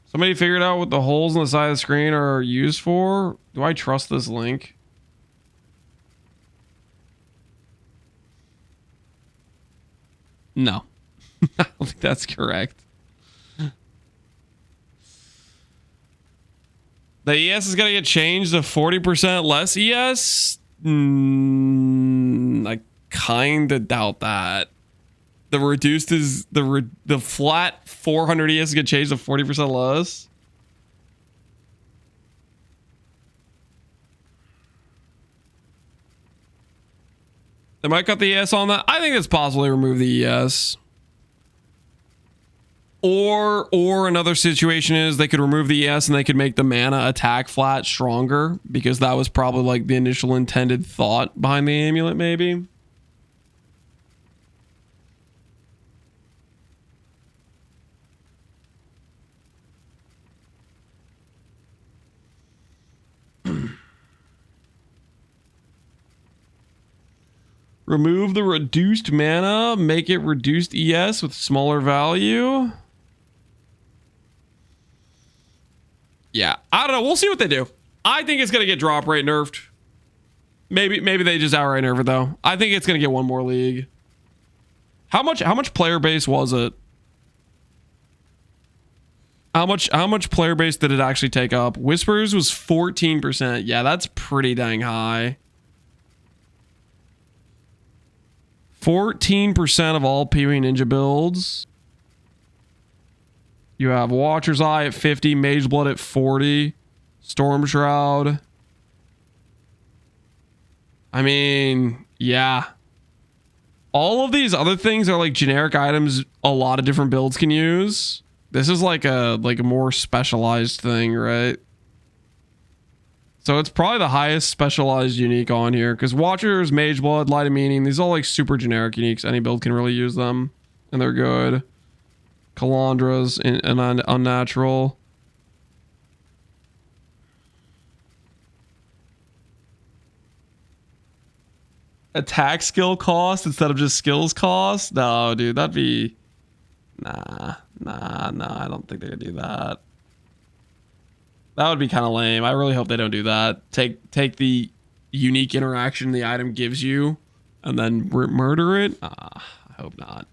Speaker 1: Somebody figured out what the holes on the side of the screen are used for? Do I trust this link? No. I don't think that's correct. The ES is going to get changed to 40% less ES? I kind of doubt that. The reduced is the flat 400 ES is going to change to 40% less. They might cut the ES on that. I think it's possible they remove the ES. Or another situation is they could remove the ES and they could make the mana attack flat stronger, because that was probably like the initial intended thought behind the amulet maybe. Remove the reduced mana, make it reduced ES with smaller value. Yeah, I don't know. We'll see what they do. I think it's going to get drop rate nerfed. Maybe they just outright nerf it though. I think it's going to get one more league. How much player base was it? How much player base did it actually take up? Whispers was 14%. Yeah, that's pretty dang high. 14% of all PvE Ninja builds. You have Watcher's Eye at 50, Mage Blood at 40, Storm Shroud. I mean, yeah. All of these other things are like generic items a lot of different builds can use. This is like a more specialized thing, right? So it's probably the highest specialized unique on here because Watchers, Mage Blood, Light of Meaning, these are all like super generic uniques. Any build can really use them and they're good. Calandras and Unnatural. Attack skill cost instead of just skills cost? No, dude, that'd be... Nah, I don't think they could do that. That would be kind of lame. I really hope they don't do that. Take the unique interaction the item gives you and then murder it? I hope not.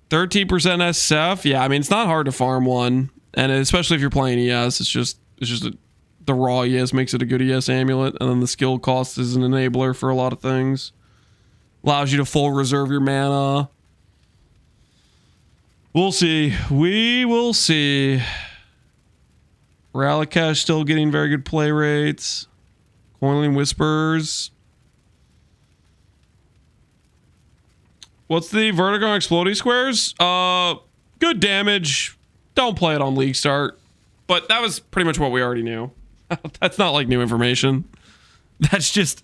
Speaker 1: 13% SF. Yeah, I mean, it's not hard to farm one. And especially if you're playing ES, it's just the raw ES makes it a good ES amulet. And then the skill cost is an enabler for a lot of things. Allows you to full reserve your mana. We'll see. We will see. Ralikash still getting very good play rates. Coiling Whispers. What's the Vertigo Exploding Squares? Good damage. Don't play it on League Start. But that was pretty much what we already knew. That's not like new information. That's just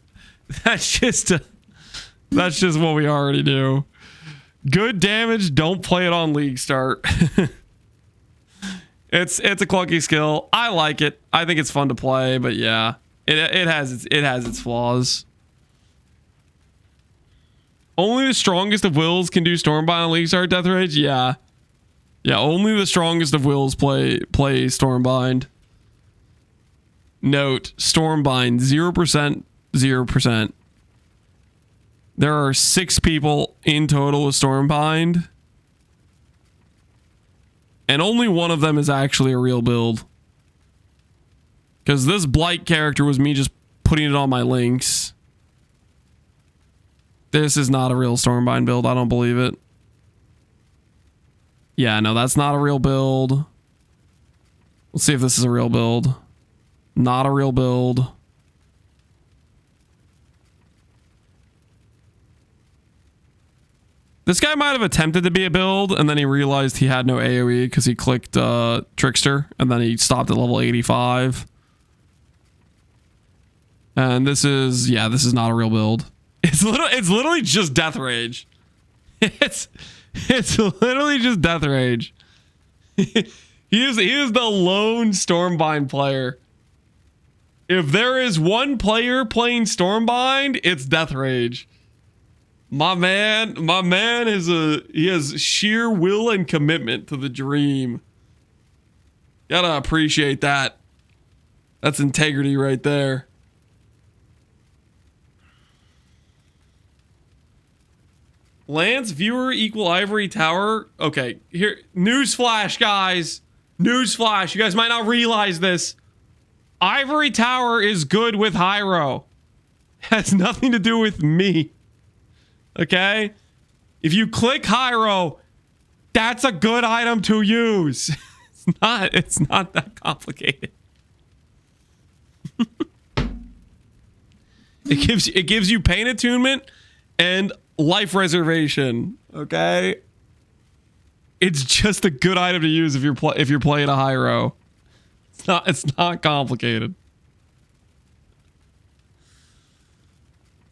Speaker 1: what we already knew. Good damage. Don't play it on League Start. It's a clunky skill. I like it. I think it's fun to play, but yeah, it has its flaws. Only the strongest of wills can do Stormbind on League Start Death Rage. Yeah, only the strongest of wills play Stormbind. Note: Stormbind 0%, 0%. There are 6 people in total with Stormbind. And only one of them is actually a real build. Because this Blight character was me just putting it on my links. This is not a real Stormbind build. I don't believe it. Yeah, no, that's not a real build. Let's see if this is a real build. Not a real build. This guy might have attempted to be a build, and then he realized he had no AoE because he clicked Trickster, and then he stopped at level 85. And this is not a real build. It's literally just Death Rage. It's literally just Death Rage. he is the lone Stormbind player. If there is one player playing Stormbind, it's Death Rage. My man he has sheer will and commitment to the dream. Gotta appreciate that. That's integrity right there. Lance viewer equal Ivory Tower. Okay, here, newsflash, guys. Newsflash. You guys might not realize this. Ivory Tower is good with Hiero. Has nothing to do with me. Okay? If you click Hiero, that's a good item to use. It's not that complicated. It gives you pain attunement and life reservation, okay? It's just a good item to use if you're playing a Hiero. It's not complicated.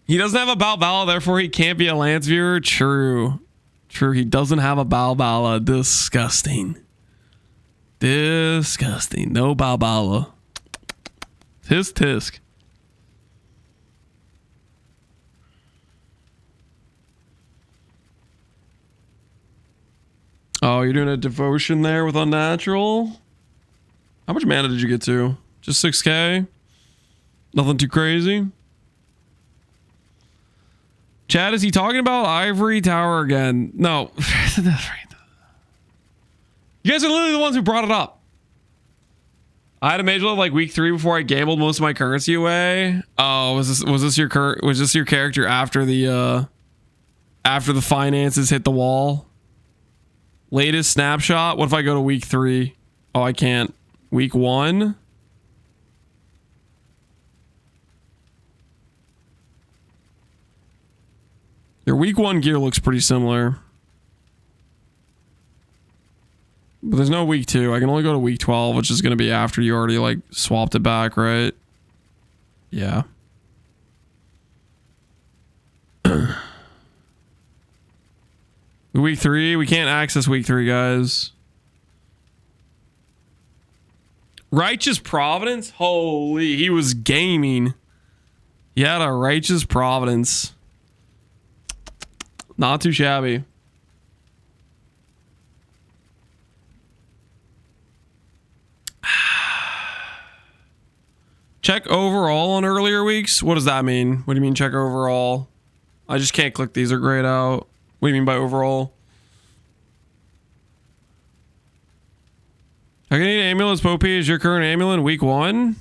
Speaker 1: He doesn't have a Balbala, therefore he can't be a Lance viewer. True, he doesn't have a Balbala. Disgusting. No Balbala. Tisk. Oh, you're doing a devotion there with Unnatural? How much mana did you get to? Just 6k? Nothing too crazy? Chad, is he talking about Ivory Tower again? No. You guys are literally the ones who brought it up. I had a major level like week 3 before I gambled most of my currency away. Oh, was this your character after the finances hit the wall? Latest snapshot. What if I go to week 3? Oh, I can't. Week 1. Your week 1 gear looks pretty similar. But there's no week 2. I can only go to week 12, which is going to be after you already like swapped it back, right? Yeah. Week 3, we can't access week 3, guys. Righteous Providence? Holy, he was gaming. He had a Righteous Providence. Not too shabby. Check overall on earlier weeks? What does that mean? What do you mean check overall? I just can't click these are grayed out. What do you mean by overall? I can need an ambulance. Popey is your current ambulance week 1?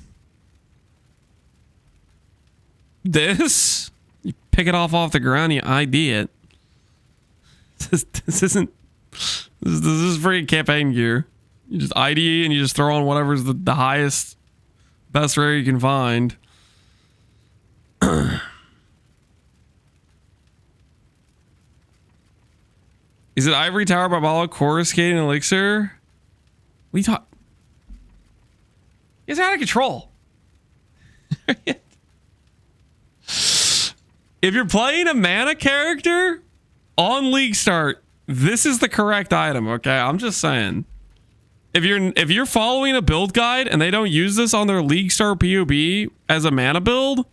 Speaker 1: This? You pick it off the ground, you ID it. This isn't... This is freaking campaign gear. You just ID and you just throw on whatever's the highest... best rare you can find. Is it Ivory Tower, Barbala, Coruscate, and Elixir? We talk. It's out of control. If you're playing a mana character on League Start, this is the correct item. Okay, I'm just saying. If you're following a build guide and they don't use this on their League Star POB as a mana build,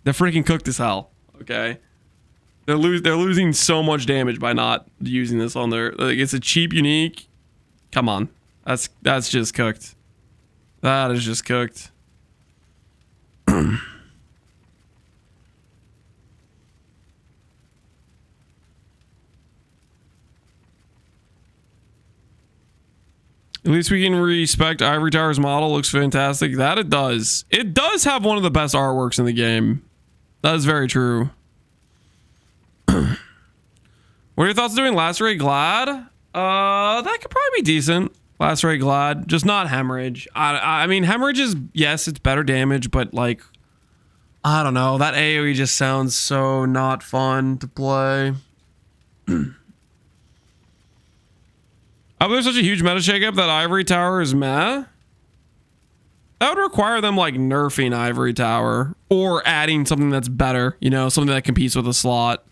Speaker 1: they're freaking cooked as hell. Okay, they're losing so much damage by not using this on their. Like, it's a cheap unique. Come on, that's just cooked. That is just cooked. At least we can respect Ivory Tower's model. Looks fantastic. That it does. It does have one of the best artworks in the game. That is very true. What are your thoughts on doing Lacerate Glad? That could probably be decent. Lacerate Glad. Just not Hemorrhage. I mean, Hemorrhage is, yes, it's better damage, but like, I don't know. That AoE just sounds so not fun to play. There's such a huge meta shakeup that Ivory Tower is meh. That would require them like nerfing Ivory Tower or adding something that's better, you know, something that competes with a slot.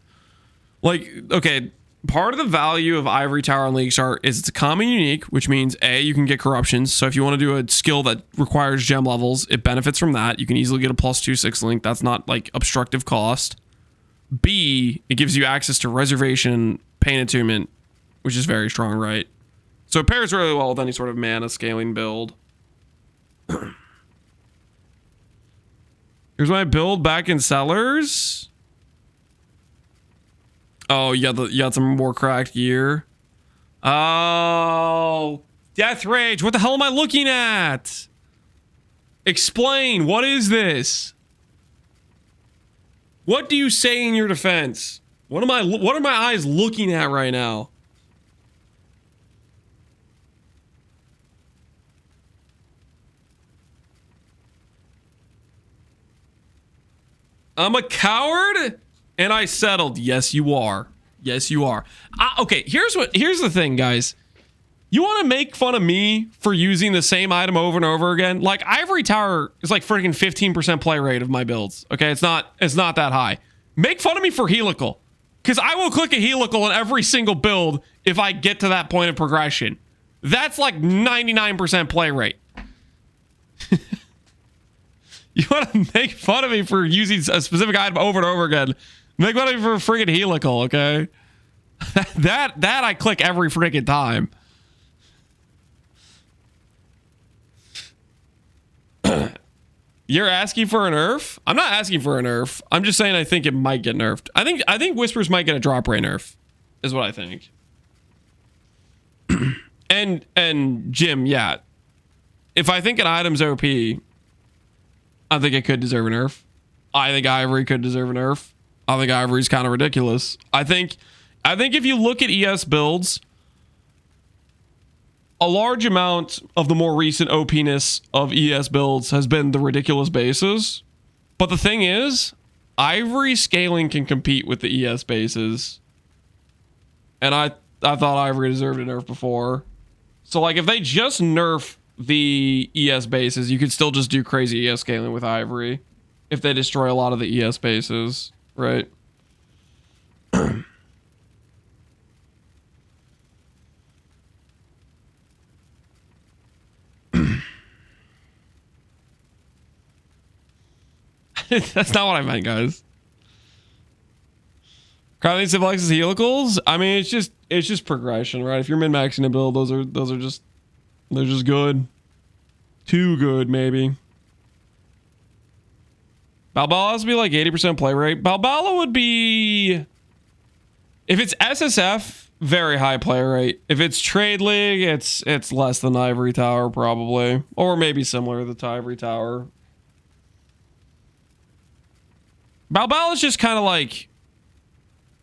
Speaker 1: Like, okay, part of the value of Ivory Tower on League Start is it's a common unique, which means A, you can get corruptions. So if you want to do a skill that requires gem levels, it benefits from that. You can easily get a +2/6 link. That's not like obstructive cost. B, it gives you access to Reservation, Pain Attunement, which is very strong, right? So it pairs really well with any sort of mana scaling build. Here's my build back in Cellars. Oh, you got some more cracked gear. Oh, Death Rage. What the hell am I looking at? Explain. What is this? What do you say in your defense? What are my eyes looking at right now? I'm a coward and I settled. Yes, you are. Yes, you are. Okay, here's the thing, guys. You want to make fun of me for using the same item over and over again? Like, Ivory Tower is like freaking 15% play rate of my builds. Okay, it's not that high. Make fun of me for helical, because I will click a helical in every single build if I get to that point of progression. That's like 99% play rate. You want to make fun of me for using a specific item over and over again. Make fun of me for friggin' helical, okay? that I click every friggin' time. You're asking for a nerf? I'm not asking for a nerf. I'm just saying I think it might get nerfed. I think Whispers might get a drop rate nerf, is what I think. And Jim, yeah. If I think an item's OP, I think it could deserve a nerf. I think Ivory could deserve a nerf. I think Ivory's kind of ridiculous. I think if you look at ES builds, a large amount of the more recent OP-ness of ES builds has been the ridiculous bases. But the thing is, Ivory scaling can compete with the ES bases. And I thought Ivory deserved a nerf before. So like if they just nerf the ES bases, you could still just do crazy ES scaling with Ivory. If they destroy a lot of the ES bases, right? That's not what I meant, guys. Crowning Civilizes helicals? I mean, it's just progression, right? If you're min-maxing a build, those are just good. Too good, maybe. Balbala has to be like 80% play rate. Balbala would be, if it's SSF, very high play rate. If it's Trade League, it's less than Ivory Tower probably, or maybe similar to Ivory Tower. Balbala is just kind of like,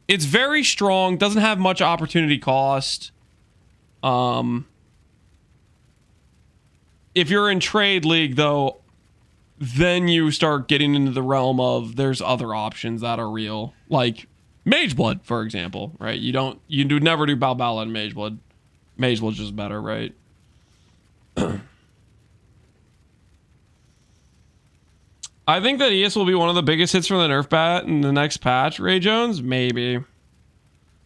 Speaker 1: it's very strong, doesn't have much opportunity cost. If you're in Trade League, though, then you start getting into the realm of there's other options that are real. Like Mageblood, for example, right? You never do Balbala in Mageblood. Mageblood's just better, right? I think that ES will be one of the biggest hits from the nerf bat in the next patch. Ray Jones, maybe.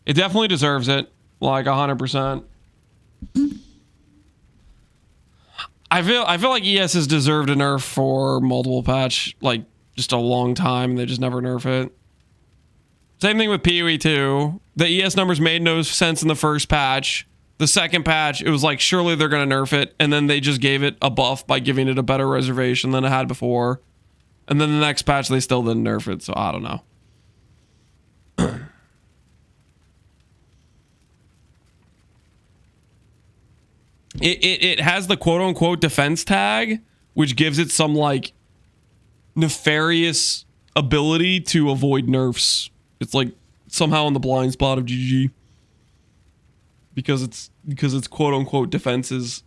Speaker 1: It definitely deserves it, like 100%. I feel like ES has deserved a nerf for multiple patch, like just a long time, and they just never nerf it. Same thing with PoE 2. The ES numbers made no sense in the first patch. The second patch, it was like surely they're gonna nerf it, and then they just gave it a buff by giving it a better reservation than it had before. And then the next patch, they still didn't nerf it, so I don't know. It has the quote-unquote defense tag, which gives it some, like, nefarious ability to avoid nerfs. It's, like, somehow in the blind spot of GG. Because it's quote-unquote defenses.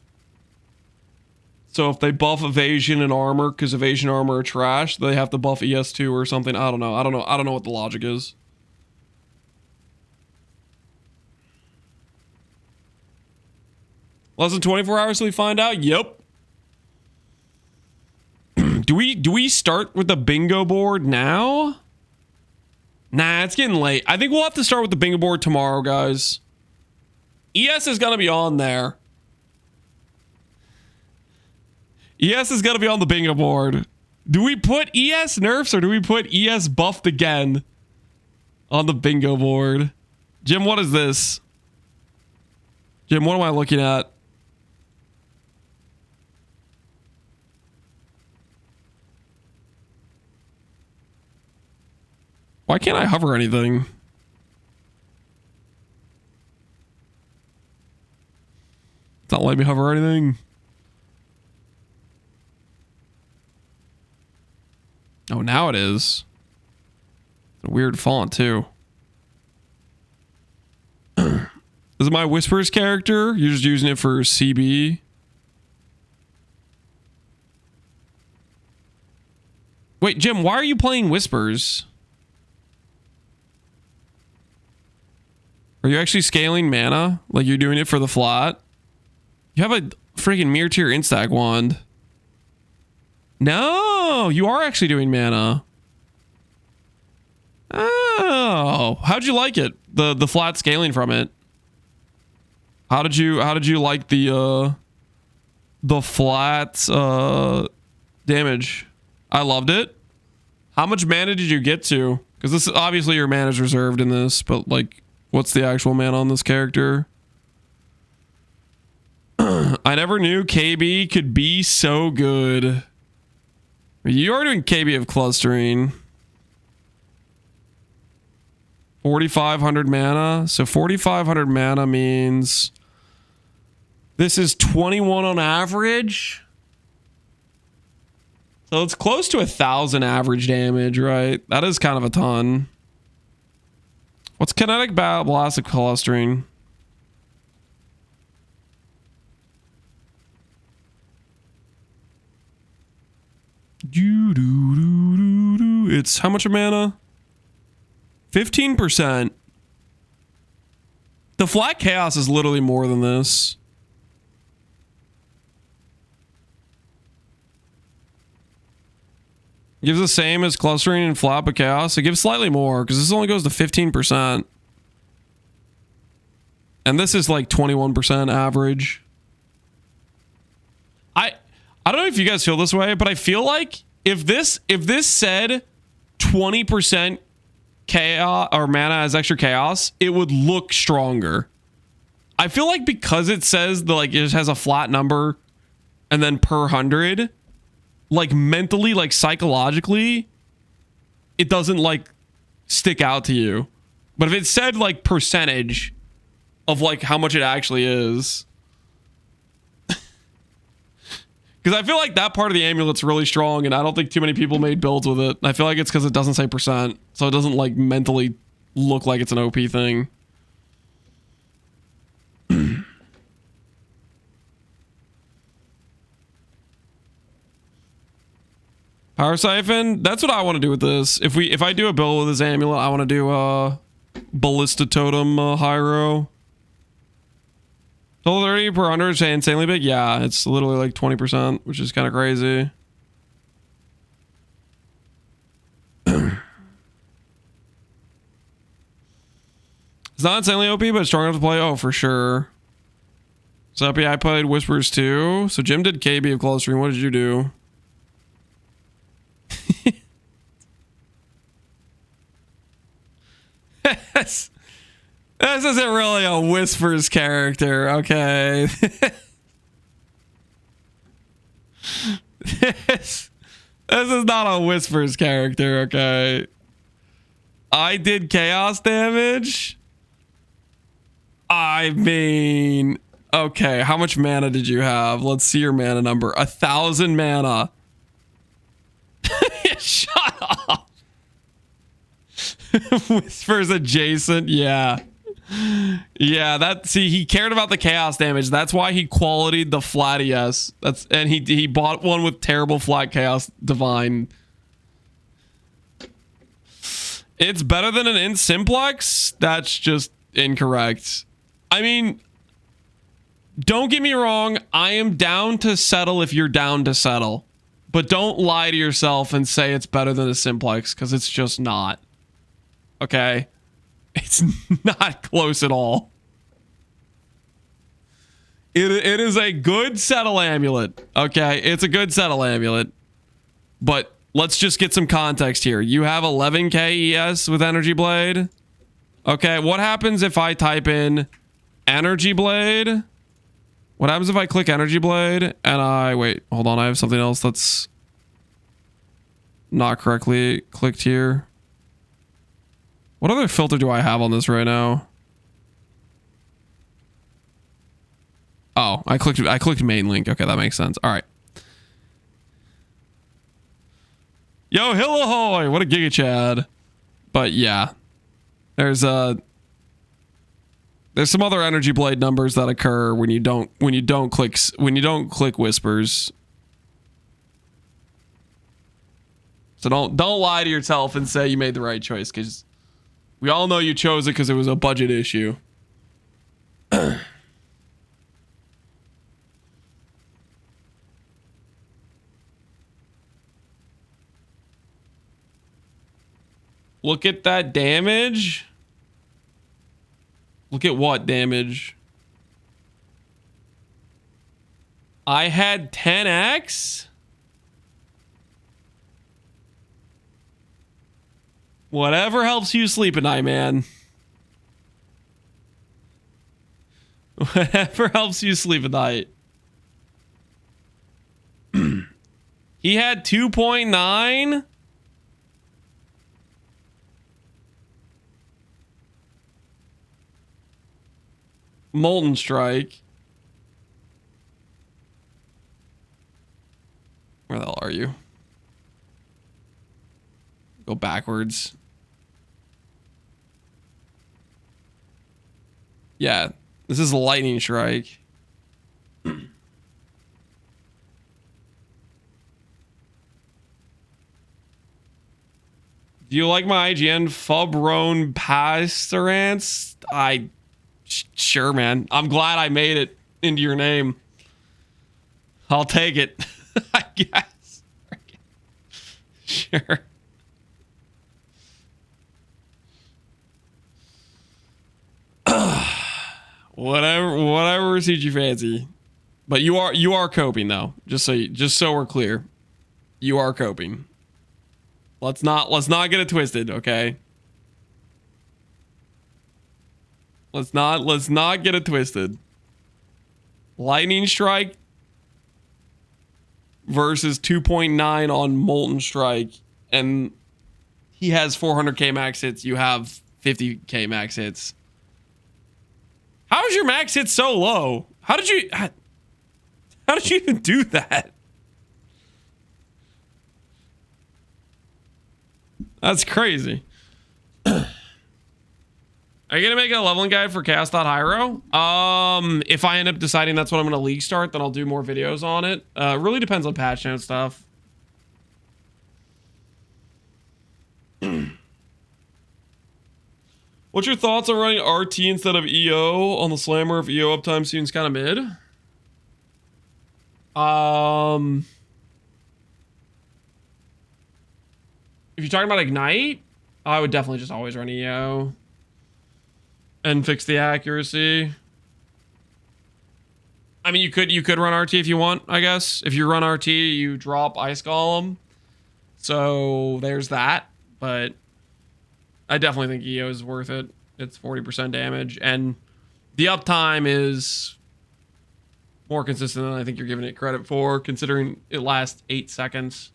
Speaker 1: So if they buff evasion and armor, because evasion and armor are trash, they have to buff ES2 or something. I don't know. I don't know what the logic is. Less than 24 hours till we find out? Yep. Do we start with the bingo board now? Nah, it's getting late. I think we'll have to start with the bingo board tomorrow, guys. ES is gonna be on there. ES is gonna be on the bingo board. Do we put ES nerfs or do we put ES buffed again on the bingo board? Jim, what is this? Jim, what am I looking at? Why can't I hover anything? It's not letting me hover anything. Oh, now it is. It's a weird font, too. This is my Whispers character. You're just using it for CB. Wait, Jim, why are you playing Whispers? Are you actually scaling mana? Like you're doing it for the flat? You have a freaking Mirror Tier Instack wand. No, you are actually doing mana. Oh, how'd you like it? The flat scaling from it. How did you like the flat damage? I loved it. How much mana did you get to? Because this obviously your mana is reserved in this, but like, what's the actual mana on this character? I never knew KB could be so good. You are doing KB of clustering. 4,500 mana. So 4,500 mana means This is 21 on average. So it's close to 1,000 average damage, right? That is kind of a ton. What's kinetic blast of clustering? It's how much a mana? 15%. The flat chaos is literally more than this. Gives the same as clustering and flat but chaos. It gives slightly more because this only goes to 15%. And this is like 21% average. I don't know if you guys feel this way, but I feel like if this said 20% chaos or mana as extra chaos, it would look stronger. I feel like because it says it just has a flat number and then per 100, like mentally, like psychologically, it doesn't like stick out to you. But if it said like percentage of like how much it actually is, because I feel like that part of the amulet's really strong, and I don't think too many people made builds with it. I feel like it's because it doesn't say percent, so it doesn't like mentally look like it's an OP thing. Power Siphon, that's what I want to do with this. If I do a build with this amulet, I want to do Ballista Totem Hiero. Total 30 per 100 is insanely big. Yeah, it's literally like 20%, which is kind of crazy. It's not insanely OP, but it's strong enough to play. Oh, for sure. So yeah, I played Whispers too. So Jim did KB of clustering. What did you do? This isn't really a Whispers character, okay? This is not a Whispers character, okay? I did chaos damage. I mean, okay, how much mana did you have? Let's see your mana number. 1,000 mana. Shut up. Whispers adjacent, yeah. Yeah, he cared about the chaos damage. That's why he quality'd the flat ES. And he bought one with terrible flat chaos divine. It's better than an int simplex? That's just incorrect. I mean, don't get me wrong, I am down to settle if you're down to settle. But don't lie to yourself and say it's better than a simplex, because it's just not. Okay? It's not close at all. It is a good settle amulet. Okay? It's a good settle amulet. But let's just get some context here. You have 11k ES with Energy Blade. Okay, what happens if I type in Energy Blade? What happens if I click Energy Blade and wait, hold on, I have something else that's not correctly clicked here. What other filter do I have on this right now? Oh, I clicked main link. Okay, that makes sense. All right. Yo, hill ahoy! What a Giga Chad. But yeah, there's some other Energy Blade numbers that occur when you don't click Whispers. So don't lie to yourself and say you made the right choice, because we all know you chose it because it was a budget issue. Look at that damage. Look at what damage? I had 10x? Whatever helps you sleep at night, man. Whatever helps you sleep at night. He had 2.9? Molten Strike. Where the hell are you? Go backwards. Yeah, this is a lightning strike. Do you like my IGN Fubron Pastorance? Sure, man. I'm glad I made it into your name. I'll take it. I guess. Sure. Whatever suits you fancy. But you are coping though. Just so we're clear. You are coping. Let's not get it twisted, okay? Let's not get it twisted. Lightning Strike versus 2.9 on Molten Strike, and he has 400k max hits. You have 50k max hits. How is your max hit so low? How did you even do that? That's crazy. Are you gonna make a leveling guide for Cast.Hiero? If I end up deciding that's what I'm gonna league start, then I'll do more videos on it. Really depends on patch note stuff. What's your thoughts on running RT instead of EO on the Slammer if EO uptime seems kind of mid? If you're talking about Ignite, I would definitely just always run EO and fix the accuracy. I mean, you could run RT if you want, I guess. If you run RT, you drop Ice Golem. So there's that, but I definitely think EO is worth it. It's 40% damage, and the uptime is more consistent than I think you're giving it credit for, considering it lasts 8 seconds,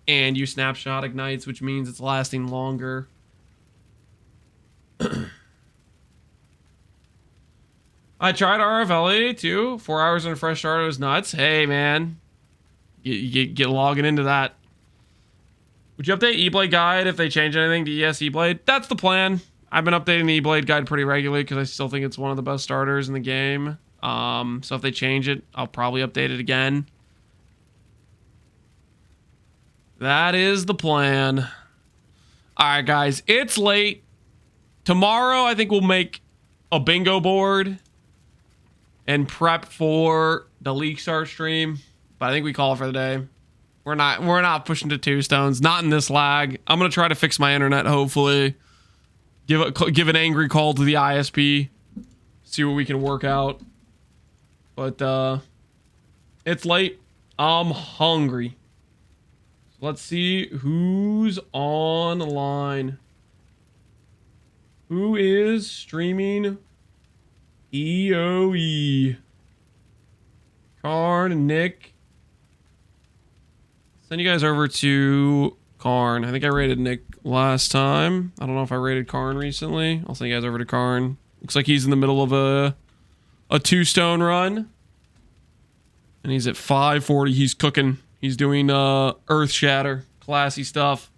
Speaker 1: and you snapshot ignites, which means it's lasting longer. I tried RFLE too. 4 hours in a fresh start. It was nuts. Hey, man. Get logging into that. Would you update E-Blade Guide if they change anything to ES E-Blade? That's the plan. I've been updating the E-Blade Guide pretty regularly because I still think it's one of the best starters in the game. So if they change it, I'll probably update it again. That is the plan. All right, guys. It's late. Tomorrow, I think we'll make a bingo board and prep for the League Start stream. But I think we call it for the day. We're not pushing to 2 stones. Not in this lag. I'm gonna try to fix my internet. Hopefully, give an angry call to the ISP. See what we can work out. But it's late. I'm hungry. So let's see who's on the line. Who is streaming EOE? Karn and Nick. Send you guys over to Karn. I think I rated Nick last time. I don't know if I rated Karn recently. I'll send you guys over to Karn. Looks like he's in the middle of a 2-stone run. And he's at 540. He's cooking. He's doing Earth Shatter. Classy stuff.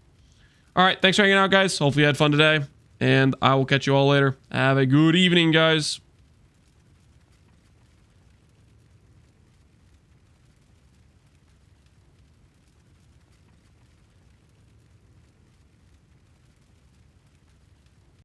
Speaker 1: All right. Thanks for hanging out, guys. Hopefully you had fun today. And I will catch you all later. Have a good evening, guys.